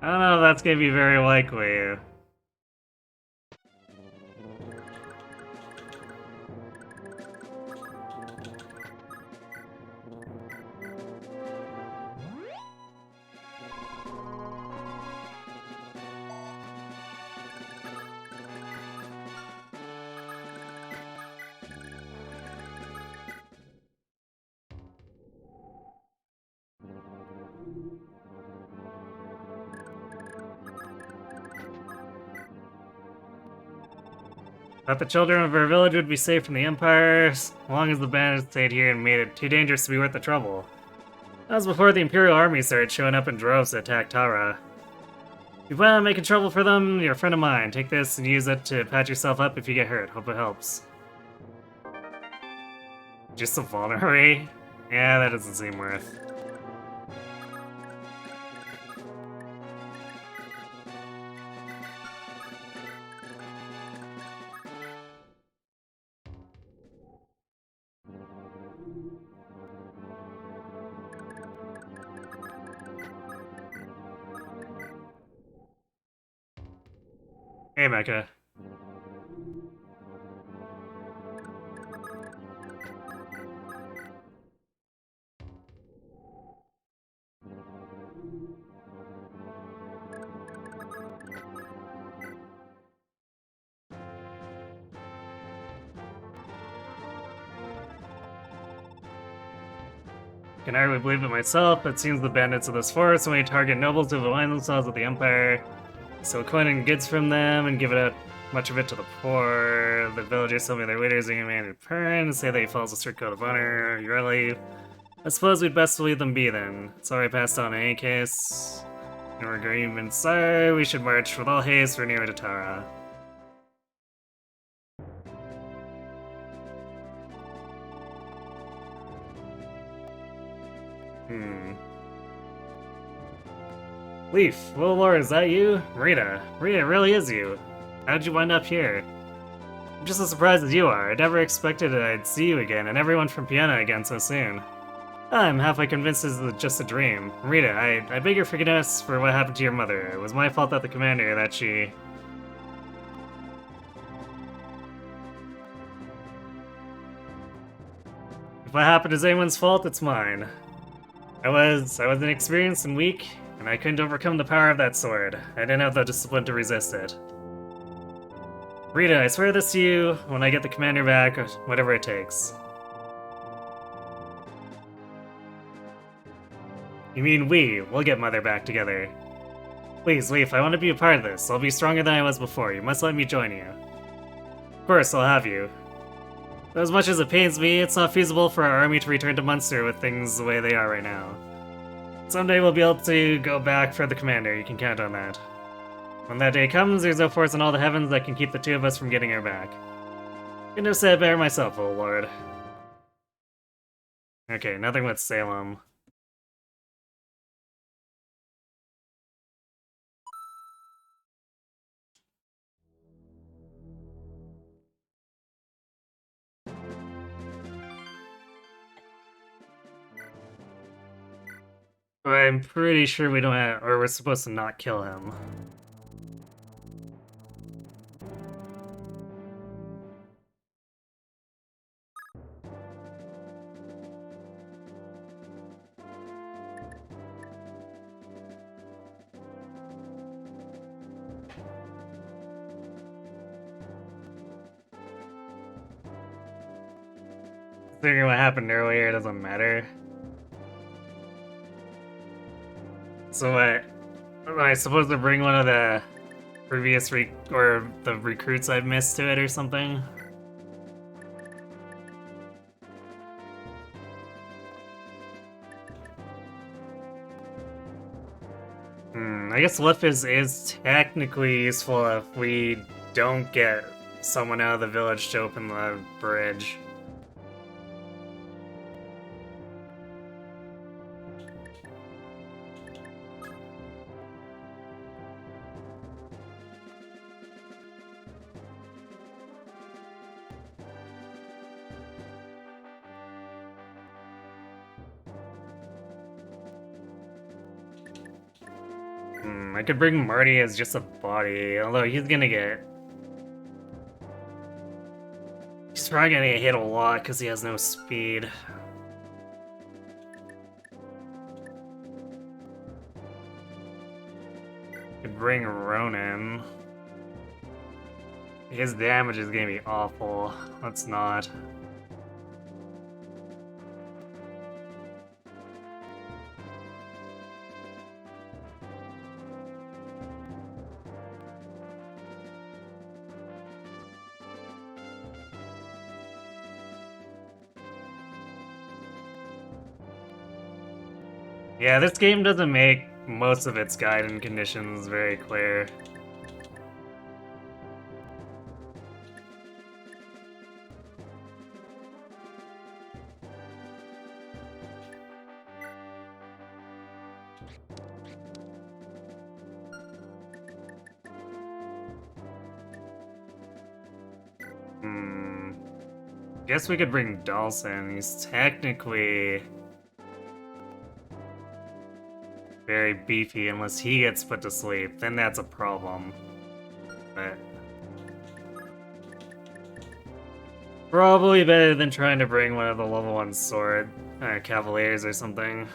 I don't know if that's gonna be very likely. Thought the children of our village would be safe from the Empire, as long as the bandits stayed here and made it too dangerous to be worth the trouble. That was before the Imperial army started showing up in droves to attack Tara. If you plan on making trouble for them, you're a friend of mine. Take this and use it to patch yourself up if you get hurt. Hope it helps. Just a vulnerary? Yeah, that doesn't seem worth. Hey, Mecha. can hardly believe it myself, but it seems the bandits of this forest only target nobles who have aligned themselves with the Empire. So coin in goods from them and give it out much of it to the poor. The villagers tell me their leaders are man in return and say that he follows a strict code of honor. You really? I suppose we'd best leave them be then. It's already passed on in any case. In our agreement, sire, we should march with all haste for nearer to Tara. Leaf, little Lord, is that you? Rita, it really is you. How'd you wind up here? I'm just as surprised as you are. I never expected I'd see you again, and everyone from Vienna again so soon. I'm halfway convinced this is just a dream. Rita, I beg your forgiveness for what happened to your mother. It was my fault that the commander, that she... If what happened is anyone's fault, it's mine. I was inexperienced and weak, and I couldn't overcome the power of that sword. I didn't have the discipline to resist it. Rita, I swear this to you when I get the commander back, whatever it takes. You mean we'll get Mother back together. Please, Leaf, I want to be a part of this. I'll be stronger than I was before. You must let me join you. Of course, I'll have you. But as much as it pains me, it's not feasible for our army to return to Munster with things the way they are right now. Someday we'll be able to go back for the commander, you can count on that. When that day comes, there's no force in all the heavens that can keep the two of us from getting her back. Couldn't have said it better myself, oh lord. Okay, nothing with Salem. I'm pretty sure we don't have, or we're supposed to not kill him. Figuring what happened earlier doesn't matter. So what? Am I supposed to bring one of the previous or the recruits I've missed to it or something? I guess Lift is technically useful if we don't get someone out of the village to open the bridge. I could bring Marty as just a body, although he's gonna get... He's probably gonna get hit a lot because he has no speed. Could bring Ronan. His damage is gonna be awful. Let's not. Yeah, this game doesn't make most of its guide and conditions very clear. Guess we could bring Dawson. He's technically very beefy unless he gets put to sleep. Then that's a problem. But probably better than trying to bring one of the level 1 sword cavaliers or something.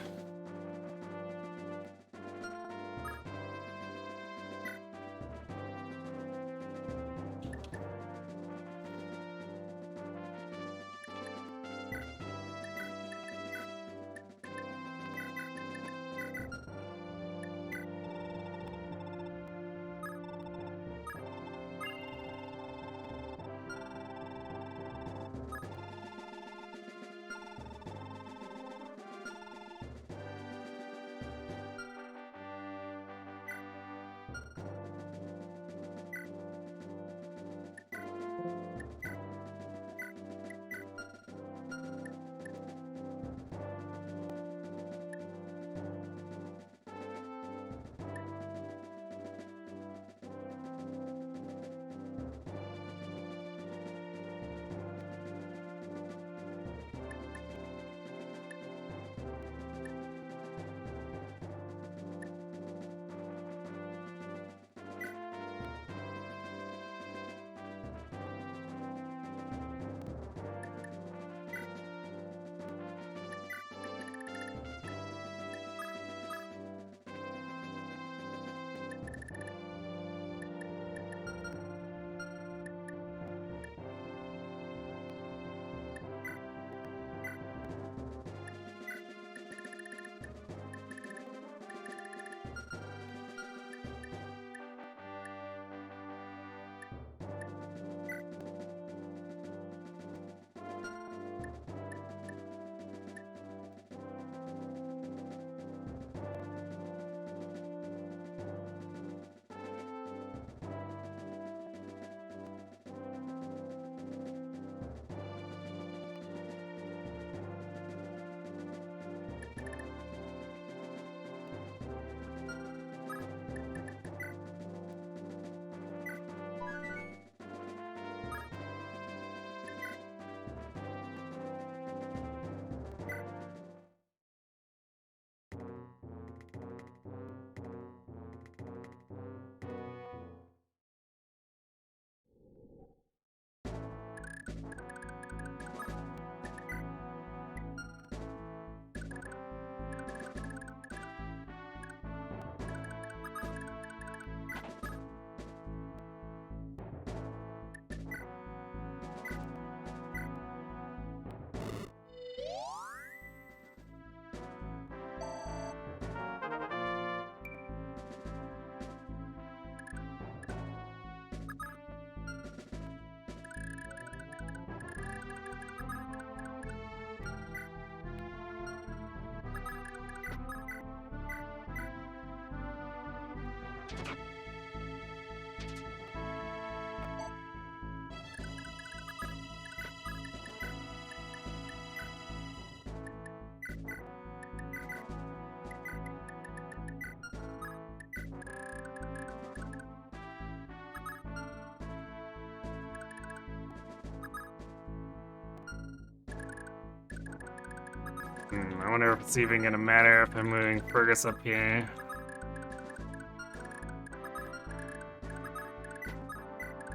I wonder if it's even gonna matter if I'm moving Fergus up here.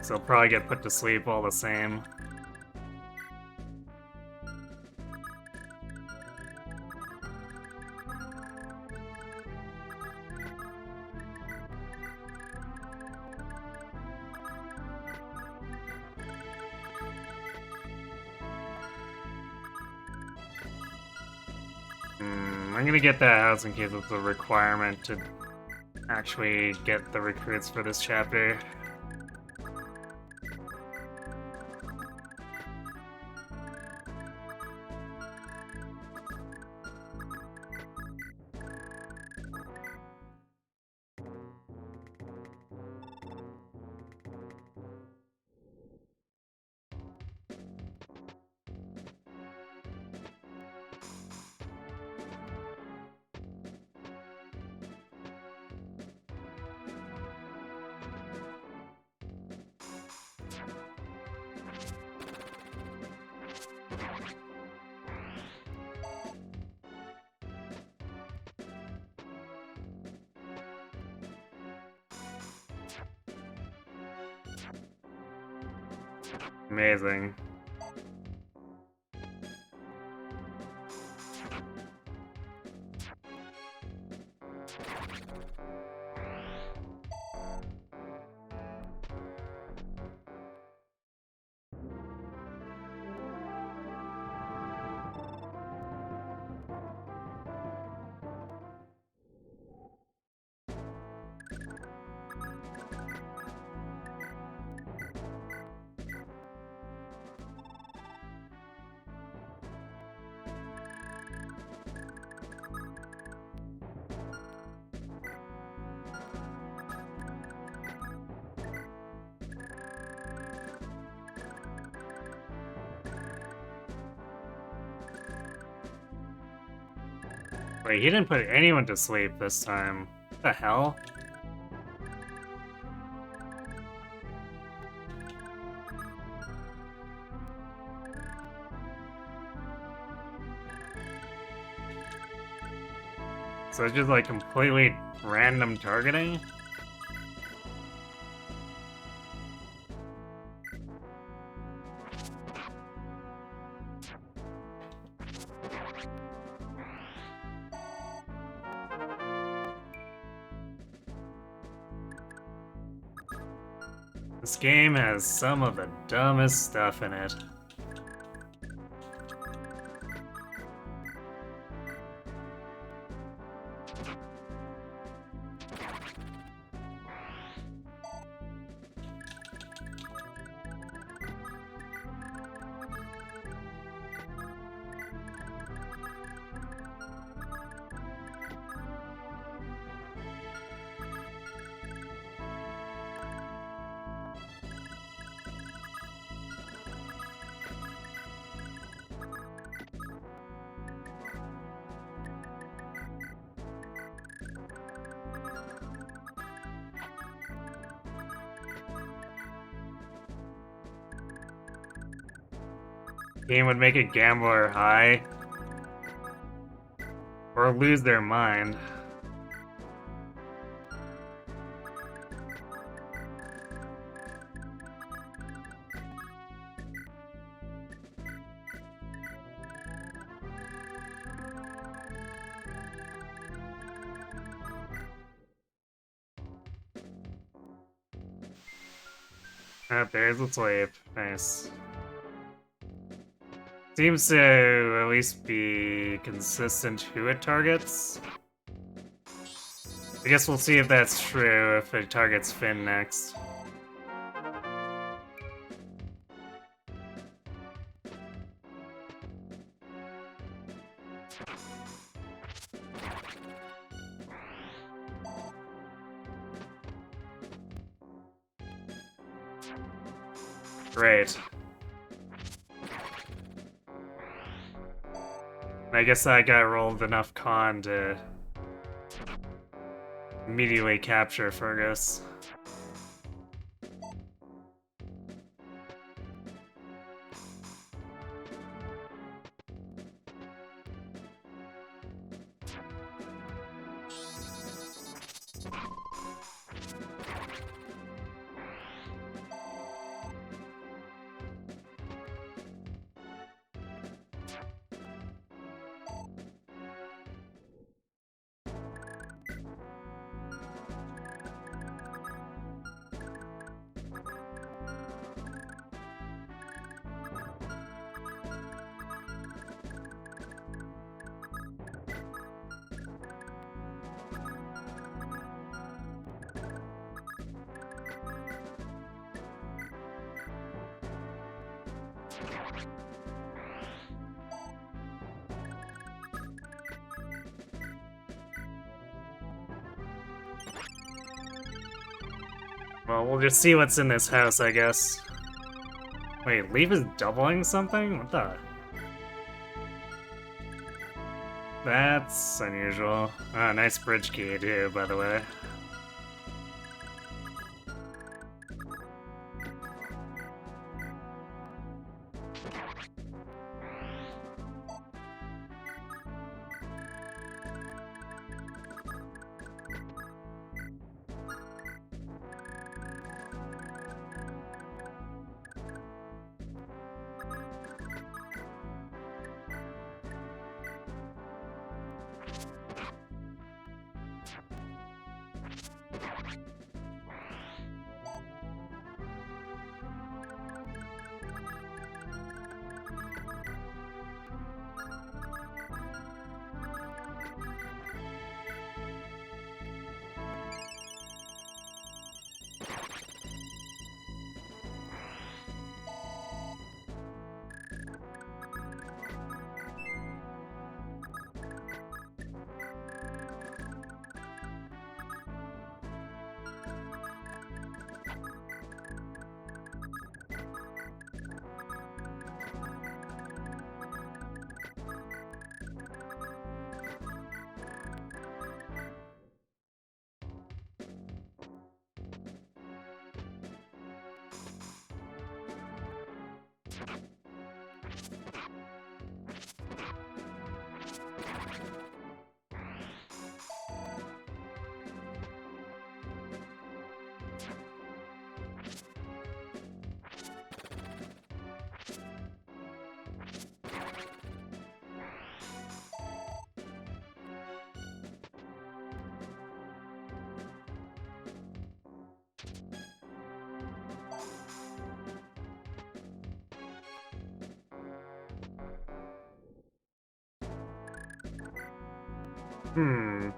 So he'll probably get put to sleep all the same. I'm gonna get that house in case it's a requirement to actually get the recruits for this chapter. Amazing. Wait, he didn't put anyone to sleep this time. What the hell? So it's just like completely random targeting? This game has some of the dumbest stuff in it. Game would make a gambler high or lose their mind. Ah, there's the sleep. Nice. Seems to at least be consistent who it targets. I guess we'll see if that's true if it targets Finn next. Great. I guess that guy rolled enough con to immediately capture Fergus. Well, we'll just see what's in this house, I guess. Wait, Leaf is doubling something? What the? That's unusual. Ah, nice bridge key too, by the way.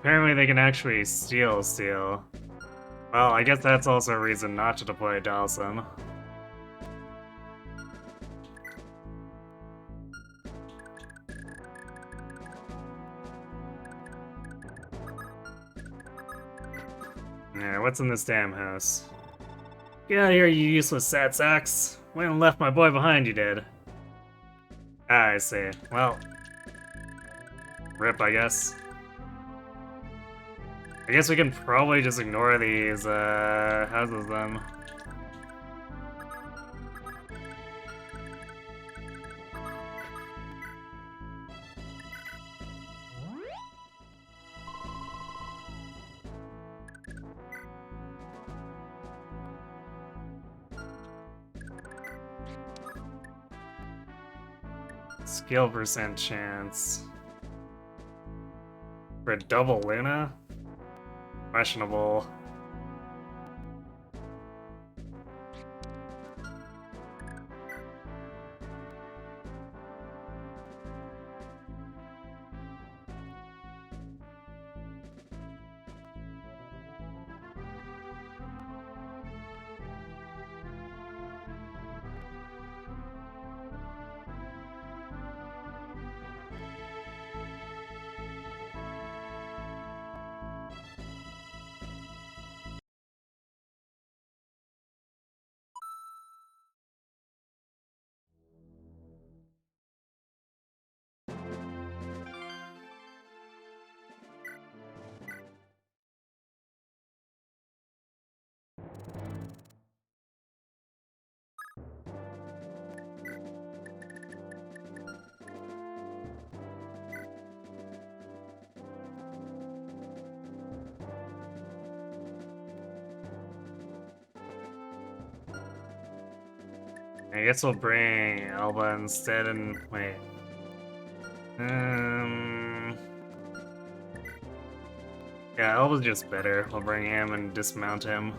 Apparently they can actually steal. Well, I guess that's also a reason not to deploy Dalsum. Yeah, what's in this damn house? Get out of here, you useless sat sacks. Went and left my boy behind, you did. Ah, I see. Well, rip, I guess. I guess we can probably just ignore these houses then. Skill percent chance. For a double Luna? Questionable. I guess we'll bring Alba instead and wait. Yeah, Alba's just better. We'll bring him and dismount him.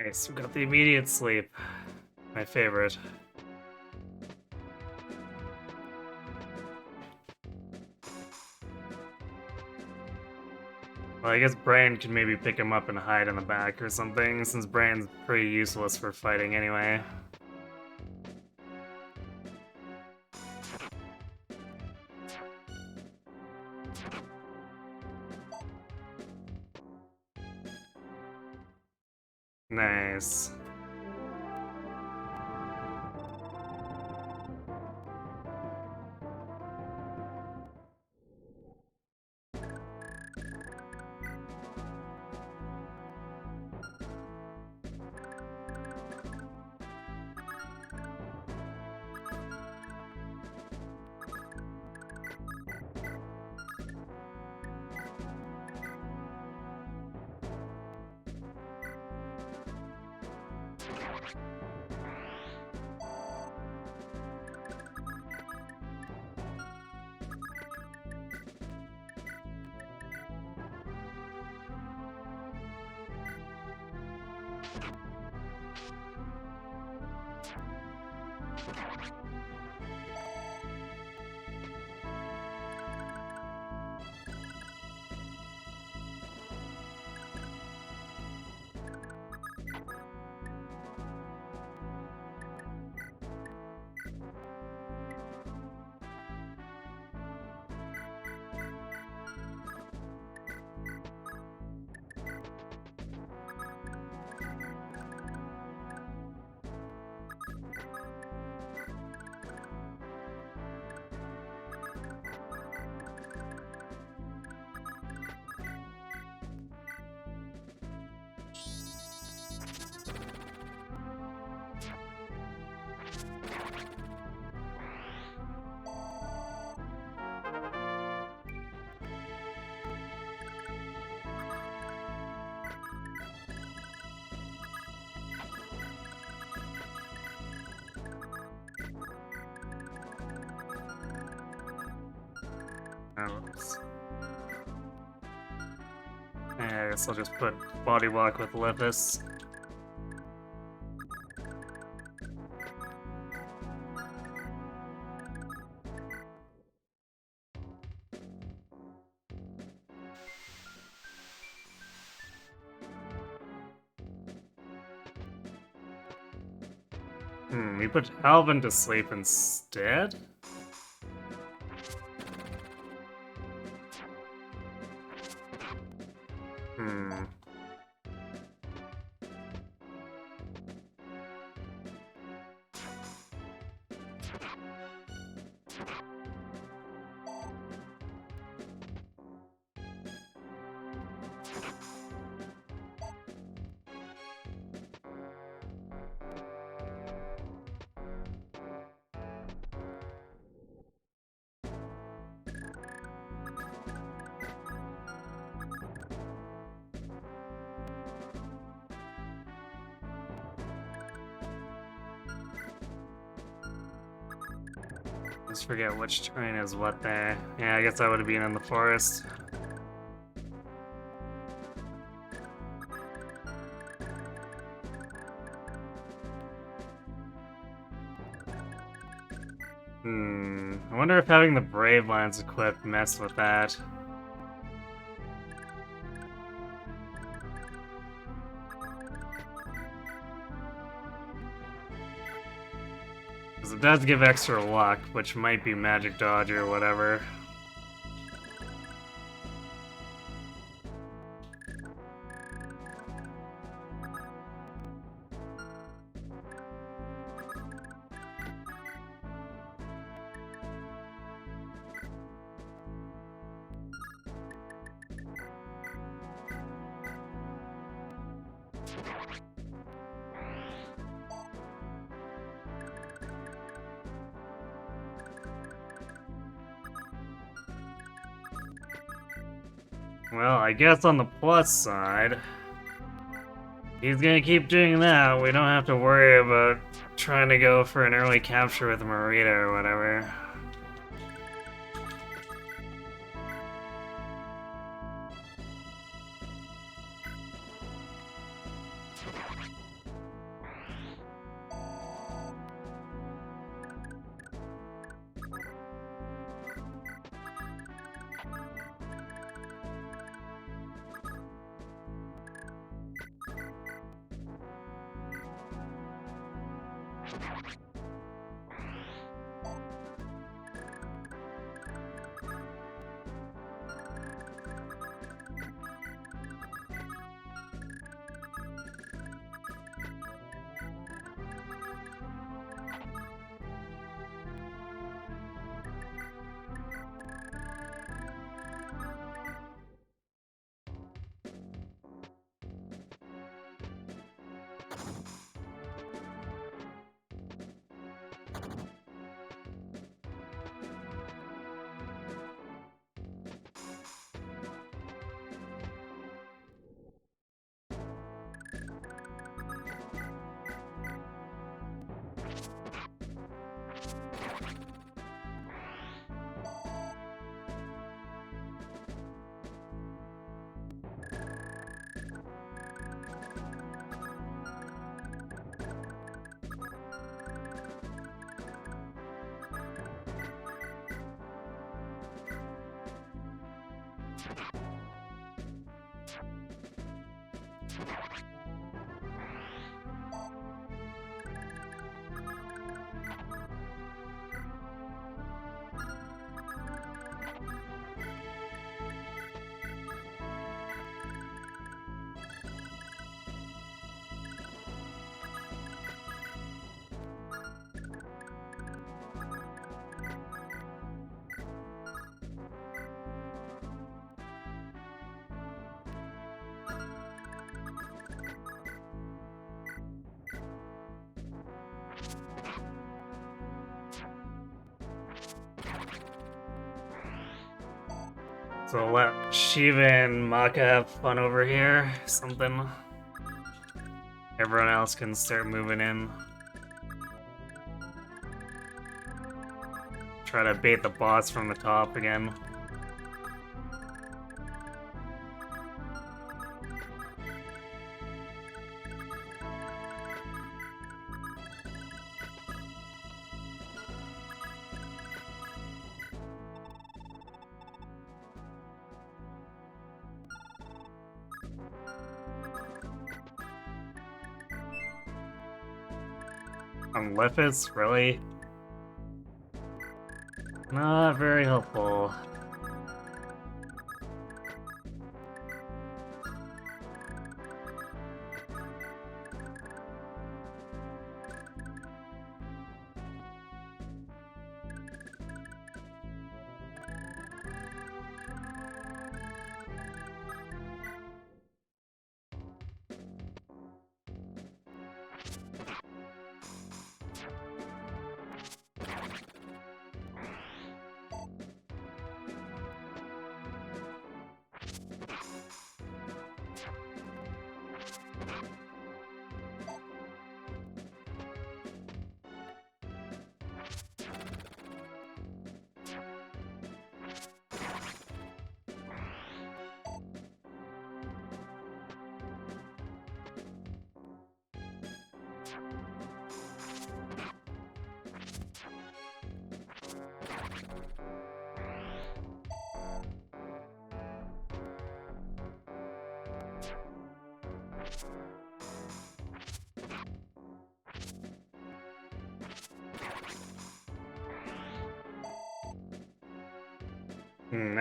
Nice, we got the immediate sleep. My favorite. Well, I guess Brian can maybe pick him up and hide in the back or something, since Brian's pretty useless for fighting anyway. Nice. Oops. I guess I'll just put Body Block with Lithus. We put Alvin to sleep instead? Just forget which train is what there. Yeah, I guess I would have been in the forest. I wonder if having the Brave Lines equipped messed with that. Because it does give extra luck, which might be Magic Dodge or whatever. Well, I guess on the plus side, he's gonna keep doing that. We don't have to worry about trying to go for an early capture with Marita or whatever. So let Shiva and Maka have fun over here, something. Everyone else can start moving in. Try to bait the boss from the top again. On Lifis, really? Not very helpful.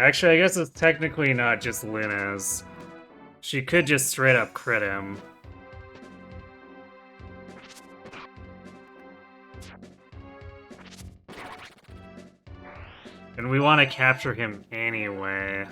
Actually, I guess it's technically not just Luna's. She could just straight up crit him. And we want to capture him anyway.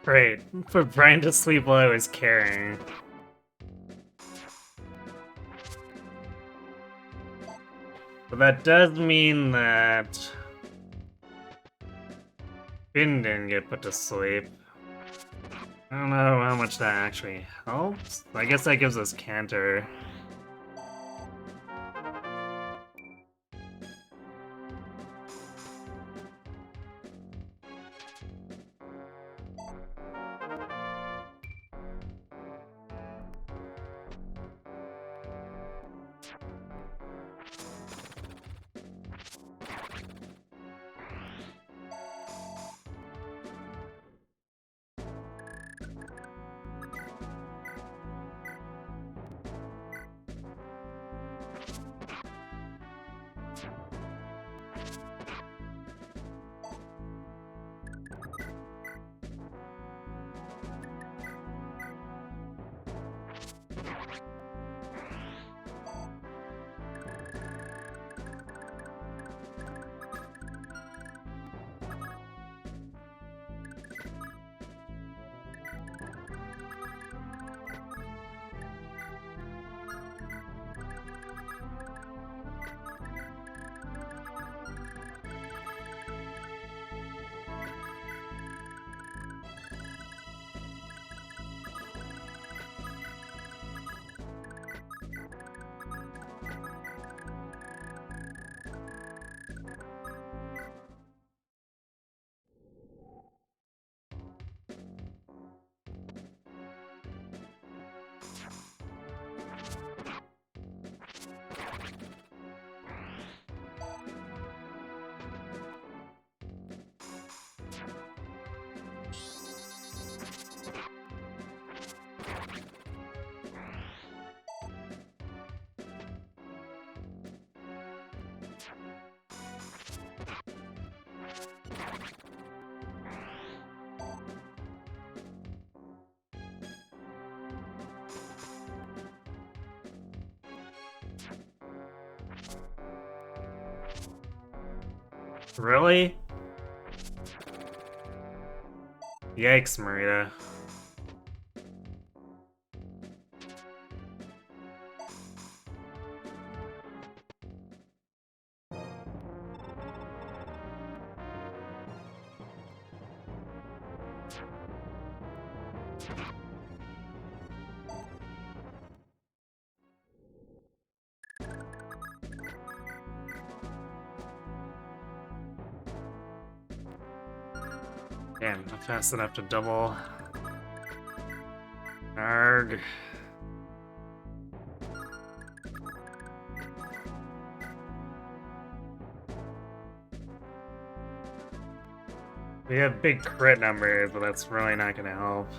Great. Put Brian to sleep while I was carrying. But that does mean that Finn didn't get put to sleep. I don't know how much that actually helps. I guess that gives us Canter. Really? Yikes, Marita. Damn, not fast enough to double. Arg. We have big crit numbers, but that's really not gonna help.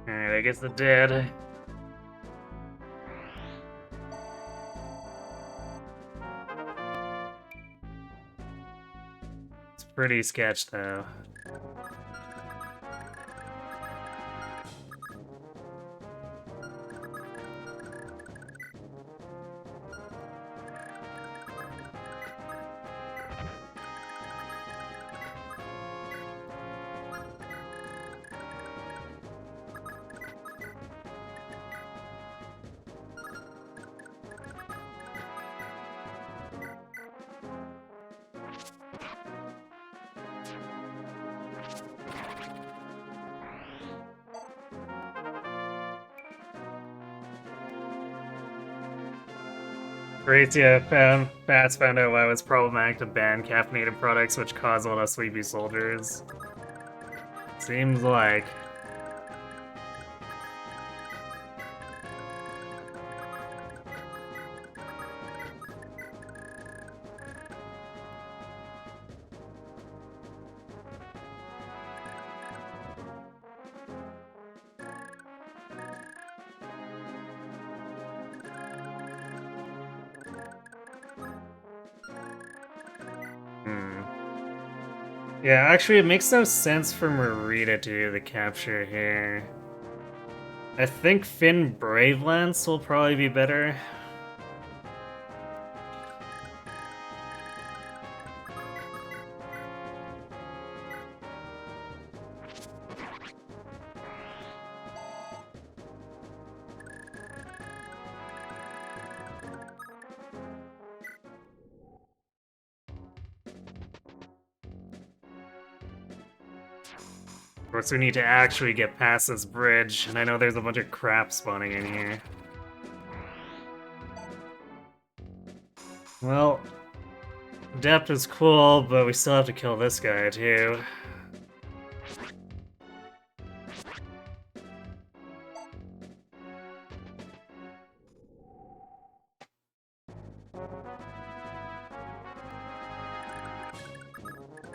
Alright, I guess it did. It's pretty sketch, though. Thracia found out why it was problematic to ban caffeinated products which cause a lot of sleepy soldiers. Seems like. Yeah, actually, it makes no sense for Marita to do the capture here. I think Finn Bravelance will probably be better. Of course, we need to actually get past this bridge, and I know there's a bunch of crap spawning in here. Well, depth is cool, but we still have to kill this guy, too.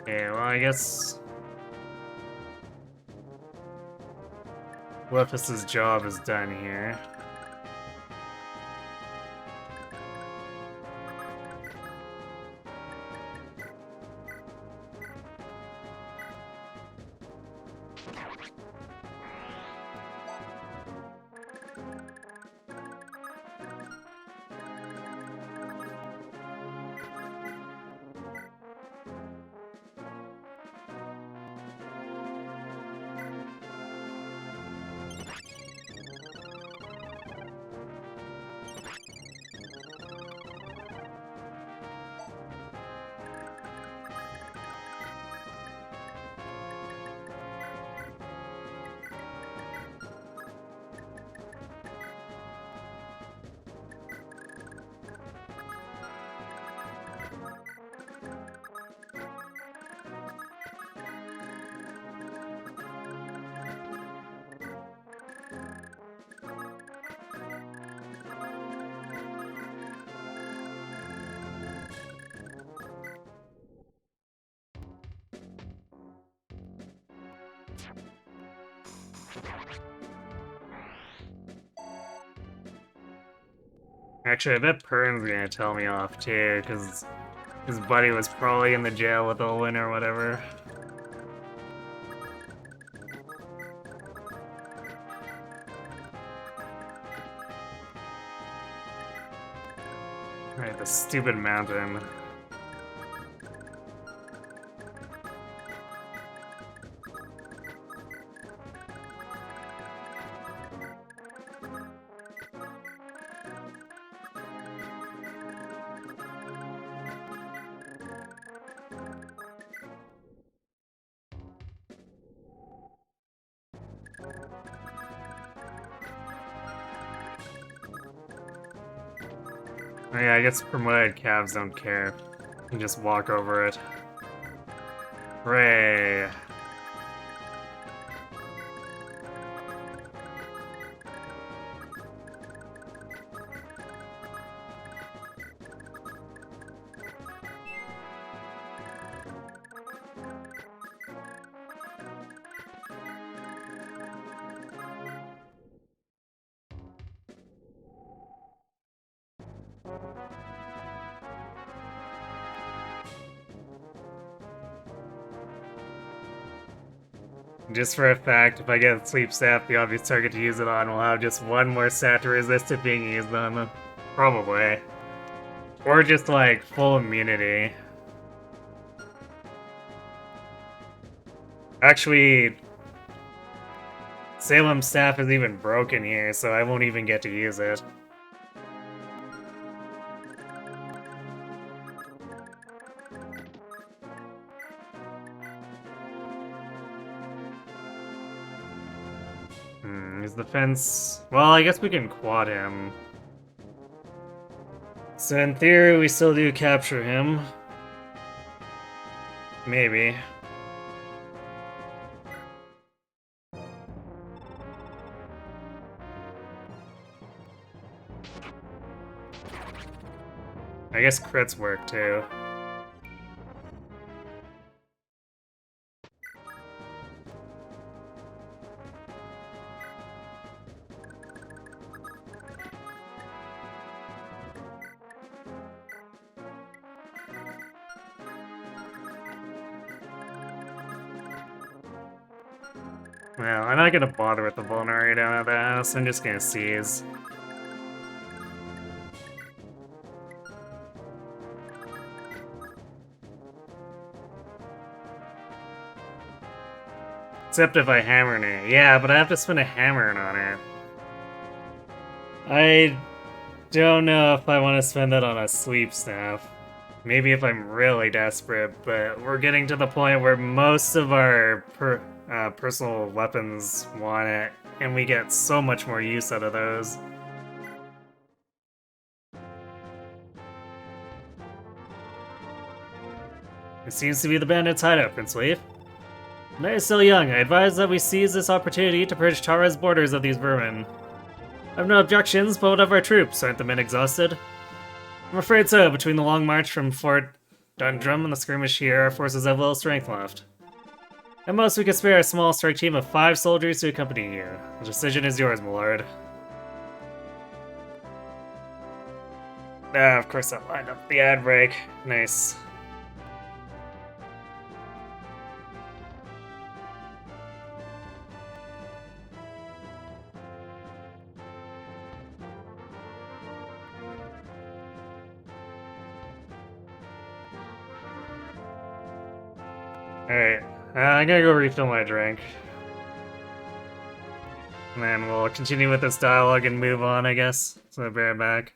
Okay, well, I guess Lephus's job is done here. Actually, I bet Pern's gonna tell me off too, because his buddy was probably in the jail with Olin or whatever. Alright, the stupid mountain. Oh yeah, I guess promoted calves don't care. You just walk over it. Hooray! Just for a fact, if I get Sleep Staff, the obvious target to use it on will have just one more stat to resist it being used on them. Probably. Or just like full immunity. Actually, Salem's staff is even broken here, so I won't even get to use it. His defense... Well, I guess we can quad him. So in theory, we still do capture him. Maybe. I guess crits work too. Well, I'm not gonna bother with the Vulnerary down at the house, I'm just gonna seize. Except if I hammer it. Yeah, but I have to spend a hammering on it. I don't know if I want to spend that on a Sleep Staff. Maybe if I'm really desperate, but we're getting to the point where most of our personal weapons want it, and we get so much more use out of those. It seems to be the bandits' hideout, Prince Leaf. Night is still young. I advise that we seize this opportunity to purge Tara's borders of these vermin. I have no objections, but what of our troops? Aren't the men exhausted? I'm afraid so. Between the long march from Fort Dundrum and the skirmish here, our forces have little strength left. At most, we could spare a small strike team of 5 soldiers to accompany you. The decision is yours, my lord. Ah, of course that lined up the ad break. Nice. Alright, I'm gonna go refill my drink. And then we'll continue with this dialogue and move on, I guess. So I'll be right back.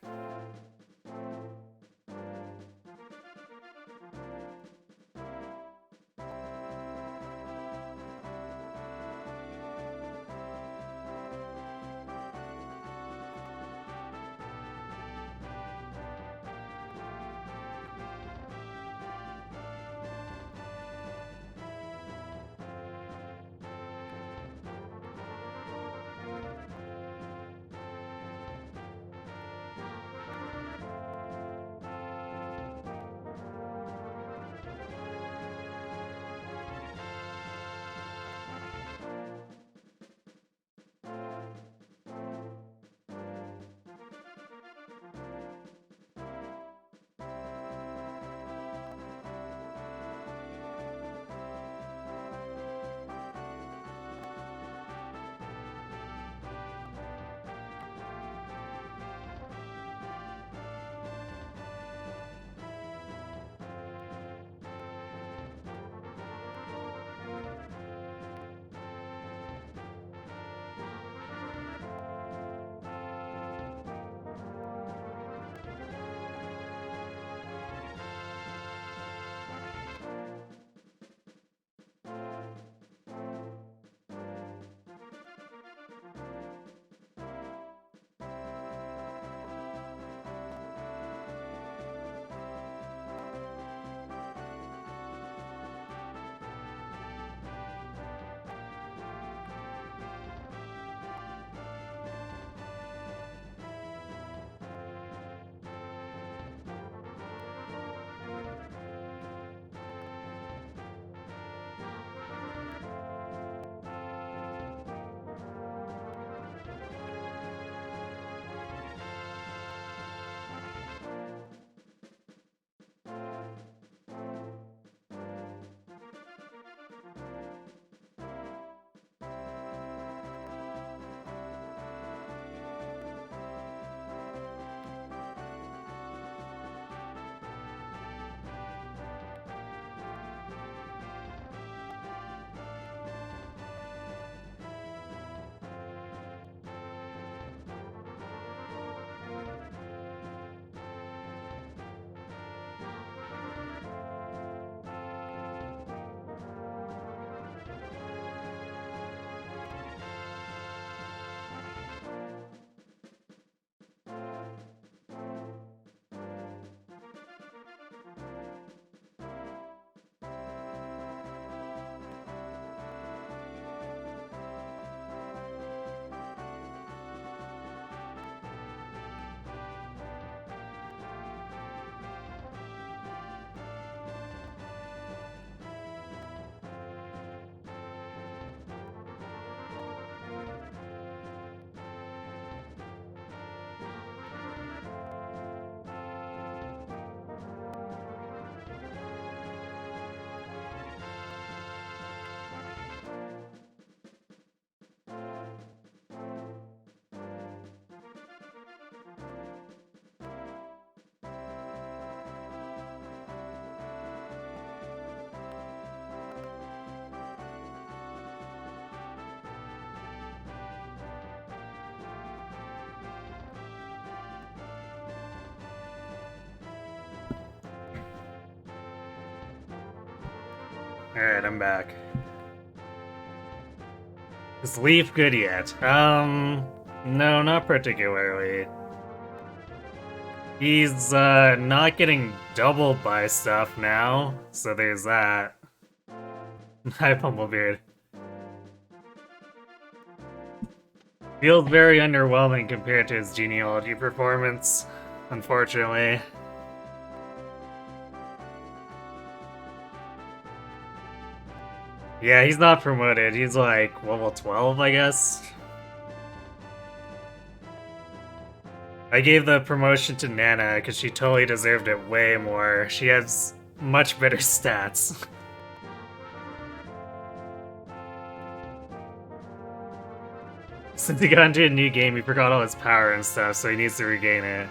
Alright, I'm back. Is Leaf good yet? No, not particularly. He's, not getting doubled by stuff now, so there's that. Hi, Pumblebeard. Feels very underwhelming compared to his genealogy performance, unfortunately. Yeah, he's not promoted. He's like level 12, I guess. I gave the promotion to Nana because she totally deserved it way more. She has much better stats. Since he got into a new game, he forgot all his power and stuff, so he needs to regain it.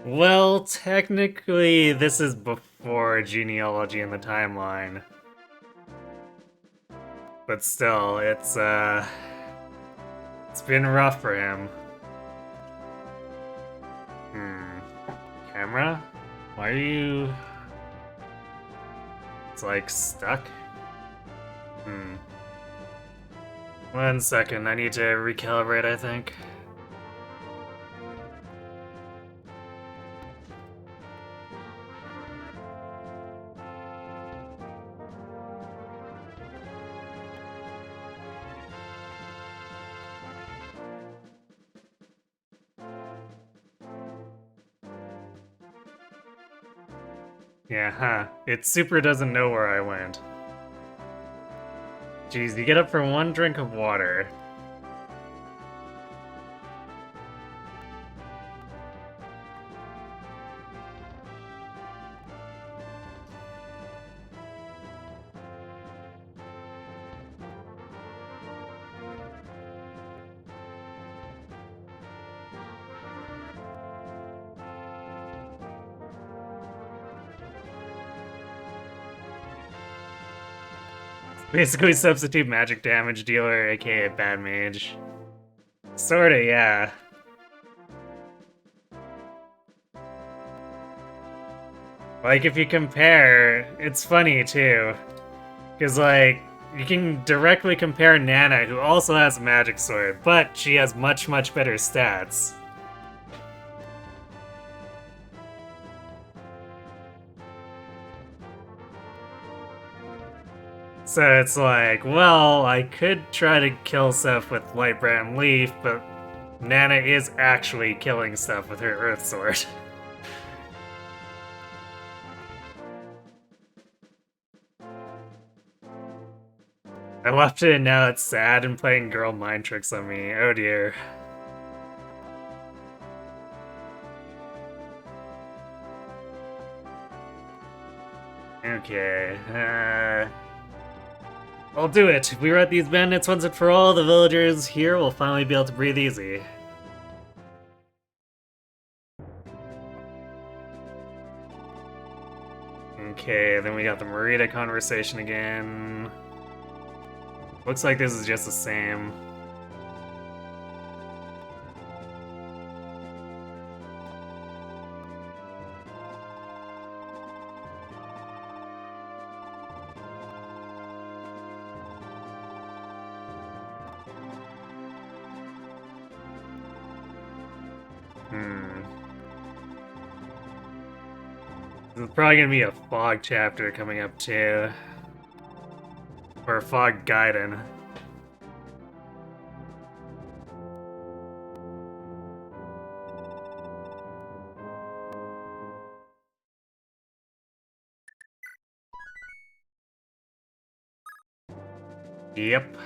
Well, technically, this is before genealogy in the timeline. But still, it's been rough for him. Camera? Why are you... It's like stuck? 1 second, I need to recalibrate, I think. Yeah, huh. It super doesn't know where I went. Jeez, you get up for 1 drink of water. Basically substitute magic damage dealer, aka bad mage. Sorta, yeah. Like, if you compare, it's funny, too. Because, like, you can directly compare Nana, who also has a magic sword, but she has much, much better stats. So it's like, well, I could try to kill stuff with Lightbrand Leaf, but Nana is actually killing stuff with her Earth Sword. I left it and now it's sad and playing girl mind tricks on me. Oh dear. Okay, I'll do it. If we ret these bandits once and for all, the villagers here will finally be able to breathe easy. Okay, then we got the Marita conversation again. Looks like this is just the same. There's probably gonna be a fog chapter coming up too. Or a fog Gaiden. Yep.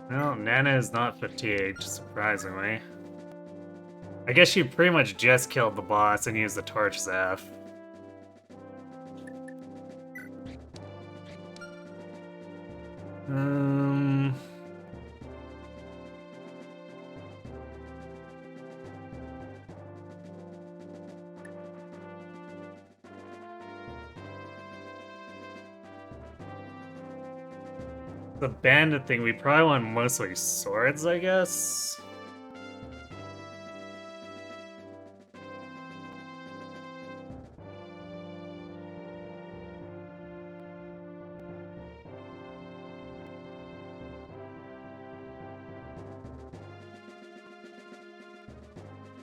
Well, Nana is not fatigued, surprisingly. I guess she pretty much just killed the boss and used the torch staff. The bandit thing, we probably want mostly swords, I guess?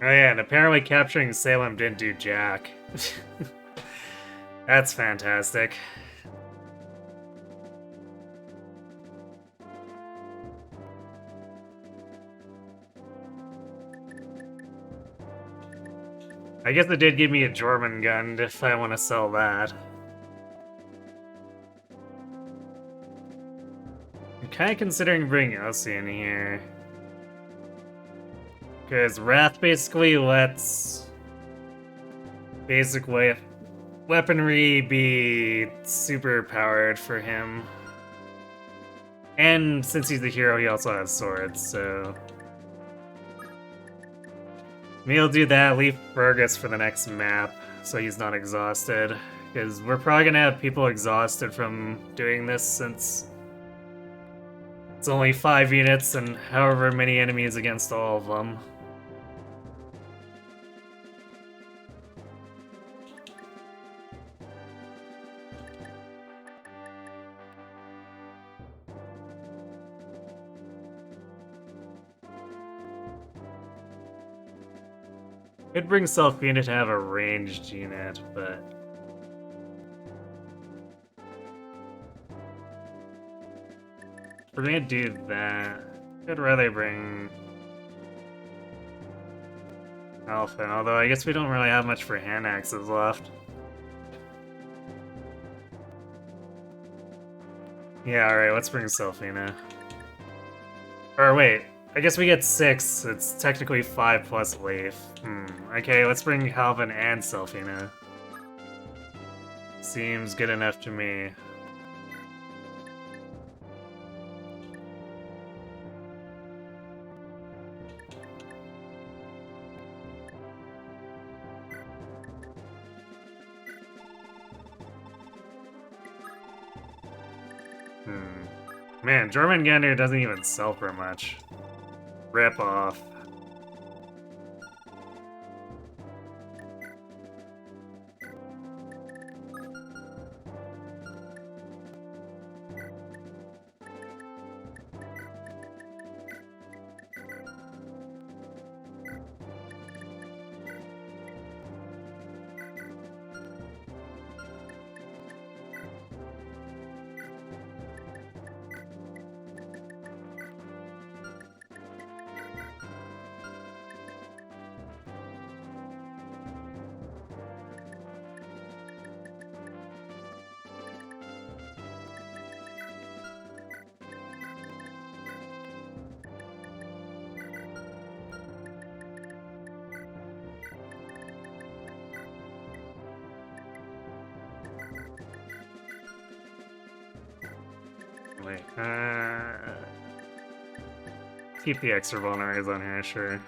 Oh yeah, and apparently capturing Salem didn't do jack. That's fantastic. I guess it did give me a Jorman gun if I want to sell that. I'm kind of considering bringing Ossie in here. Because Wrath basically lets basic weaponry be super powered for him. And since he's the hero, he also has swords, so... Maybe I'll do that, leave Fergus for the next map, so he's not exhausted. Because we're probably gonna have people exhausted from doing this since it's only 5 units and however many enemies against all of them. Could bring Selfina to have a ranged unit, but... We're gonna do that. I'd rather bring... Alpha, although I guess we don't really have much for hand axes left. Yeah, alright, let's bring Selfina. Or wait, I guess we get 6, it's technically 5 plus Leaf. Okay, let's bring Halvin and Selfina. Seems good enough to me. Man, Jormungandr doesn't even sell for much. Rip off. Wait, keep the extra vulneraries on here, sure.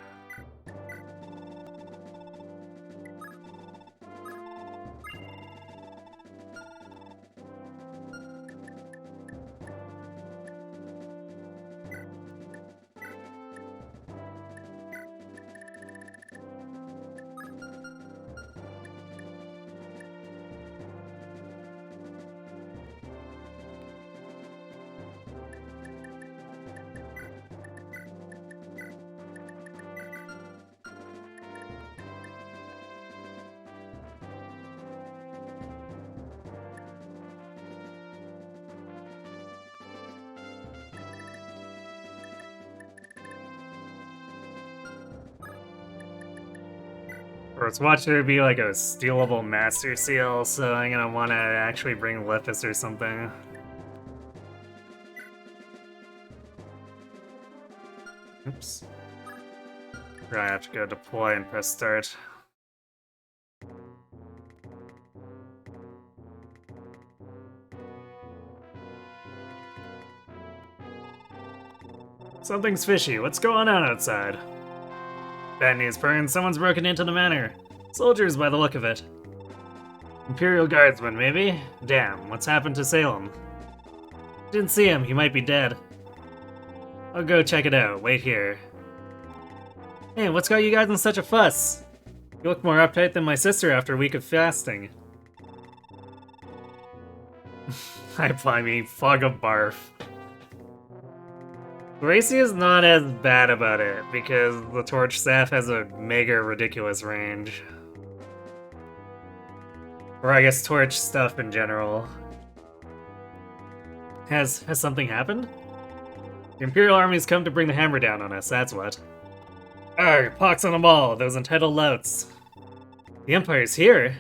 Or let's watch there be like a stealable Master Seal, so I'm gonna want to actually bring Lithus or something. Oops. I have to go deploy and press start. Something's fishy. What's going on outside? Bad news, Pern. Someone's broken into the manor. Soldiers, by the look of it. Imperial Guardsmen, maybe? Damn, what's happened to Salem? Didn't see him. He might be dead. I'll go check it out. Wait here. Hey, what's got you guys in such a fuss? You look more uptight than my sister after a week of fasting. I apply me. Fog of barf. Thracia is not as bad about it, because the torch staff has a mega ridiculous range. Or I guess torch stuff in general. Has something happened? The Imperial Army's come to bring the hammer down on us, that's what. Arrgh, pox on them all, those entitled louts. The Empire's here?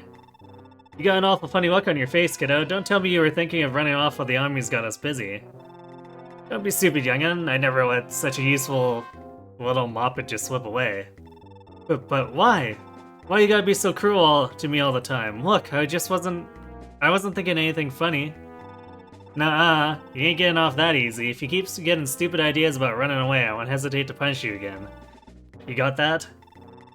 You got an awful funny look on your face, kiddo. Don't tell me you were thinking of running off while the army's got us busy. Don't be stupid, young'un. I never let such a useful little moppet just slip away. But why? Why you gotta be so cruel to me all the time? Look, I wasn't thinking anything funny. Nuh-uh, you ain't getting off that easy. If you keep getting stupid ideas about running away, I won't hesitate to punish you again. You got that?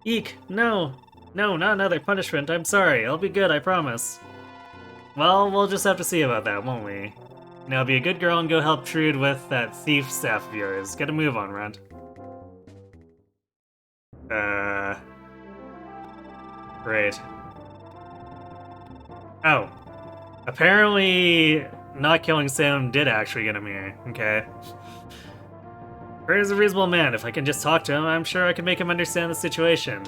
Eek, no. No, not another punishment. I'm sorry. I'll be good, I promise. Well, we'll just have to see about that, won't we? Now be a good girl and go help Trude with that thief staff of yours. Get a move on, Runt. Great. Oh. Apparently, not killing Sam did actually get him here. Okay. Kurt is a reasonable man. If I can just talk to him, I'm sure I can make him understand the situation.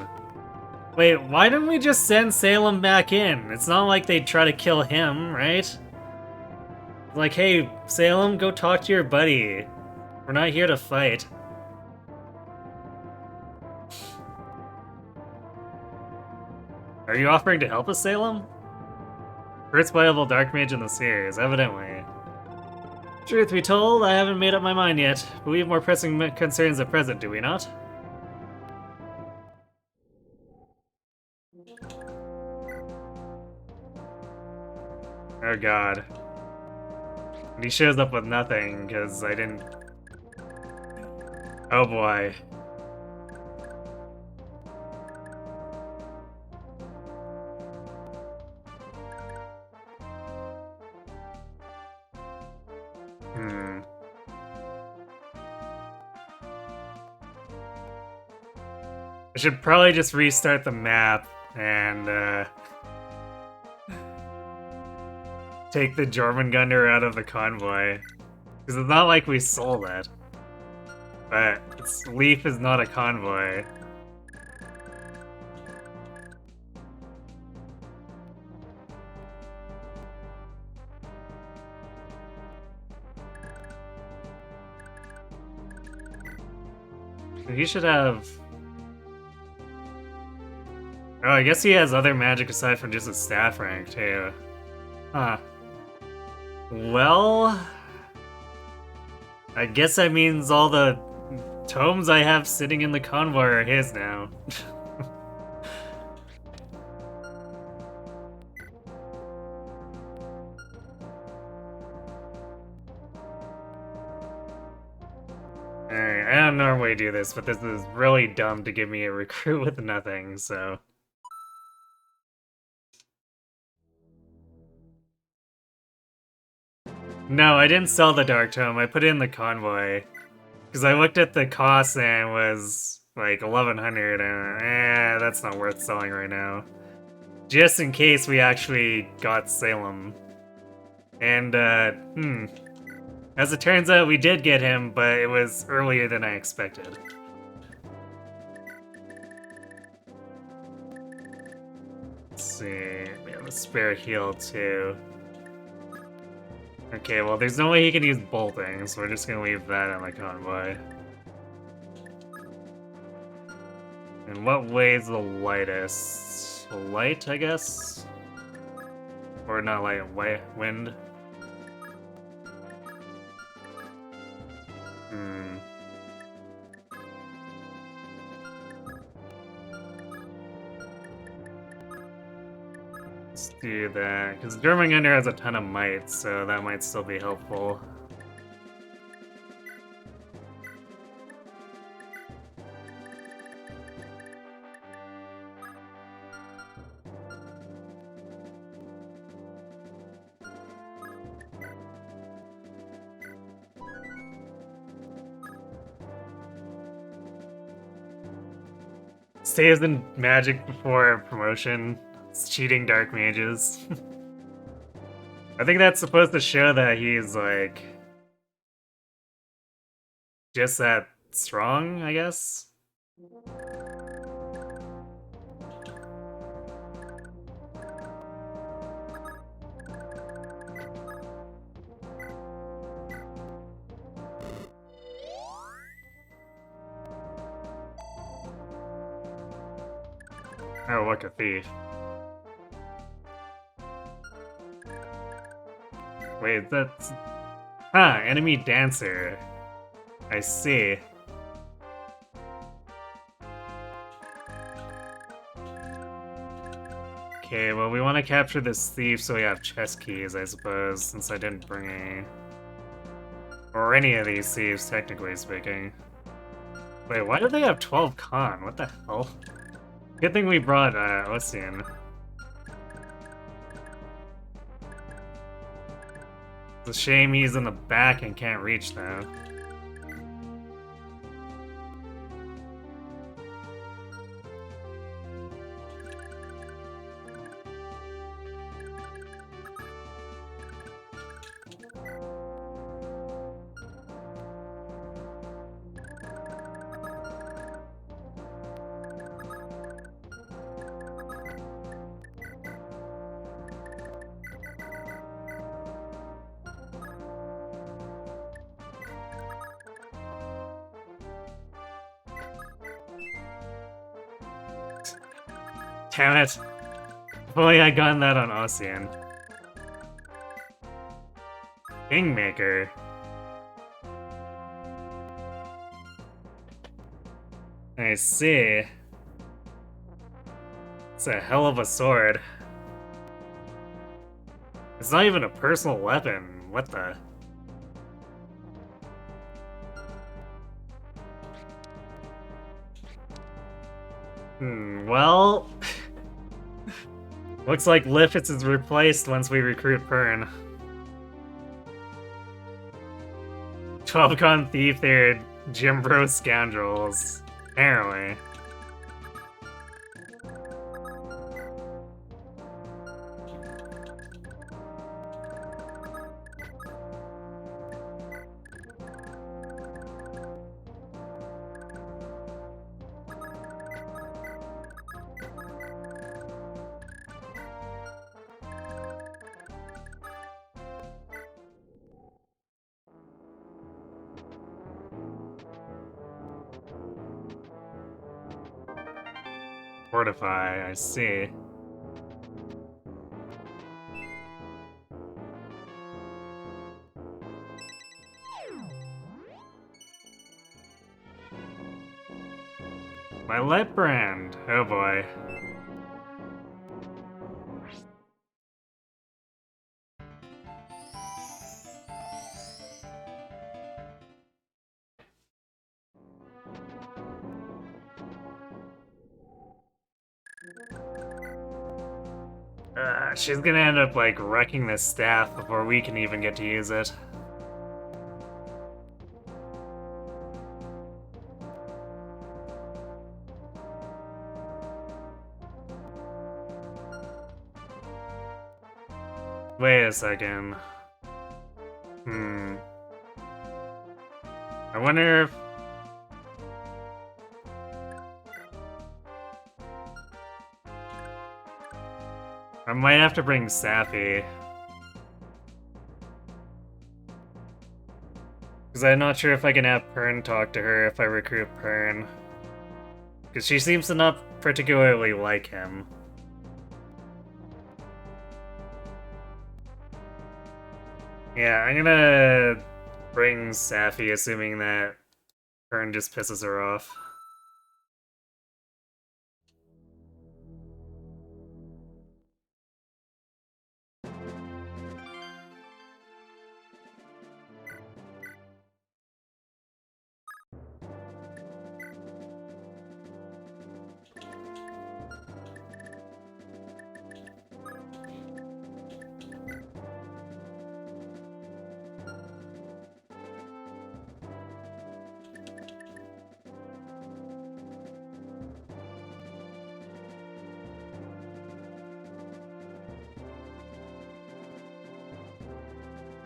Wait, why didn't we just send Salem back in? It's not like they'd try to kill him, right? Like, hey, Salem, go talk to your buddy. We're not here to fight. Are you offering to help us, Salem? First playable Dark Mage in the series, evidently. Truth be told, I haven't made up my mind yet, but we have more pressing concerns at present, do we not? Oh god. And he shows up with nothing, because I didn't... Oh boy. I should probably just restart the map and take the Jormungandr out of the convoy. Because it's not like we sold it. But Leaf is not a convoy. He should have... Oh, I guess he has other magic aside from just his staff rank, too. Huh. Well... I guess that means all the tomes I have sitting in the convoy are his now. Alright, I don't normally do this, but this is really dumb to give me a recruit with nothing, so... No, I didn't sell the Dark Tome, I put it in the convoy. Because I looked at the cost and it was like 1100 and that's not worth selling right now. Just in case we actually got Salem. And, as it turns out, we did get him, but it was earlier than I expected. Let's see, we have a spare heal too. Okay, well there's no way he can use bolting, so we're just gonna leave that in the convoy. And what way is the lightest? Light, I guess? Or not light, wind? Let's do that, because Jormungandr has a ton of might, so that might still be helpful. Stays in Magic before promotion. It's cheating Dark Mages. I think that's supposed to show that he's like just that strong, I guess? Oh, look, a thief. Wait, that's... Ah, enemy dancer. I see. Okay, well, we want to capture this thief so we have chest keys, I suppose, since I didn't bring any. Or any of these thieves, technically speaking. Wait, why do they have 12 con? What the hell? Good thing we brought, Ocean. It's a shame he's in the back and can't reach, though. Damn it. If only I'd gotten that on Ocean. Kingmaker. I see. It's a hell of a sword. It's not even a personal weapon. What the? Well... Looks like Liffitz is replaced once we recruit Pern. 12-con thief, they're Jim Bro scoundrels. Apparently. Fortify, I see. My light brand. Oh boy. She's gonna end up, like, wrecking this staff before we can even get to use it. Wait a second. I wonder if... I might have to bring Sappy. Because I'm not sure if I can have Pern talk to her if I recruit Pern. Because she seems to not particularly like him. Yeah, I'm gonna bring Sappy, assuming that Pern just pisses her off.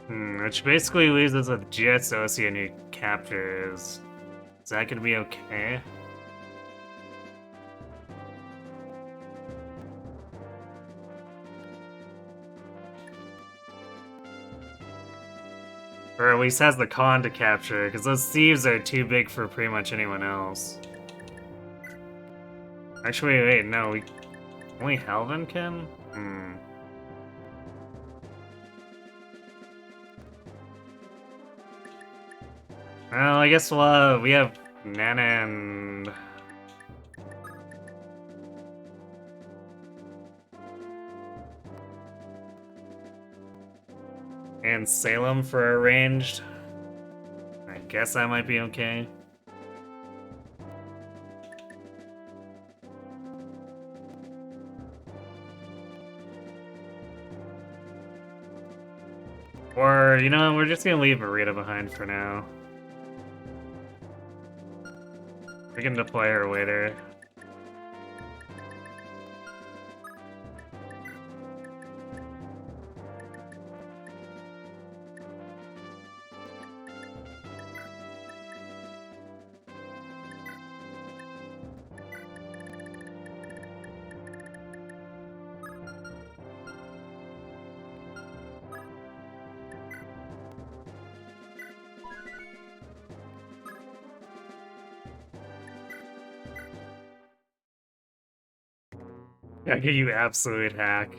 Which basically leaves us with just Oceanic captures. Is that gonna be okay? Or at least has the con to capture, because those thieves are too big for pretty much anyone else. Actually, wait, no, only Halvin can? Well, I guess we have Nana and Salem for arranged. I guess that might be okay. Or, you know, we're just gonna leave Marita behind for now. We can deploy her later. I get you absolute hack.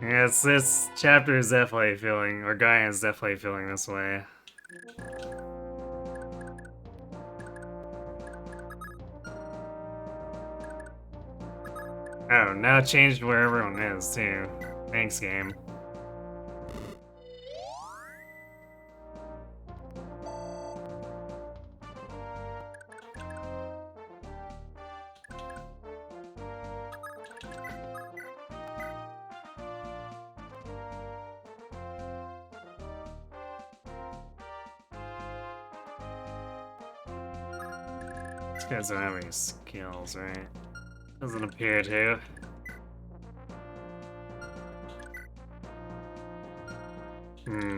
Yes, this chapter is definitely feeling, or Gaia is definitely feeling this way. Oh, now it changed where everyone is, too. Thanks, game. These guys don't have any skills, right? Doesn't appear to.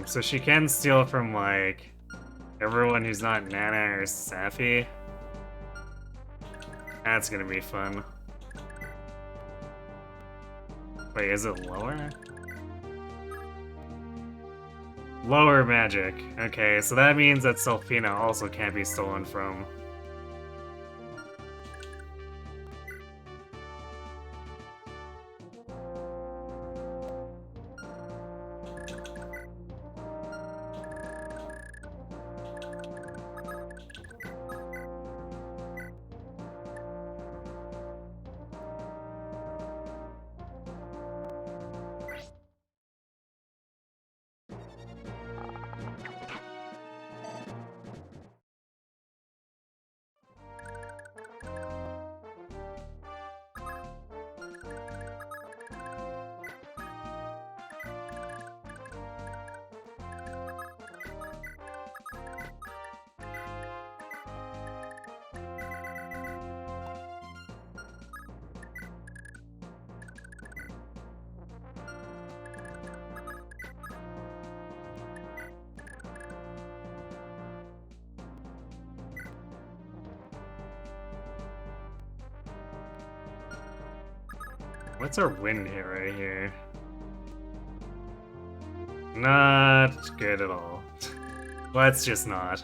So she can steal from, like, everyone who's not Nana or Safi. That's gonna be fun. Wait, is it lower? Lower magic. Okay, so that means that Selfina also can't be stolen from. What's our win hit right here? Not good at all. Let's just not.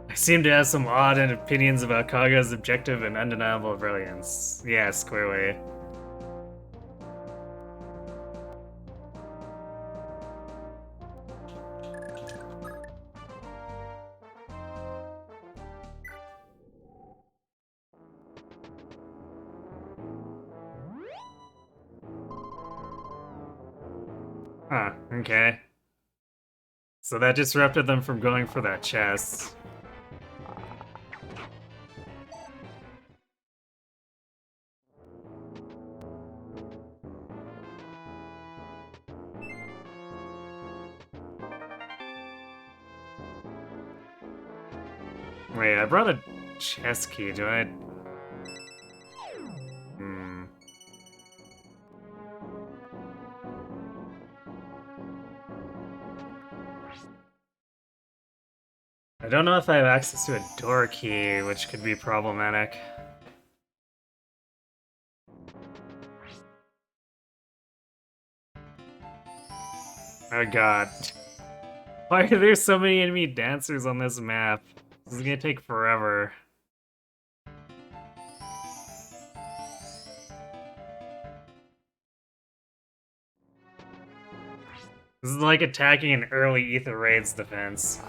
I seem to have some odd opinions about Kaga's objective and undeniable brilliance. Yeah, square away. Huh, okay. So that disrupted them from going for that chest. Wait, I brought a chest key, do I? Hmm. I don't know if I have access to a door key, which could be problematic. Oh god. Why are there so many enemy dancers on this map? This is gonna take forever. This is like attacking an early Ether Raid's defense.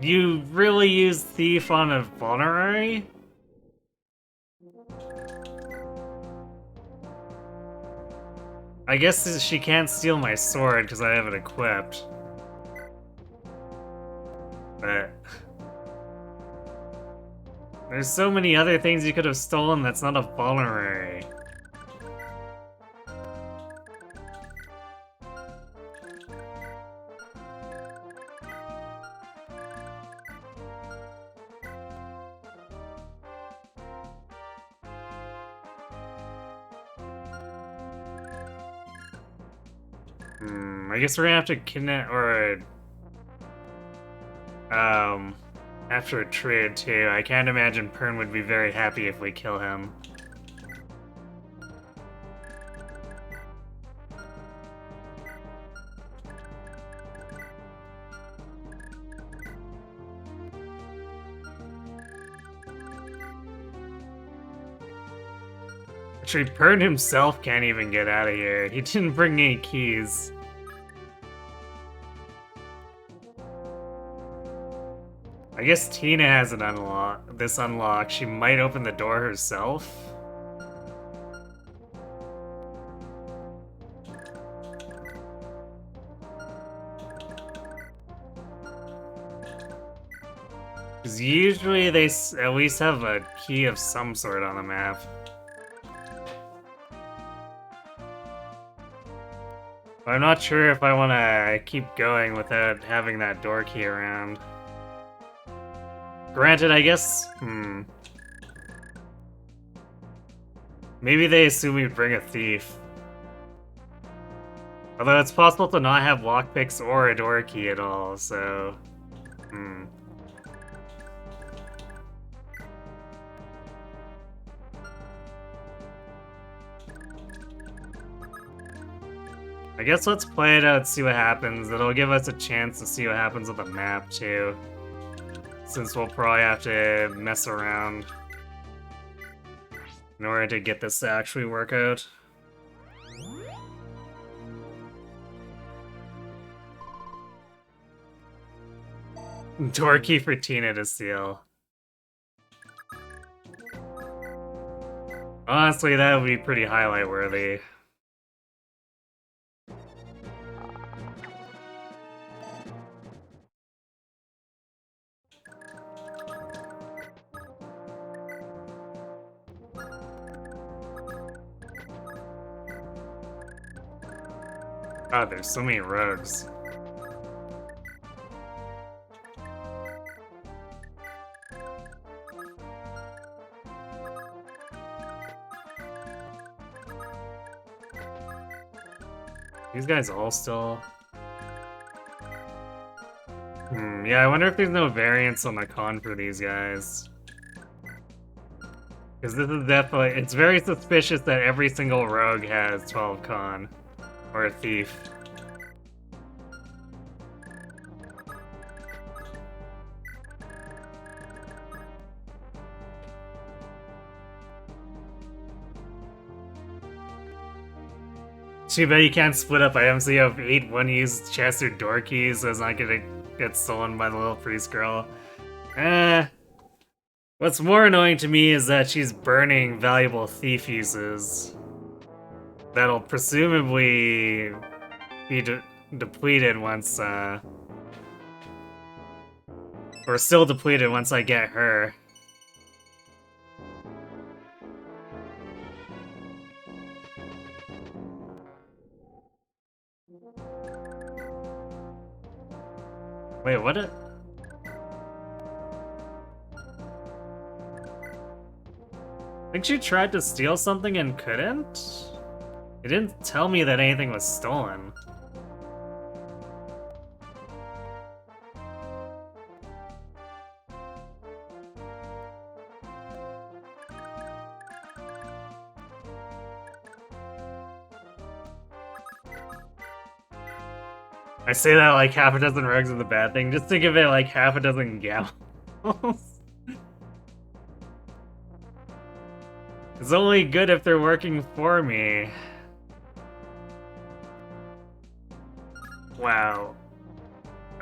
You really use Thief on a vulnerary? I guess she can't steal my sword because I have it equipped. But... there's so many other things you could have stolen that's not a vulnerary. I guess we're gonna have to kidnap or after a trade too. I can't imagine Pern would be very happy if we kill him. Actually, Pern himself can't even get out of here. He didn't bring any keys. I guess Tina has it unlocked. She might open the door herself. Because usually they at least have a key of some sort on the map. I'm not sure if I want to keep going without having that door key around. Granted, I guess... maybe they assume we'd bring a thief. Although it's possible to not have lockpicks or a door key at all, so... I guess let's play it out, see what happens. It'll give us a chance to see what happens with the map, too. Since we'll probably have to mess around in order to get this to actually work out. Door key for Tina to steal. Honestly, that would be pretty highlight worthy. God, there's so many rogues. These guys all still... yeah, I wonder if there's no variance on the con for these guys. Because this is definitely... it's very suspicious that every single rogue has 12 con. Or a thief. Too bad you can't split up items, so you have 8 one-use chests or door keys, so it's not gonna get stolen by the little priest girl. What's more annoying to me is that she's burning valuable thief uses. That'll presumably be depleted once, Or still depleted once I get her. Wait, what? I think she tried to steal something and couldn't? It didn't tell me that anything was stolen. I say that like half a dozen rugs is a bad thing. Just think of it like half a dozen gals. It's only good if they're working for me. Wow.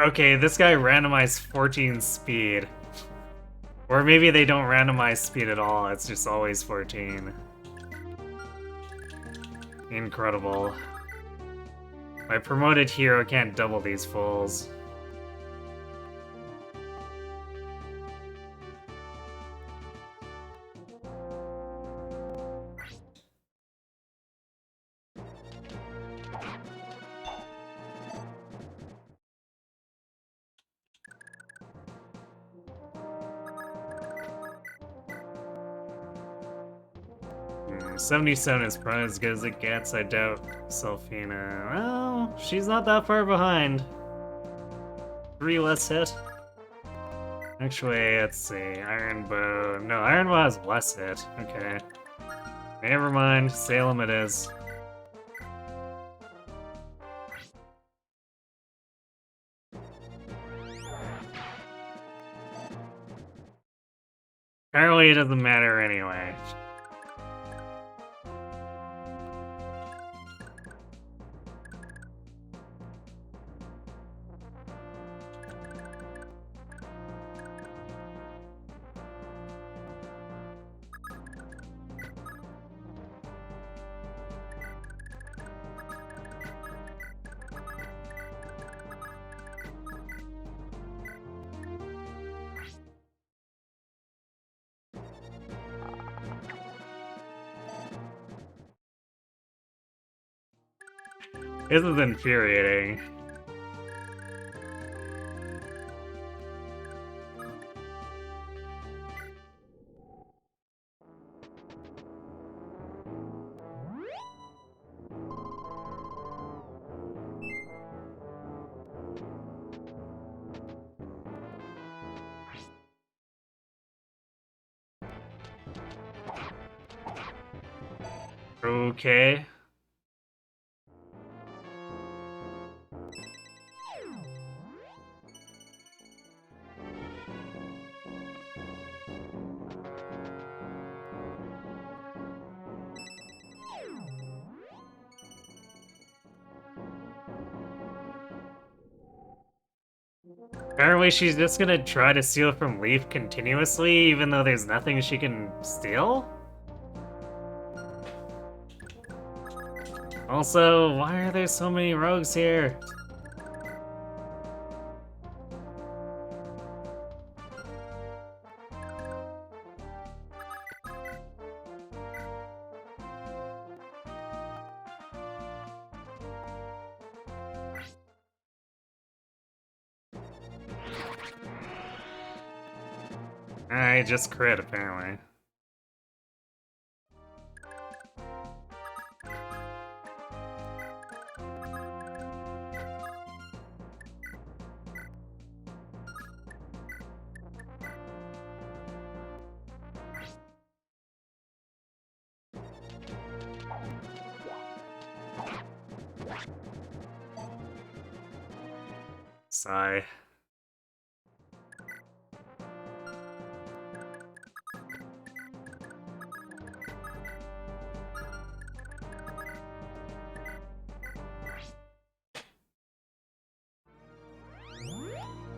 Okay, this guy randomized 14 speed. Or maybe they don't randomize speed at all, it's just always 14. Incredible. My promoted hero can't double these fools. Hmm, 77 is probably as good as it gets, I doubt. Selfina. Well, she's not that far behind. 3 less hit. Actually, let's see. Iron Bow. No, Iron Bow has less hit. Okay. Never mind. Salem it is. Apparently it doesn't matter anyway. This is infuriating. Okay. Apparently she's just gonna try to steal from Leaf continuously, even though there's nothing she can steal? Also, why are there so many rogues here? I just crit, apparently. Sigh.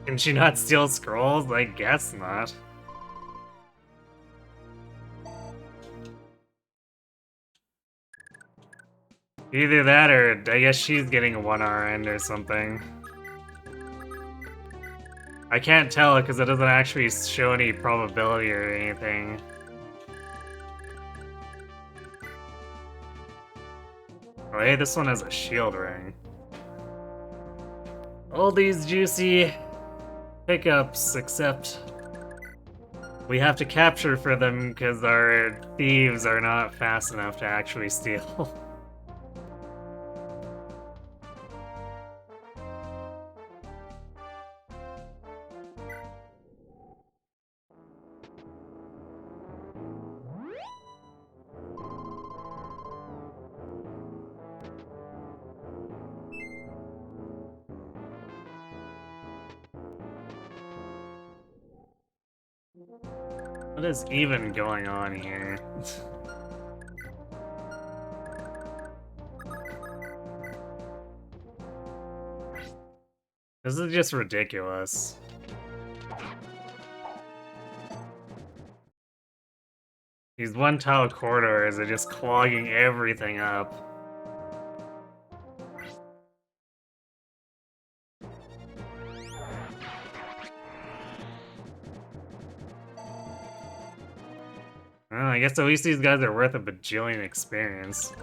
Can she not steal scrolls? I guess not. Either that or I guess she's getting a 1 RN or something. I can't tell because it doesn't actually show any probability or anything. Oh, hey, this one has a shield ring. All these juicy pickups, except we have to capture for them because our thieves are not fast enough to actually steal. What is even going on here? This is just ridiculous. These one-tile corridors are just clogging everything up. Well, I guess at least these guys are worth a bajillion experience.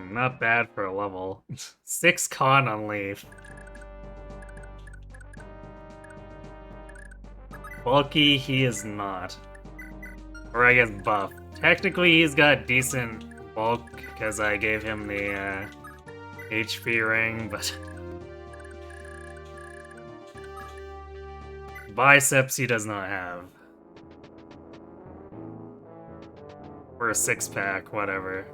Not bad for a level. 6 con on Leaf. Bulky, he is not. Or I guess buff. Technically, he's got decent bulk because I gave him the HP ring, but biceps he does not have. Or a 6-pack, whatever.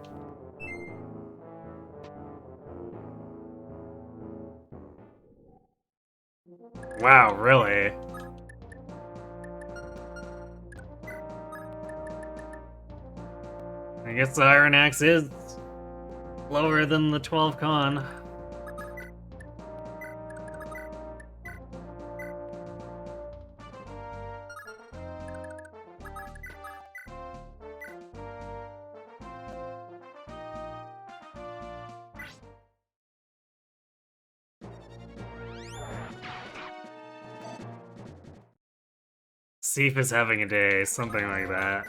Wow, really? I guess the Iron Axe is lower than the 12 con. Seif is having a day, something like that.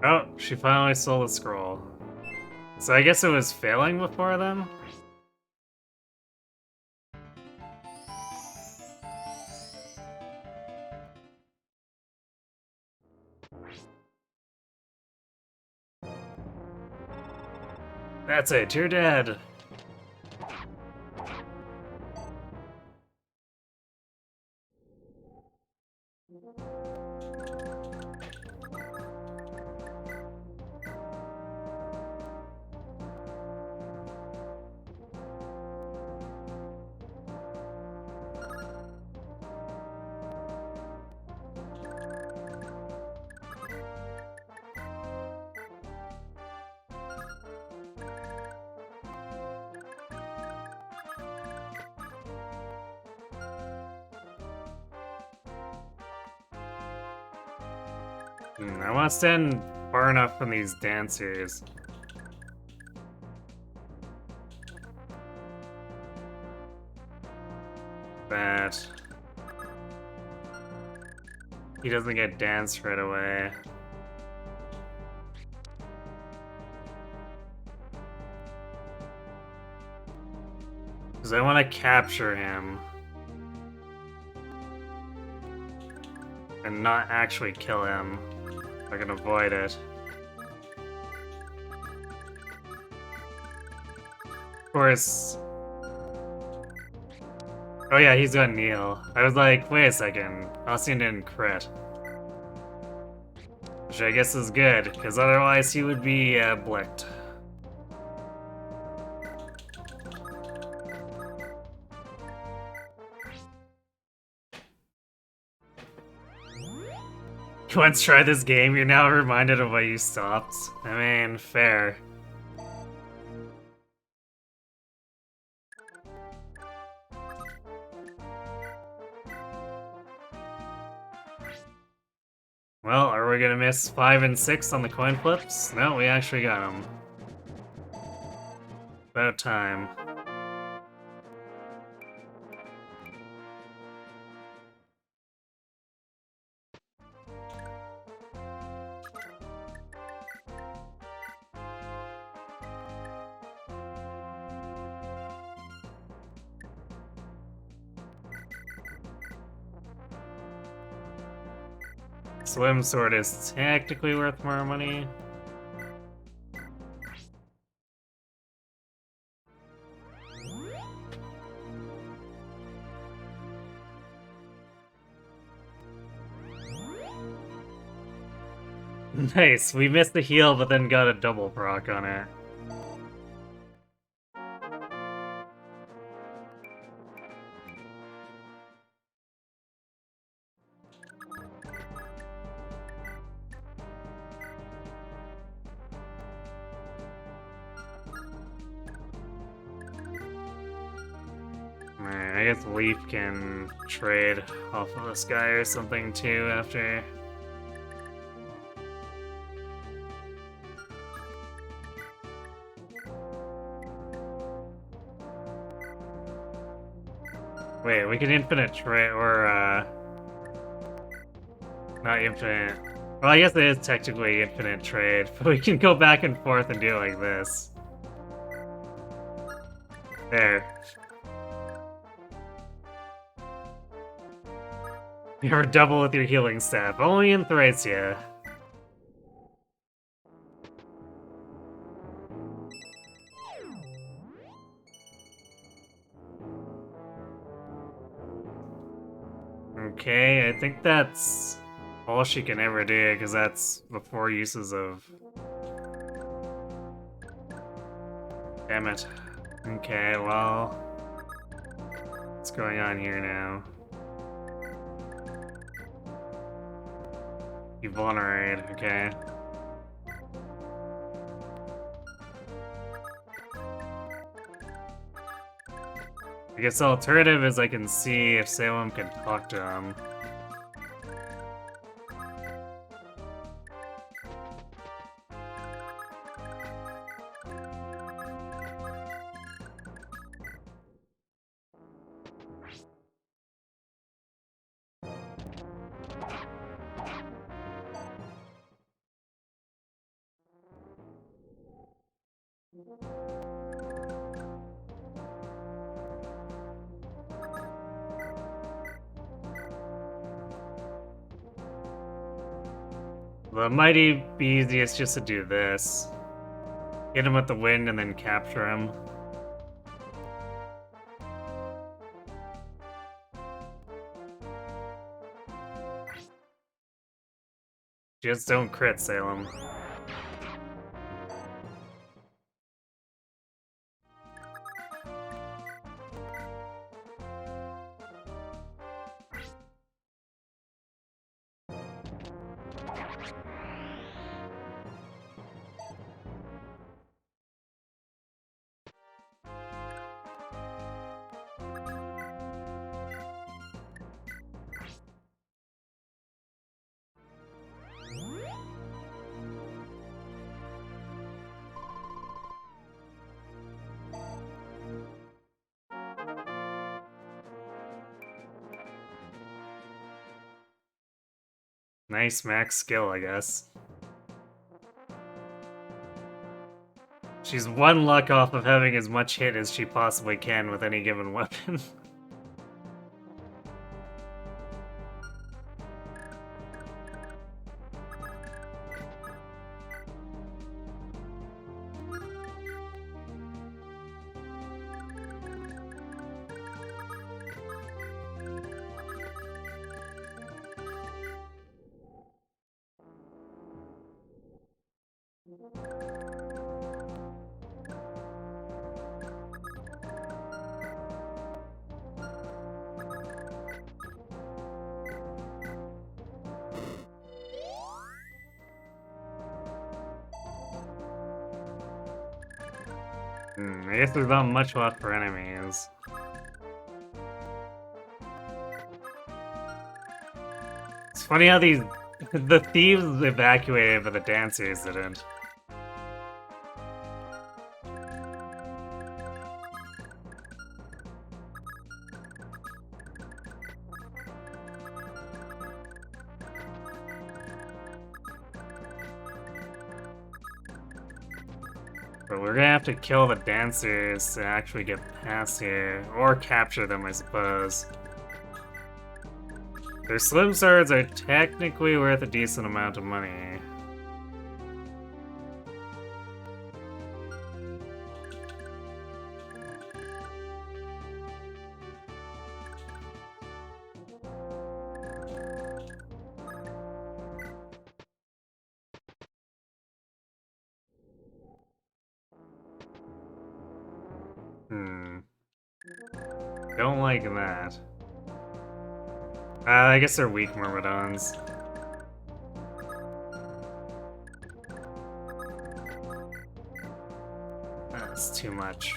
Oh, she finally stole the scroll. So I guess it was failing before then? That's it, you're dead. I want to stand far enough from these dancers. That he doesn't get danced right away. Because I want to capture him. And not actually kill him. I can avoid it. Of course. Oh yeah, he's gonna kneel. I was like, wait a second. Austin didn't crit. Which I guess is good, because otherwise he would be blicked. Once tried this game, you're now reminded of why you stopped. I mean, fair. Well, are we gonna miss 5 and 6 on the coin flips? No, we actually got them. About time. Swim sword is technically worth more money. Nice, we missed the heal but then got a double proc on it. Alright, I guess Leaf can trade off of this guy or something too after. Wait, we can infinite trade or not infinite. Well, I guess it is technically infinite trade, but we can go back and forth and do it like this. There. You're double with your healing staff, only in Thracia. Okay, I think that's all she can ever do, because that's before uses of... Damn it. Okay, well... What's going on here now? You vulnerate, okay. I guess the alternative is I can see if Salem can talk to him. Well, it might be easiest just to do this. Hit him with the wind and then capture him. Just don't crit, Salem. Nice max skill, I guess. She's one luck off of having as much hit as she possibly can with any given weapon. I guess there's not much left for enemies. It's funny how the thieves evacuated, but the dancers didn't. But we're gonna have to kill the dancers to actually get past here, or capture them, I suppose. Their slim swords are technically worth a decent amount of money. Don't like that. I guess they're weak Myrmidons. That's too much.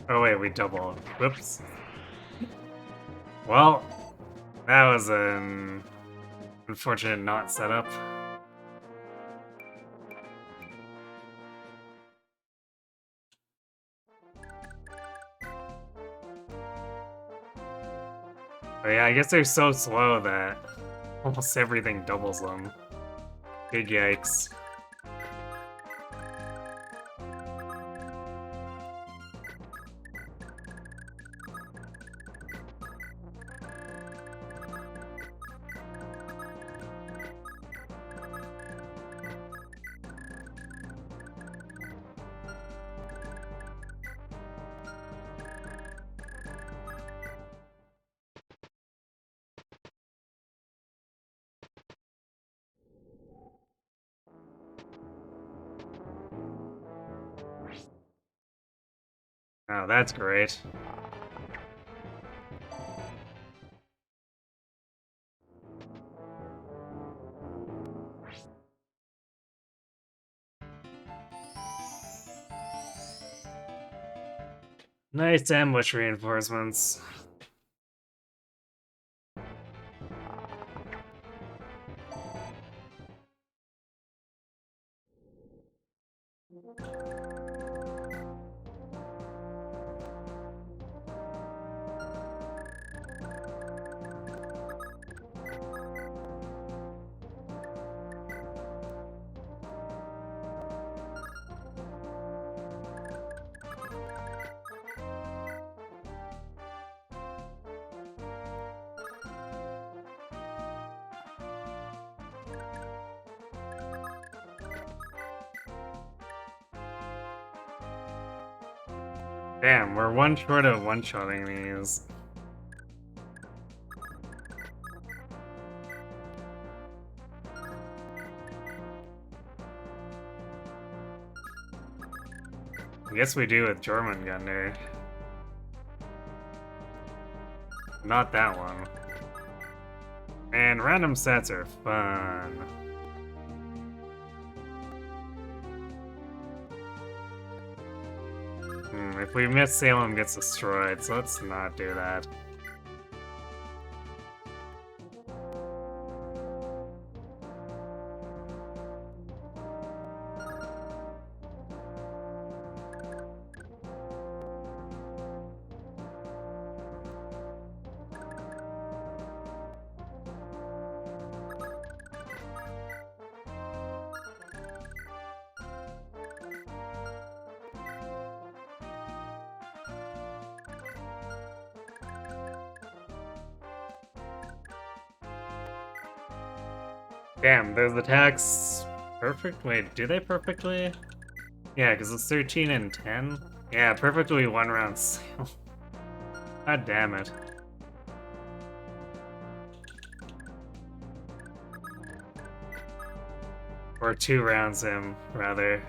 Oh wait, we doubled. Whoops. Well, that was an unfortunate not setup. But yeah, I guess they're so slow that almost everything doubles them. Big yikes. Oh, that's great. Nice ambush reinforcements. Damn, we're one short of one-shotting these. I guess we do with Jormungandr. Not that one. And random stats are fun. If we miss, Salem gets destroyed, so let's not do that. Damn, those attacks perfect? Wait, do they perfectly? Yeah, because it's 13 and 10. Yeah, perfectly one round sale. God damn it. Or 2 rounds him, rather.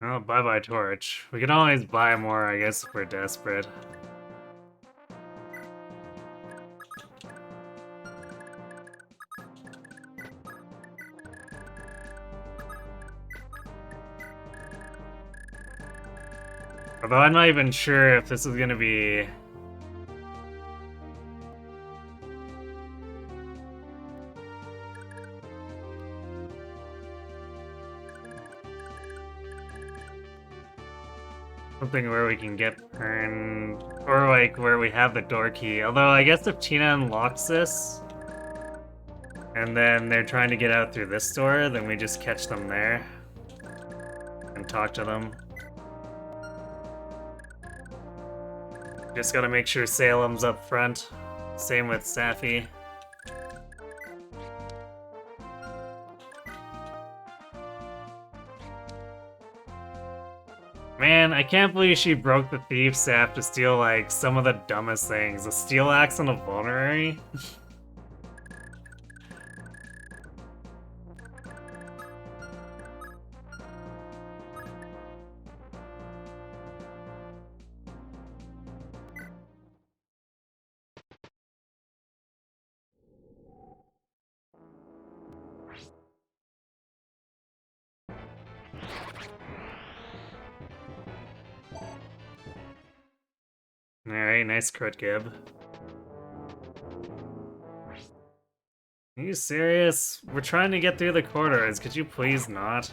Oh, bye-bye, Torch. We can always buy more, I guess, if we're desperate. Although I'm not even sure if this is gonna be... something where we can get earned, or like where we have the door key. Although I guess if Tina unlocks this, and then they're trying to get out through this door, then we just catch them there and talk to them. Just gotta make sure Salem's up front. Same with Safi. Man, I can't believe she broke the thief's staff to steal, like, some of the dumbest things. A steel axe and a vulnerary? Alright, nice crit, Gib. Are you serious? We're trying to get through the corridors. Could you please not?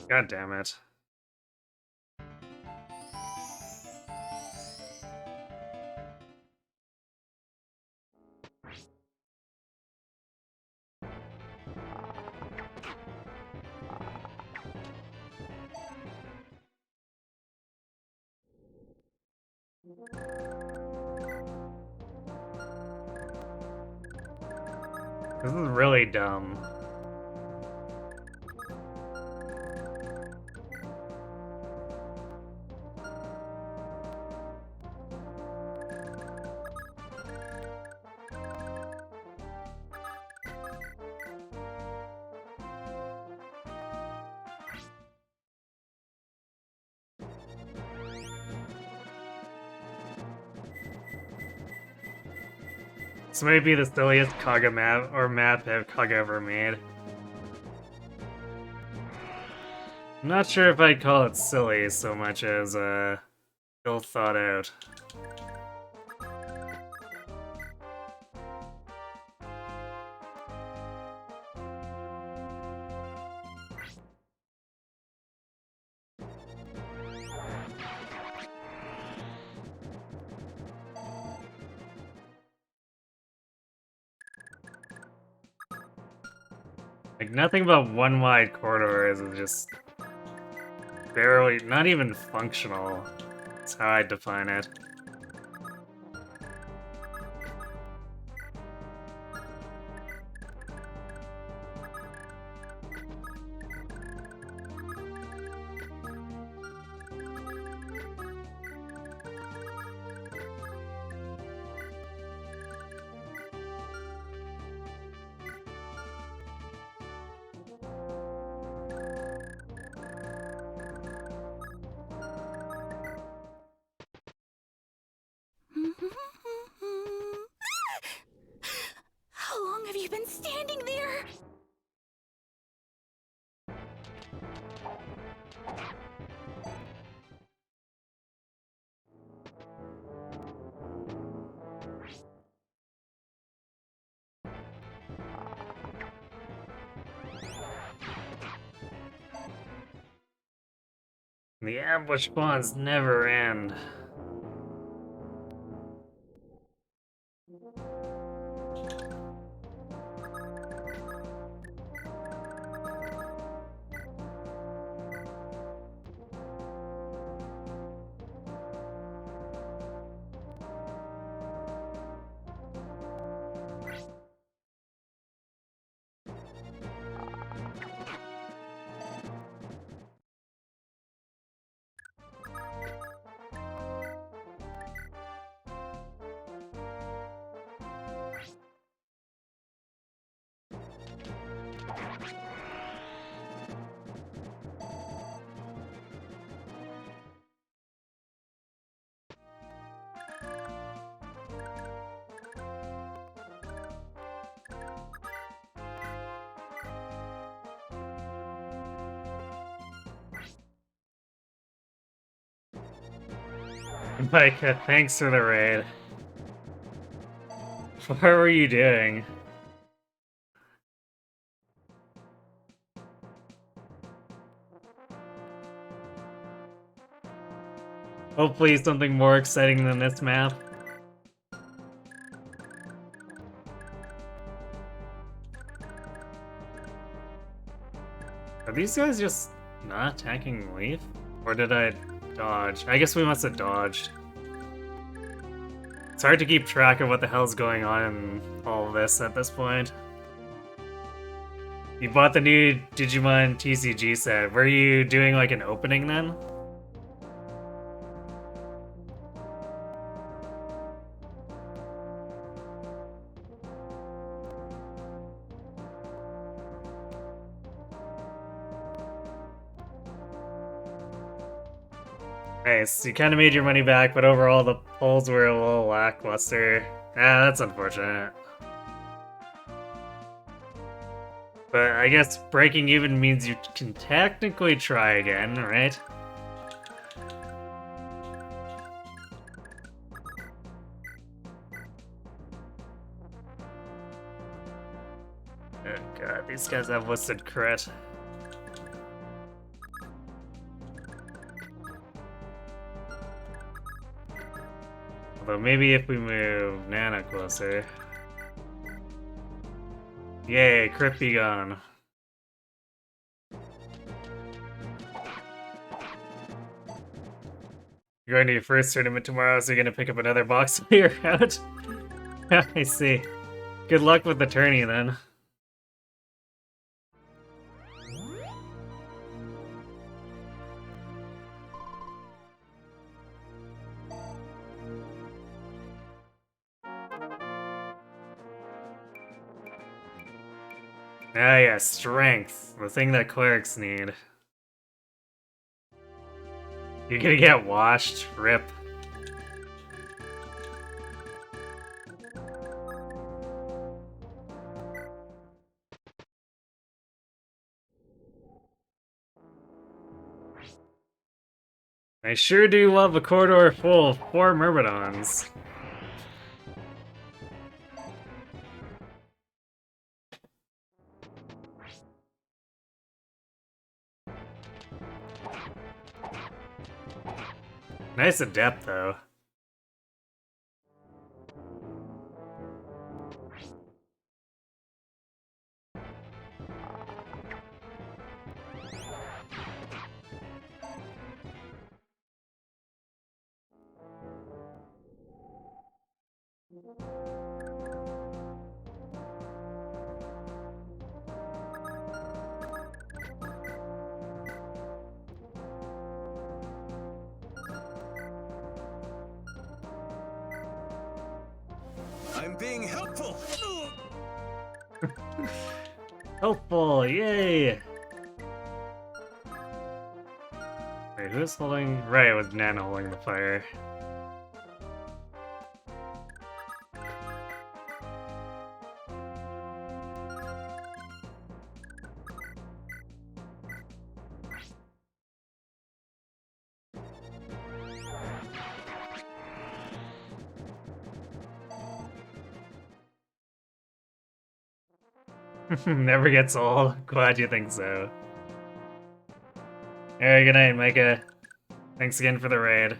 God damn it. This is really dumb. This may be the silliest Kaga map Kaga ever made. I'm not sure if I'd call it silly so much as, ill thought out. Like, nothing but one wide corridors is just barely, not even functional. That's how I define it. How long have you been standing there? The ambush spawns never end. Micah, thanks for the raid. What were you doing? Hopefully something more exciting than this map. Are these guys just not attacking Leaf? Or did I dodge? I guess we must have dodged. It's hard to keep track of what the hell's going on in all of this at this point. You bought the new Digimon TCG set. Were you doing like an opening then? Nice, you kind of made your money back, but overall the polls were a little lackluster. Ah, that's unfortunate. But I guess breaking even means you can technically try again, right? Oh god, these guys have listed crit. Although maybe if we move Nana closer. Yay, crit be gone. You're going to your first tournament tomorrow, so you're gonna pick up another box while you're out? I see. Good luck with the tourney then. Ah yeah, strength. The thing that clerics need. You're gonna get washed. Rip. I sure do love a corridor full of 4 Myrmidons. Nice adept, though. I'm being helpful! Helpful, yay! Wait, who's holding? Right, it was Nana holding the fire. Never gets old. Glad you think so. Alright, good night, Micah. Thanks again for the raid.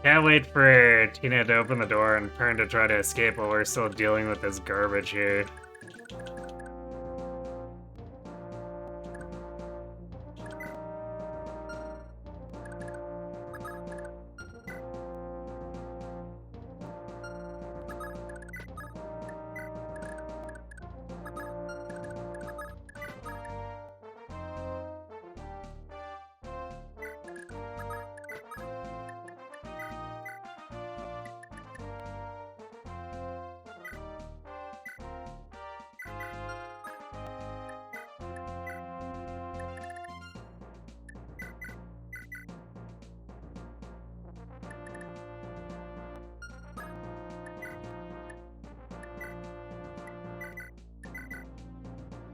Can't wait for Tina to open the door and Pern to try to escape while we're still dealing with this garbage here.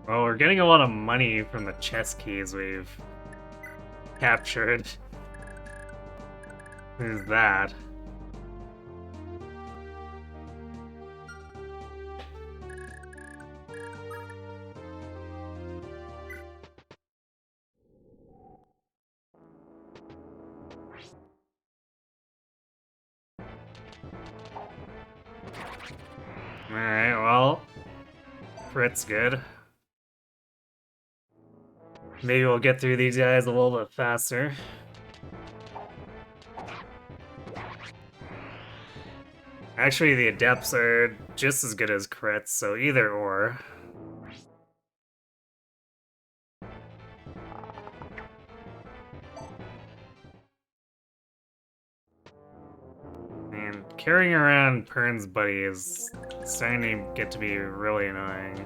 Well, we're getting a lot of money from the chess keys we've captured. Who's that? Alright, well, Frit's good. Maybe we'll get through these guys a little bit faster. Actually, the Adepts are just as good as crits, so either or. And carrying around Pern's buddy is starting to get to be really annoying.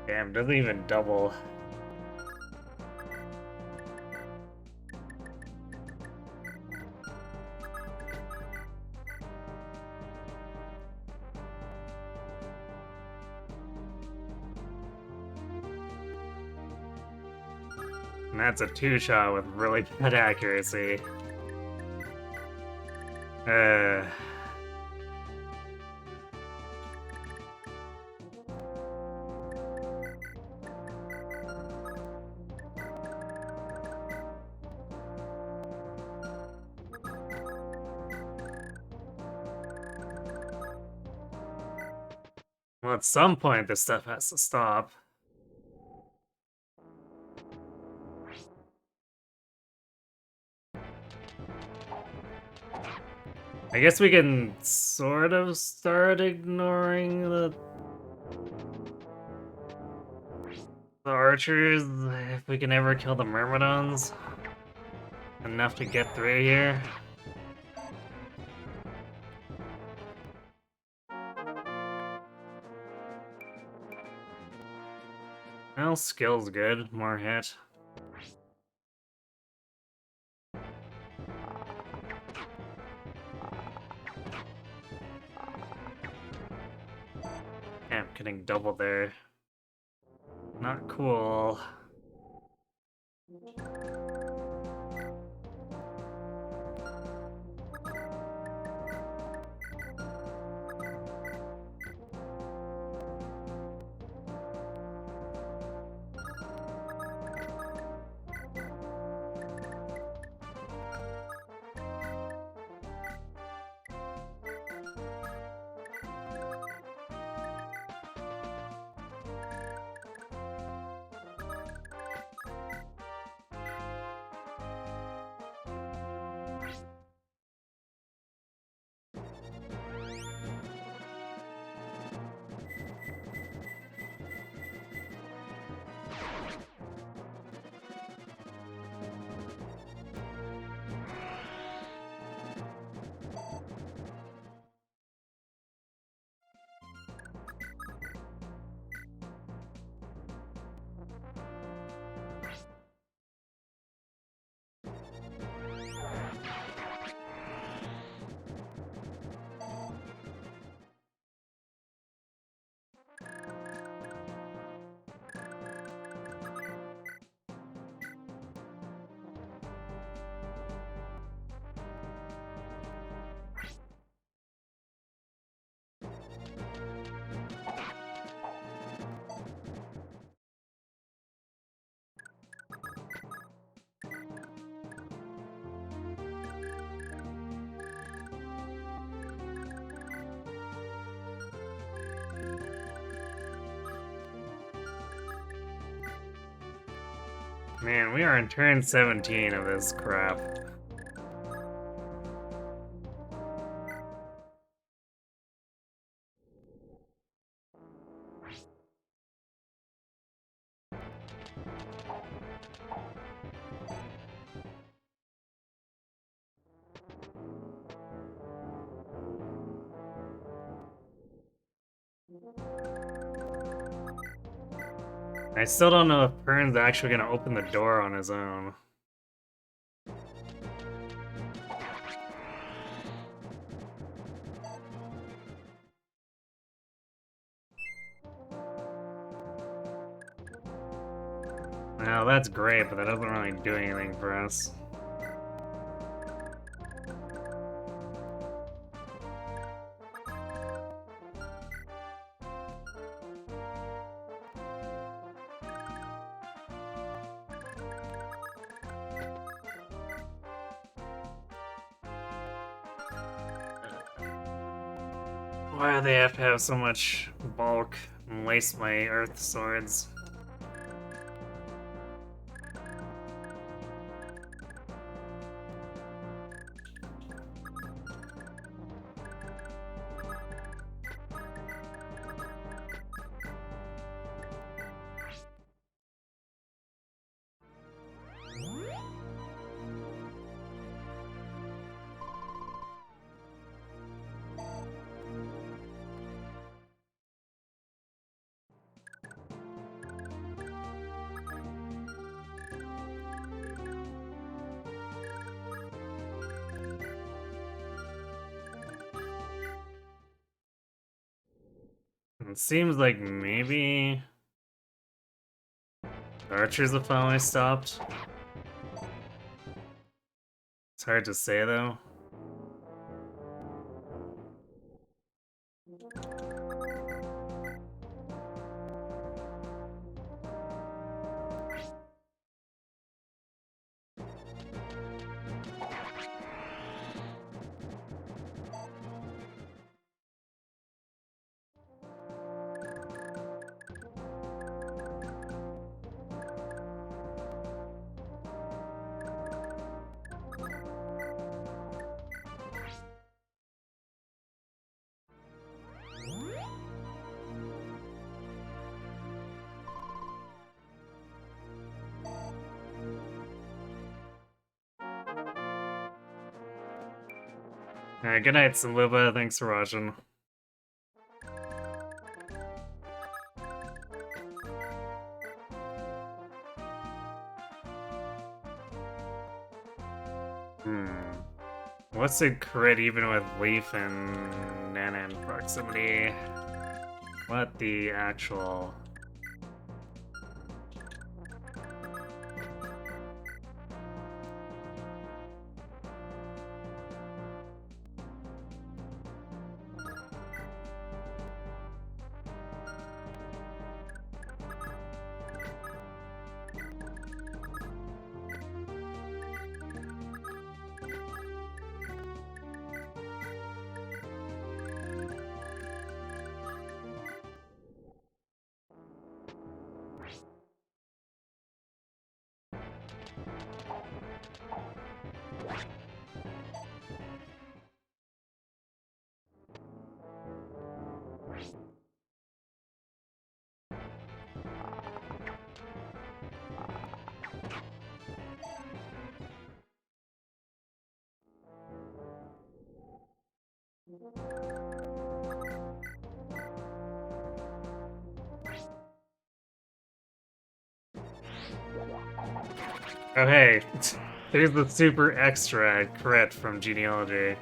Damn, doesn't even double. And that's a 2-shot with really good accuracy. Uh... Well, at some point, this stuff has to stop. I guess we can sort of start ignoring the archers if we can ever kill the Myrmidons. Enough to get through here. Well, skill's good. More hit. Damn, getting double there. Not cool. Man, we are in turn 17 of this crap. I still don't know if Pern's actually gonna open the door on his own. Well, that's great, but that doesn't really do anything for us. Why do they have to have so much bulk and waste my earth swords? It seems like maybe the archers have finally stopped. It's hard to say though. Alright, good night, Saluba. Thanks for watching. What's a crit even with Leaf and Nana in proximity? What the actual... Oh hey, there's the super extra crit from Genealogy.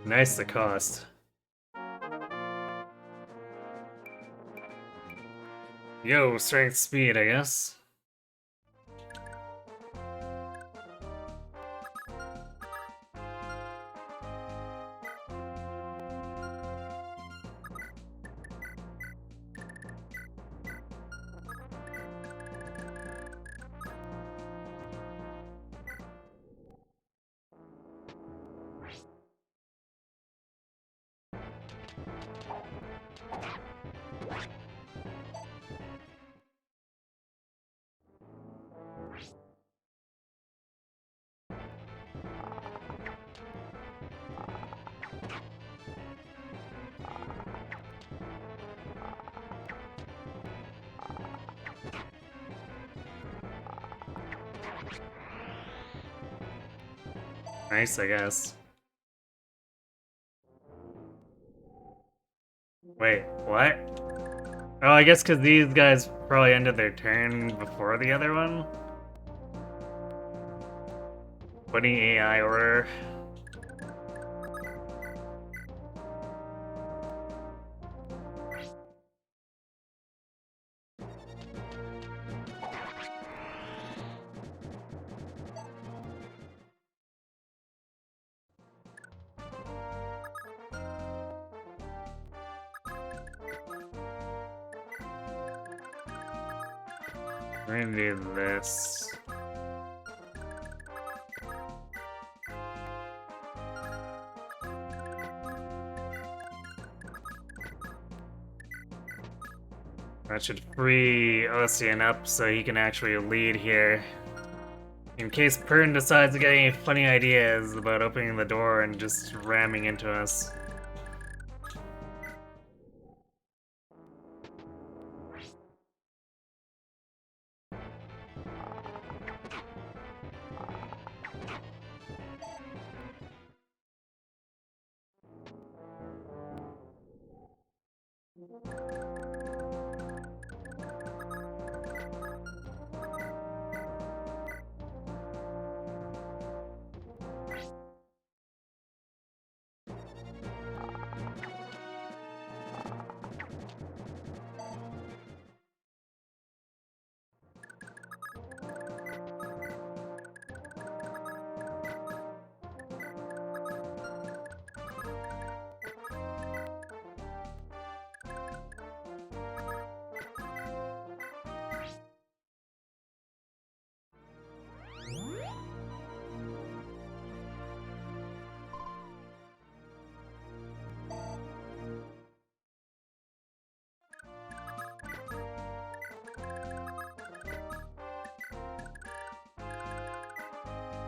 Nice the cost. Yo, strength speed, I guess. Nice, I guess. Wait, what? Oh, I guess because these guys probably ended their turn before the other one? Putting AI order. We're gonna do this. That should free Ocean up so he can actually lead here. In case Pern decides to get any funny ideas about opening the door and just ramming into us.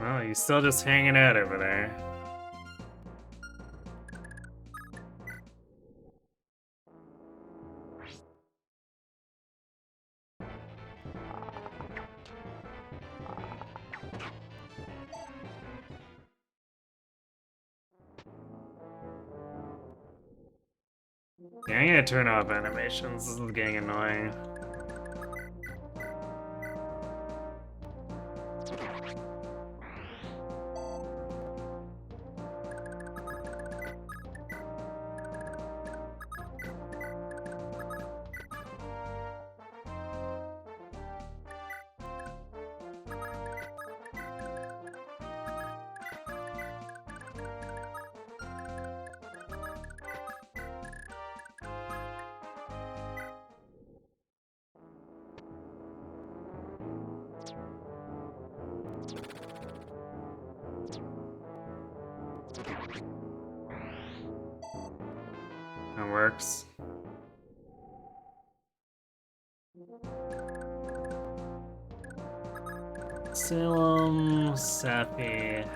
Well, he's still just hanging out over there. Yeah, I'm gonna turn off animations. This is getting annoying. That works. Salem, Safi.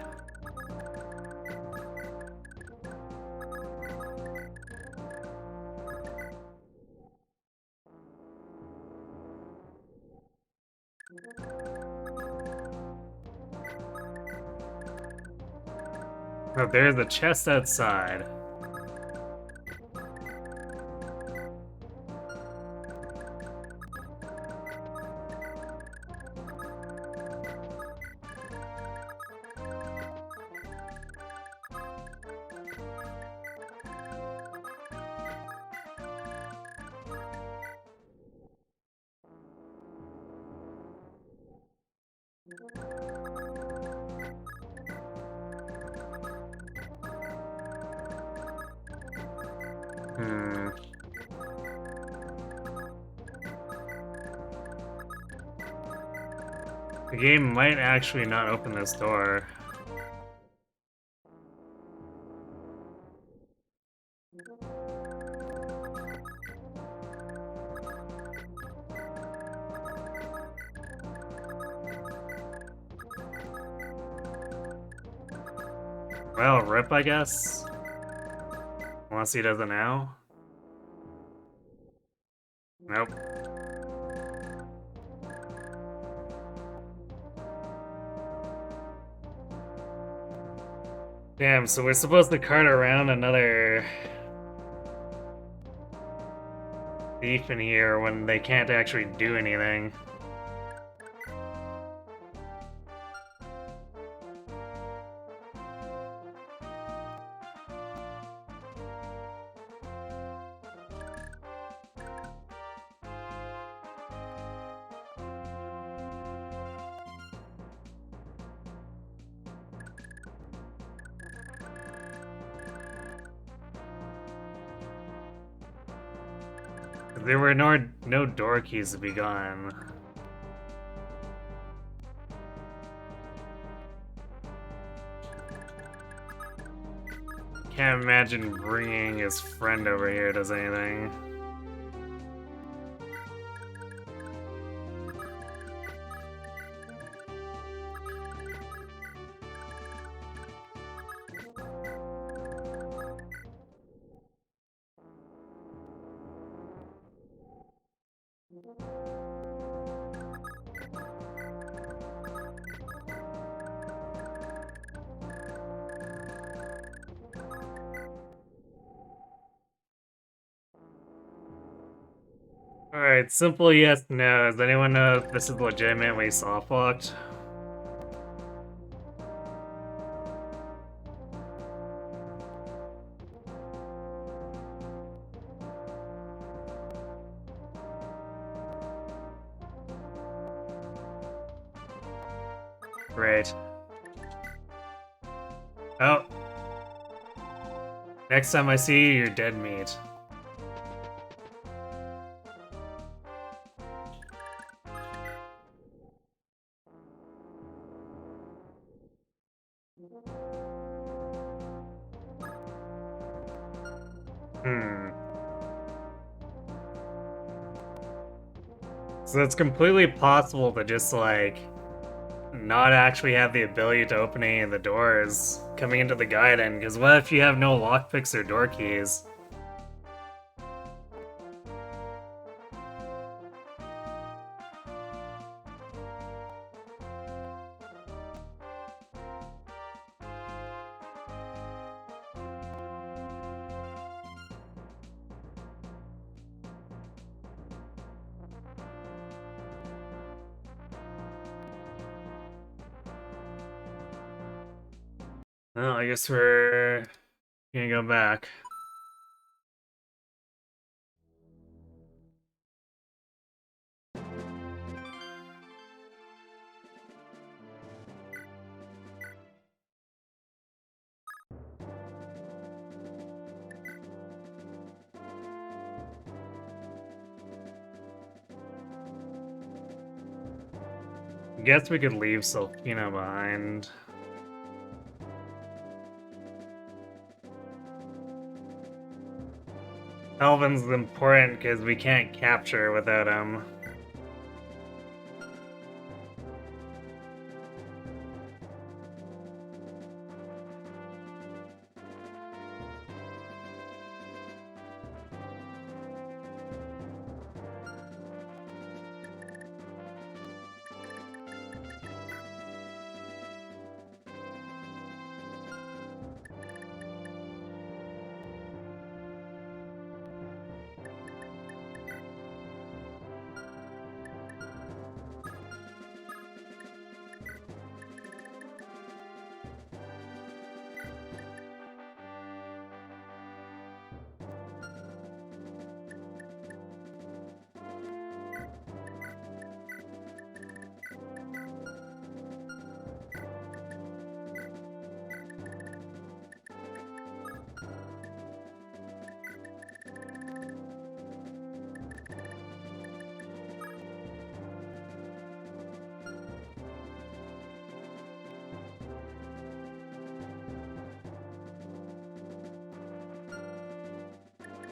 Oh, there's the chest outside. Hmm. The game might actually not open this door. Well, rip, I guess. Unless he does it now. Nope. Damn, so we're supposed to cart around another thief in here when they can't actually do anything. There were no door keys to be gone. Can't imagine bringing his friend over here does anything. Alright, simple yes, no. Does anyone know if this is legitimately soft locked? Great. Oh. Next time I see you, you're dead meat. Hmm. So it's completely possible to just, like, not actually have the ability to open any of the doors coming into the Gaiden, because what if you have no lockpicks or door keys? Well, I guess we're gonna go back. Guess we could leave Selfina behind. Elvin's important because we can't capture without him.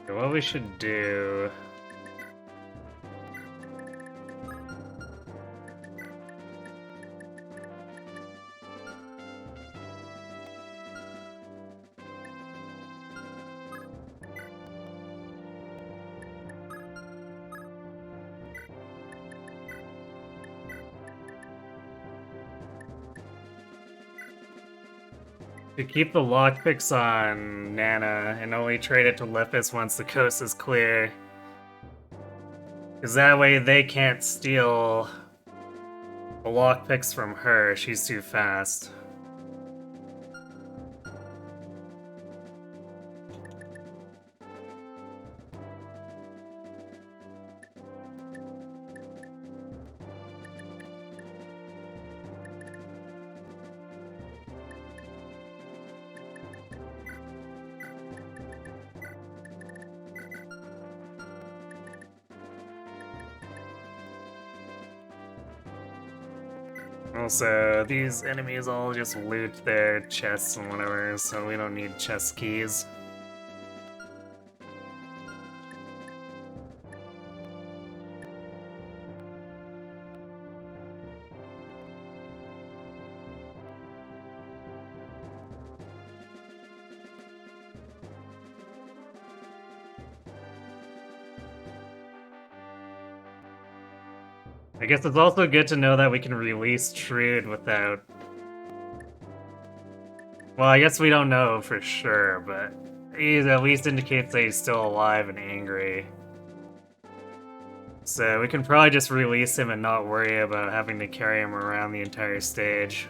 So what we should do... To keep the lockpicks on Nana and only trade it to Lepus once the coast is clear. Because that way they can't steal the lockpicks from her, she's too fast. Also, these enemies all just loot their chests and whatever, so we don't need chest keys. I guess it's also good to know that we can release Trude without... Well, I guess we don't know for sure, but he at least indicates that he's still alive and angry. So we can probably just release him and not worry about having to carry him around the entire stage.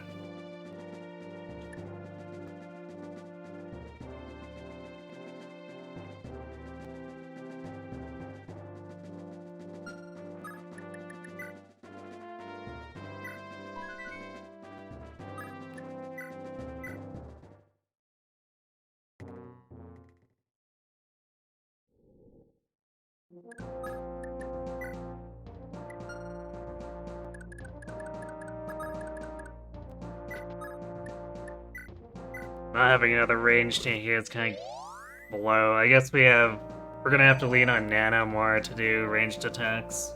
Not having another range tank here is kind of below. I guess we're gonna have to lean on Nano more to do ranged attacks.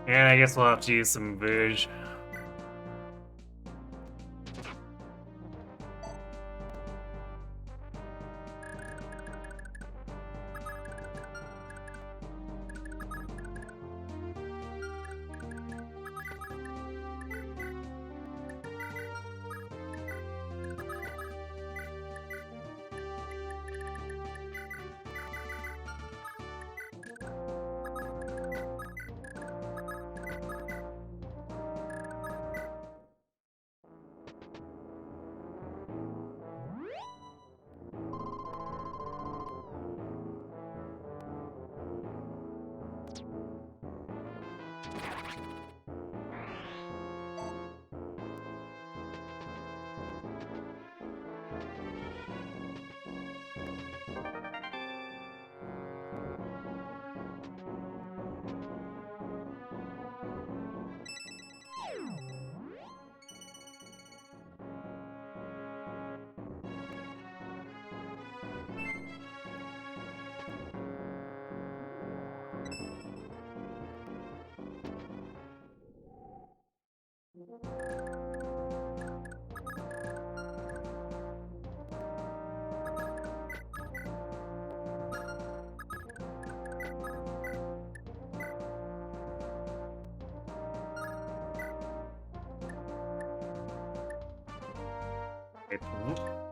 And I guess we'll have to use some Bouge.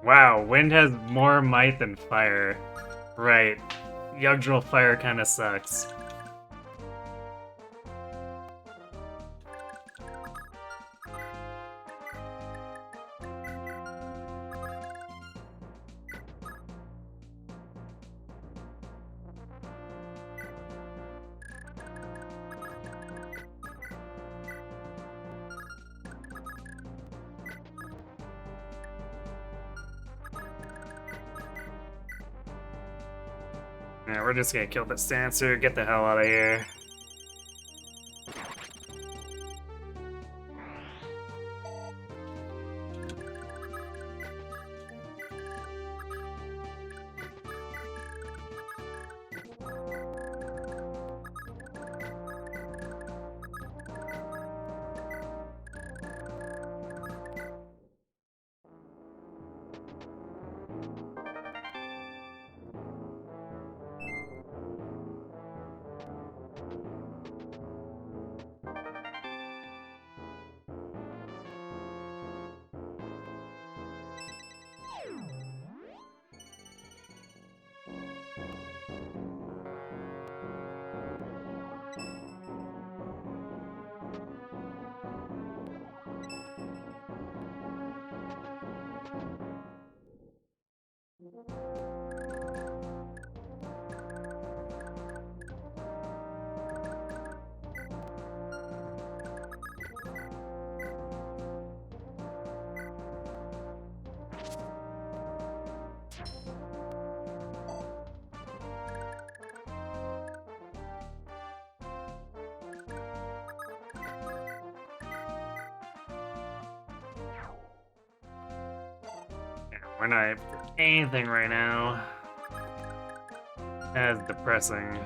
Wow, wind has more might than fire. Right. Yggdrasil fire kinda sucks. Yeah, we're just gonna kill the Stancer, get the hell out of here. we're not able to do anything right now. That's depressing.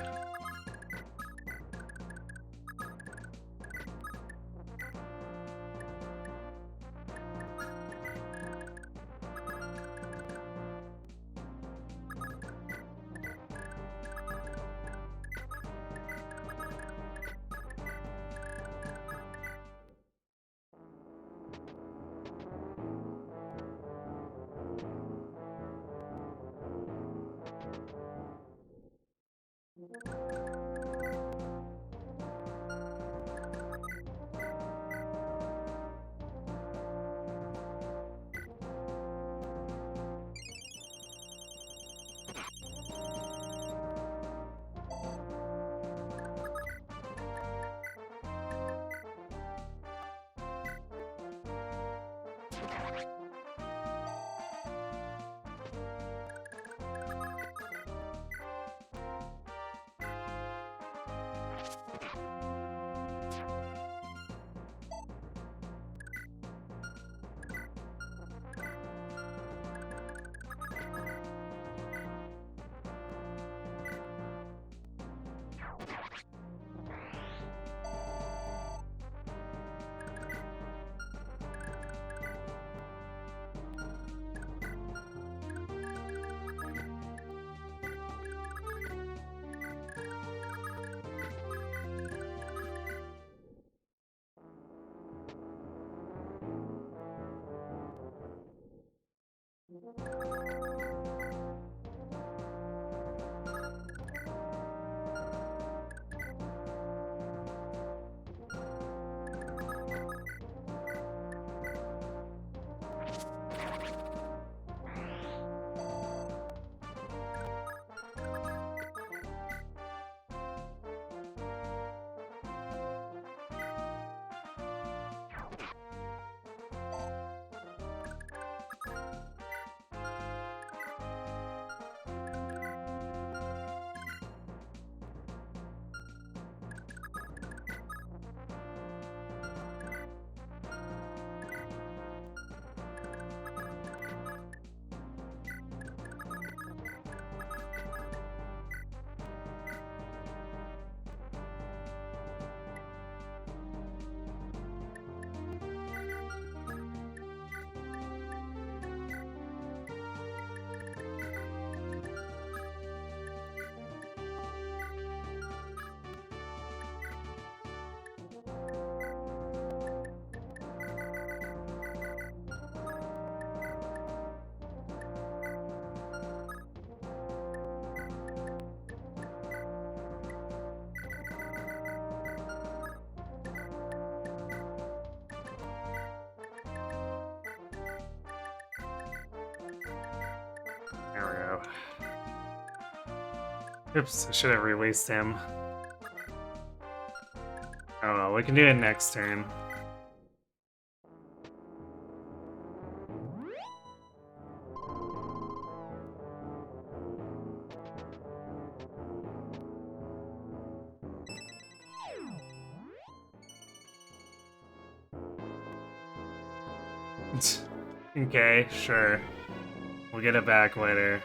There we go. Oops, I should have released him. Oh well, we can do it next turn. Okay, sure. We'll get it back later.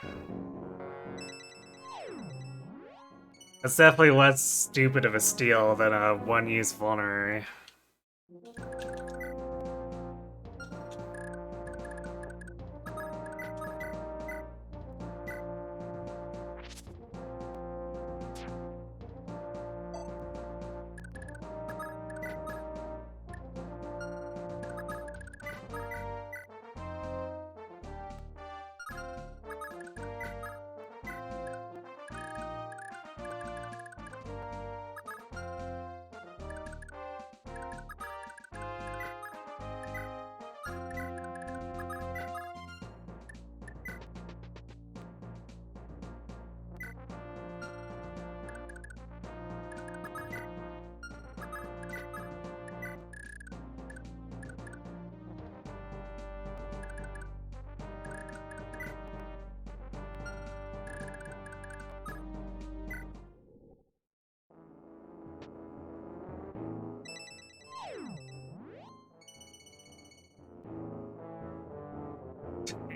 That's definitely less stupid of a steal than a one-use vulnerary.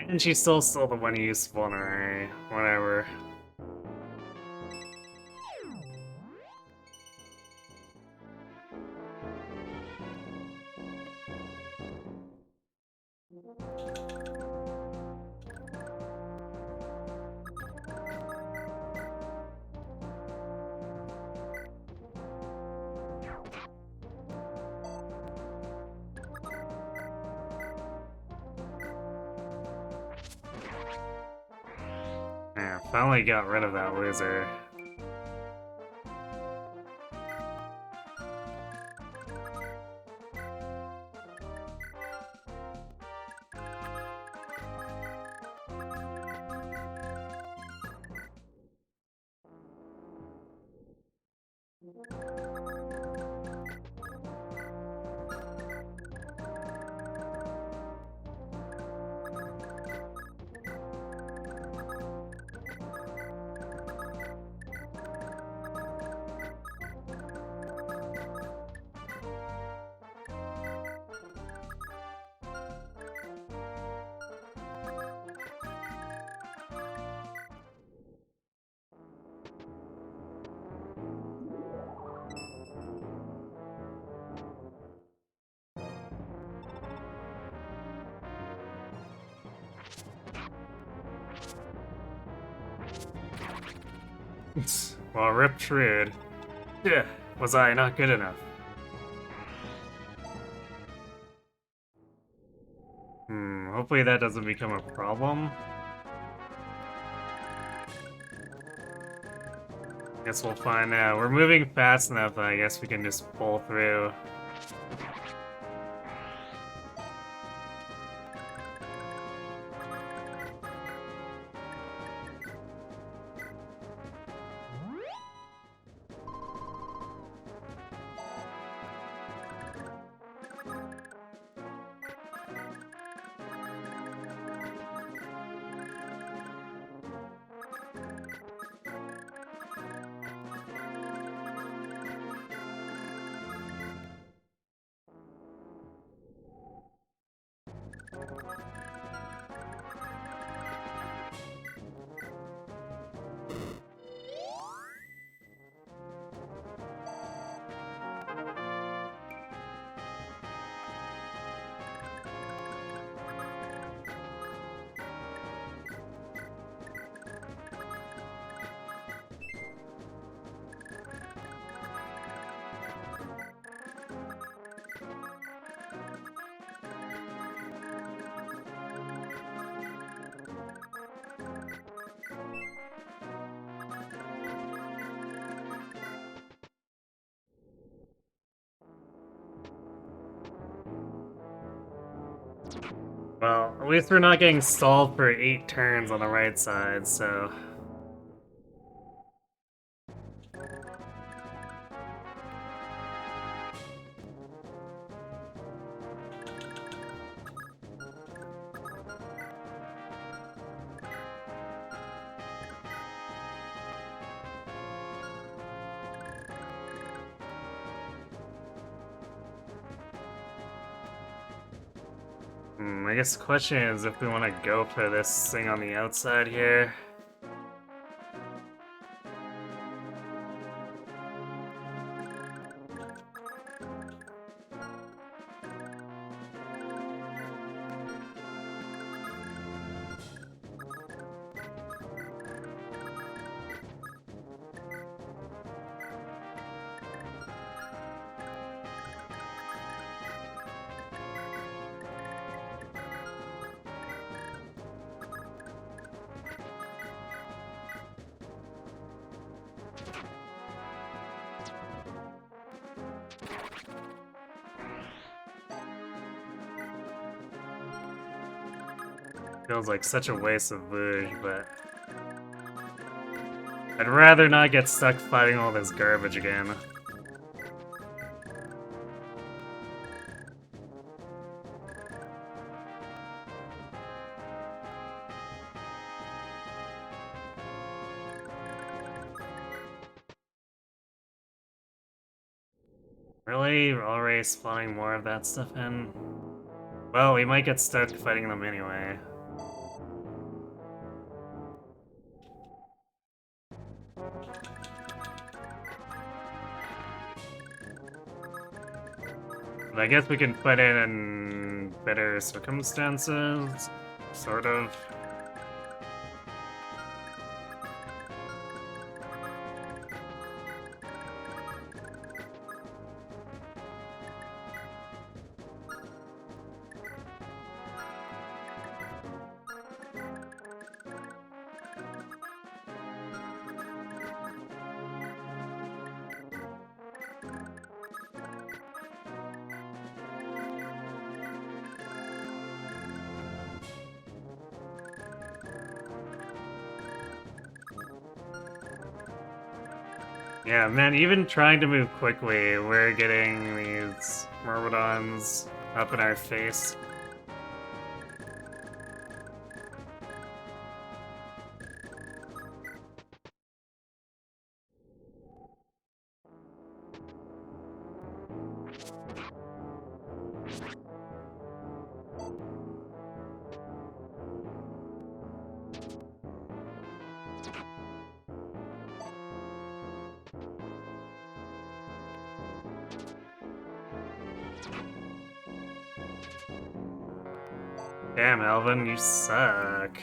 And she's still the one who used vulnerary. Whatever. Yeah, finally got rid of that loser. Well, rip Trude. Yeah, was I not good enough? Hopefully that doesn't become a problem. Guess we'll find out. We're moving fast enough that I guess we can just pull through. Well, at least we're not getting stalled for 8 turns on the right side, so... I guess the question is if we want to go for this thing on the outside here. Feels like such a waste of booze, but... I'd rather not get stuck fighting all this garbage again. Really? We're already spawning more of that stuff in? Well, we might get stuck fighting them anyway. But I guess we can put it in better circumstances, sort of. Yeah, man, even trying to move quickly, we're getting these Myrmidons up in our face. Damn, Alvin, you suck.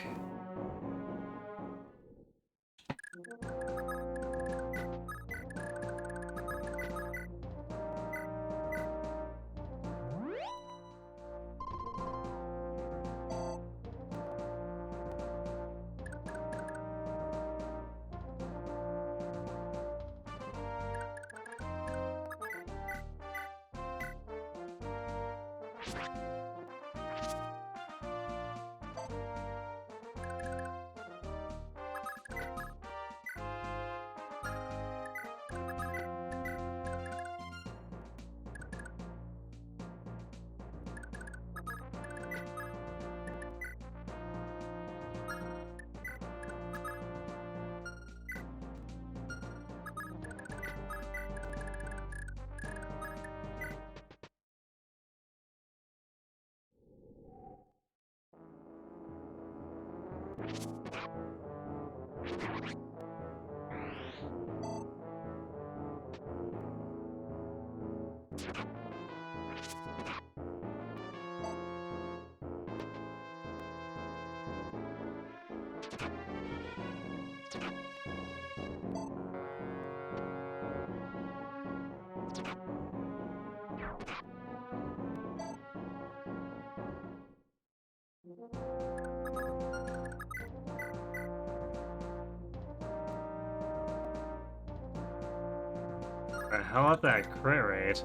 How about that crit rate?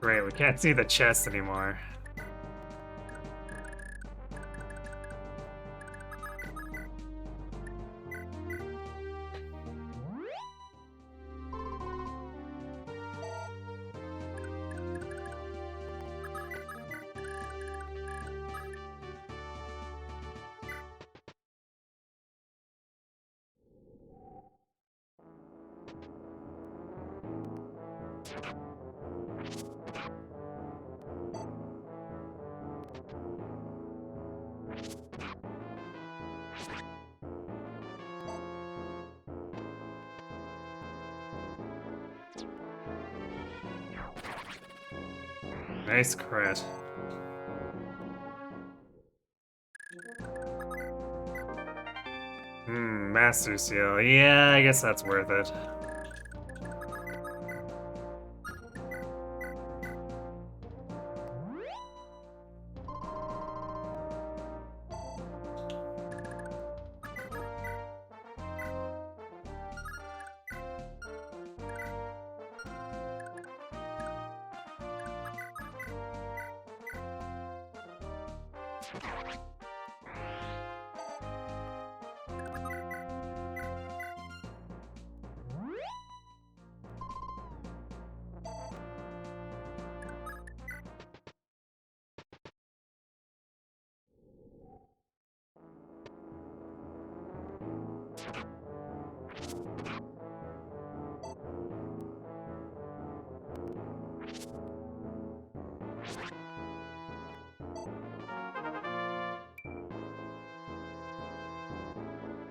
Great, we can't see the chest anymore. Nice crit. Master Seal. Yeah, I guess that's worth it.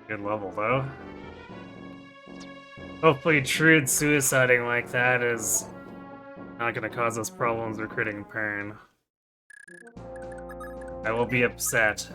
Good level, though. Hopefully Trude suiciding like that is not gonna cause us problems recruiting Pern. I will be upset.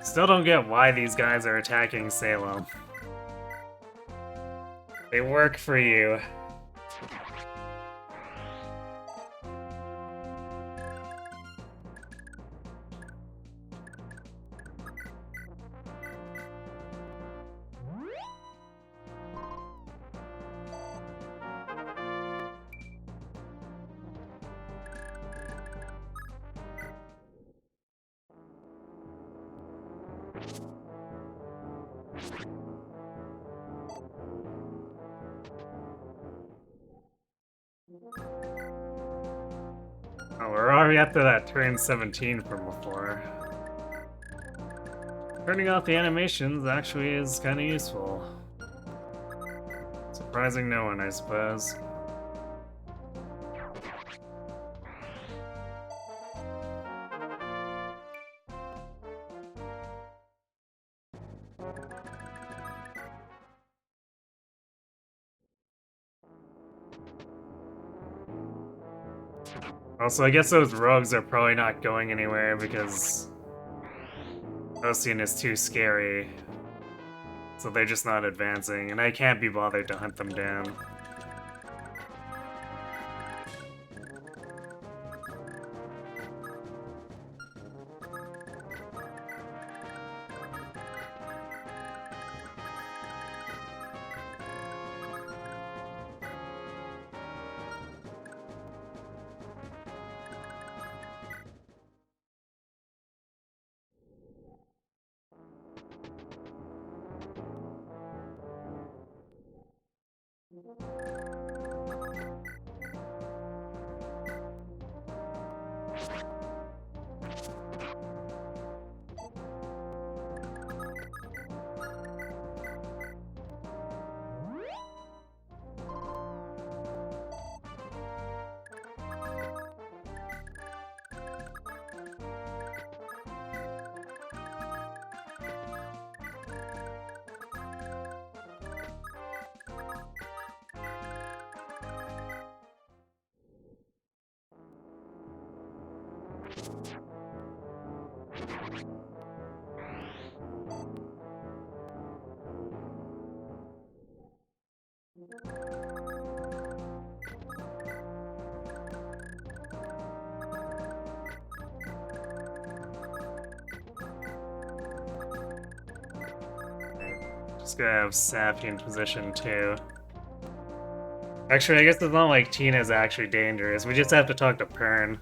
Still don't get why these guys are attacking Salem. They work for you. Oh, we're already up to that turn 17 from before. Turning off the animations actually is kind of useful. Surprising no one, I suppose. Also, I guess those rogues are probably not going anywhere because Ocean is too scary. So they're just not advancing, and I can't be bothered to hunt them down. Just gonna have Safi in position too. Actually, I guess it's not like Tina's actually dangerous. We just have to talk to Pern.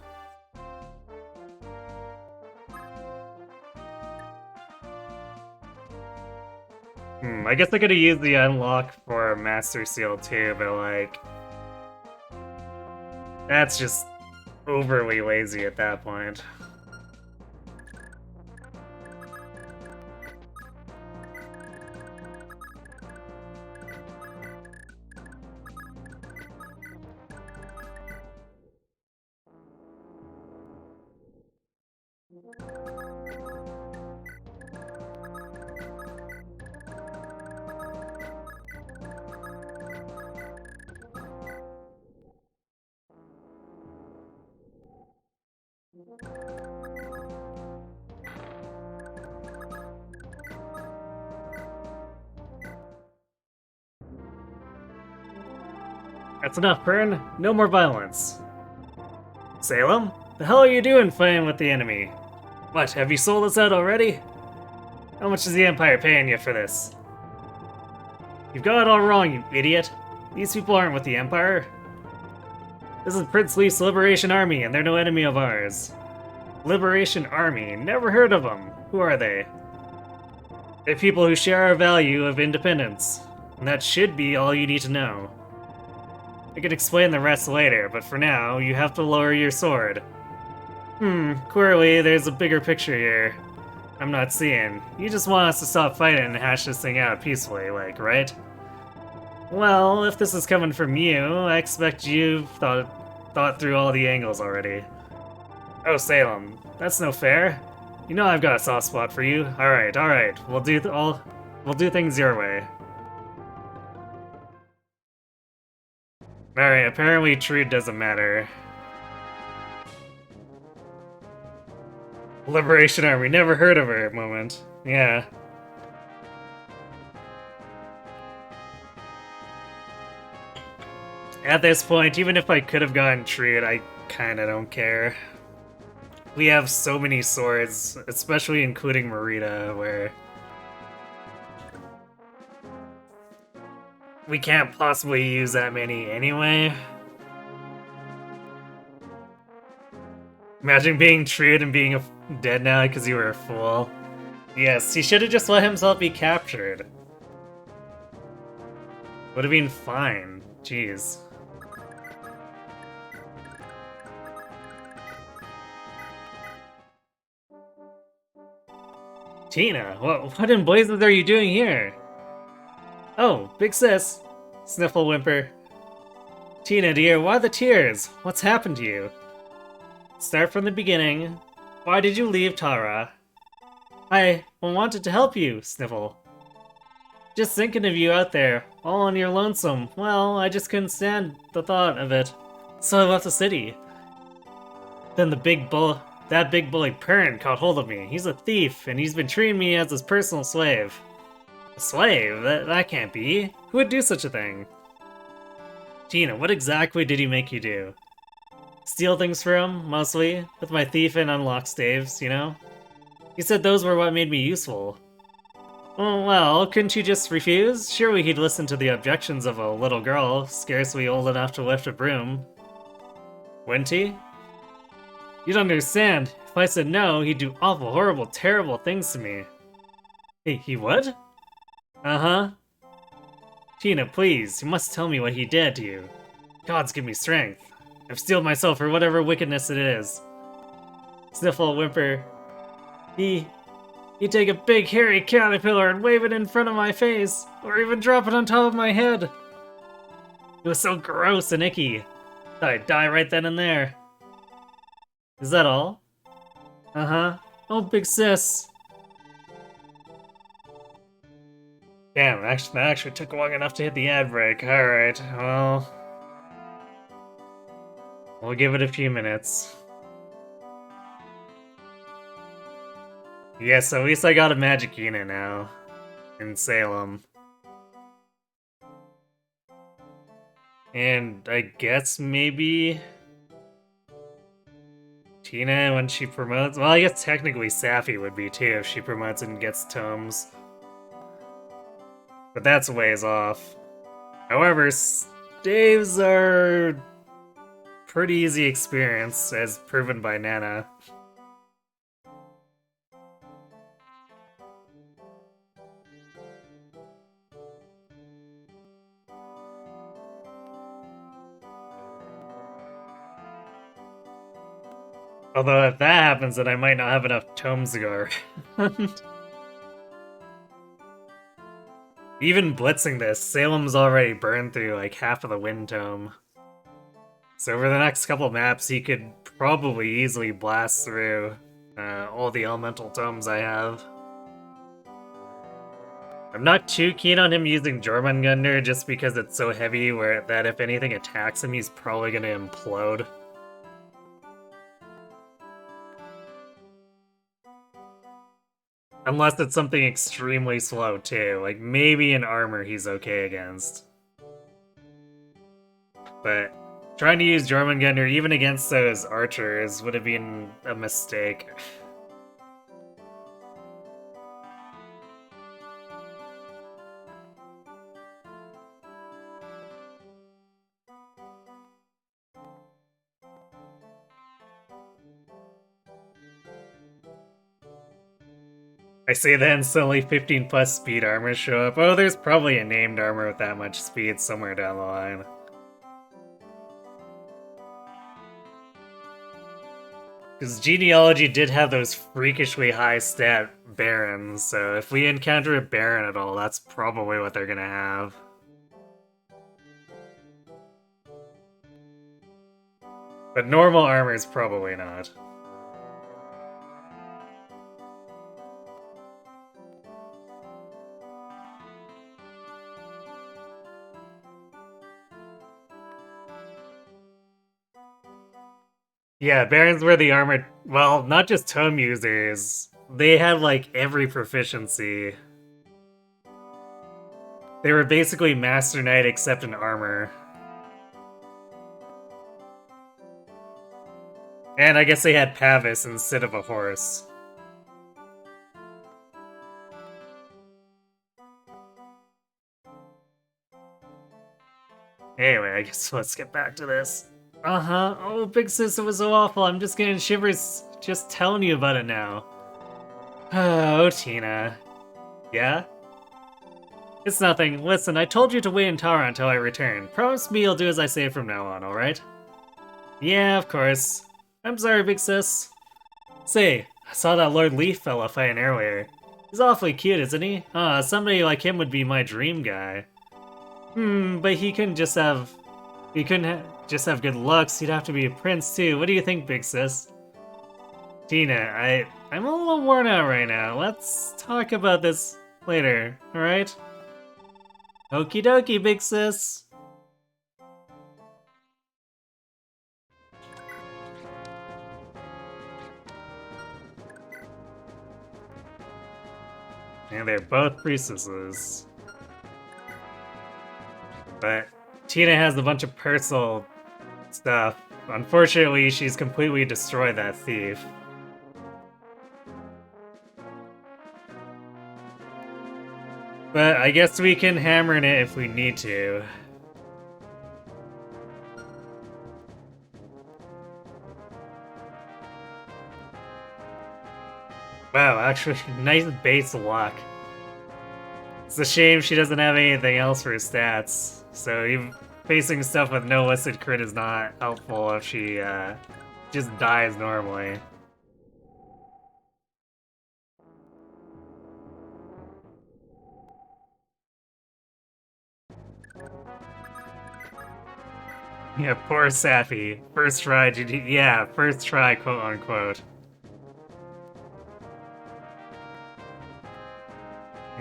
I guess I could've used the unlock for Master Seal too, but like... that's just overly lazy at that point. That's enough, Pern. No more violence. Salem? The hell are you doing fighting with the enemy? What, have you sold us out already? How much is the Empire paying you for this? You've got it all wrong, you idiot. These people aren't with the Empire. This is Prince Leaf's Liberation Army, and they're no enemy of ours. Liberation Army? Never heard of them. Who are they? They're people who share our value of independence. And that should be all you need to know. I can explain the rest later, but for now, you have to lower your sword. Clearly there's a bigger picture here I'm not seeing. You just want us to stop fighting and hash this thing out peacefully, like, right? Well, if this is coming from you, I expect you've thought through all the angles already. Oh, Salem, that's no fair. You know I've got a soft spot for you. Alright, we'll do things your way. Alright, apparently truth doesn't matter. Liberation Army, never heard of her moment. Yeah. At this point, even if I could have gotten Trude, I kinda don't care. We have so many swords, especially including Marita, where we can't possibly use that many anyway. Imagine being Trude and being dead now because you were a fool. Yes, he should have just let himself be captured. Would have been fine. Jeez. Tina, what in blazes are you doing here? Oh, big sis. Sniffle whimper. Tina, dear, why the tears? What's happened to you? Start from the beginning. Why did you leave Tara? I wanted to help you, Sniffle. Just thinking of you out there, all on your lonesome. Well, I just couldn't stand the thought of it. So I left the city. Then that big bully parent caught hold of me. He's a thief, and he's been treating me as his personal slave. A slave? That can't be. Who would do such a thing? Tina, what exactly did he make you do? Steal things for him, mostly, with my thief and unlock staves, you know? He said those were what made me useful. Oh, well, couldn't you just refuse? Surely he'd listen to the objections of a little girl, scarcely old enough to lift a broom. Wouldn't he? You don't understand. If I said no, he'd do awful, horrible, terrible things to me. He would? Uh-huh. Tina, please, you must tell me what he did to you. Gods give me strength. I've steeled myself for whatever wickedness it is. Sniffle, whimper. He'd take a big hairy caterpillar and wave it in front of my face, or even drop it on top of my head. It was so gross and icky. I'd die right then and there. Is that all? Uh-huh. Oh, big sis. Damn, that actually took long enough to hit the ad break. Alright, well... we'll give it a few minutes. Yes, at least I got a Magicina now. In Salem. And I guess maybe... Tina, when she promotes... well, I guess technically Safi would be too if she promotes and gets tomes. But that's a ways off. However, staves are... pretty easy experience, as proven by Nana. Although if that happens, then I might not have enough tomes to go around. Even blitzing this, Salem's already burned through like half of the wind tome. So over the next couple maps, he could probably easily blast through all the elemental tomes I have. I'm not too keen on him using Jormungandr just because it's so heavy that if anything attacks him, he's probably gonna implode. Unless it's something extremely slow too, like maybe in armor he's okay against. But trying to use Jormungandr even against those archers would have been a mistake. I say that and suddenly 15 plus speed armor show up. Oh, there's probably a named armor with that much speed somewhere down the line. Because genealogy did have those freakishly high stat barons, so if we encounter a baron at all, that's probably what they're gonna have. But normal armor is probably not. Yeah, barons were the armored. Well, not just tome users. They had like every proficiency. They were basically Master Knight except in armor. And I guess they had Pavis instead of a horse. Anyway, I guess let's get back to this. Uh-huh. Oh, Big Sis, it was so awful. I'm just getting shivers just telling you about it now. Oh, Tina. Yeah? It's nothing. Listen, I told you to wait in Tara until I return. Promise me you'll do as I say from now on, alright? Yeah, of course. I'm sorry, Big Sis. Say, I saw that Lord Leaf fella fighting earlier. He's awfully cute, isn't he? Somebody like him would be my dream guy. But he couldn't just have... He couldn't just have good looks, he'd have to be a prince too. What do you think, Big Sis? Tina, I'm a little worn out right now. Let's talk about this later, alright? Okie dokie, Big Sis. And they're both priestesses. But Tina has a bunch of personal stuff. Unfortunately, she's completely destroyed that thief. But I guess we can hammer in it if we need to. Wow, actually, nice base luck. It's a shame she doesn't have anything else for stats. So even facing stuff with no listed crit is not helpful if she just dies normally. Yeah, poor Safi. First try, yeah, first try, quote unquote.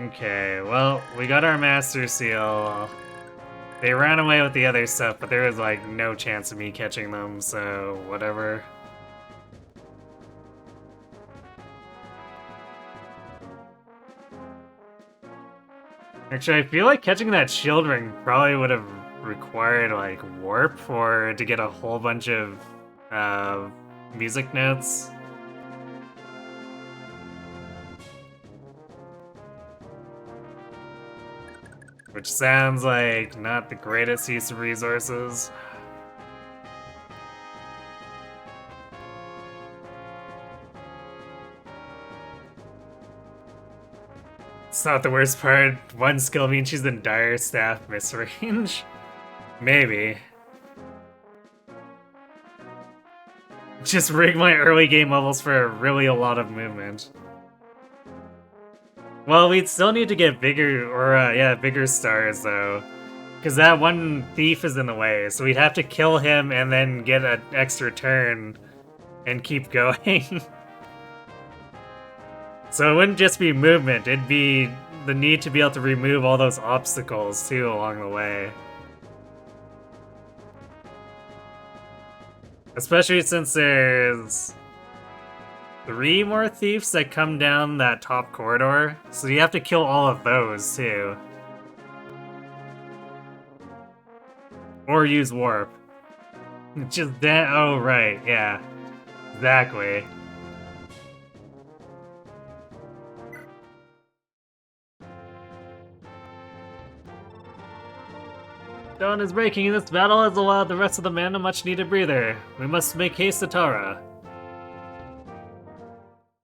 Okay, well, we got our Master Seal. They ran away with the other stuff, but there was like no chance of me catching them, so whatever. Actually, I feel like catching that shield ring probably would have required like warp or to get a whole bunch of music notes. Which sounds like not the greatest use of resources. It's not the worst part. One skill means she's in dire staff misrange. Maybe. Just rig my early game levels for really a lot of movement. Well, we'd still need to get bigger, or yeah, bigger stars though. Because that one thief is in the way, so we'd have to kill him and then get an extra turn and keep going. So it wouldn't just be movement, it'd be the need to be able to remove all those obstacles too along the way. Especially since there's 3 more thieves that come down that top corridor, so you have to kill all of those too. Or use warp. Just that. Oh, right, yeah. Exactly. Dawn is breaking, and this battle has allowed the rest of the men a much needed breather. We must make haste to Tara.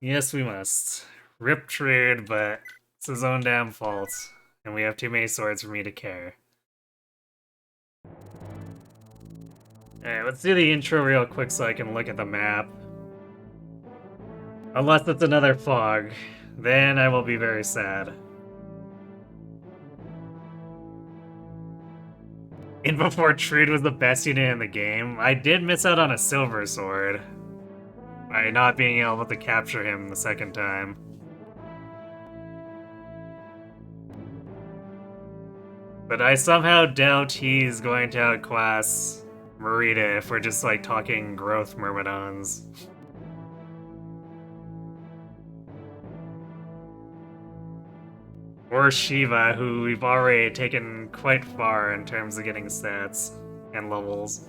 Yes, we must. Rip Trade, but it's his own damn fault. And we have too many swords for me to care. Alright, let's do the intro real quick so I can look at the map. Unless it's another fog. Then I will be very sad. In before Trude was the best unit in the game, I did miss out on a silver sword. By not being able to capture him the second time. But I somehow doubt he's going to outclass Marita if we're just like talking growth Myrmidons. Or Shiva, who we've already taken quite far in terms of getting stats and levels.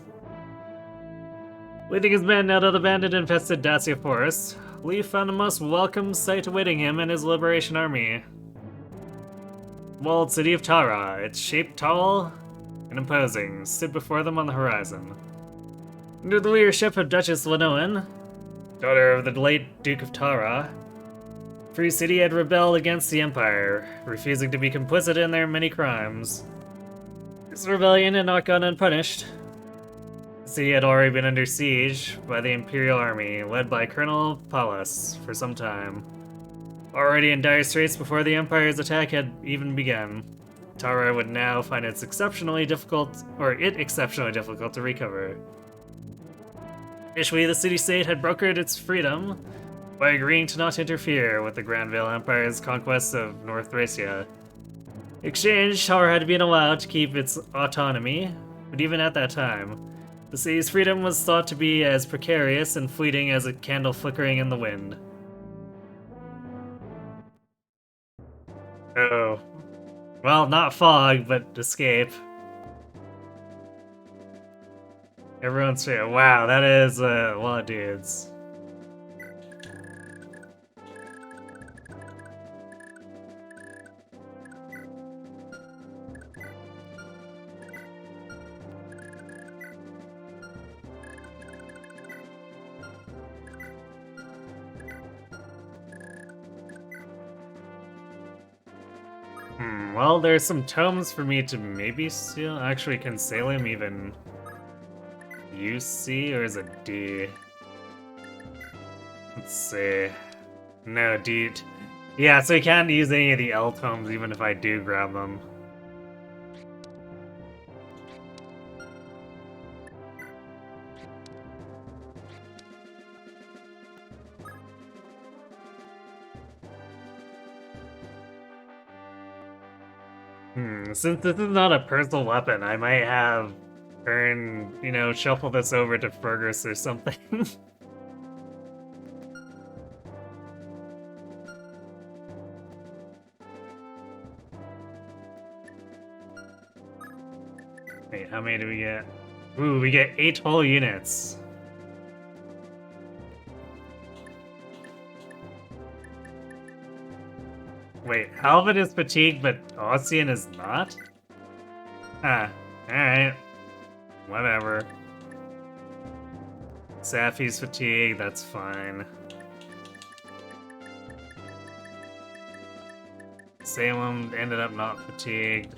Leading his men out of the bandit-infested Thracia forest, Lee found a most welcome sight awaiting him and his liberation army. The walled city of Tara, its shape tall and imposing, stood before them on the horizon. Under the leadership of Duchess Lenoan, daughter of the late Duke of Tara, Free City had rebelled against the Empire, refusing to be complicit in their many crimes. This rebellion had not gone unpunished. The city had already been under siege by the Imperial Army, led by Colonel Paulus, for some time. Already in dire straits before the Empire's attack had even begun, Tara would now find it exceptionally difficult to recover. Initially, the city-state had brokered its freedom by agreeing to not interfere with the Grand Vale Empire's conquest of North Thracia. In exchange, Tara had been allowed to keep its autonomy, but even at that time, the city's freedom was thought to be as precarious and fleeting as a candle flickering in the wind. Oh. Well, not fog, but escape. Everyone's saying, wow, that is a lot of dudes. Well, there's some tomes for me to maybe steal. Actually, can Salem even use C, or is it D? Let's see. No, D. Yeah, so you can't use any of the L tomes even if I do grab them. Since this is not a personal weapon, I might have shuffle this over to Fergus or something. Wait, how many do we get? Ooh, we get 8 whole units. Wait, Halvin is fatigued, but Ossian is not? Ah, alright. Whatever. Safi's fatigued, that's fine. Salem ended up not fatigued.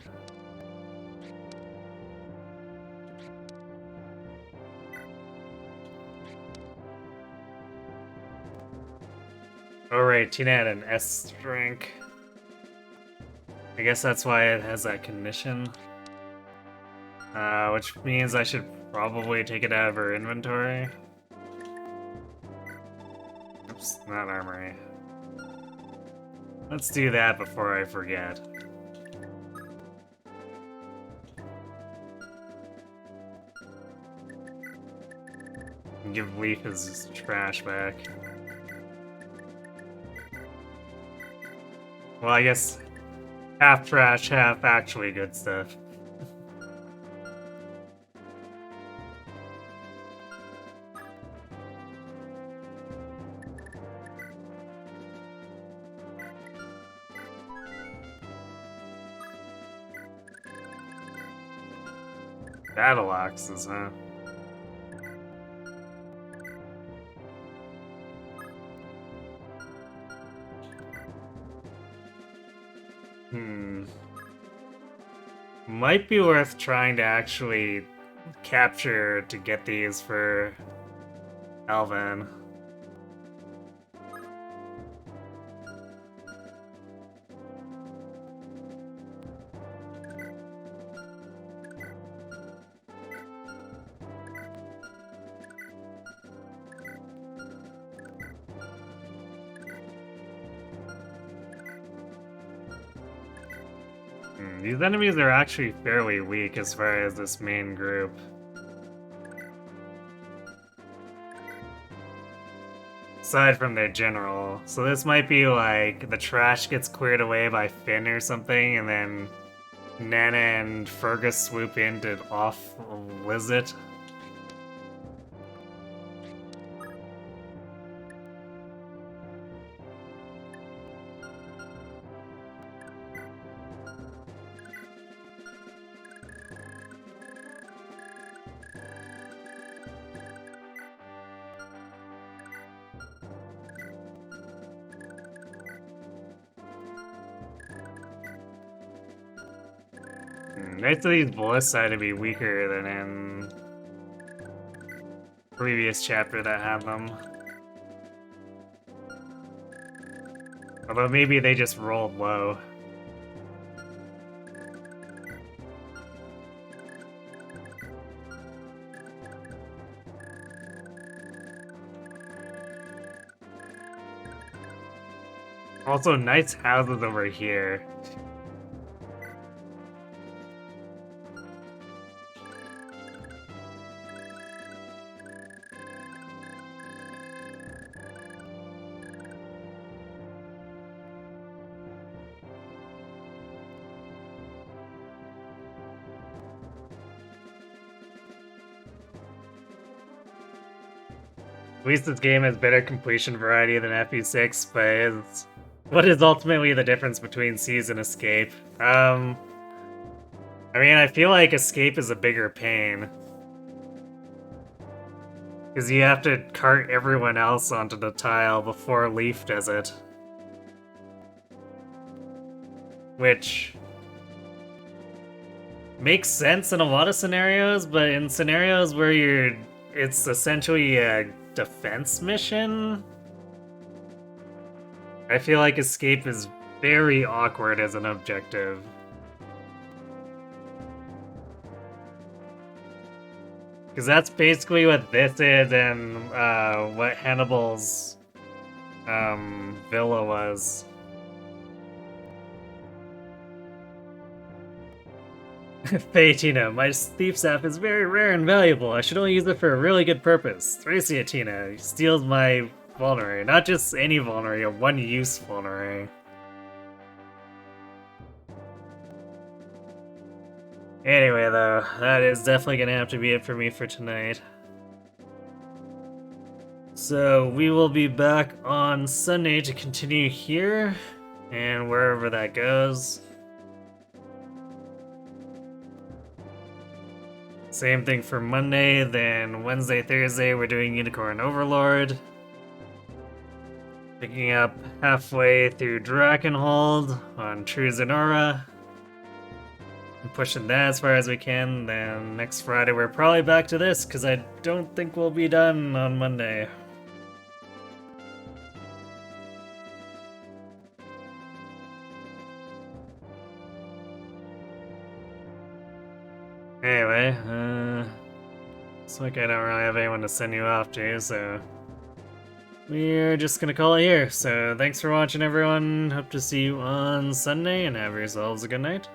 Alright, Tina had an S rank. I guess that's why it has that condition. Which means I should probably take it out of her inventory. Oops, not armory. Let's do that before I forget. And give Leaf his trash back. Well, I guess half trash, half actually good stuff. Battle axes, huh? Might be worth trying to actually capture to get these for Alvin. These enemies are actually fairly weak as far as this main group. Aside from their general. So this might be like the trash gets cleared away by Finn or something, and then Nana and Fergus swoop in to off-Liz it. Most of these Ballista to be weaker than in previous chapter that had them. Although maybe they just rolled low. Also, nice houses over here. At least this game has better completion variety than FE6, but what is ultimately the difference between Seize and Escape? I mean, I feel like Escape is a bigger pain. Because you have to cart everyone else onto the tile before Leaf does it. Which makes sense in a lot of scenarios, but in scenarios where it's essentially a defense mission, I feel like Escape is very awkward as an objective. Because that's basically what this is and what Hannibal's villa was. Tina, my thief staff is very rare and valuable. I should only use it for a really good purpose. Thracia Tina steals my vulnerary. Not just any vulnerary, a one-use vulnerary. Anyway, though, that is definitely gonna have to be it for me for tonight. So, we will be back on Sunday to continue here, and wherever that goes. Same thing for Monday, then Wednesday, Thursday, we're doing Unicorn Overlord. Picking up halfway through Drakenhold on True Zenora. And pushing that as far as we can, then next Friday we're probably back to this, because I don't think we'll be done on Monday. Anyway, looks like I don't really have anyone to send you off to, so we're just gonna call it here. So thanks for watching, everyone. Hope to see you on Sunday, and have yourselves a good night.